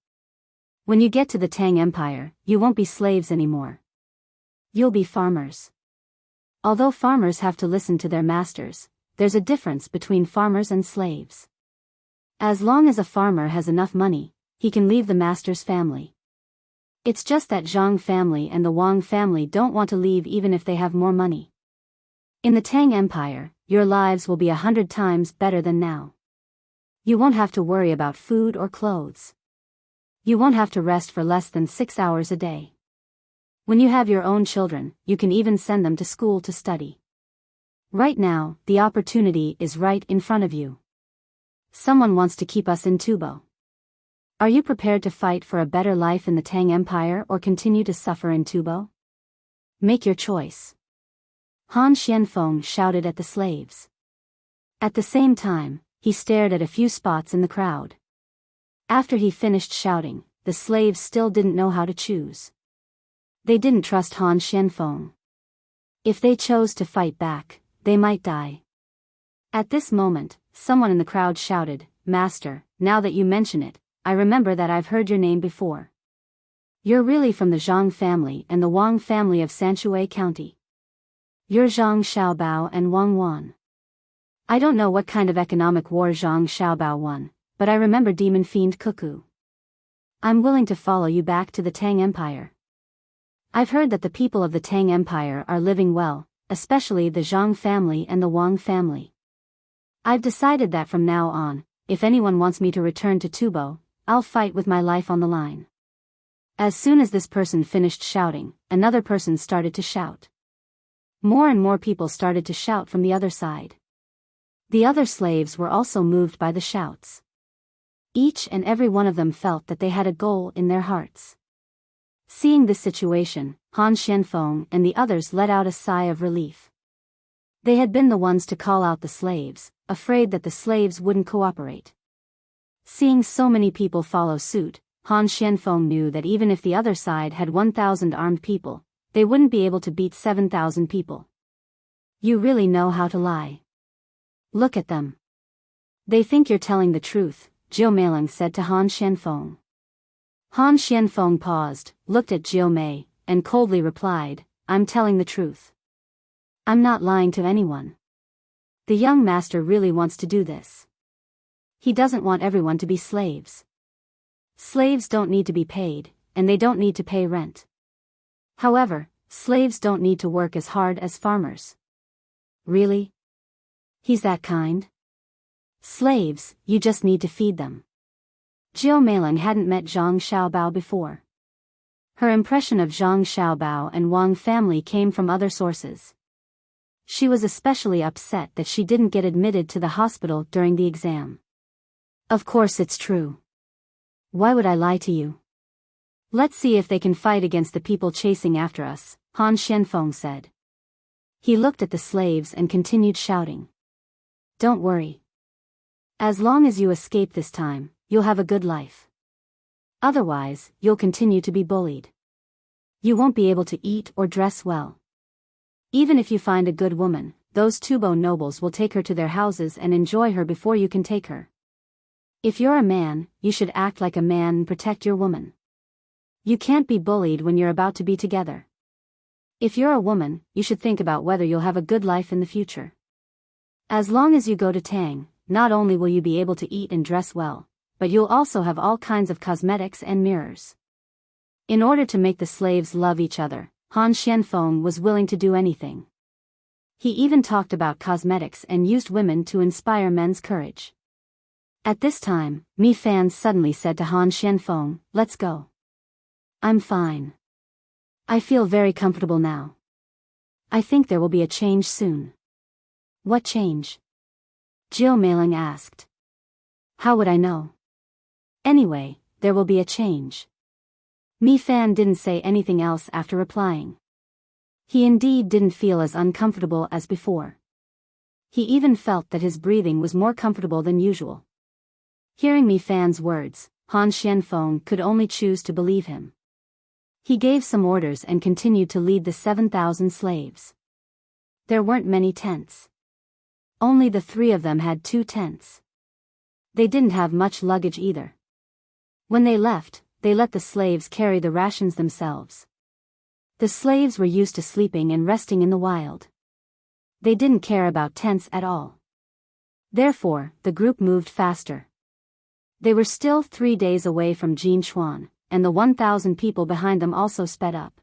When you get to the Tang Empire, you won't be slaves anymore. You'll be farmers. Although farmers have to listen to their masters, there's a difference between farmers and slaves. As long as a farmer has enough money, he can leave the master's family. It's just that Zhang family and the Wang family don't want to leave even if they have more money. In the Tang Empire, your lives will be 100 times better than now. You won't have to worry about food or clothes. You won't have to rest for less than 6 hours a day. When you have your own children, you can even send them to school to study. Right now, the opportunity is right in front of you. Someone wants to keep us in Tubo. Are you prepared to fight for a better life in the Tang Empire or continue to suffer in Tubo? Make your choice." Han Xianfeng shouted at the slaves. At the same time, he stared at a few spots in the crowd. After he finished shouting, the slaves still didn't know how to choose. They didn't trust Han Xianfeng. If they chose to fight back, they might die. At this moment, someone in the crowd shouted, "Master, now that you mention it, I remember that I've heard your name before. You're really from the Zhang family and the Wang family of Sanshui County. You're Zhang Xiaobao and Wang Wan. I don't know what kind of economic war Zhang Xiaobao won, but I remember Demon Fiend Cuckoo. I'm willing to follow you back to the Tang Empire. I've heard that the people of the Tang Empire are living well, especially the Zhang family and the Wang family. I've decided that from now on, if anyone wants me to return to Tubo, I'll fight with my life on the line. As soon as this person finished shouting, another person started to shout. More and more people started to shout from the other side. The other slaves were also moved by the shouts. Each and every one of them felt that they had a goal in their hearts. Seeing this situation, Han Xianfeng and the others let out a sigh of relief. They had been the ones to call out the slaves, afraid that the slaves wouldn't cooperate. Seeing so many people follow suit, Han Xianfeng knew that even if the other side had 1,000 armed people, they wouldn't be able to beat 7,000 people. You really know how to lie. Look at them. They think you're telling the truth, Jiu Meiling said to Han Xianfeng. Han Xianfeng paused, looked at Jiu Mei, and coldly replied, I'm telling the truth. I'm not lying to anyone. The young master really wants to do this. He doesn't want everyone to be slaves. Slaves don't need to be paid, and they don't need to pay rent. However, slaves don't need to work as hard as farmers. Really? He's that kind? Slaves, you just need to feed them. Jiu Meiling hadn't met Zhang Xiaobao before. Her impression of Zhang Xiaobao and Wang family came from other sources. She was especially upset that she didn't get admitted to the hospital during the exam. Of course it's true. Why would I lie to you? Let's see if they can fight against the people chasing after us, Han Xianfeng said. He looked at the slaves and continued shouting. Don't worry. As long as you escape this time, you'll have a good life. Otherwise, you'll continue to be bullied. You won't be able to eat or dress well. Even if you find a good woman, those Tubo nobles will take her to their houses and enjoy her before you can take her. If you're a man, you should act like a man and protect your woman. You can't be bullied when you're about to be together. If you're a woman, you should think about whether you'll have a good life in the future. As long as you go to Tang, not only will you be able to eat and dress well, but you'll also have all kinds of cosmetics and mirrors. In order to make the slaves love each other, Han Xianfeng was willing to do anything. He even talked about cosmetics and used women to inspire men's courage. At this time, Mi Fan suddenly said to Han Xianfeng, let's go. I'm fine. I feel very comfortable now. I think there will be a change soon. What change? Jiu Meiling asked. How would I know? Anyway, there will be a change. Mi Fan didn't say anything else after replying. He indeed didn't feel as uncomfortable as before. He even felt that his breathing was more comfortable than usual. Hearing Mi Fan's words, Han Xianfeng could only choose to believe him. He gave some orders and continued to lead the 7,000 slaves. There weren't many tents. Only the 3 of them had 2 tents. They didn't have much luggage either. When they left, they let the slaves carry the rations themselves. The slaves were used to sleeping and resting in the wild. They didn't care about tents at all. Therefore, the group moved faster. They were still 3 days away from Jinchuan, and the 1,000 people behind them also sped up.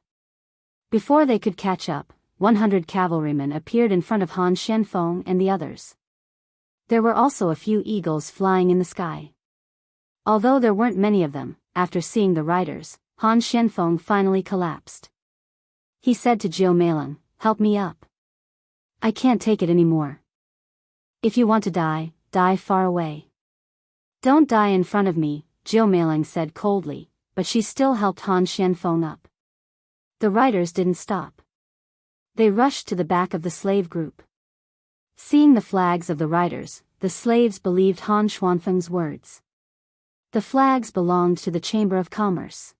Before they could catch up, 100 cavalrymen appeared in front of Han Xianfeng and the others. There were also a few eagles flying in the sky. Although there weren't many of them, after seeing the riders, Han Xianfeng finally collapsed. He said to Jiu Meiling, help me up. I can't take it anymore. If you want to die, die far away. Don't die in front of me, Jiu Meiling said coldly, but she still helped Han Xianfeng up. The riders didn't stop. They rushed to the back of the slave group. Seeing the flags of the riders, the slaves believed Han Xianfeng's words. The flags belonged to the Chamber of Commerce.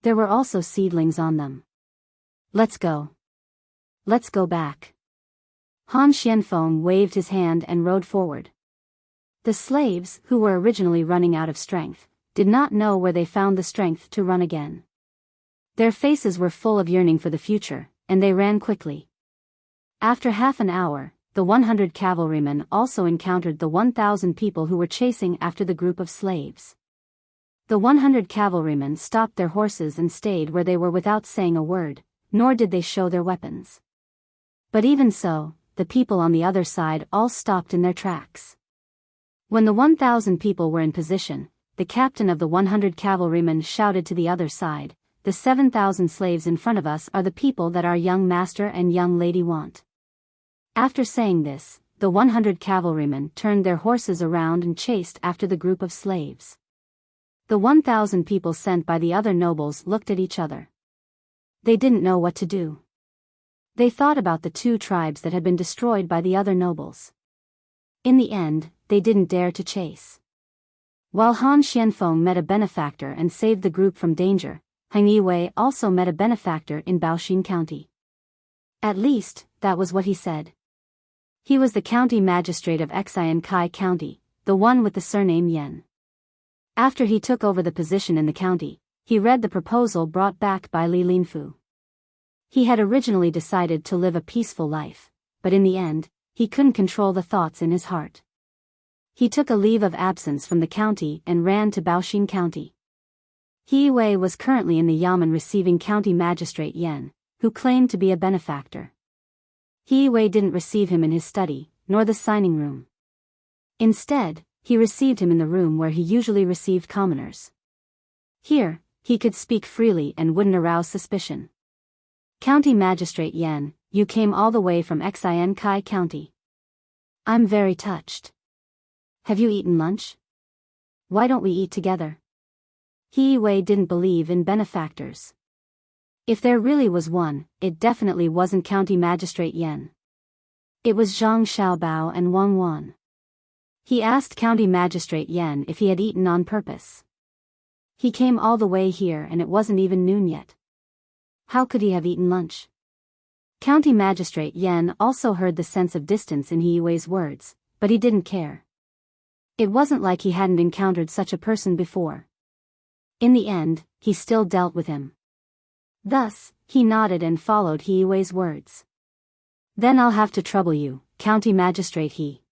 There were also seedlings on them. Let's go. Let's go back. Han Xianfeng waved his hand and rode forward. The slaves, who were originally running out of strength, did not know where they found the strength to run again. Their faces were full of yearning for the future, and they ran quickly. After half an hour, the 100 cavalrymen also encountered the 1,000 people who were chasing after the group of slaves. The 100 cavalrymen stopped their horses and stayed where they were without saying a word, nor did they show their weapons. But even so, the people on the other side all stopped in their tracks. When the 1,000 people were in position, the captain of the 100 cavalrymen shouted to the other side, "The 7,000 slaves in front of us are the people that our young master and young lady want." After saying this, the 100 cavalrymen turned their horses around and chased after the group of slaves. The 1,000 people sent by the other nobles looked at each other. They didn't know what to do. They thought about the 2 tribes that had been destroyed by the other nobles. In the end, they didn't dare to chase. While Han Xianfeng met a benefactor and saved the group from danger, Hang Yiwei also met a benefactor in Baoxin County. At least, that was what he said. He was the county magistrate of Xian Kai County, the one with the surname Yan. After he took over the position in the county, he read the proposal brought back by Li Linfu. He had originally decided to live a peaceful life, but in the end, he couldn't control the thoughts in his heart. He took a leave of absence from the county and ran to Baoxin County. He Wei was currently in the Yamen receiving County Magistrate Yan, who claimed to be a benefactor. He Wei didn't receive him in his study, nor the signing room. Instead, he received him in the room where he usually received commoners. Here, he could speak freely and wouldn't arouse suspicion. "County Magistrate Yan, you came all the way from Xian Kai County. I'm very touched. Have you eaten lunch? Why don't we eat together?" He Wei didn't believe in benefactors. If there really was one, it definitely wasn't County Magistrate Yan. It was Zhang Xiaobao and Wang Wan. He asked County Magistrate Yan if he had eaten on purpose. He came all the way here and it wasn't even noon yet. How could he have eaten lunch? County Magistrate Yan also heard the sense of distance in He Wei's words, but he didn't care. It wasn't like he hadn't encountered such a person before. In the end, he still dealt with him. Thus, he nodded and followed He Wei's words. "Then I'll have to trouble you, County Magistrate He.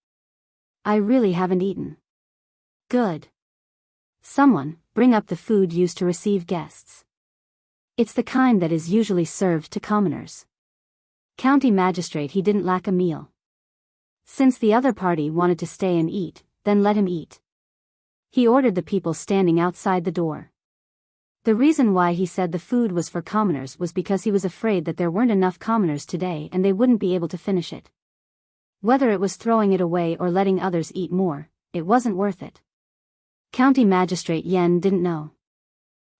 I really haven't eaten." "Good. Someone, bring up the food used to receive guests. It's the kind that is usually served to commoners." County Magistrate He didn't lack a meal. Since the other party wanted to stay and eat, then let him eat. He ordered the people standing outside the door. The reason why he said the food was for commoners was because he was afraid that there weren't enough commoners today and they wouldn't be able to finish it. Whether it was throwing it away or letting others eat more, it wasn't worth it. County Magistrate Yan didn't know.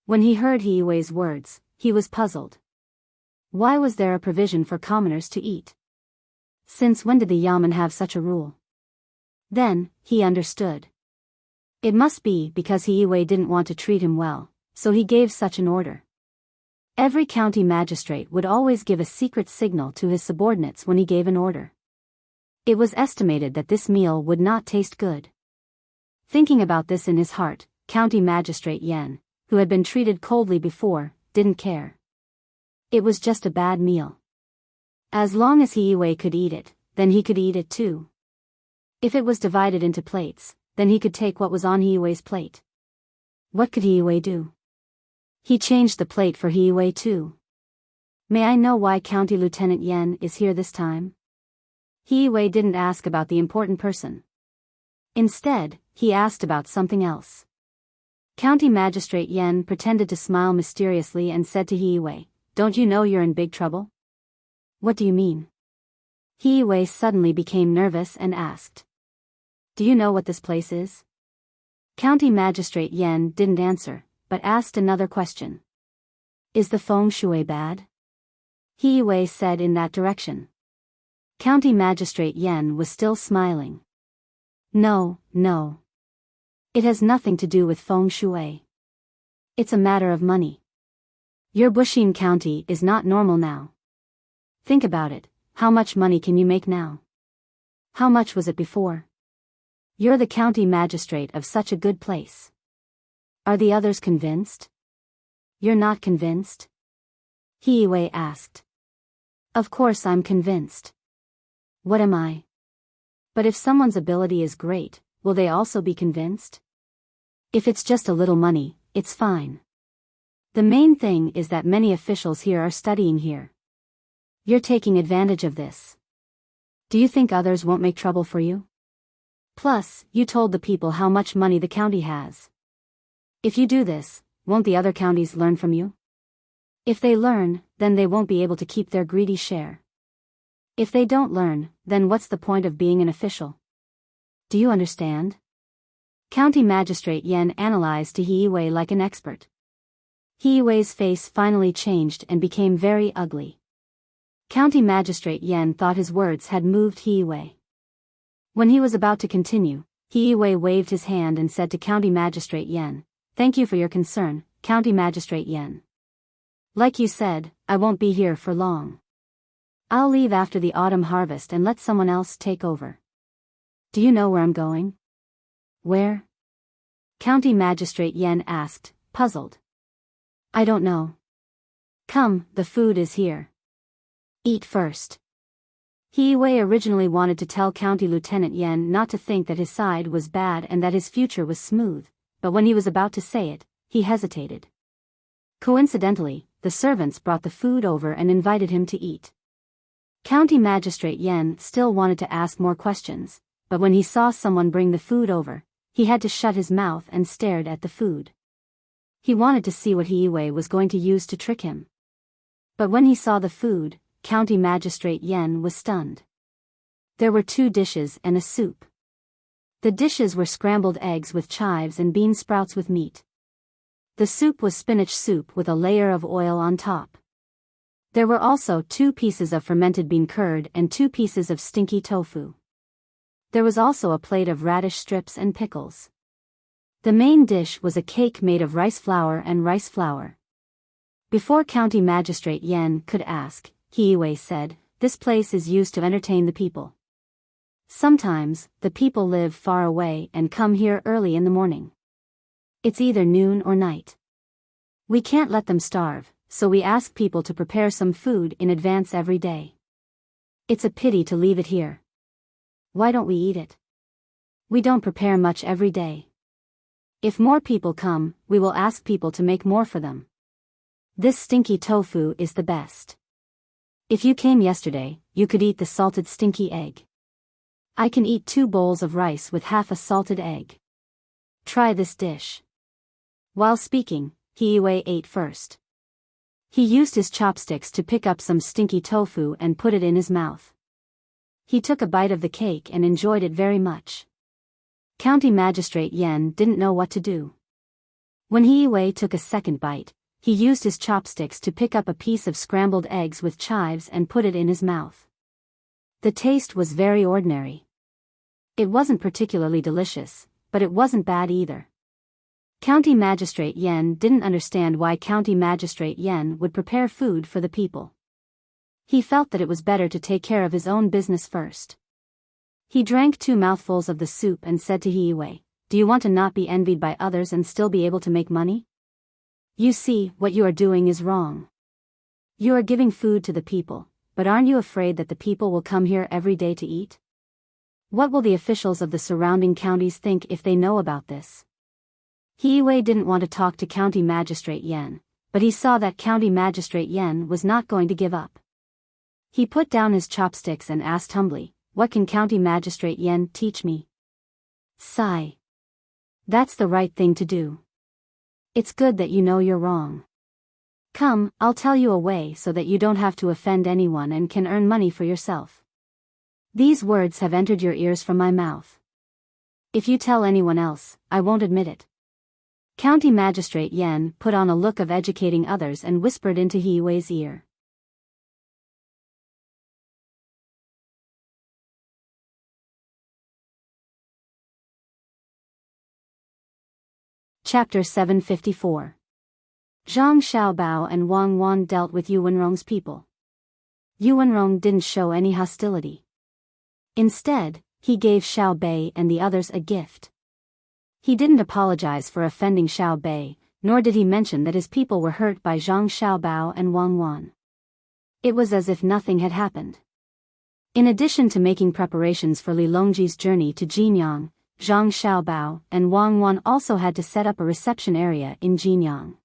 When he heard He Wei's words, he was puzzled. Why was there a provision for commoners to eat? Since when did the Yamen have such a rule? Then, he understood. It must be because He Wei didn't want to treat him well, so he gave such an order. Every county magistrate would always give a secret signal to his subordinates when he gave an order. It was estimated that this meal would not taste good. Thinking about this in his heart, County Magistrate Yan, who had been treated coldly before, didn't care. It was just a bad meal. As long as He Wei could eat it, then he could eat it too. If it was divided into plates, then he could take what was on He Wei's plate. What could He Wei do? He changed the plate for He Wei too. "May I know why County Lieutenant Yan is here this time?" He Wei didn't ask about the important person. Instead, he asked about something else. County Magistrate Yan pretended to smile mysteriously and said to He Wei, "Don't you know you're in big trouble?" "What do you mean?" He Wei suddenly became nervous and asked. "Do you know what this place is?" County Magistrate Yan didn't answer, but asked another question. "Is the feng shui bad?" He Wei said in that direction. County Magistrate Yan was still smiling. No. It has nothing to do with feng shui. It's a matter of money. Your Buxin County is not normal now. Think about it, how much money can you make now? How much was it before? You're the county magistrate of such a good place. Are the others convinced? You're not convinced? He Wei asked. Of course I'm convinced. What am I? But if someone's ability is great, will they also be convinced? If it's just a little money, it's fine. The main thing is that many officials here are studying here. You're taking advantage of this. Do you think others won't make trouble for you? Plus, you told the people how much money the county has. If you do this, won't the other counties learn from you? If they learn, then they won't be able to keep their greedy share. If they don't learn, then what's the point of being an official? Do you understand? County Magistrate Yen analyzed Hiyiwei like an expert. Hiyiwei's face finally changed and became very ugly. County Magistrate Yen thought his words had moved Hiyiwei. When he was about to continue, Hiyiwei waved his hand and said to County Magistrate Yen, "Thank you for your concern, County Magistrate Yen. Like you said, I won't be here for long. I'll leave after the autumn harvest and let someone else take over." "Do you know where I'm going?" "Where?" County Magistrate Yen asked, puzzled. "I don't know." "Come, the food is here. Eat first." Hiyiwei originally wanted to tell County Lieutenant Yen not to think that his side was bad and that his future was smooth, but when he was about to say it, he hesitated. Coincidentally, the servants brought the food over and invited him to eat. County Magistrate Yen still wanted to ask more questions, but when he saw someone bring the food over, he had to shut his mouth and stared at the food. He wanted to see what Hiyiwei was going to use to trick him. But when he saw the food, County Magistrate Yen was stunned. There were 2 dishes and a soup. The dishes were scrambled eggs with chives and bean sprouts with meat. The soup was spinach soup with a layer of oil on top. There were also 2 pieces of fermented bean curd and 2 pieces of stinky tofu. There was also a plate of radish strips and pickles. The main dish was a cake made of rice flour and rice flour. Before County Magistrate Yen could ask, Hiyiwei said, "This place is used to entertain the people. Sometimes, the people live far away and come here early in the morning. It's either noon or night. We can't let them starve, so we ask people to prepare some food in advance every day. It's a pity to leave it here. Why don't we eat it? We don't prepare much every day. If more people come, we will ask people to make more for them. This stinky tofu is the best. If you came yesterday, you could eat the salted stinky egg. I can eat 2 bowls of rice with half a salted egg. Try this dish." While speaking, Hiyiwei ate first. He used his chopsticks to pick up some stinky tofu and put it in his mouth. He took a bite of the cake and enjoyed it very much. County Magistrate Yen didn't know what to do. When Hiyiwei took a second bite, he used his chopsticks to pick up a piece of scrambled eggs with chives and put it in his mouth. The taste was very ordinary. It wasn't particularly delicious, but it wasn't bad either. County Magistrate Yen didn't understand why County Magistrate Yen would prepare food for the people. He felt that it was better to take care of his own business first. He drank 2 mouthfuls of the soup and said to Hiyiwei, "Do you want to not be envied by others and still be able to make money? You see, what you are doing is wrong. You are giving food to the people, but aren't you afraid that the people will come here every day to eat? What will the officials of the surrounding counties think if they know about this?" Hiyiwei didn't want to talk to County Magistrate Yen, but he saw that County Magistrate Yen was not going to give up. He put down his chopsticks and asked humbly, "What can County Magistrate Yen teach me?" "Sigh. That's the right thing to do. It's good that you know you're wrong. Come, I'll tell you a way so that you don't have to offend anyone and can earn money for yourself. These words have entered your ears from my mouth. If you tell anyone else, I won't admit it." County Magistrate Yen put on a look of educating others and whispered into Hiyiwei's ear. Chapter 754. Zhang Xiaobao and Wang Wan dealt with Yuanrong's people. Yuanrong didn't show any hostility. Instead, he gave Xiao Bei and the others a gift. He didn't apologize for offending Xiao Bei, nor did he mention that his people were hurt by Zhang Xiaobao and Wang Wan. It was as if nothing had happened. In addition to making preparations for Li Longji's journey to Jinyang, Zhang Xiaobao and Wang Wan also had to set up a reception area in Jinyang.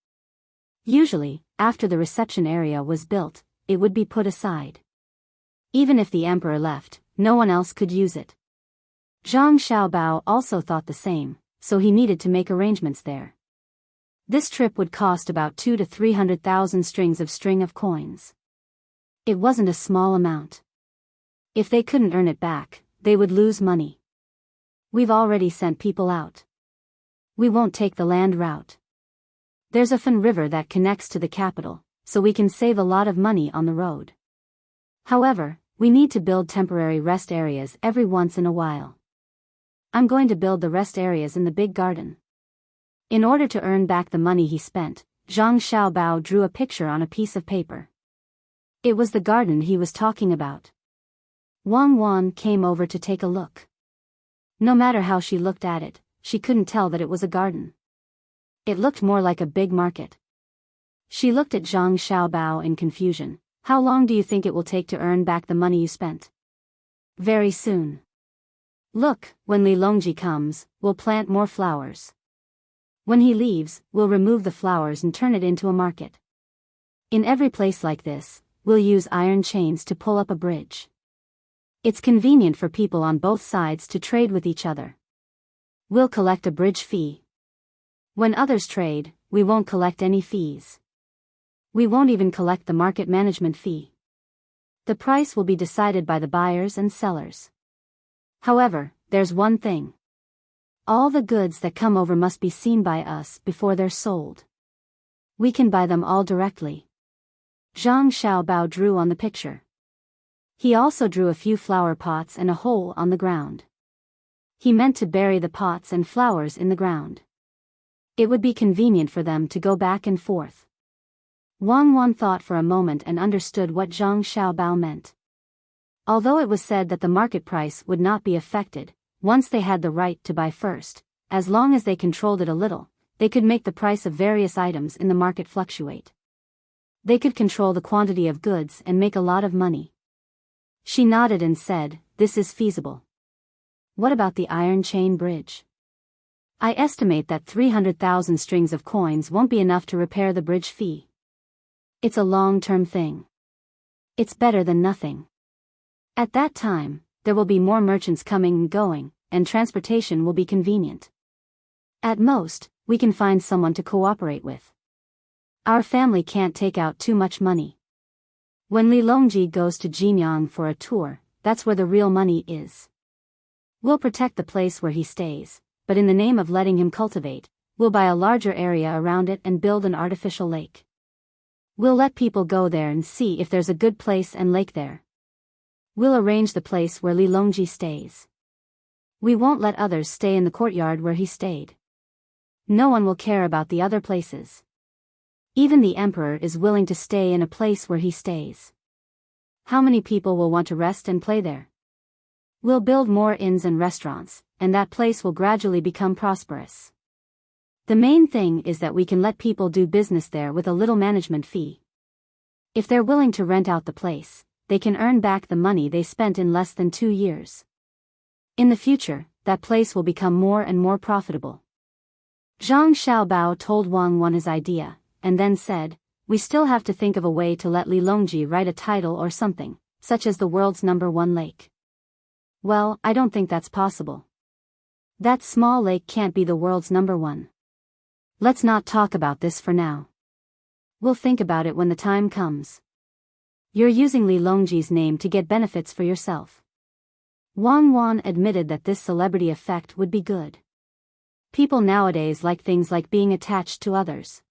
Usually, after the reception area was built, it would be put aside. Even if the emperor left, no one else could use it. Zhang Xiaobao also thought the same, so he needed to make arrangements there. This trip would cost about 200,000 to 300,000 string of coins. It wasn't a small amount. If they couldn't earn it back, they would lose money. We've already sent people out. We won't take the land route. There's a Fan River that connects to the capital, so we can save a lot of money on the road. However, we need to build temporary rest areas every once in a while. I'm going to build the rest areas in the big garden. In order to earn back the money he spent, Zhang Xiaobao drew a picture on a piece of paper. It was the garden he was talking about. Wang Wan came over to take a look. No matter how she looked at it, she couldn't tell that it was a garden. It looked more like a big market. She looked at Zhang Xiaobao in confusion. How long do you think it will take to earn back the money you spent? Very soon. Look, when Li Longji comes, we'll plant more flowers. When he leaves, we'll remove the flowers and turn it into a market. In every place like this, we'll use iron chains to pull up a bridge. It's convenient for people on both sides to trade with each other. We'll collect a bridge fee. When others trade, we won't collect any fees. We won't even collect the market management fee. The price will be decided by the buyers and sellers. However, there's one thing. All the goods that come over must be seen by us before they're sold. We can buy them all directly. Zhang Xiaobao drew on the picture. He also drew a few flower pots and a hole on the ground. He meant to bury the pots and flowers in the ground. It would be convenient for them to go back and forth. Wang Wan thought for a moment and understood what Zhang Xiaobao meant. Although it was said that the market price would not be affected, once they had the right to buy first, as long as they controlled it a little, they could make the price of various items in the market fluctuate. They could control the quantity of goods and make a lot of money. She nodded and said, "This is feasible." What about the iron chain bridge? I estimate that 300,000 strings of coins won't be enough to repair the bridge fee. It's a long-term thing. It's better than nothing. At that time, there will be more merchants coming and going, and transportation will be convenient. At most, we can find someone to cooperate with. Our family can't take out too much money. When Li Longji goes to Jinyang for a tour, that's where the real money is. We'll protect the place where he stays, but in the name of letting him cultivate, we'll buy a larger area around it and build an artificial lake. We'll let people go there and see if there's a good place and lake there. We'll arrange the place where Li Longji stays. We won't let others stay in the courtyard where he stayed. No one will care about the other places. Even the emperor is willing to stay in a place where he stays. How many people will want to rest and play there? We'll build more inns and restaurants, and that place will gradually become prosperous. The main thing is that we can let people do business there with a little management fee. If they're willing to rent out the place, they can earn back the money they spent in less than 2 years. In the future, that place will become more and more profitable. Zhang Xiaobao told Wang Wan his idea, and then said, "We still have to think of a way to let Li Longji write a title or something, such as the world's #1 lake." Well, I don't think that's possible. That small lake can't be the world's #1. Let's not talk about this for now. We'll think about it when the time comes. You're using Li Longji's name to get benefits for yourself. Wang Wan admitted that this celebrity effect would be good. People nowadays like things like being attached to others.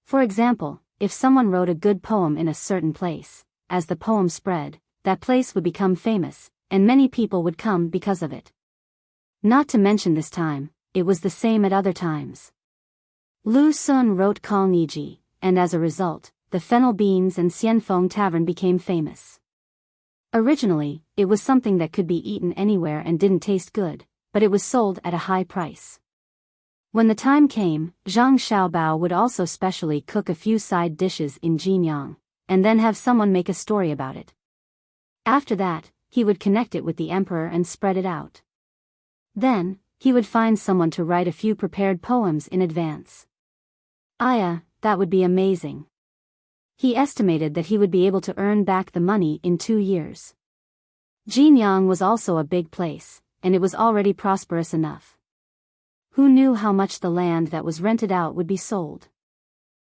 For example, if someone wrote a good poem in a certain place, as the poem spread, that place would become famous, and many people would come because of it. Not to mention this time, it was the same at other times. Lu Sun wrote Kal Niji, and as a result, the fennel beans and Xianfeng Tavern became famous. Originally, it was something that could be eaten anywhere and didn't taste good, but it was sold at a high price. When the time came, Zhang Xiaobao would also specially cook a few side dishes in Jinyang, and then have someone make a story about it. After that, he would connect it with the emperor and spread it out. Then, he would find someone to write a few prepared poems in advance. That would be amazing. He estimated that he would be able to earn back the money in 2 years. Jinyang was also a big place, and it was already prosperous enough. Who knew how much the land that was rented out would be sold?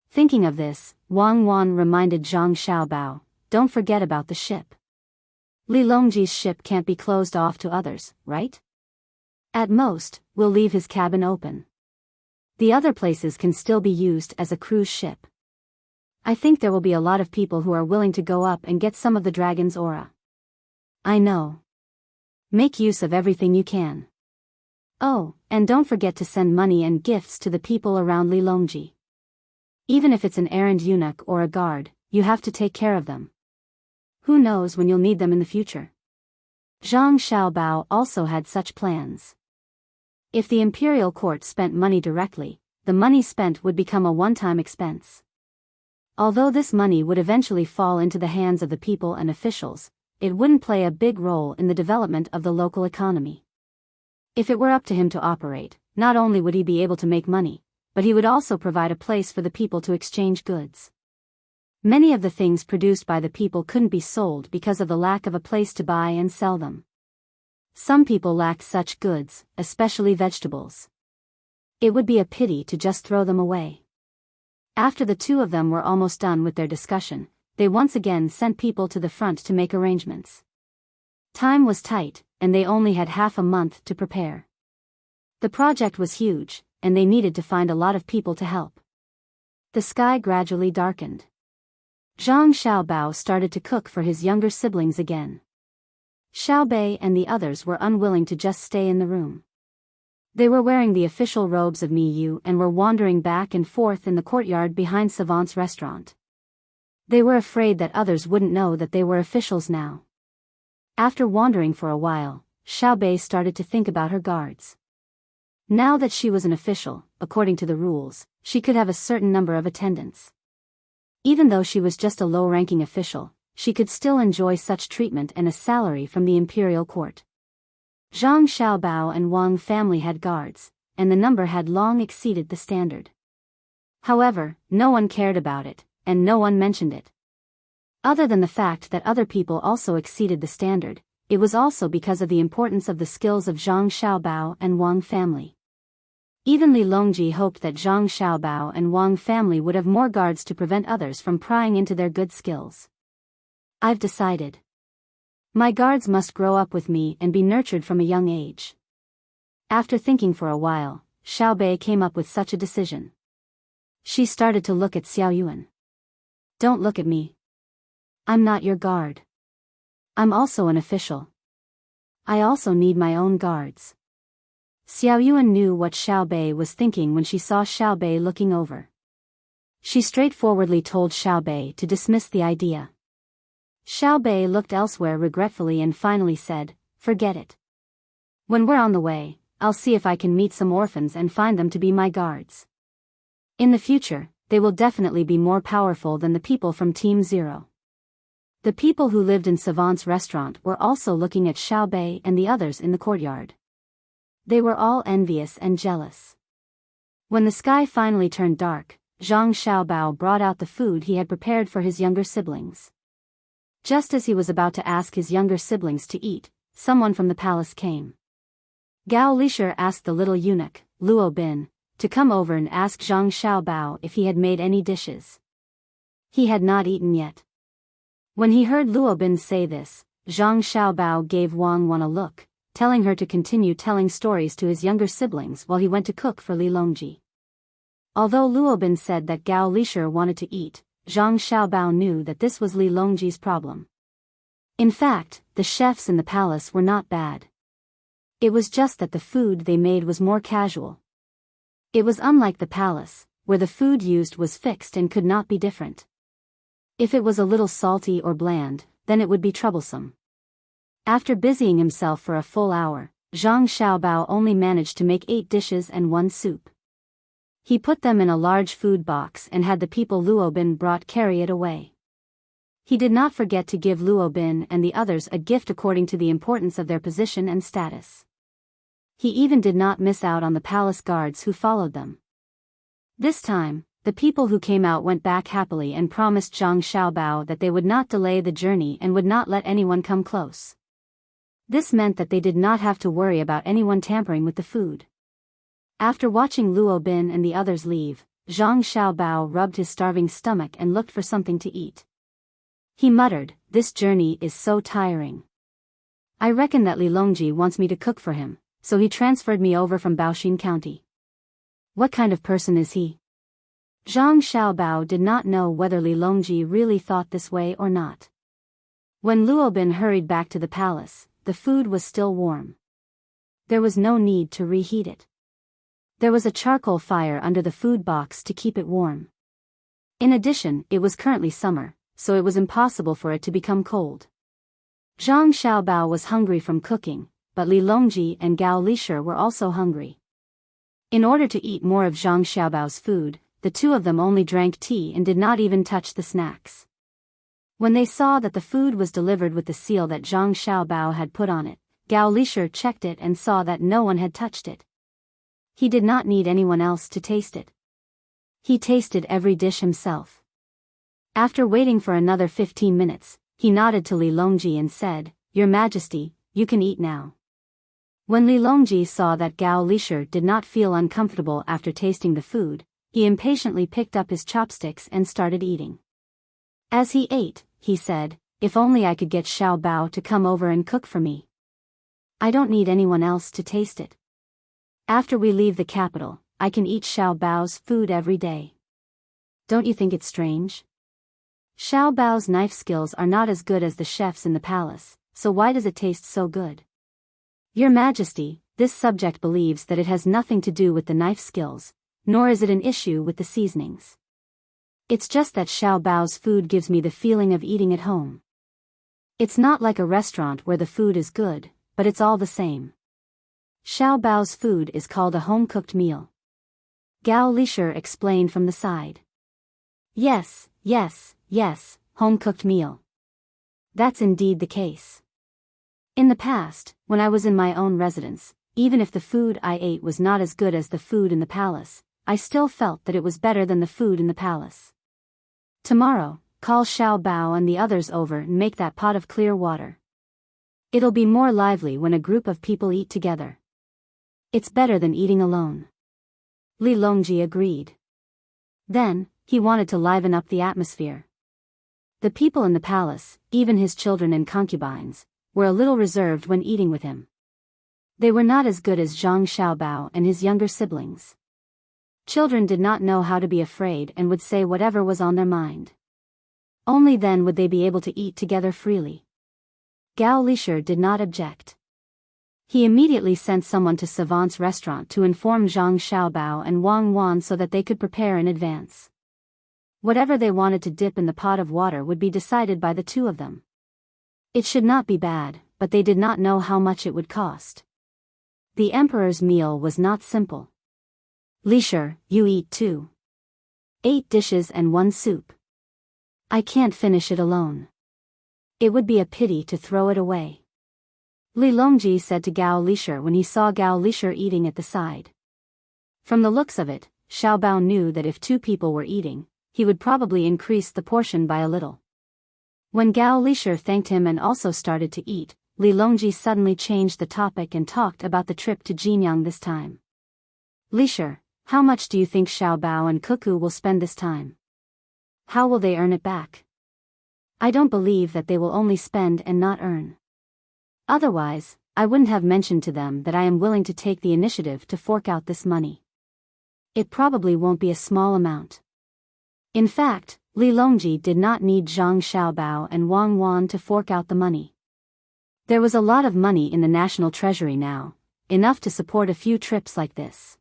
Thinking of this, Wang Wan reminded Zhang Xiaobao, "Don't forget about the ship. Li Longji's ship can't be closed off to others, right? At most, we'll leave his cabin open. The other places can still be used as a cruise ship. I think there will be a lot of people who are willing to go up and get some of the dragon's aura." "I know. Make use of everything you can. Oh, and don't forget to send money and gifts to the people around Li Longji. Even if it's an errand eunuch or a guard, you have to take care of them. Who knows when you'll need them in the future?" Zhang Xiaobao also had such plans. If the imperial court spent money directly, the money spent would become a one-time expense. Although this money would eventually fall into the hands of the people and officials, it wouldn't play a big role in the development of the local economy. If it were up to him to operate, not only would he be able to make money, but he would also provide a place for the people to exchange goods. Many of the things produced by the people couldn't be sold because of the lack of a place to buy and sell them. Some people lacked such goods, especially vegetables. It would be a pity to just throw them away. After the two of them were almost done with their discussion, they once again sent people to the front to make arrangements. Time was tight, and they only had half a month to prepare. The project was huge, and they needed to find a lot of people to help. The sky gradually darkened. Zhang Xiaobao started to cook for his younger siblings again. Xiaobei and the others were unwilling to just stay in the room. They were wearing the official robes of Miyu and were wandering back and forth in the courtyard behind Savant's restaurant. They were afraid that others wouldn't know that they were officials now. After wandering for a while, Xiaobei started to think about her guards. Now that she was an official, according to the rules, she could have a certain number of attendants. Even though she was just a low-ranking official, she could still enjoy such treatment and a salary from the imperial court. Zhang Xiaobao and Wang family had guards, and the number had long exceeded the standard. However, no one cared about it, and no one mentioned it. Other than the fact that other people also exceeded the standard, it was also because of the importance of the skills of Zhang Xiaobao and Wang family. Even Li Longji hoped that Zhang Xiaobao and Wang family would have more guards to prevent others from prying into their good skills. "I've decided. My guards must grow up with me and be nurtured from a young age." After thinking for a while, Xiaobei came up with such a decision. She started to look at Xiaoyuan. "Don't look at me. I'm not your guard. I'm also an official. I also need my own guards." Xiaoyuan knew what Xiaobei was thinking when she saw Xiaobei looking over. She straightforwardly told Xiaobei to dismiss the idea. Xiaobei looked elsewhere regretfully and finally said, "Forget it. When we're on the way, I'll see if I can meet some orphans and find them to be my guards. In the future, they will definitely be more powerful than the people from Team Zero." The people who lived in Savant's restaurant were also looking at Xiaobei and the others in the courtyard. They were all envious and jealous. When the sky finally turned dark, Zhang Xiaobao brought out the food he had prepared for his younger siblings. Just as he was about to ask his younger siblings to eat, someone from the palace came. Gao Lisher asked the little eunuch, Luo Bin, to come over and ask Zhang Xiaobao if he had made any dishes. He had not eaten yet. When he heard Luo Bin say this, Zhang Xiaobao gave Wang Wan a look, telling her to continue telling stories to his younger siblings while he went to cook for Li Longji. Although Luo Bin said that Gao Lisher wanted to eat, Zhang Xiaobao knew that this was Li Longji's problem. In fact, the chefs in the palace were not bad. It was just that the food they made was more casual. It was unlike the palace, where the food used was fixed and could not be different. If it was a little salty or bland, then it would be troublesome. After busying himself for a full hour, Zhang Xiaobao only managed to make 8 dishes and 1 soup. He put them in a large food box and had the people Luo Bin brought carry it away. He did not forget to give Luo Bin and the others a gift according to the importance of their position and status. He even did not miss out on the palace guards who followed them. This time, the people who came out went back happily and promised Zhang Xiaobao that they would not delay the journey and would not let anyone come close. This meant that they did not have to worry about anyone tampering with the food. After watching Luo Bin and the others leave, Zhang Xiaobao rubbed his starving stomach and looked for something to eat. He muttered, "This journey is so tiring. I reckon that Li Longji wants me to cook for him, so he transferred me over from Baoxin County. What kind of person is he?" Zhang Xiaobao did not know whether Li Longji really thought this way or not. When Luo Bin hurried back to the palace, the food was still warm. There was no need to reheat it. There was a charcoal fire under the food box to keep it warm. In addition, it was currently summer, so it was impossible for it to become cold. Zhang Xiaobao was hungry from cooking, but Li Longji and Gao Lishir were also hungry. In order to eat more of Zhang Xiaobao's food, the two of them only drank tea and did not even touch the snacks. When they saw that the food was delivered with the seal that Zhang Xiaobao had put on it, Gao Lishir checked it and saw that no one had touched it. He did not need anyone else to taste it. He tasted every dish himself. After waiting for another 15 minutes, he nodded to Li Longji and said, "Your Majesty, you can eat now." When Li Longji saw that Gao Lishir did not feel uncomfortable after tasting the food, he impatiently picked up his chopsticks and started eating. As he ate, he said, "If only I could get Xiao Bao to come over and cook for me. I don't need anyone else to taste it. After we leave the capital, I can eat Xiao Bao's food every day. Don't you think it's strange? Xiao Bao's knife skills are not as good as the chefs in the palace, so why does it taste so good? Your Majesty, this subject believes that it has nothing to do with the knife skills, nor is it an issue with the seasonings. It's just that Xiao Bao's food gives me the feeling of eating at home. It's not like a restaurant where the food is good, but it's all the same. Xiao Bao's food is called a home-cooked meal." Gao Lishir explained from the side. Yes, home-cooked meal. That's indeed the case. In the past, when I was in my own residence, even if the food I ate was not as good as the food in the palace, I still felt that it was better than the food in the palace. Tomorrow, call Xiao Bao and the others over and make that pot of clear water. It'll be more lively when a group of people eat together. It's better than eating alone. Li Longji agreed. Then, he wanted to liven up the atmosphere. The people in the palace, even his children and concubines, were a little reserved when eating with him. They were not as good as Zhang Xiaobao and his younger siblings. Children did not know how to be afraid and would say whatever was on their mind. Only then would they be able to eat together freely. Gao Lishir did not object. He immediately sent someone to Savant's restaurant to inform Zhang Xiaobao and Wang Wan so that they could prepare in advance. Whatever they wanted to dip in the pot of water would be decided by the two of them. It should not be bad, but they did not know how much it would cost. The emperor's meal was not simple. "Lishir, you eat too. 8 dishes and 1 soup. I can't finish it alone. It would be a pity to throw it away." Li Longji said to Gao Lishir when he saw Gao Lishir eating at the side. From the looks of it, Xiao Bao knew that if 2 people were eating, he would probably increase the portion by a little. When Gao Lishir thanked him and also started to eat, Li Longji suddenly changed the topic and talked about the trip to Jinyang this time. "Lishir, how much do you think Xiao Bao and Cuckoo will spend this time? How will they earn it back? I don't believe that they will only spend and not earn. Otherwise, I wouldn't have mentioned to them that I am willing to take the initiative to fork out this money. It probably won't be a small amount." In fact, Li Longji did not need Zhang Xiaobao and Wang Wan to fork out the money. There was a lot of money in the national treasury now, enough to support a few trips like this.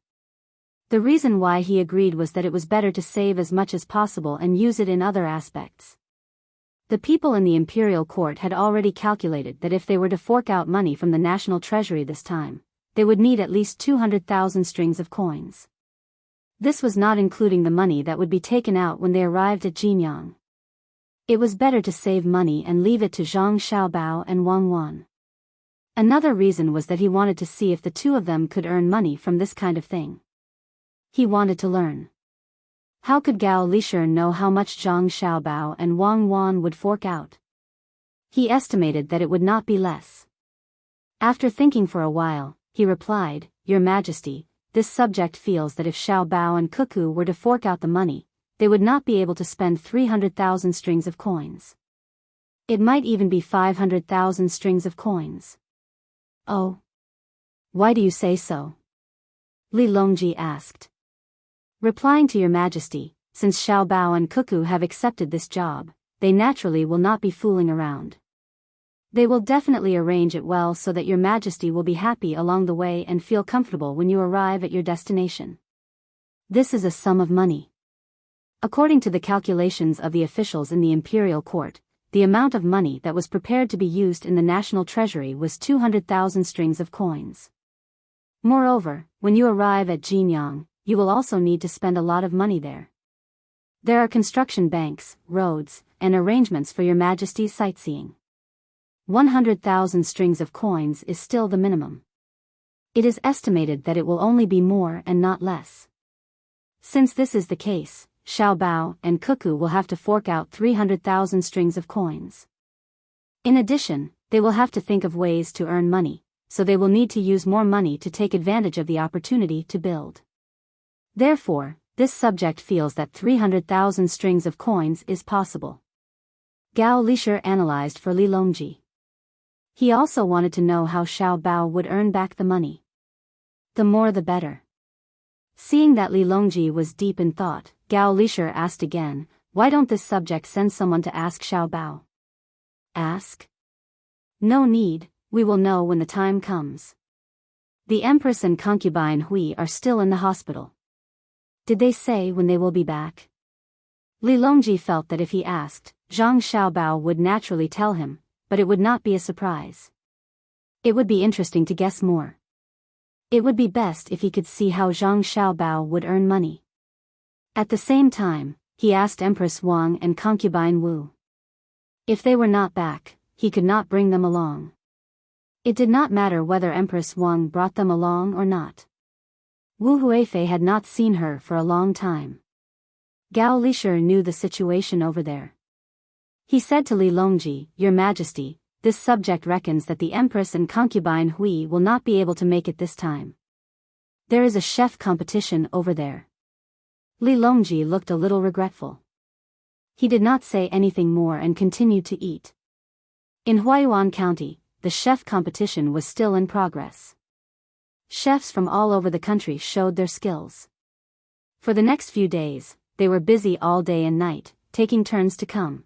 The reason why he agreed was that it was better to save as much as possible and use it in other aspects. The people in the imperial court had already calculated that if they were to fork out money from the national treasury this time, they would need at least 200,000 strings of coins. This was not including the money that would be taken out when they arrived at Jinyang. It was better to save money and leave it to Zhang Xiaobao and Wang Wan. Another reason was that he wanted to see if the two of them could earn money from this kind of thing. He wanted to learn. How could Gao Lishur know how much Zhang Xiaobao and Wang Wan would fork out? He estimated that it would not be less. After thinking for a while, he replied, "Your Majesty, this subject feels that if Xiaobao and Cuckoo were to fork out the money, they would not be able to spend 300,000 strings of coins. It might even be 500,000 strings of coins." "Oh. Why do you say so?" Li Longji asked. Replying to Your Majesty, since Xiaobao and Cuckoo have accepted this job, they naturally will not be fooling around. They will definitely arrange it well so that Your Majesty will be happy along the way and feel comfortable when you arrive at your destination. This is a sum of money. According to the calculations of the officials in the imperial court, the amount of money that was prepared to be used in the national treasury was 200,000 strings of coins. Moreover, when you arrive at Jinyang, you will also need to spend a lot of money there. There are construction banks, roads, and arrangements for Your Majesty's sightseeing. 100,000 strings of coins is still the minimum. It is estimated that it will only be more and not less. Since this is the case, Xiaobao and Cuckoo will have to fork out 300,000 strings of coins. In addition, they will have to think of ways to earn money, so they will need to use more money to take advantage of the opportunity to build. Therefore, this subject feels that 300,000 strings of coins is possible. Gao Lishur analyzed for Li Longji. He also wanted to know how Xiaobao would earn back the money. The more the better. Seeing that Li Longji was deep in thought, Gao Lishur asked again, "Why don't this subject send someone to ask Xiaobao?" "Ask? No need, we will know when the time comes. The Empress and concubine Hui are still in the hospital. Did they say when they will be back?" Li Longji felt that if he asked, Zhang Xiaobao would naturally tell him, but it would not be a surprise. It would be interesting to guess more. It would be best if he could see how Zhang Xiaobao would earn money. At the same time, he asked Empress Wang and concubine Wu. If they were not back, he could not bring them along. It did not matter whether Empress Wang brought them along or not. Wu Huifei had not seen her for a long time. Gao Lishur knew the situation over there. He said to Li Longji, "Your Majesty, this subject reckons that the Empress and concubine Hui will not be able to make it this time. There is a chef competition over there." Li Longji looked a little regretful. He did not say anything more and continued to eat. In Huaiyuan County, the chef competition was still in progress. Chefs from all over the country showed their skills. For the next few days, they were busy all day and night, taking turns to come.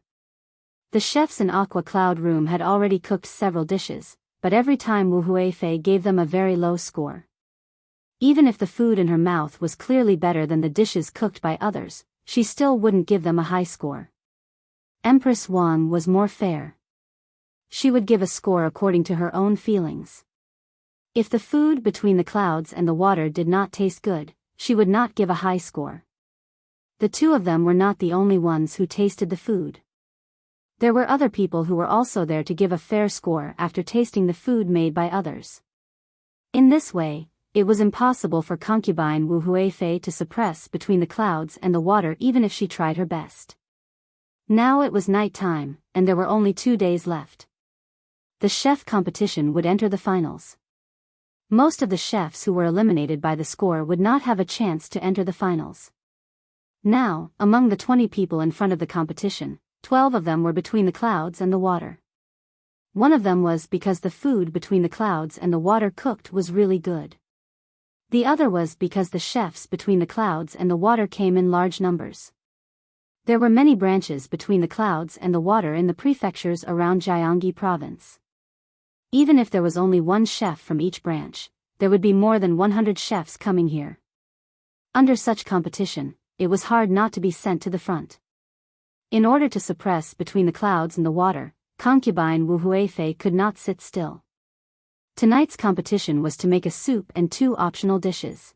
The chefs in Aqua Cloud Room had already cooked several dishes, but every time Wu Huifei gave them a very low score. Even if the food in her mouth was clearly better than the dishes cooked by others, she still wouldn't give them a high score. Empress Wang was more fair. She would give a score according to her own feelings. If the food between the clouds and the water did not taste good, she would not give a high score. The two of them were not the only ones who tasted the food. There were other people who were also there to give a fair score after tasting the food made by others. In this way, it was impossible for concubine Wu Huifei to suppress between the clouds and the water even if she tried her best. Now it was night time, and there were only 2 days left. The chef competition would enter the finals. Most of the chefs who were eliminated by the score would not have a chance to enter the finals. Now, among the 20 people in front of the competition, 12 of them were between the clouds and the water. One of them was because the food between the clouds and the water cooked was really good. The other was because the chefs between the clouds and the water came in large numbers. There were many branches between the clouds and the water in the prefectures around Jiangxi province. Even if there was only one chef from each branch, there would be more than 100 chefs coming here. Under such competition, it was hard not to be sent to the front. In order to suppress between the clouds and the water, concubine Wu Huifei could not sit still. Tonight's competition was to make a soup and 2 optional dishes.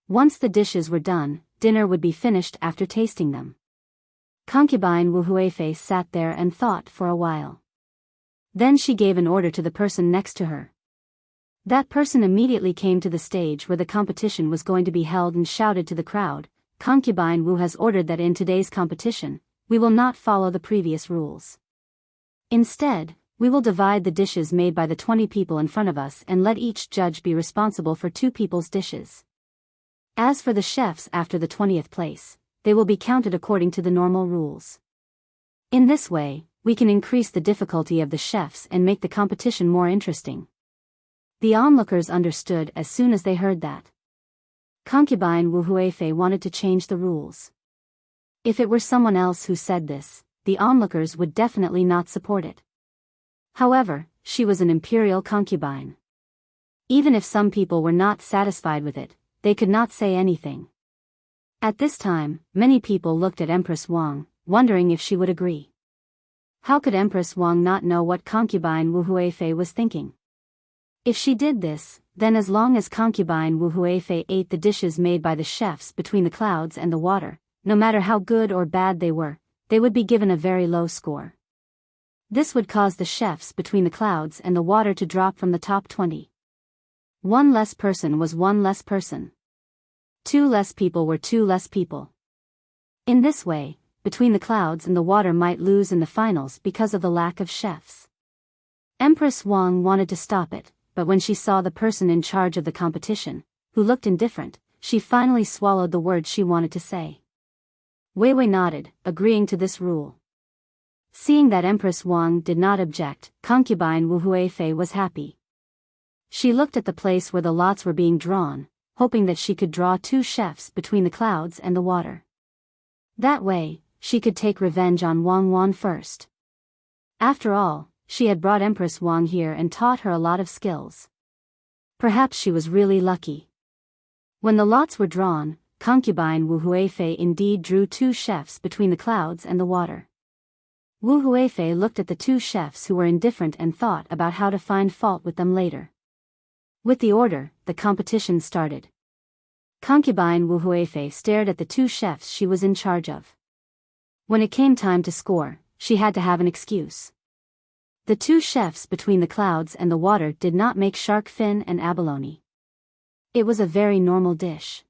Once the dishes were done, dinner would be finished after tasting them. Concubine Wu Huifei sat there and thought for a while. Then she gave an order to the person next to her. That person immediately came to the stage where the competition was going to be held and shouted to the crowd, "Concubine Wu has ordered that in today's competition, we will not follow the previous rules. Instead, we will divide the dishes made by the 20 people in front of us and let each judge be responsible for 2 people's dishes. As for the chefs after the 20th place, they will be counted according to the normal rules. In this way, we can increase the difficulty of the chefs and make the competition more interesting." The onlookers understood as soon as they heard that. Concubine Wu Huifei wanted to change the rules. If it were someone else who said this, the onlookers would definitely not support it. However, she was an imperial concubine. Even if some people were not satisfied with it, they could not say anything. At this time, many people looked at Empress Wang, wondering if she would agree. How could Empress Wang not know what concubine Wu Huifei was thinking? If she did this, then as long as concubine Wu Huifei ate the dishes made by the chefs between the clouds and the water, no matter how good or bad they would be given a very low score. This would cause the chefs between the clouds and the water to drop from the top 20. One less person was one less person. 2 less people were 2 less people. In this way, between the clouds and the water might lose in the finals because of the lack of chefs. Empress Wang wanted to stop it, but when she saw the person in charge of the competition, who looked indifferent, she finally swallowed the words she wanted to say. Wei Wei nodded, agreeing to this rule. Seeing that Empress Wang did not object, concubine Wu Huifei was happy. She looked at the place where the lots were being drawn, hoping that she could draw 2 chefs between the clouds and the water. That way, she could take revenge on Wang Wan first. After all, she had brought Empress Wang here and taught her a lot of skills. Perhaps she was really lucky. When the lots were drawn, concubine Wu Huifei indeed drew 2 chefs between the clouds and the water. Wu Huifei looked at the 2 chefs who were indifferent and thought about how to find fault with them later. With the order, the competition started. Concubine Wu Huifei stared at the 2 chefs she was in charge of. When it came time to score, she had to have an excuse. The 2 chefs between the clouds and the water did not make shark fin and abalone. It was a very normal dish.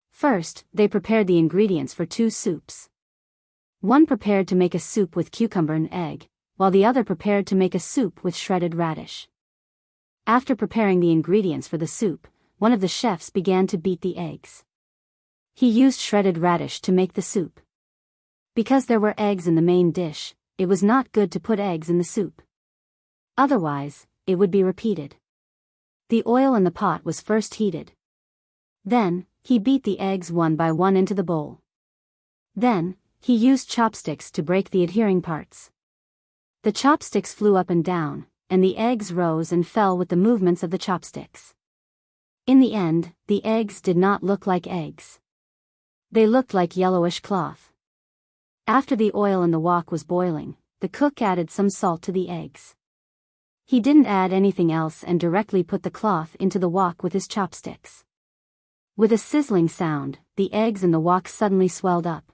First, they prepared the ingredients for 2 soups. One prepared to make a soup with cucumber and egg, while the other prepared to make a soup with shredded radish. After preparing the ingredients for the soup, one of the chefs began to beat the eggs. He used shredded radish to make the soup. Because there were eggs in the main dish, it was not good to put eggs in the soup. Otherwise, it would be repeated. The oil in the pot was first heated. Then, he beat the eggs one by one into the bowl. Then, he used chopsticks to break the adhering parts. The chopsticks flew up and down, and the eggs rose and fell with the movements of the chopsticks. In the end, the eggs did not look like eggs. They looked like yellowish cloth. After the oil in the wok was boiling, the cook added some salt to the eggs. He didn't add anything else and directly put the cloth into the wok with his chopsticks. With a sizzling sound, the eggs in the wok suddenly swelled up.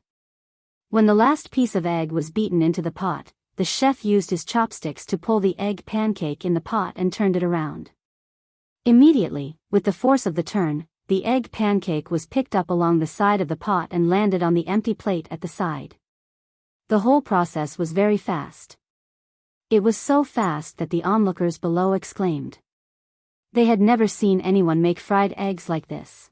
When the last piece of egg was beaten into the pot, the chef used his chopsticks to pull the egg pancake in the pot and turned it around. Immediately, with the force of the turn, the egg pancake was picked up along the side of the pot and landed on the empty plate at the side. The whole process was very fast. It was so fast that the onlookers below exclaimed. They had never seen anyone make fried eggs like this.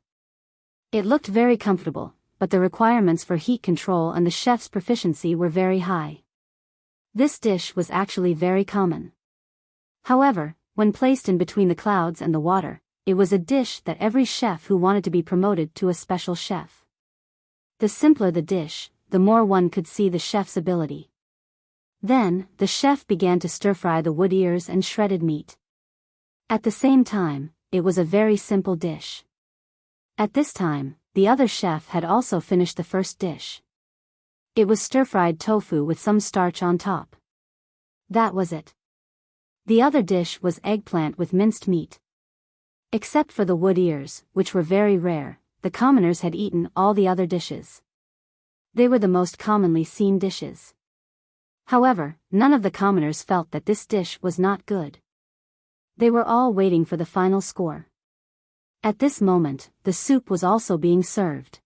It looked very comfortable, but the requirements for heat control and the chef's proficiency were very high. This dish was actually very common. However, when placed in between the clouds and the water, it was a dish that every chef who wanted to be promoted to a special chef. The simpler the dish, the more one could see the chef's ability. Then, the chef began to stir-fry the wood ears and shredded meat. At the same time, it was a very simple dish. At this time, the other chef had also finished the first dish. It was stir-fried tofu with some starch on top. That was it. The other dish was eggplant with minced meat. Except for the wood ears, which were very rare, the commoners had eaten all the other dishes. They were the most commonly seen dishes. However, none of the commoners felt that this dish was not good. They were all waiting for the final score. At this moment, the soup was also being served.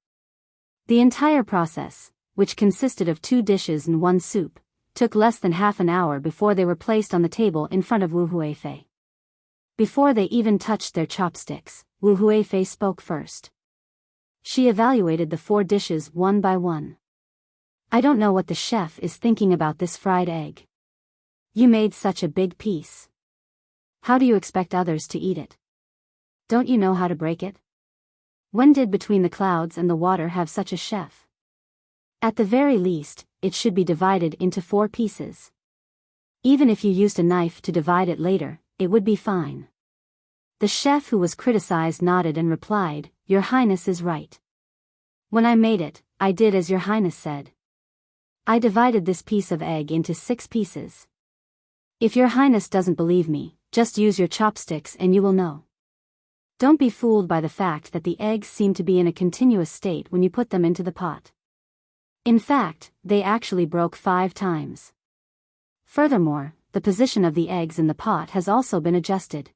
The entire process, which consisted of 2 dishes and 1 soup, took less than half an hour before they were placed on the table in front of Wu Huifei. Before they even touched their chopsticks, Wu Huifei spoke first. She evaluated the 4 dishes one by one. I don't know what the chef is thinking about this fried egg. You made such a big piece. How do you expect others to eat it? Don't you know how to break it? When did Between the Clouds and the Water have such a chef? At the very least, it should be divided into 4 pieces. Even if you used a knife to divide it later, it would be fine. The chef who was criticized nodded and replied, Your Highness is right. When I made it, I did as Your Highness said. I divided this piece of egg into 6 pieces. If Your Highness doesn't believe me, just use your chopsticks and you will know. Don't be fooled by the fact that the eggs seem to be in a continuous state when you put them into the pot. In fact, they actually broke 5 times. Furthermore, the position of the eggs in the pot has also been adjusted.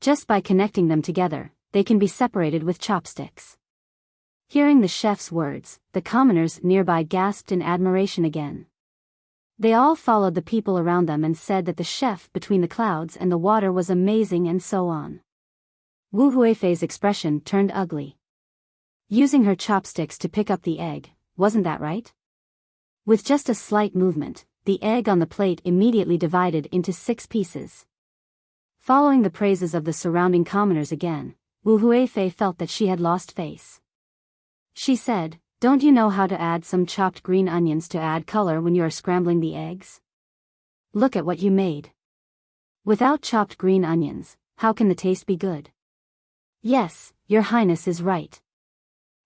Just by connecting them together, they can be separated with chopsticks. Hearing the chef's words, the commoners nearby gasped in admiration again. They all followed the people around them and said that the chef Between the Clouds and the Water was amazing and so on. Wu Huifei's expression turned ugly. Using her chopsticks to pick up the egg, wasn't that right? With just a slight movement, the egg on the plate immediately divided into 6 pieces. Following the praises of the surrounding commoners again, Wu Huifei felt that she had lost face. She said, Don't you know how to add some chopped green onions to add color when you are scrambling the eggs? Look at what you made. Without chopped green onions, how can the taste be good? Yes, Your Highness is right.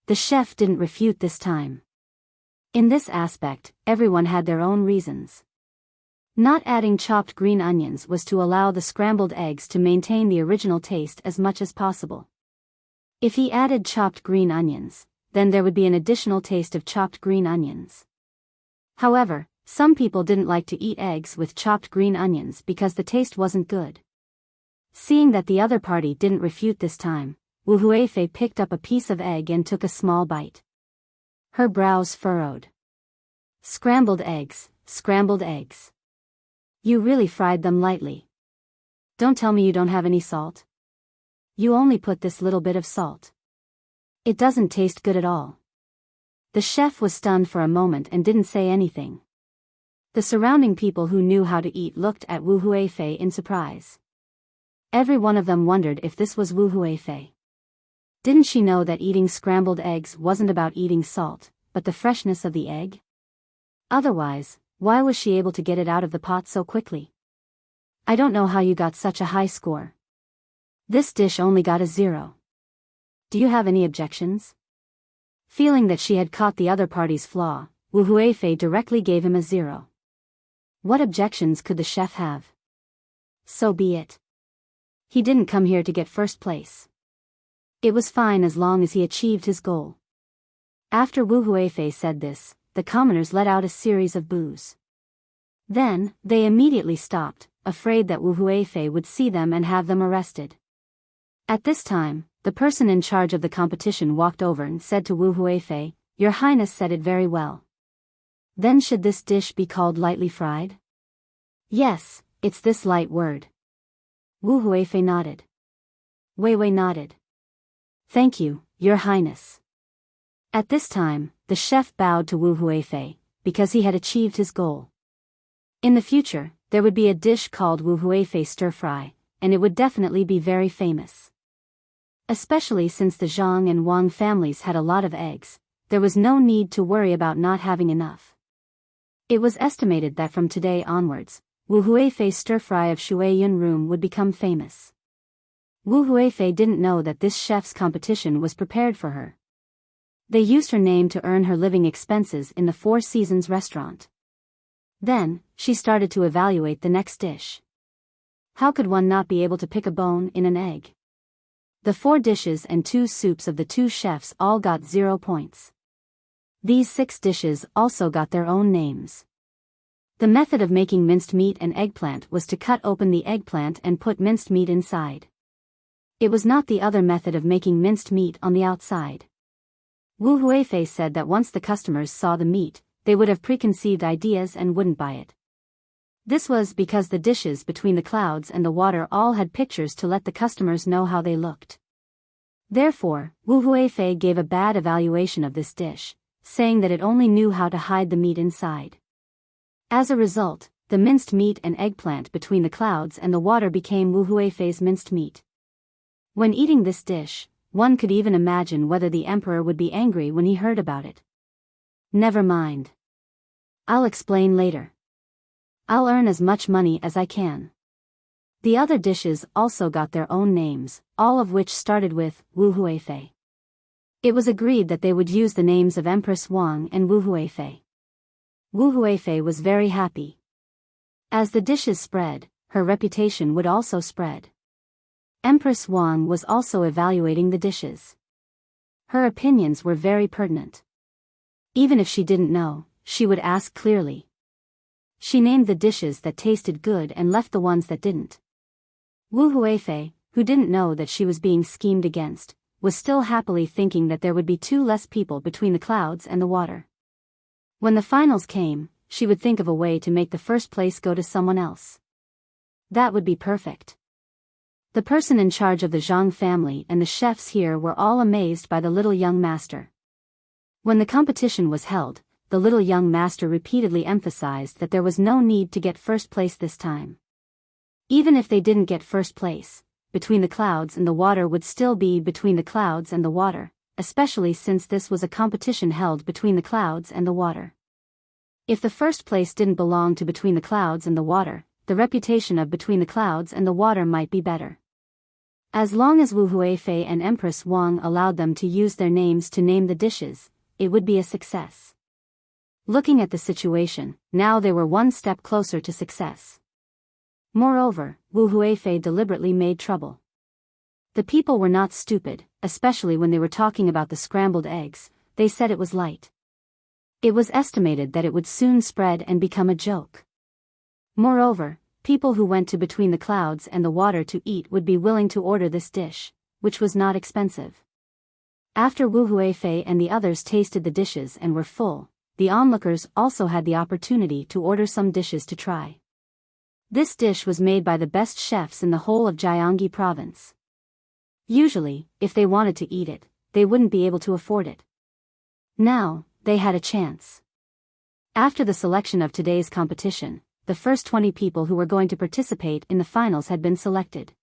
The chef didn't refute this time. In this aspect, everyone had their own reasons. Not adding chopped green onions was to allow the scrambled eggs to maintain the original taste as much as possible. If he added chopped green onions, then there would be an additional taste of chopped green onions. However, some people didn't like to eat eggs with chopped green onions because the taste wasn't good. Seeing that the other party didn't refute this time, Wu Huifei picked up a piece of egg and took a small bite. Her brows furrowed. Scrambled eggs, scrambled eggs. You really fried them lightly. Don't tell me you don't have any salt. You only put this little bit of salt. It doesn't taste good at all. The chef was stunned for a moment and didn't say anything. The surrounding people who knew how to eat looked at Wu Huifei in surprise. Every one of them wondered if this was Wu Huifei. Didn't she know that eating scrambled eggs wasn't about eating salt, but the freshness of the egg? Otherwise, why was she able to get it out of the pot so quickly? I don't know how you got such a high score. This dish only got a 0. Do you have any objections? Feeling that she had caught the other party's flaw, Wu Huifei directly gave him a 0. What objections could the chef have? So be it. He didn't come here to get first place. It was fine as long as he achieved his goal. After Wu Huifei said this, the commoners let out a series of boos. Then, they immediately stopped, afraid that Wu Huifei would see them and have them arrested. At this time, the person in charge of the competition walked over and said to Wu Huifei, Your Highness said it very well. Then should this dish be called lightly fried? Yes, it's this light word. Wu Huifei nodded. Wei Wei nodded. Thank you, Your Highness. At this time, the chef bowed to Wu Huifei, because he had achieved his goal. In the future, there would be a dish called Wu Huifei stir-fry, and it would definitely be very famous. Especially since the Zhang and Wang families had a lot of eggs, there was no need to worry about not having enough. It was estimated that from today onwards, Wu Huifei's stir-fry of Shuiyun room would become famous. Wu Huifei didn't know that this chef's competition was prepared for her. They used her name to earn her living expenses in the Four Seasons restaurant. Then, she started to evaluate the next dish. How could one not be able to pick a bone in an egg? The 4 dishes and 2 soups of the 2 chefs all got 0 points. These 6 dishes also got their own names. The method of making minced meat and eggplant was to cut open the eggplant and put minced meat inside. It was not the other method of making minced meat on the outside. Wu Huifei said that once the customers saw the meat, they would have preconceived ideas and wouldn't buy it. This was because the dishes between the clouds and the water all had pictures to let the customers know how they looked. Therefore, Wu Huifei gave a bad evaluation of this dish, saying that it only knew how to hide the meat inside. As a result, the minced meat and eggplant between the clouds and the water became Wu Huifei's minced meat. When eating this dish, one could even imagine whether the emperor would be angry when he heard about it. Never mind. I'll explain later. I'll earn as much money as I can. The other dishes also got their own names, all of which started with Wu Huifei. It was agreed that they would use the names of Empress Wang and Wu Huifei. Wu Huifei was very happy. As the dishes spread, her reputation would also spread. Empress Wang was also evaluating the dishes. Her opinions were very pertinent. Even if she didn't know, she would ask clearly. She named the dishes that tasted good and left the ones that didn't. Wu Huifei, who didn't know that she was being schemed against, was still happily thinking that there would be 2 less people between the clouds and the water. When the finals came, she would think of a way to make the first place go to someone else. That would be perfect. The person in charge of the Zhang family and the chefs here were all amazed by the little young master. When the competition was held, the little young master repeatedly emphasized that there was no need to get first place this time. Even if they didn't get first place, between the clouds and the water would still be between the clouds and the water, especially since this was a competition held between the clouds and the water. If the first place didn't belong to between the clouds and the water, the reputation of between the clouds and the water might be better. As long as Wu Huifei and Empress Wang allowed them to use their names to name the dishes, it would be a success. Looking at the situation, now they were one step closer to success. Moreover, Wu Huifei deliberately made trouble. The people were not stupid, especially when they were talking about the scrambled eggs. They said it was light. It was estimated that it would soon spread and become a joke. Moreover, people who went to between the clouds and the water to eat would be willing to order this dish, which was not expensive. After Wu Huifei and the others tasted the dishes and were full, the onlookers also had the opportunity to order some dishes to try. This dish was made by the best chefs in the whole of Jiangxi province. Usually, if they wanted to eat it, they wouldn't be able to afford it. Now, they had a chance. After the selection of today's competition, the first 20 people who were going to participate in the finals had been selected.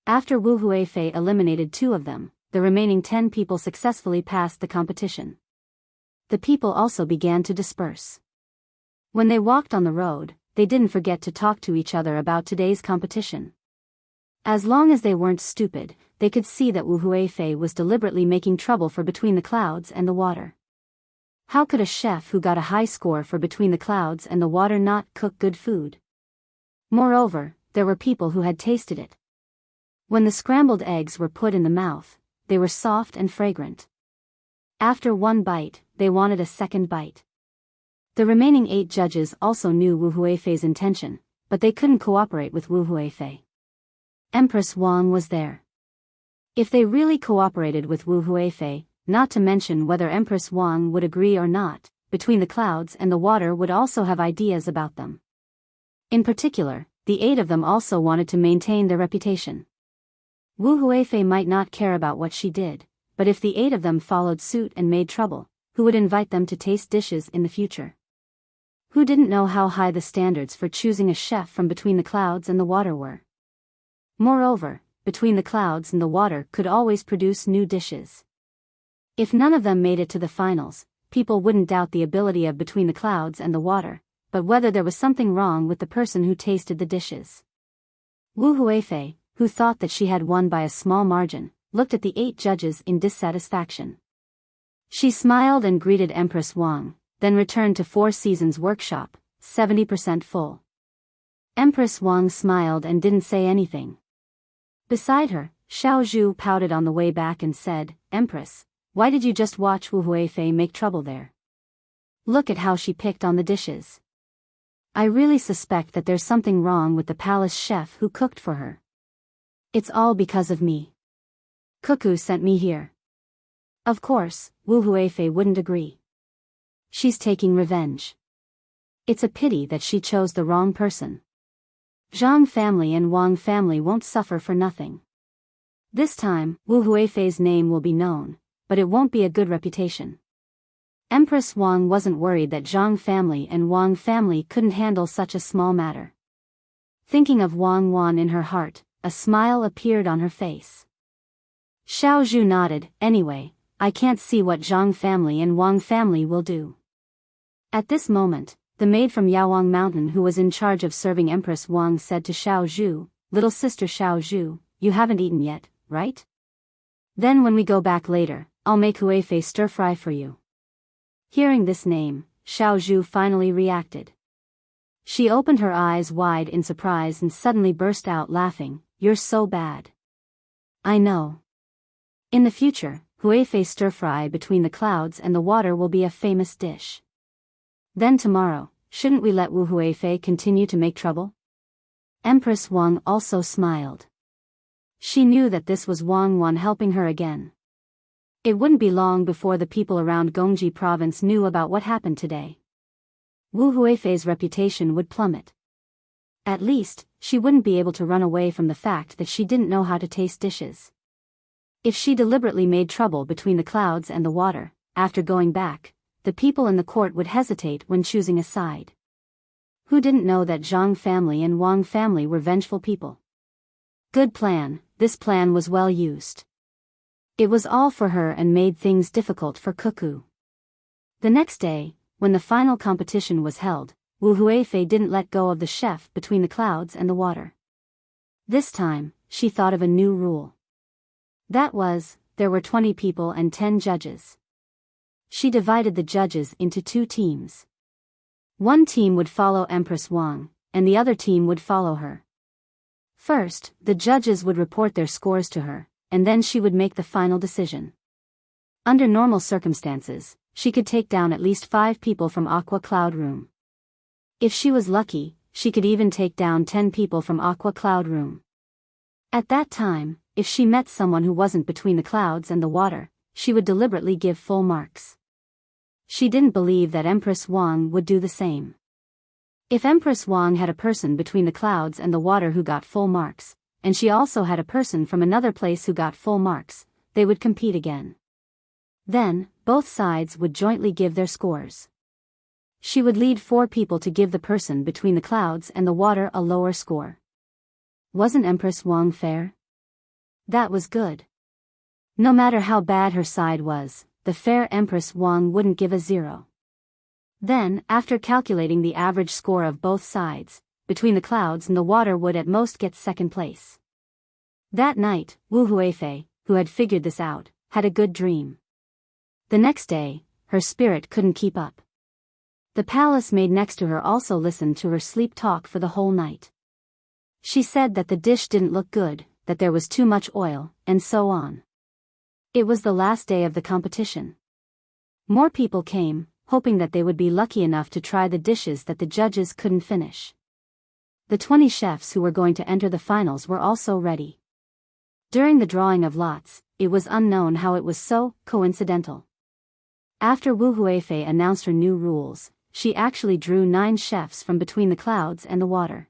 After Wu Huifei eliminated 2 of them, the remaining 10 people successfully passed the competition. The people also began to disperse. When they walked on the road, they didn't forget to talk to each other about today's competition. As long as they weren't stupid, they could see that Wu Huifei was deliberately making trouble for between the clouds and the water. How could a chef who got a high score for between the clouds and the water not cook good food? Moreover, there were people who had tasted it. When the scrambled eggs were put in the mouth, they were soft and fragrant. After 1 bite, they wanted a second bite. The remaining 8 judges also knew Wu Huifei's intention, but they couldn't cooperate with Wu Huifei. Empress Wang was there. If they really cooperated with Wu Huifei, not to mention whether Empress Wang would agree or not, between the clouds and the water would also have ideas about them. In particular, the 8 of them also wanted to maintain their reputation. Wu Huifei might not care about what she did, but if the 8 of them followed suit and made trouble, who would invite them to taste dishes in the future? Who didn't know how high the standards for choosing a chef from between the clouds and the water were? Moreover, between the clouds and the water could always produce new dishes. If none of them made it to the finals, people wouldn't doubt the ability of between the clouds and the water, but whether there was something wrong with the person who tasted the dishes. Wu Huifei, who thought that she had won by a small margin, looked at the 8 judges in dissatisfaction. She smiled and greeted Empress Wang, then returned to 4 Seasons workshop, 70% full. Empress Wang smiled and didn't say anything. Beside her, Xiao Zhu pouted on the way back and said, "Empress, why did you just watch Wu Huifei make trouble there? Look at how she picked on the dishes. I really suspect that there's something wrong with the palace chef who cooked for her. It's all because of me. Cuckoo sent me here. Of course, Wu Huifei wouldn't agree. She's taking revenge. It's a pity that she chose the wrong person. Zhang family and Wang family won't suffer for nothing. This time, Wu Huifei's name will be known, but it won't be a good reputation. Empress Wang wasn't worried that Zhang family and Wang family couldn't handle such a small matter. Thinking of Wang Wan in her heart, a smile appeared on her face. Xiao Zhu nodded. Anyway, I can't see what Zhang family and Wang family will do. At this moment, the maid from Yaowang Mountain who was in charge of serving Empress Wang said to Xiao Zhu, "Little sister Xiao Zhu, you haven't eaten yet, right? Then when we go back later, I'll make Huifei stir-fry for you." Hearing this name, Xiao Zhu finally reacted. She opened her eyes wide in surprise and suddenly burst out laughing, "You're so bad." "I know. In the future, Huifei stir-fry between the clouds and the water will be a famous dish. Then tomorrow, shouldn't we let Wu Huifei continue to make trouble?" Empress Wang also smiled. She knew that this was Wang Wan helping her again. It wouldn't be long before the people around Gongji province knew about what happened today. Wu Huifei's reputation would plummet. At least, she wouldn't be able to run away from the fact that she didn't know how to taste dishes. If she deliberately made trouble between the clouds and the water, after going back, the people in the court would hesitate when choosing a side. Who didn't know that Zhang family and Wang family were vengeful people? Good plan, this plan was well used. It was all for her and made things difficult for Cuckoo. The next day, when the final competition was held, Wu Huifei didn't let go of the chef between the clouds and the water. This time, she thought of a new rule. That was, there were 20 people and 10 judges. She divided the judges into 2 teams. One team would follow Empress Wang, and the other team would follow her. First, the judges would report their scores to her, and then she would make the final decision. Under normal circumstances, she could take down at least 5 people from Aqua Cloud Room. If she was lucky, she could even take down 10 people from Aqua Cloud Room. At that time, if she met someone who wasn't between the clouds and the water, she would deliberately give full marks. She didn't believe that Empress Wang would do the same. If Empress Wang had a person between the clouds and the water who got full marks, and she also had a person from another place who got full marks, they would compete again. Then, both sides would jointly give their scores. She would lead 4 people to give the person between the clouds and the water a lower score. Wasn't Empress Wang fair? That was good. No matter how bad her side was, the fair Empress Wang wouldn't give a 0. Then, after calculating the average score of both sides, between the clouds and the water would at most get second place. That night, Wu Huifei, who had figured this out, had a good dream. The next day, her spirit couldn't keep up. The palace maid next to her also listened to her sleep talk for the whole night. She said that the dish didn't look good, that there was too much oil, and so on. It was the last day of the competition. More people came, hoping that they would be lucky enough to try the dishes that the judges couldn't finish. The 20 chefs who were going to enter the finals were also ready. During the drawing of lots, it was unknown how it was so coincidental. After Wu Huifei announced her new rules, she actually drew 9 chefs from between the clouds and the water.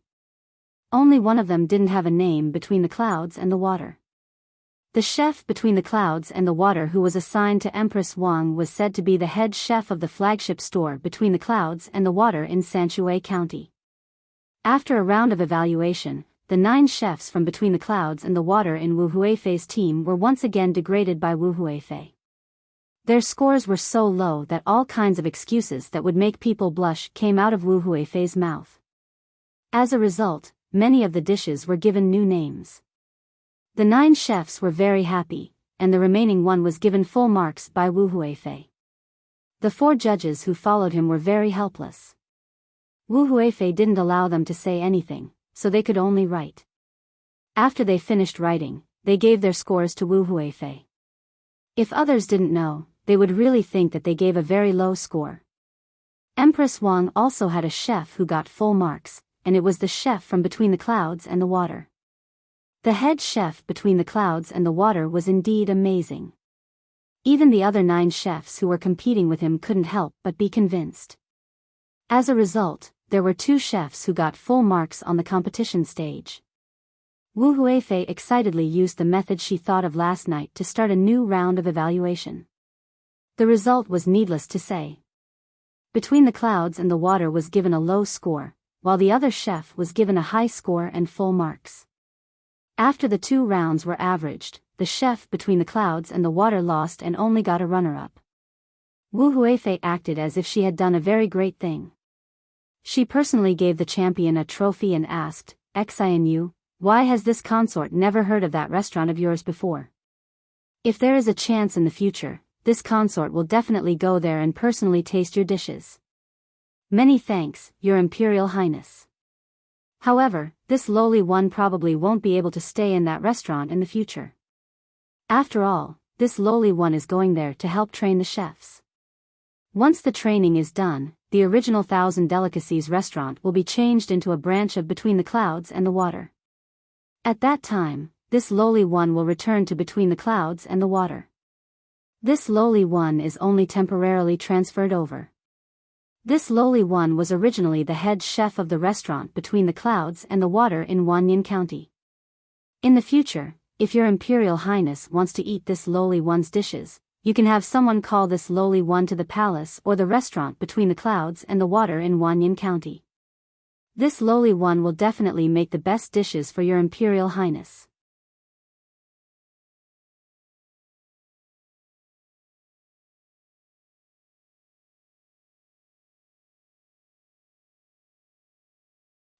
Only one of them didn't have a name between the clouds and the water. The chef between the clouds and the water who was assigned to Empress Wang was said to be the head chef of the flagship store between the clouds and the water in Sanshui County. After a round of evaluation, the 9 chefs from between the clouds and the water in Wu Huifei's team were once again degraded by Wu Huifei. Their scores were so low that all kinds of excuses that would make people blush came out of Wu Huifei's mouth. As a result, many of the dishes were given new names. The 9 chefs were very happy, and the remaining one was given full marks by Wu Huifei. The 4 judges who followed him were very helpless. Wu Huifei didn't allow them to say anything, so they could only write. After they finished writing, they gave their scores to Wu Huifei. If others didn't know, they would really think that they gave a very low score. Empress Wang also had a chef who got full marks, and it was the chef from Between the Clouds and the Water. The head chef Between the Clouds and the Water was indeed amazing. Even the other 9 chefs who were competing with him couldn't help but be convinced. As a result, there were 2 chefs who got full marks on the competition stage. Wu Huifei excitedly used the method she thought of last night to start a new round of evaluation. The result was needless to say. Between the Clouds and the Water was given a low score, while the other chef was given a high score and full marks. After the 2 rounds were averaged, the chef Between the Clouds and the Water lost and only got a runner-up. Wu Huifei acted as if she had done a very great thing. She personally gave the champion a trophy and asked, "Xianyu, why has this consort never heard of that restaurant of yours before? If there is a chance in the future, this consort will definitely go there and personally taste your dishes. Many thanks, Your Imperial Highness. However, this lowly one probably won't be able to stay in that restaurant in the future. After all, this lowly one is going there to help train the chefs. Once the training is done, the original 1,000 Delicacies restaurant will be changed into a branch of Between the Clouds and the Water. At that time, this lowly one will return to Between the Clouds and the Water. This lowly one is only temporarily transferred over. This lowly one was originally the head chef of the restaurant Between the Clouds and the Water in Wanyan County. In the future, if Your Imperial Highness wants to eat this lowly one's dishes, you can have someone call this lowly one to the palace or the restaurant Between the Clouds and the Water in Wanyan County. This lowly one will definitely make the best dishes for Your Imperial Highness."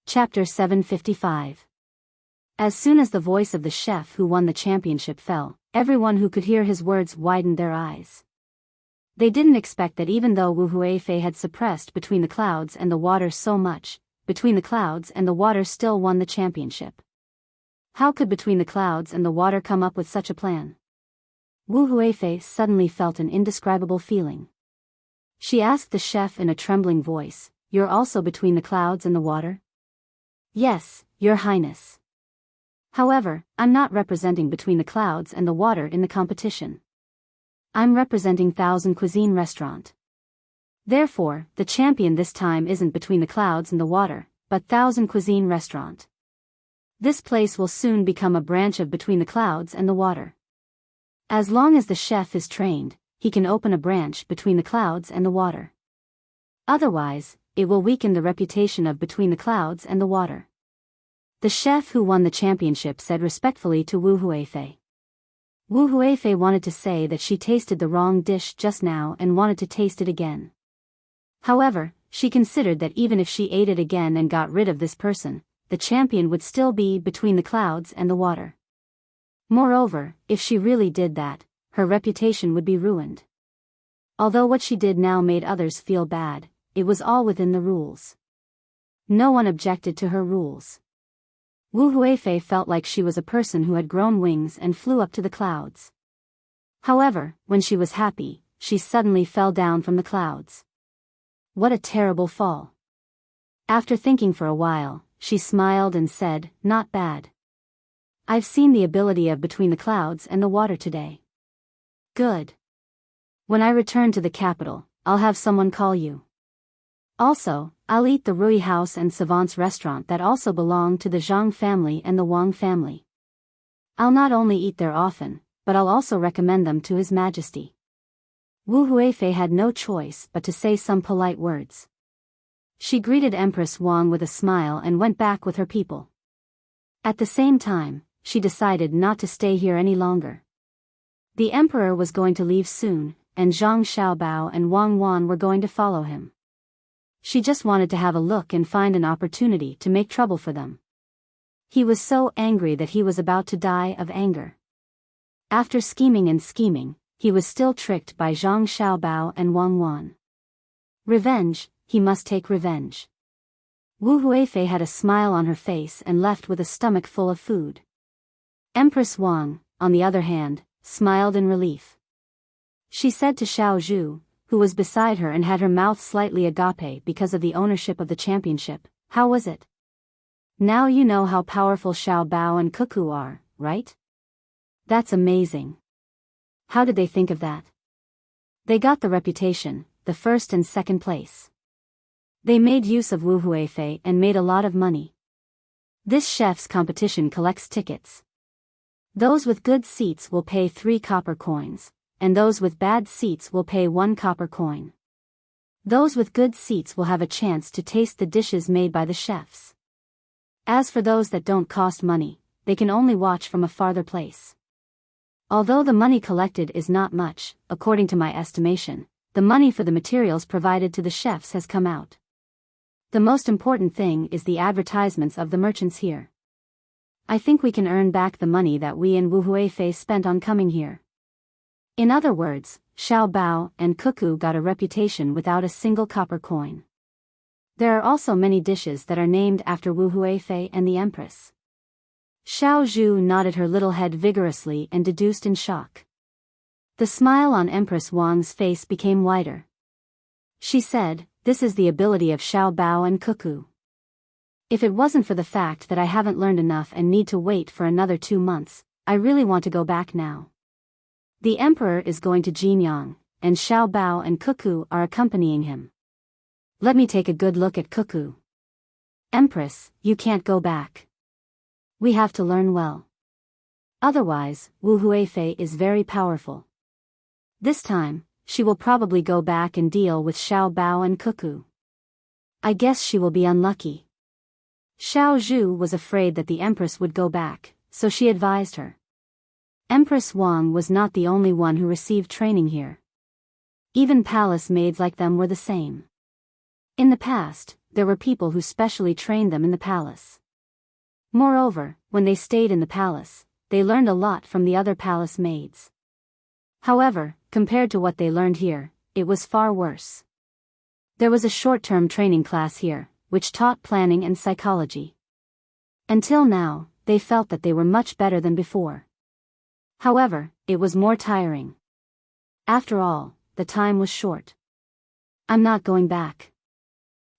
Chapter 755. As soon as the voice of the chef who won the championship fell, everyone who could hear his words widened their eyes. They didn't expect that even though Wu Huifei had suppressed Between the Clouds and the Water so much, Between the Clouds and the Water still won the championship. How could Between the Clouds and the Water come up with such a plan? Wu Huifei suddenly felt an indescribable feeling. She asked the chef in a trembling voice, "You're also Between the Clouds and the Water?" "Yes, Your Highness. However, I'm not representing Between the Clouds and the Water in the competition. I'm representing 1,000 Cuisine Restaurant. Therefore, the champion this time isn't Between the Clouds and the Water, but 1,000 Cuisine Restaurant. This place will soon become a branch of Between the Clouds and the Water. As long as the chef is trained, he can open a branch Between the Clouds and the Water. Otherwise, it will weaken the reputation of Between the Clouds and the Water." The chef who won the championship said respectfully to Wu Huifei. Wu Huifei wanted to say that she tasted the wrong dish just now and wanted to taste it again. However, she considered that even if she ate it again and got rid of this person, the champion would still be Between the Clouds and the Water. Moreover, if she really did that, her reputation would be ruined. Although what she did now made others feel bad, it was all within the rules. No one objected to her rules. Wu Huifei felt like she was a person who had grown wings and flew up to the clouds. However, when she was happy, she suddenly fell down from the clouds. What a terrible fall. After thinking for a while, she smiled and said, "Not bad. I've seen the ability of Between the Clouds and the Water today. Good. When I return to the capital, I'll have someone call you. Also, I'll eat the Rui House and Savant's restaurant that also belong to the Zhang family and the Wang family. I'll not only eat there often, but I'll also recommend them to His Majesty." Wu Huifei had no choice but to say some polite words. She greeted Empress Wang with a smile and went back with her people. At the same time, she decided not to stay here any longer. The emperor was going to leave soon, and Zhang Xiaobao and Wang Wan were going to follow him. She just wanted to have a look and find an opportunity to make trouble for them. He was so angry that he was about to die of anger. After scheming and scheming, he was still tricked by Zhang Xiaobao and Wang Wan. Revenge, he must take revenge. Wu Huifei had a smile on her face and left with a stomach full of food. Empress Wang, on the other hand, smiled in relief. She said to Xiao Zhu, who was beside her and had her mouth slightly agape because of the ownership of the championship. How was it? Now you know how powerful Xiao Bao and Cuckoo are, right? That's amazing. How did they think of that? They got the reputation, the first and second place. They made use of Wu Huifei and made a lot of money. This chef's competition collects tickets. Those with good seats will pay 3 copper coins, and those with bad seats will pay 1 copper coin. Those with good seats will have a chance to taste the dishes made by the chefs. As for those that don't cost money, they can only watch from a farther place. Although the money collected is not much, according to my estimation, the money for the materials provided to the chefs has come out. The most important thing is the advertisements of the merchants here. I think we can earn back the money that we and Wu Huifei spent on coming here. In other words, Xiao Bao and Cuckoo got a reputation without a single copper coin. There are also many dishes that are named after Wu Huifei and the Empress. Xiao Zhu nodded her little head vigorously and deduced in shock. The smile on Empress Wang's face became wider. She said, "This is the ability of Xiao Bao and Cuckoo. If it wasn't for the fact that I haven't learned enough and need to wait for another 2 months, I really want to go back now." The emperor is going to Jinyang, and Xiao Bao and Cuckoo are accompanying him. Let me take a good look at Cuckoo. Empress, you can't go back. We have to learn well. Otherwise, Wu Huifei is very powerful. This time, she will probably go back and deal with Xiao Bao and Cuckoo. I guess she will be unlucky. Xiao Zhu was afraid that the empress would go back, so she advised her. Empress Wang was not the only one who received training here. Even palace maids like them were the same. In the past, there were people who specially trained them in the palace. Moreover, when they stayed in the palace, they learned a lot from the other palace maids. However, compared to what they learned here, it was far worse. There was a short-term training class here, which taught planning and psychology. Until now, they felt that they were much better than before. However, it was more tiring. After all, the time was short. I'm not going back.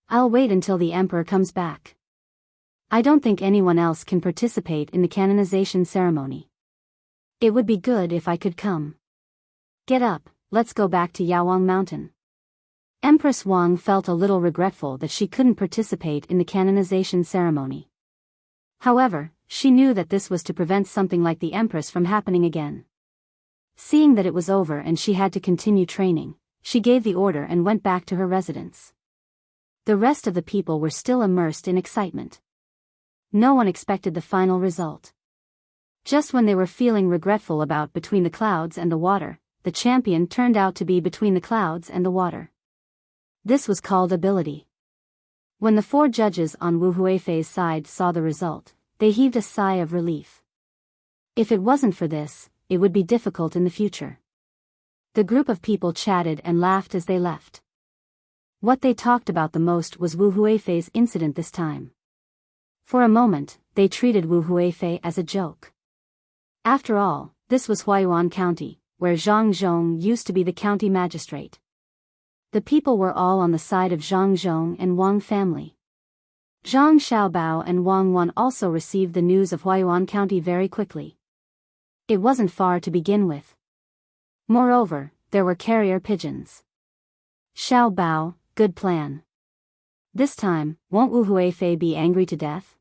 I'll wait until the emperor comes back. I don't think anyone else can participate in the canonization ceremony. It would be good if I could come. Get up, let's go back to Yawang Mountain. Empress Wang felt a little regretful that she couldn't participate in the canonization ceremony. However, she knew that this was to prevent something like the Empress from happening again. Seeing that it was over and she had to continue training, she gave the order and went back to her residence. The rest of the people were still immersed in excitement. No one expected the final result. Just when they were feeling regretful about between the clouds and the water, the champion turned out to be between the clouds and the water. This was called ability. When the 4 judges on Wu Huifei's side saw the result, they heaved a sigh of relief. If it wasn't for this, it would be difficult in the future. The group of people chatted and laughed as they left. What they talked about the most was Wu Huifei's incident this time. For a moment, they treated Wu Huifei as a joke. After all, this was Huayuan County, where Zhang Zhong used to be the county magistrate. The people were all on the side of Zhang Zhong and Wang family. Zhang Xiaobao and Wang Wan also received the news of Huayuan County very quickly. It wasn't far to begin with. Moreover, there were carrier pigeons. Xiaobao, good plan. This time, won't Wu Huifei be angry to death?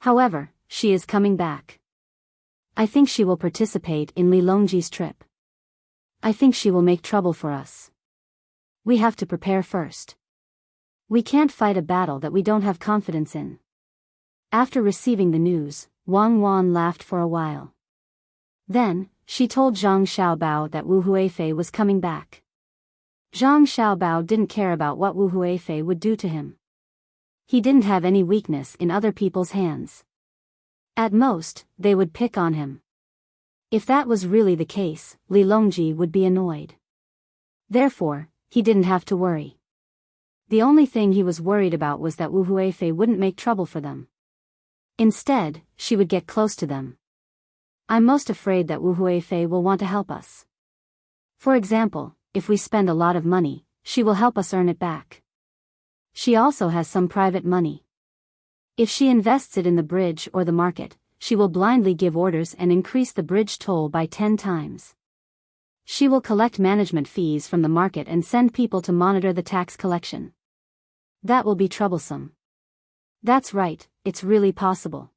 However, she is coming back. I think she will participate in Li Longji's trip. I think she will make trouble for us. We have to prepare first. We can't fight a battle that we don't have confidence in. After receiving the news, Wang Wan laughed for a while. Then, she told Zhang Xiaobao that Wu Huifei was coming back. Zhang Xiaobao didn't care about what Wu Huifei would do to him. He didn't have any weakness in other people's hands. At most, they would pick on him. If that was really the case, Li Longji would be annoyed. Therefore, he didn't have to worry. The only thing he was worried about was that Wu Huifei wouldn't make trouble for them. Instead, she would get close to them. I'm most afraid that Wu Huifei will want to help us. For example, if we spend a lot of money, she will help us earn it back. She also has some private money. If she invests it in the bridge or the market, she will blindly give orders and increase the bridge toll by 10 times. She will collect management fees from the market and send people to monitor the tax collection. That will be troublesome. That's right, it's really possible.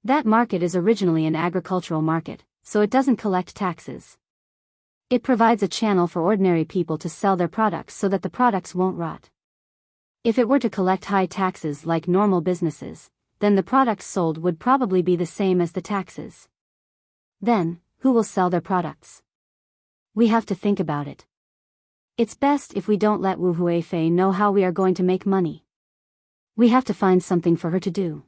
That market is originally an agricultural market, so it doesn't collect taxes. It provides a channel for ordinary people to sell their products so that the products won't rot. If it were to collect high taxes like normal businesses, then the products sold would probably be the same as the taxes. Then, who will sell their products? We have to think about it. It's best if we don't let Wu Huifei know how we are going to make money. We have to find something for her to do.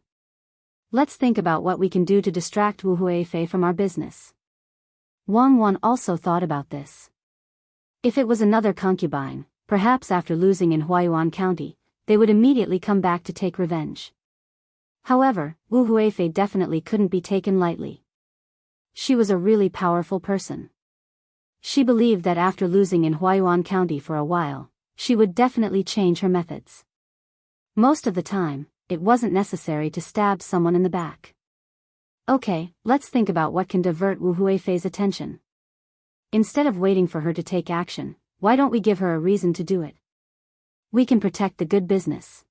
Let's think about what we can do to distract Wu Huifei from our business. Wang Wan also thought about this. If it was another concubine, perhaps after losing in Huayuan County, they would immediately come back to take revenge. However, Wu Huifei definitely couldn't be taken lightly. She was a really powerful person. She believed that after losing in Huayuan County for a while, she would definitely change her methods. Most of the time, it wasn't necessary to stab someone in the back. Okay, let's think about what can divert Wu Huifei's attention. Instead of waiting for her to take action, why don't we give her a reason to do it? We can protect the good business.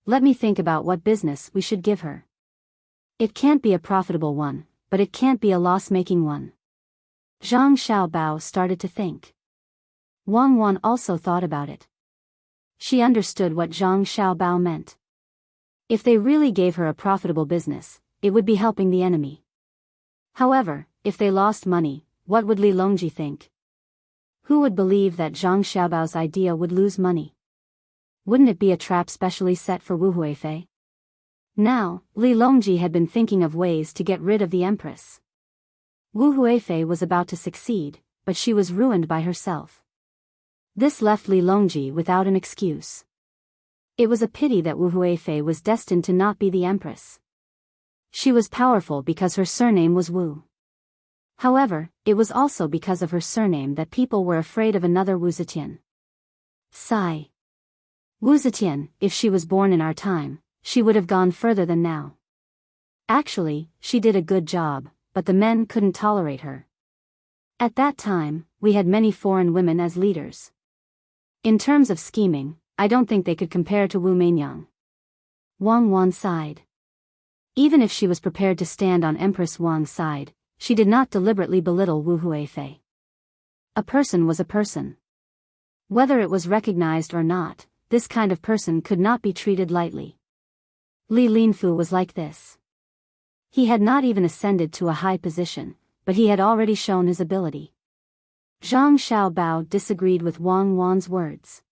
Let me think about what business we should give her. It can't be a profitable one, but it can't be a loss-making one. Zhang Xiaobao started to think. Wang Wan also thought about it. She understood what Zhang Xiaobao meant. If they really gave her a profitable business, it would be helping the enemy. However, if they lost money, what would Li Longji think? Who would believe that Zhang Xiaobao's idea would lose money? Wouldn't it be a trap specially set for Wu Huifei? Now, Li Longji had been thinking of ways to get rid of the empress. Wu Huifei was about to succeed, but she was ruined by herself. This left Li Longji without an excuse. It was a pity that Wu Huifei was destined to not be the empress. She was powerful because her surname was Wu. However, it was also because of her surname that people were afraid of another Wu Zetian. Sigh. Wu Zetian, if she was born in our time, she would have gone further than now. Actually, she did a good job, but the men couldn't tolerate her. At that time, we had many foreign women as leaders. In terms of scheming, I don't think they could compare to Wu Mainyang. Wang Wan sighed. Even if she was prepared to stand on Empress Wang's side, she did not deliberately belittle Wu Huifei. A person was a person. Whether it was recognized or not, this kind of person could not be treated lightly. Li Linfu was like this. He had not even ascended to a high position, but he had already shown his ability. Zhang Xiaobao disagreed with Wang Wan's words.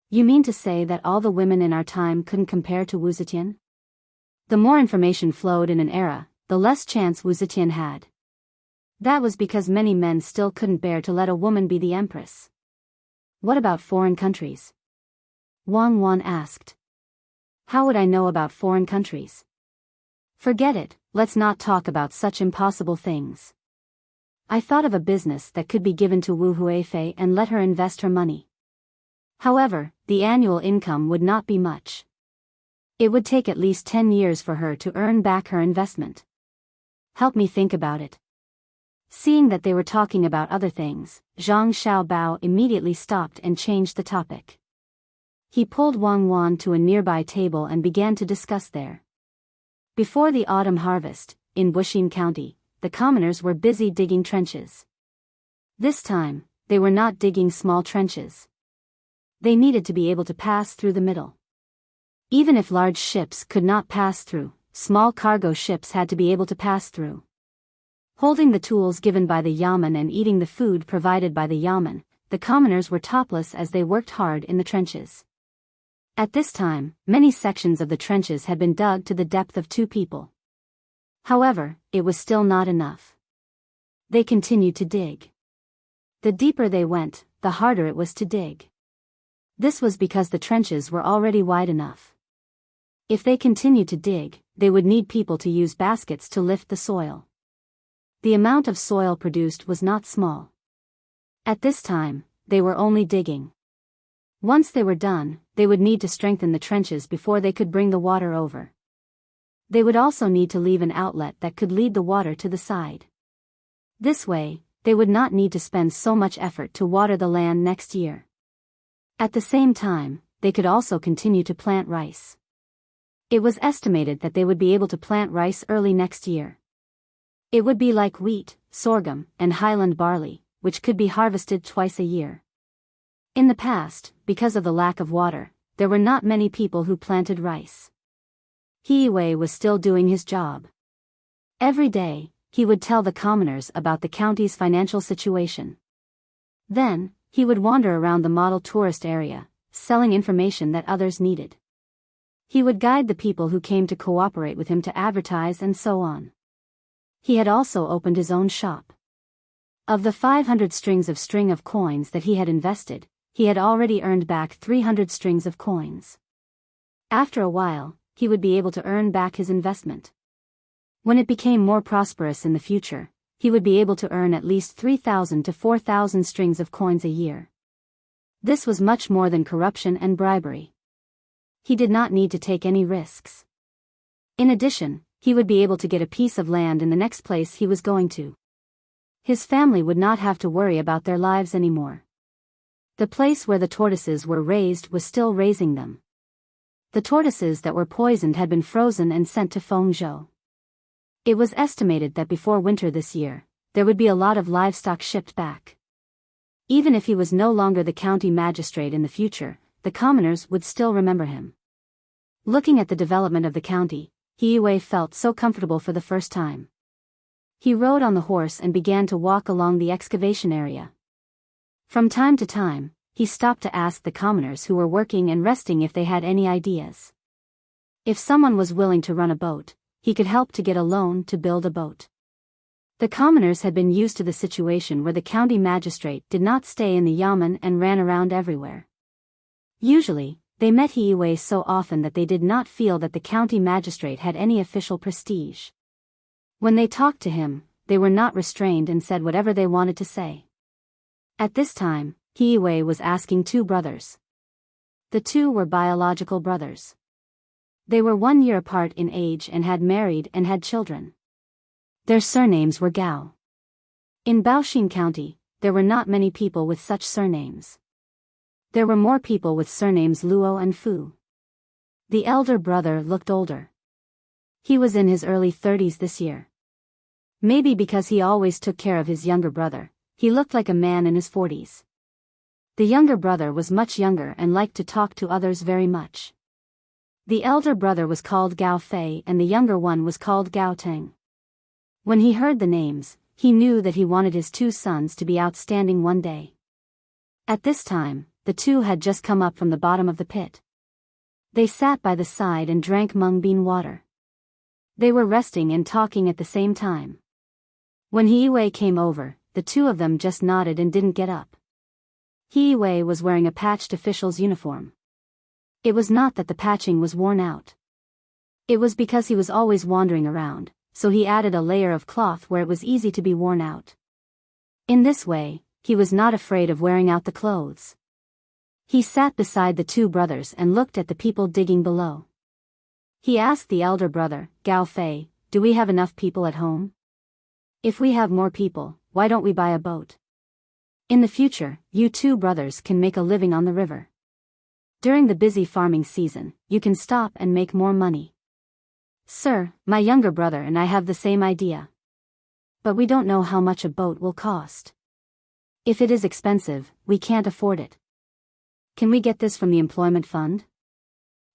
You mean to say that all the women in our time couldn't compare to Wu Zetian? The more information flowed in an era, the less chance Wu Zetian had. That was because many men still couldn't bear to let a woman be the empress. What about foreign countries? Wang Wan asked. How would I know about foreign countries? Forget it, let's not talk about such impossible things. I thought of a business that could be given to Wu Huifei and let her invest her money. However, the annual income would not be much. It would take at least 10 years for her to earn back her investment. Help me think about it. Seeing that they were talking about other things, Zhang Xiaobao immediately stopped and changed the topic. He pulled Wang Wan to a nearby table and began to discuss there. Before the autumn harvest, in Buxin County, the commoners were busy digging trenches. This time, they were not digging small trenches. They needed to be able to pass through the middle. Even if large ships could not pass through, small cargo ships had to be able to pass through. Holding the tools given by the yamen and eating the food provided by the yamen, the commoners were topless as they worked hard in the trenches. At this time, many sections of the trenches had been dug to the depth of 2 people. However, it was still not enough. They continued to dig. The deeper they went, the harder it was to dig. This was because the trenches were already wide enough. If they continued to dig, they would need people to use baskets to lift the soil. The amount of soil produced was not small. At this time, they were only digging. Once they were done, they would need to strengthen the trenches before they could bring the water over. They would also need to leave an outlet that could lead the water to the side. This way, they would not need to spend so much effort to water the land next year. At the same time, they could also continue to plant rice. It was estimated that they would be able to plant rice early next year. It would be like wheat, sorghum, and highland barley, which could be harvested twice a year. In the past, because of the lack of water, there were not many people who planted rice. Hiiwei was still doing his job. Every day, he would tell the commoners about the county's financial situation. Then, he would wander around the model tourist area, selling information that others needed. He would guide the people who came to cooperate with him to advertise and so on. He had also opened his own shop. Of the 500 strings of coins that he had invested, he had already earned back 300 strings of coins. After a while, he would be able to earn back his investment. When it became more prosperous in the future, he would be able to earn at least 3,000 to 4,000 strings of coins a year. This was much more than corruption and bribery. He did not need to take any risks. In addition, he would be able to get a piece of land in the next place he was going to. His family would not have to worry about their lives anymore. The place where the tortoises were raised was still raising them. The tortoises that were poisoned had been frozen and sent to Fengzhou. It was estimated that before winter this year, there would be a lot of livestock shipped back. Even if he was no longer the county magistrate in the future, the commoners would still remember him. Looking at the development of the county, Hiiwei felt so comfortable for the first time. He rode on the horse and began to walk along the excavation area. From time to time, he stopped to ask the commoners who were working and resting if they had any ideas. If someone was willing to run a boat, he could help to get a loan to build a boat. The commoners had been used to the situation where the county magistrate did not stay in the yamen and ran around everywhere. Usually, they met Hiiwei so often that they did not feel that the county magistrate had any official prestige. When they talked to him, they were not restrained and said whatever they wanted to say. At this time, Hiiwei was asking two brothers. The two were biological brothers. They were 1 year apart in age and had married and had children. Their surnames were Gao. In Baoxing County, there were not many people with such surnames. There were more people with surnames Luo and Fu. The elder brother looked older. He was in his early 30s this year. Maybe because he always took care of his younger brother, he looked like a man in his 40s. The younger brother was much younger and liked to talk to others very much. The elder brother was called Gao Fei and the younger one was called Gao Tang. When he heard the names, he knew that he wanted his two sons to be outstanding one day. At this time, the two had just come up from the bottom of the pit. They sat by the side and drank mung bean water. They were resting and talking at the same time. When Hiiwei came over, the two of them just nodded and didn't get up. Hiiwei was wearing a patched official's uniform. It was not that the patching was worn out. It was because he was always wandering around, so he added a layer of cloth where it was easy to be worn out. In this way, he was not afraid of wearing out the clothes. He sat beside the two brothers and looked at the people digging below. He asked the elder brother, Gao Fei, "Do we have enough people at home? If we have more people, why don't we buy a boat? In the future, you two brothers can make a living on the river. During the busy farming season, you can stop and make more money." "Sir, my younger brother and I have the same idea. But we don't know how much a boat will cost. If it is expensive, we can't afford it. Can we get this from the employment fund?"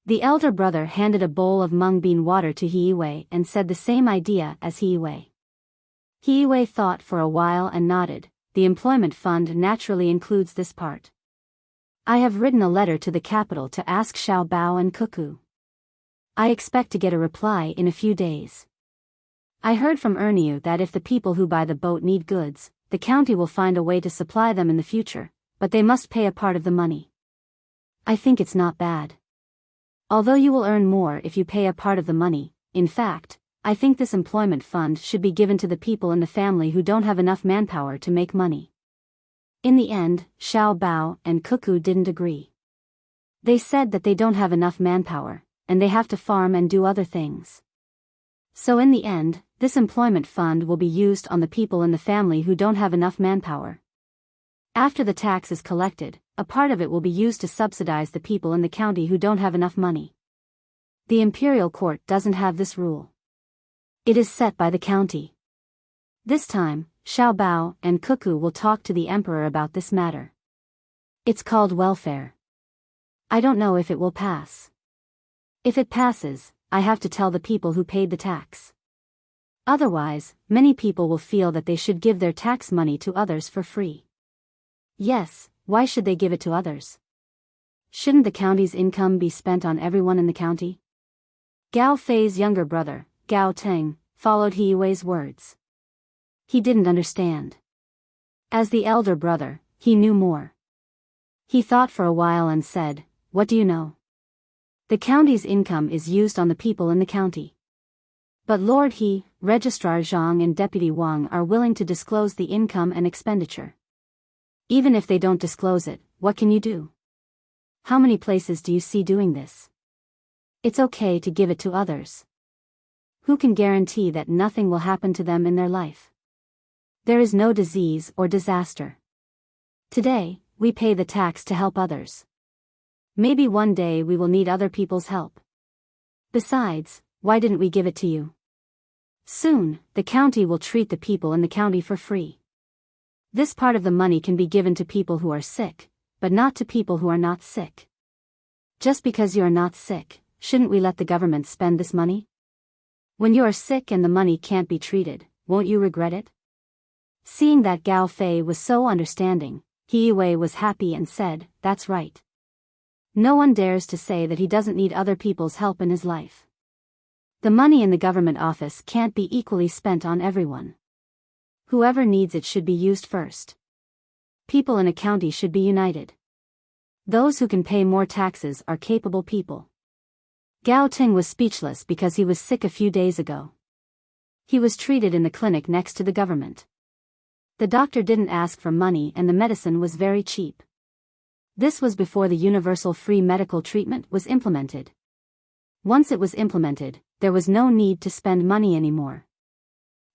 The elder brother handed a bowl of mung bean water to Hiiwei and said the same idea as Hiiwei. Hiiwei thought for a while and nodded. The employment fund naturally includes this part. "I have written a letter to the capital to ask Xiao Bao and Cuckoo. I expect to get a reply in a few days. I heard from Erniu that if the people who buy the boat need goods, the county will find a way to supply them in the future, but they must pay a part of the money. I think it's not bad. Although you will earn more if you pay a part of the money, in fact, I think this employment fund should be given to the people in the family who don't have enough manpower to make money." In the end, Xiao Bao and Cuckoo didn't agree. They said that they don't have enough manpower, and they have to farm and do other things. So in the end, this employment fund will be used on the people in the family who don't have enough manpower. After the tax is collected, a part of it will be used to subsidize the people in the county who don't have enough money. The imperial court doesn't have this rule. It is set by the county. This time, Xiao Bao and Cuckoo will talk to the emperor about this matter. It's called welfare. I don't know if it will pass. If it passes, I have to tell the people who paid the tax. Otherwise, many people will feel that they should give their tax money to others for free. Yes, why should they give it to others? Shouldn't the county's income be spent on everyone in the county? Gao Fei's younger brother, Gao Tang, followed He Yui's words. He didn't understand. As the elder brother, he knew more. He thought for a while and said, "What do you know? The county's income is used on the people in the county. But Lord He, Registrar Zhang and Deputy Wang are willing to disclose the income and expenditure. Even if they don't disclose it, what can you do? How many places do you see doing this? It's okay to give it to others. Who can guarantee that nothing will happen to them in their life? There is no disease or disaster. Today, we pay the tax to help others. Maybe one day we will need other people's help. Besides, why didn't we give it to you? Soon, the county will treat the people in the county for free. This part of the money can be given to people who are sick, but not to people who are not sick. Just because you are not sick, shouldn't we let the government spend this money? When you are sick and the money can't be treated, won't you regret it?" Seeing that Gao Fei was so understanding, He Yue was happy and said, "That's right. No one dares to say that he doesn't need other people's help in his life. The money in the government office can't be equally spent on everyone. Whoever needs it should be used first. People in a county should be united. Those who can pay more taxes are capable people." Gao Ting was speechless because he was sick a few days ago. He was treated in the clinic next to the government. The doctor didn't ask for money and the medicine was very cheap. This was before the universal free medical treatment was implemented. Once it was implemented, there was no need to spend money anymore.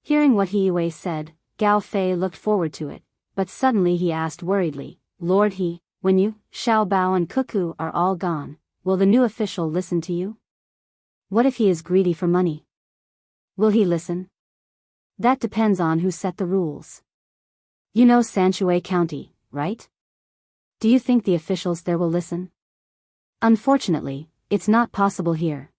Hearing what He Yue said, Gao Fei looked forward to it, but suddenly he asked worriedly, "Lord He, when you, Xiao Bao and Cuckoo are all gone, will the new official listen to you? What if he is greedy for money? Will he listen? That depends on who set the rules. You know Sanshui County, right? Do you think the officials there will listen? Unfortunately, it's not possible here.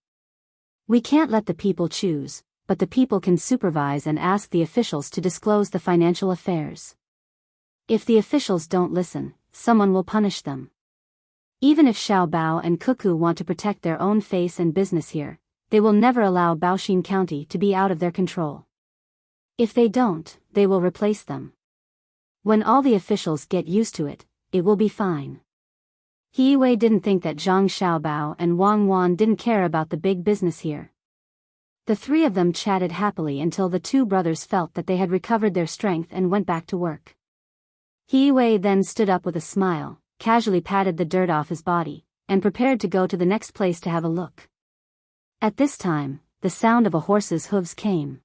We can't let the people choose, but the people can supervise and ask the officials to disclose the financial affairs. If the officials don't listen, someone will punish them. Even if Xiao Bao and Cuckoo want to protect their own face and business here, they will never allow Baoxin County to be out of their control. If they don't, they will replace them. When all the officials get used to it, it will be fine." He Yue didn't think that Zhang Xiaobao and Wang Wan didn't care about the big business here. The three of them chatted happily until the two brothers felt that they had recovered their strength and went back to work. He Yue then stood up with a smile, casually patted the dirt off his body, and prepared to go to the next place to have a look. At this time, the sound of a horse's hooves came.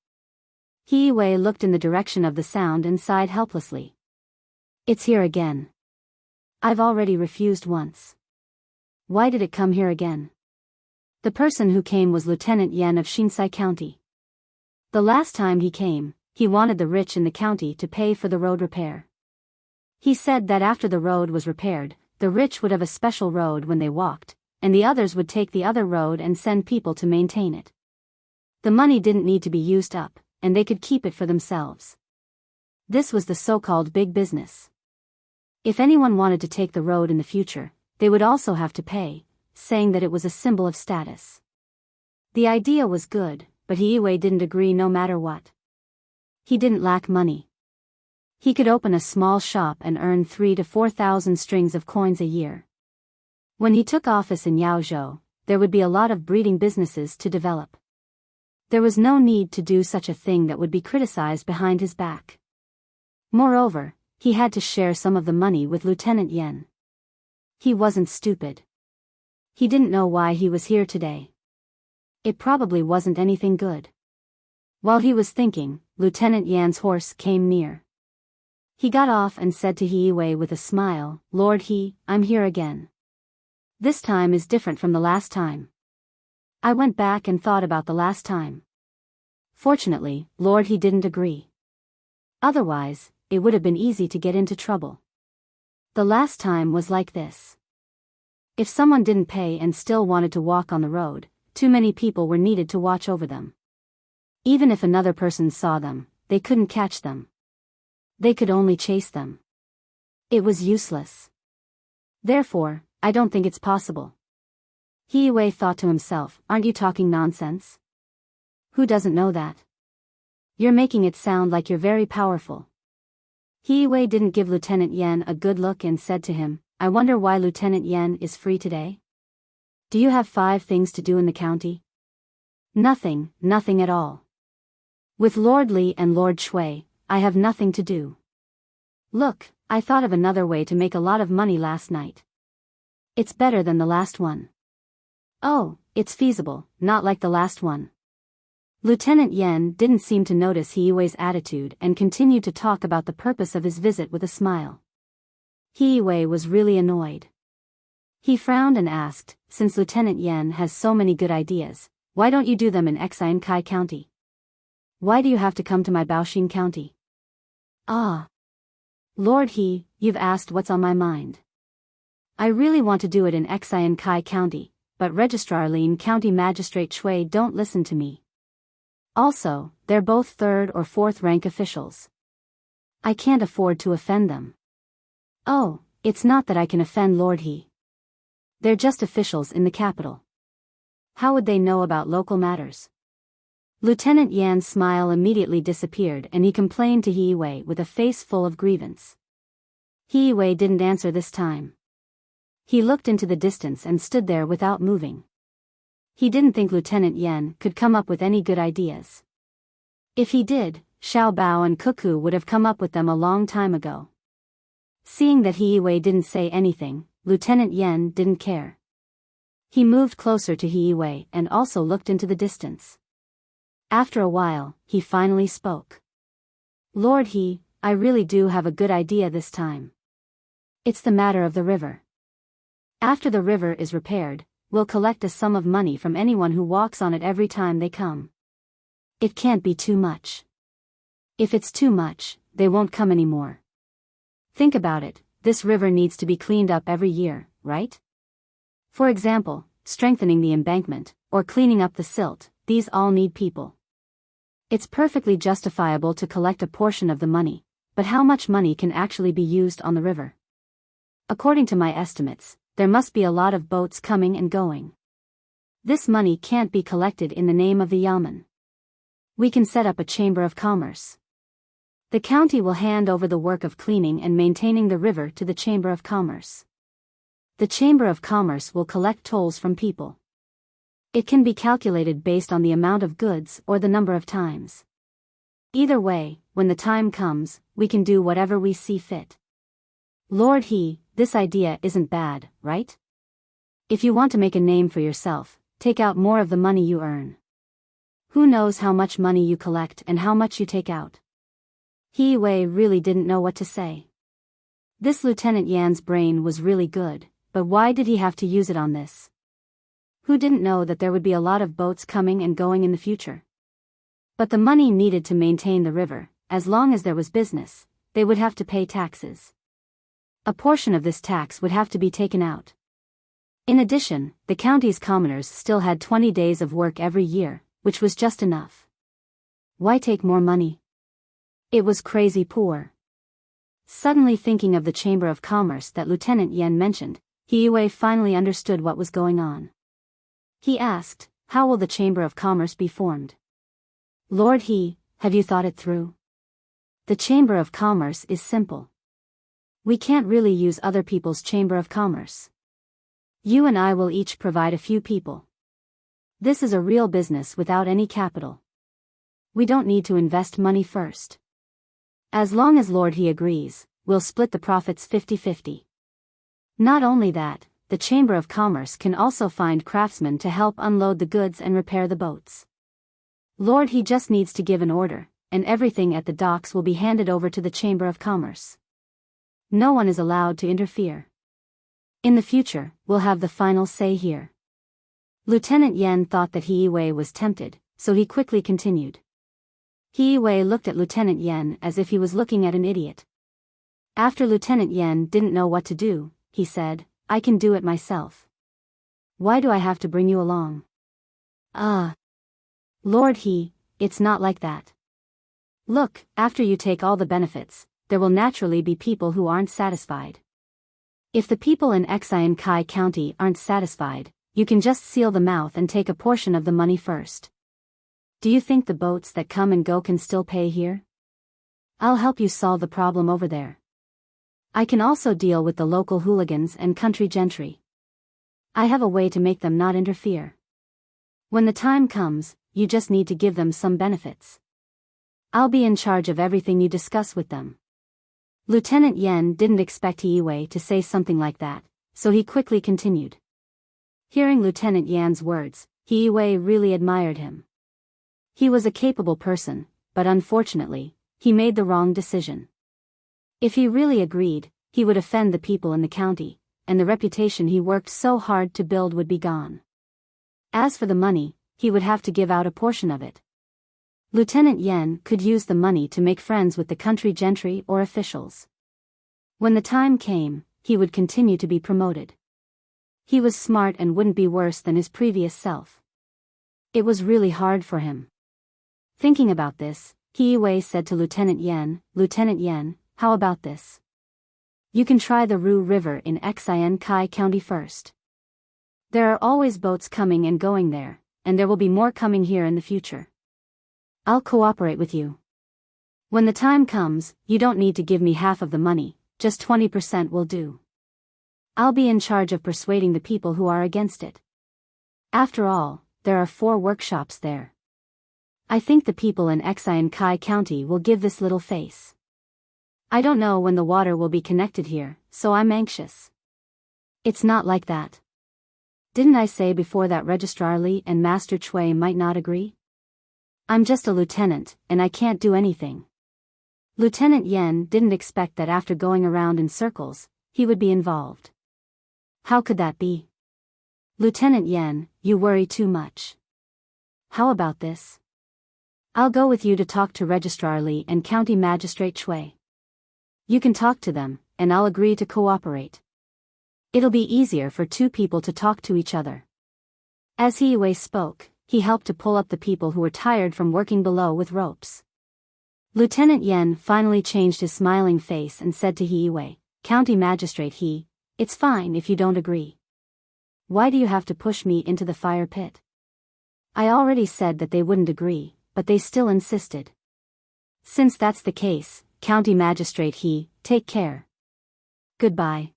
He Yue looked in the direction of the sound and sighed helplessly. "It's here again. I've already refused once. Why did it come here again?" The person who came was Lieutenant Yan of Shinsai County. The last time he came, he wanted the rich in the county to pay for the road repair. He said that after the road was repaired, the rich would have a special road when they walked, and the others would take the other road and send people to maintain it. The money didn't need to be used up, and they could keep it for themselves. This was the so-called big business. If anyone wanted to take the road in the future, they would also have to pay, saying that it was a symbol of status. The idea was good, but He Yue didn't agree no matter what. He didn't lack money. He could open a small shop and earn 3,000 to 4,000 strings of coins a year. When he took office in Yaozhou, there would be a lot of breeding businesses to develop. There was no need to do such a thing that would be criticized behind his back. Moreover, he had to share some of the money with Lieutenant Yen. He wasn't stupid. He didn't know why he was here today. It probably wasn't anything good. While he was thinking, Lieutenant Yan's horse came near. He got off and said to He with a smile, "Lord He, I'm here again. This time is different from the last time. I went back and thought about the last time." Fortunately, Lord He didn't agree. Otherwise, it would have been easy to get into trouble. The last time was like this. If someone didn't pay and still wanted to walk on the road, too many people were needed to watch over them. Even if another person saw them, they couldn't catch them. They could only chase them. It was useless. Therefore, I don't think it's possible. He thought to himself, "Aren't you talking nonsense? Who doesn't know that? You're making it sound like you're very powerful." He didn't give Lieutenant Yen a good look and said to him, "I wonder why Lieutenant Yen is free today? Do you have 5 things to do in the county?" "Nothing, nothing at all. With Lord Li and Lord Shui, I have nothing to do. Look, I thought of another way to make a lot of money last night. It's better than the last one." "Oh, it's feasible, not like the last one." Lieutenant Yen didn't seem to notice He attitude and continued to talk about the purpose of his visit with a smile. He was really annoyed. He frowned and asked, "Since Lieutenant Yen has so many good ideas, why don't you do them in Xiankai County? Why do you have to come to my Baoxing County?" "Ah. Lord He, you've asked what's on my mind. I really want to do it in Xiankai County, but Registrar Lin County Magistrate Shui don't listen to me. Also, they're both 3rd or 4th rank officials. I can't afford to offend them." "Oh, it's not that I can offend Lord He. They're just officials in the capital. How would they know about local matters?" Lieutenant Yan's smile immediately disappeared and he complained to He with a face full of grievance. He didn't answer this time. He looked into the distance and stood there without moving. He didn't think Lieutenant Yen could come up with any good ideas. If he did, Xiao Bao and Cuckoo would have come up with them a long time ago. Seeing that He didn't say anything, Lieutenant Yen didn't care. He moved closer to He and also looked into the distance. After a while, he finally spoke. "Lord He, I really do have a good idea this time. It's the matter of the river. After the river is repaired, we'll collect a sum of money from anyone who walks on it every time they come. It can't be too much. If it's too much, they won't come anymore. Think about it, this river needs to be cleaned up every year, right? For example, strengthening the embankment, or cleaning up the silt, these all need people. It's perfectly justifiable to collect a portion of the money, but how much money can actually be used on the river? According to my estimates, there must be a lot of boats coming and going. This money can't be collected in the name of the yamen. We can set up a chamber of commerce. The county will hand over the work of cleaning and maintaining the river to the chamber of commerce. The chamber of commerce will collect tolls from people. It can be calculated based on the amount of goods or the number of times. Either way, when the time comes, we can do whatever we see fit. Lord He, this idea isn't bad, right? If you want to make a name for yourself, take out more of the money you earn. Who knows how much money you collect and how much you take out?" He really didn't know what to say. This Lieutenant Yan's brain was really good, but why did he have to use it on this? Who didn't know that there would be a lot of boats coming and going in the future? But the money needed to maintain the river, as long as there was business, they would have to pay taxes. A portion of this tax would have to be taken out. In addition, the county's commoners still had 20 days of work every year, which was just enough. Why take more money? It was crazy poor. Suddenly thinking of the Chamber of Commerce that Lieutenant Yen mentioned, He finally understood what was going on. He asked, "How will the Chamber of Commerce be formed?" "Lord He, have you thought it through? The Chamber of Commerce is simple. We can't really use other people's Chamber of Commerce. You and I will each provide a few people. This is a real business without any capital. We don't need to invest money first. As long as Lord He agrees, we'll split the profits 50-50. Not only that, the Chamber of Commerce can also find craftsmen to help unload the goods and repair the boats. Lord, he just needs to give an order, and everything at the docks will be handed over to the Chamber of Commerce. No one is allowed to interfere. In the future, we'll have the final say here. Lieutenant Yen thought that He Wei was tempted, so he quickly continued. He Wei looked at Lieutenant Yen as if he was looking at an idiot. After Lieutenant Yen didn't know what to do, he said, I can do it myself. Why do I have to bring you along? Lord it's not like that. Look, after you take all the benefits, there will naturally be people who aren't satisfied. If the people in Xian Kai County aren't satisfied, you can just seal the mouth and take a portion of the money first. Do you think the boats that come and go can still pay here? I'll help you solve the problem over there. I can also deal with the local hooligans and country gentry. I have a way to make them not interfere. When the time comes, you just need to give them some benefits. I'll be in charge of everything you discuss with them. Lieutenant Yen didn't expect He Wei to say something like that, so he quickly continued. Hearing Lieutenant Yan's words, He Wei really admired him. He was a capable person, but unfortunately, he made the wrong decision. If he really agreed, he would offend the people in the county, and the reputation he worked so hard to build would be gone. As for the money, he would have to give out a portion of it. Lieutenant Yen could use the money to make friends with the country gentry or officials. When the time came, he would continue to be promoted. He was smart and wouldn't be worse than his previous self. It was really hard for him. Thinking about this, He Wei said to Lieutenant Yen, how about this? You can try the Ru River in Xian Kai County first. There are always boats coming and going there, and there will be more coming here in the future. I'll cooperate with you. When the time comes, you don't need to give me half of the money, just 20% will do. I'll be in charge of persuading the people who are against it. After all, there are 4 workshops there. I think the people in Xian Kai County will give this little face. I don't know when the water will be connected here, so I'm anxious. It's not like that. Didn't I say before that Registrar Li and Master Chui might not agree? I'm just a lieutenant, and I can't do anything. Lieutenant Yen didn't expect that after going around in circles, he would be involved. How could that be? Lieutenant Yen, you worry too much. How about this? I'll go with you to talk to Registrar Li and County Magistrate Chui. You can talk to them, and I'll agree to cooperate. It'll be easier for 2 people to talk to each other. As He Wei spoke, he helped to pull up the people who were tired from working below with ropes. Lieutenant Yen finally changed his smiling face and said to He Wei, County Magistrate it's fine if you don't agree. Why do you have to push me into the fire pit? I already said that they wouldn't agree, but they still insisted. Since that's the case, County Magistrate take care. Goodbye.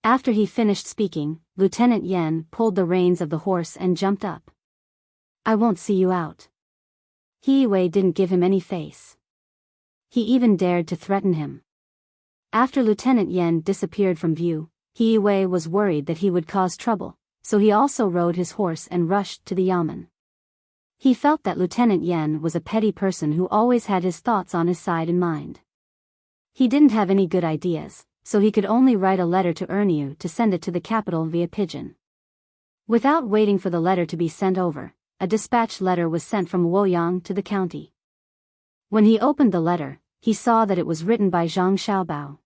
After he finished speaking, Lieutenant Yen pulled the reins of the horse and jumped up. I won't see you out. He Wei didn't give him any face. He even dared to threaten him. After Lieutenant Yen disappeared from view, He Wei was worried that he would cause trouble, so he also rode his horse and rushed to the yamen. He felt that Lieutenant Yen was a petty person who always had his thoughts on his side in mind. He didn't have any good ideas, so he could only write a letter to Erniu to send it to the capital via pigeon. Without waiting for the letter to be sent over, a dispatch letter was sent from Luoyang to the county. When he opened the letter, he saw that it was written by Zhang Xiaobao.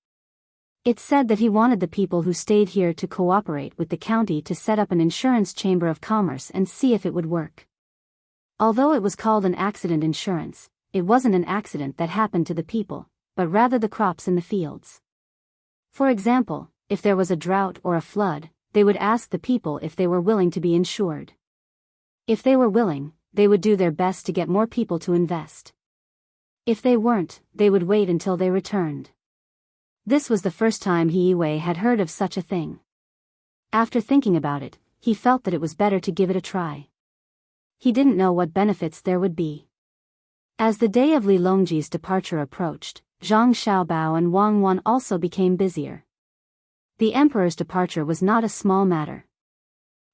It said that he wanted the people who stayed here to cooperate with the county to set up an insurance chamber of commerce and see if it would work. Although it was called an accident insurance, it wasn't an accident that happened to the people, but rather the crops in the fields. For example, if there was a drought or a flood, they would ask the people if they were willing to be insured. If they were willing, they would do their best to get more people to invest. If they weren't, they would wait until they returned. This was the first time He Wei had heard of such a thing. After thinking about it, he felt that it was better to give it a try. He didn't know what benefits there would be. As the day of Li Longji's departure approached, Zhang Xiaobao and Wang Wan also became busier. The emperor's departure was not a small matter.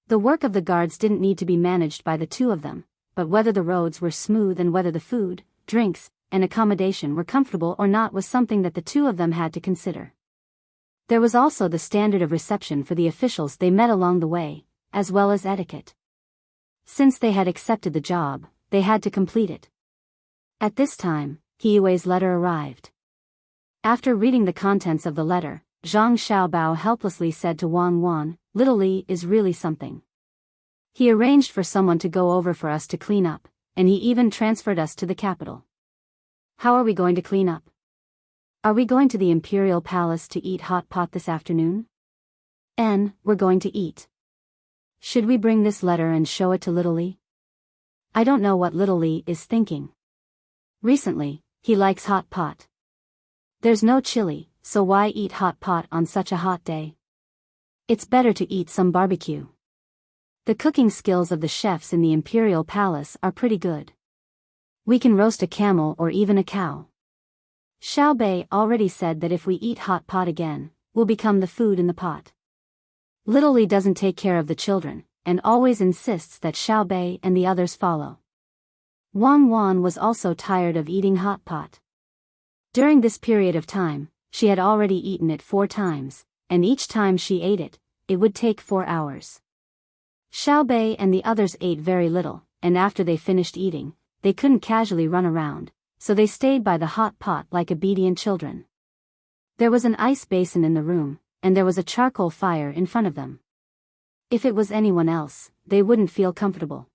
The work of the guards didn't need to be managed by the two of them, but whether the roads were smooth and whether the food, drinks, and accommodation were comfortable or not was something that the two of them had to consider. There was also the standard of reception for the officials they met along the way, as well as etiquette. Since they had accepted the job, they had to complete it. At this time, He Yui's letter arrived. After reading the contents of the letter, Zhang Xiaobao helplessly said to Wang Wan, "Little Li is really something. He arranged for someone to go over for us to clean up, and he even transferred us to the capital. How are we going to clean up? Are we going to the Imperial Palace to eat hot pot this afternoon? We're going to eat. Should we bring this letter and show it to Little Li? I don't know what Little Li is thinking. Recently, he likes hot pot. There's no chili, so why eat hot pot on such a hot day? It's better to eat some barbecue. The cooking skills of the chefs in the Imperial Palace are pretty good. We can roast a camel or even a cow. Xiao Bei already said that if we eat hot pot again, we'll become the food in the pot. Little Li doesn't take care of the children, and always insists that Xiao Bei and the others follow. Wang Wan was also tired of eating hot pot. During this period of time, she had already eaten it 4 times, and each time she ate it, it would take 4 hours. Xiao Bei and the others ate very little, and after they finished eating, they couldn't casually run around, so they stayed by the hot pot like obedient children. There was an ice basin in the room, and there was a charcoal fire in front of them. If it was anyone else, they wouldn't feel comfortable.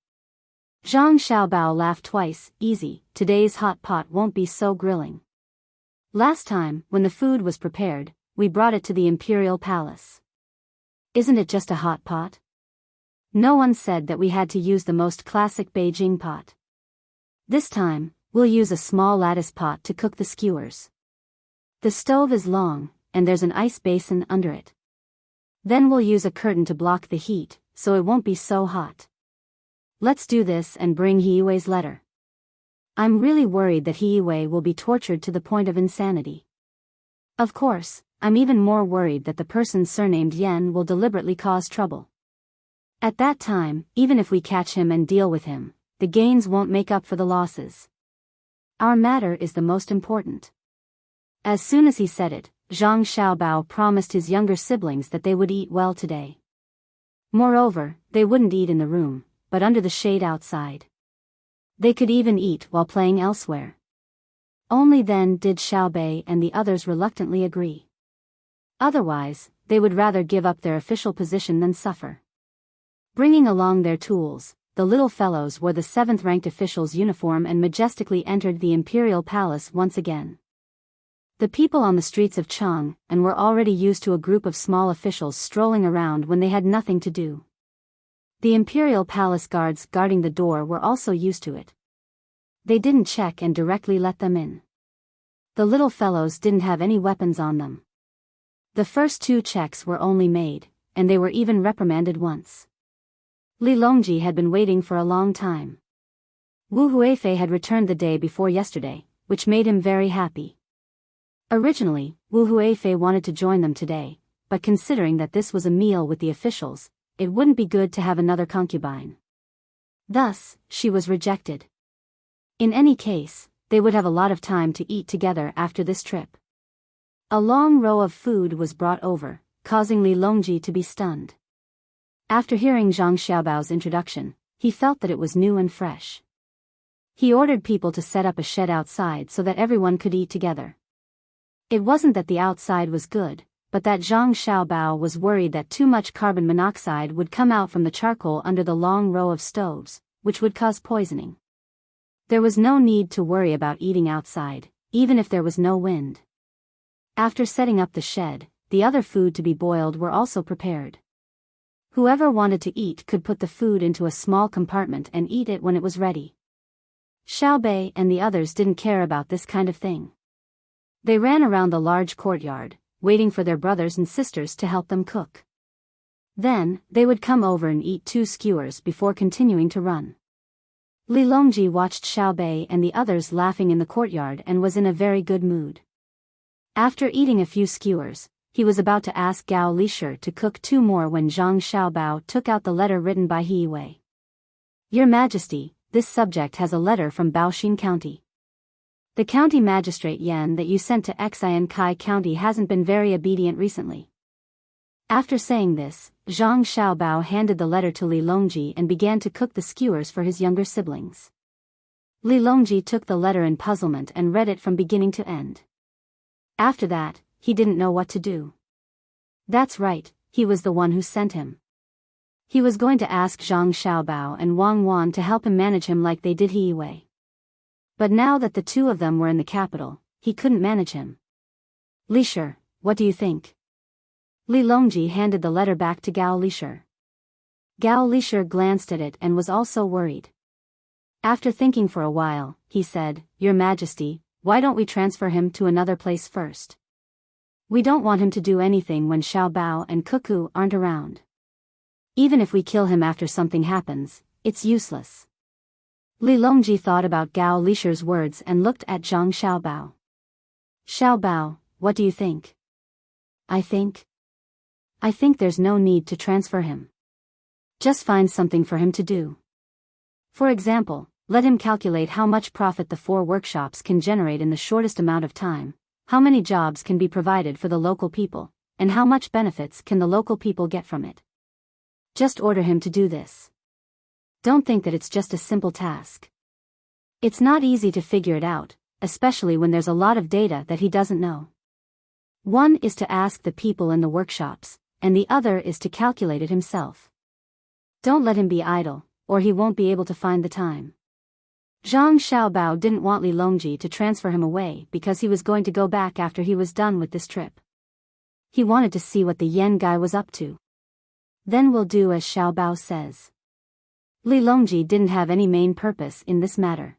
Zhang Xiaobao laughed twice. Easy, today's hot pot won't be so grilling. Last time, when the food was prepared, we brought it to the Imperial Palace. Isn't it just a hot pot? No one said that we had to use the most classic Beijing pot. This time, we'll use a small lattice pot to cook the skewers. The stove is long, and there's an ice basin under it. Then we'll use a curtain to block the heat, so it won't be so hot. Let's do this and bring He Yui's letter. I'm really worried that He Yui will be tortured to the point of insanity. Of course, I'm even more worried that the person surnamed Yan will deliberately cause trouble. At that time, even if we catch him and deal with him, the gains won't make up for the losses. Our matter is the most important. As soon as he said it, Zhang Xiaobao promised his younger siblings that they would eat well today. Moreover, they wouldn't eat in the room, but under the shade outside. They could even eat while playing elsewhere. Only then did Xiao Bei and the others reluctantly agree. Otherwise, they would rather give up their official position than suffer. Bringing along their tools, the little fellows wore the 7th-ranked official's uniform and majestically entered the Imperial Palace once again. The people on the streets of Chang and were already used to a group of small officials strolling around when they had nothing to do. The Imperial Palace guards guarding the door were also used to it. They didn't check and directly let them in. The little fellows didn't have any weapons on them. The first 2 checks were only made, and they were even reprimanded once. Li Longji had been waiting for a long time. Wu Huifei had returned the day before yesterday, which made him very happy. Originally, Wu Huifei wanted to join them today, but considering that this was a meal with the officials, it wouldn't be good to have another concubine. Thus, she was rejected. In any case, they would have a lot of time to eat together after this trip. A long row of food was brought over, causing Li Longji to be stunned. After hearing Zhang Xiaobao's introduction, he felt that it was new and fresh. He ordered people to set up a shed outside so that everyone could eat together. It wasn't that the outside was good, but that Zhang Xiaobao was worried that too much carbon monoxide would come out from the charcoal under the long row of stoves, which would cause poisoning. There was no need to worry about eating outside, even if there was no wind. After setting up the shed, the other food to be boiled were also prepared. Whoever wanted to eat could put the food into a small compartment and eat it when it was ready. Xiao Bei and the others didn't care about this kind of thing. They ran around the large courtyard, waiting for their brothers and sisters to help them cook. Then, they would come over and eat 2 skewers before continuing to run. Li Longji watched Xiao Bei and the others laughing in the courtyard and was in a very good mood. After eating a few skewers, he was about to ask Gao Lishur to cook 2 more when Zhang Xiaobao took out the letter written by He Wei. Your Majesty, this subject has a letter from Baoxin County. The county magistrate Yan that you sent to Xian Kai County hasn't been very obedient recently. After saying this, Zhang Xiaobao handed the letter to Li Longji and began to cook the skewers for his younger siblings. Li Longji took the letter in puzzlement and read it from beginning to end. After that, he didn't know what to do. That's right, he was the one who sent him. He was going to ask Zhang Xiaobao and Wang Wan to help him manage him like they did He Wei. But now that the 2 of them were in the capital, he couldn't manage him. Lishur, what do you think? Li Longji handed the letter back to Gao Lishur. Gao Lishur glanced at it and was also worried. After thinking for a while, he said, Your Majesty, why don't we transfer him to another place first? We don't want him to do anything when Xiaobao and Cuckoo aren't around. Even if we kill him after something happens, it's useless. Li Longji thought about Gao Lishur's words and looked at Zhang Xiaobao. Xiaobao, what do you think? I think there's no need to transfer him. Just find something for him to do. For example, let him calculate how much profit the 4 workshops can generate in the shortest amount of time, how many jobs can be provided for the local people, and how much benefits can the local people get from it. Just order him to do this. Don't think that it's just a simple task. It's not easy to figure it out, especially when there's a lot of data that he doesn't know. One is to ask the people in the workshops, and the other is to calculate it himself. Don't let him be idle, or he won't be able to find the time. Zhang Xiaobao didn't want Li Longji to transfer him away because he was going to go back after he was done with this trip. He wanted to see what the Yen guy was up to. Then we'll do as Xiaobao says. Li Longji didn't have any main purpose in this matter.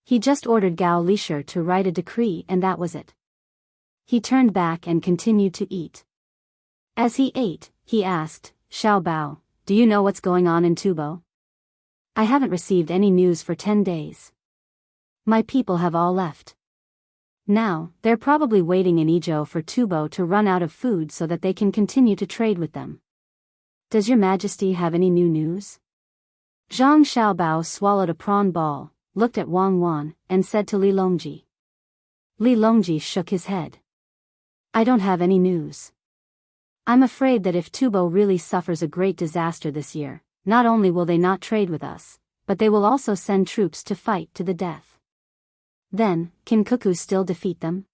He just ordered Gao Lishur to write a decree and that was it. He turned back and continued to eat. As he ate, he asked, Xiaobao, do you know what's going on in Tubo? I haven't received any news for 10 days. My people have all left. Now, they're probably waiting in Izhou for Tubo to run out of food so that they can continue to trade with them. Does your Majesty have any new news? Zhang Xiaobao swallowed a prawn ball, looked at Wang Wan, and said to Li Longji. Li Longji shook his head. I don't have any news. I'm afraid that if Tubo really suffers a great disaster this year, not only will they not trade with us, but they will also send troops to fight to the death. Then, can Cuckoo still defeat them?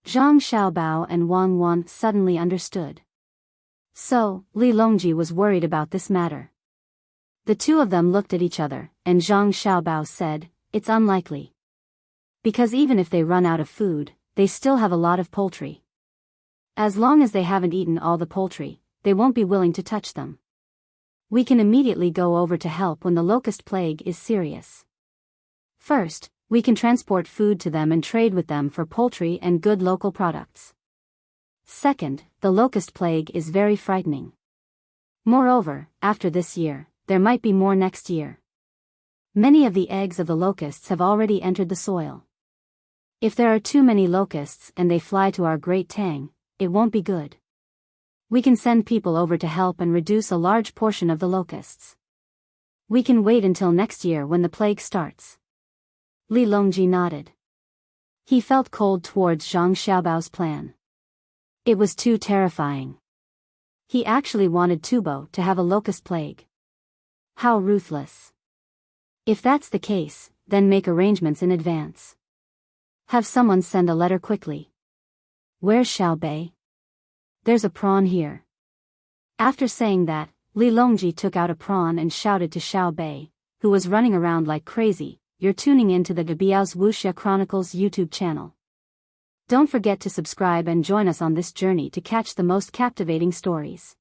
Zhang Xiaobao and Wang Wan suddenly understood. So, Li Longji was worried about this matter. The 2 of them looked at each other, and Zhang Xiaobao said, It's unlikely. Because even if they run out of food, they still have a lot of poultry. As long as they haven't eaten all the poultry, they won't be willing to touch them. We can immediately go over to help when the locust plague is serious. First, we can transport food to them and trade with them for poultry and good local products. Second, the locust plague is very frightening. Moreover, after this year, there might be more next year. Many of the eggs of the locusts have already entered the soil. If there are too many locusts and they fly to our great Tang, it won't be good. We can send people over to help and reduce a large portion of the locusts. We can wait until next year when the plague starts. Li Longji nodded. He felt cold towards Zhang Xiaobao's plan. It was too terrifying. He actually wanted Tubo to have a locust plague. How ruthless. If that's the case, then make arrangements in advance. Have someone send a letter quickly. Where's Xiao Bei? There's a prawn here. After saying that, Li Longji took out a prawn and shouted to Xiao Bei, who was running around like crazy, You're tuning into the Biyao's Wuxia Chronicles YouTube channel. Don't forget to subscribe and join us on this journey to catch the most captivating stories.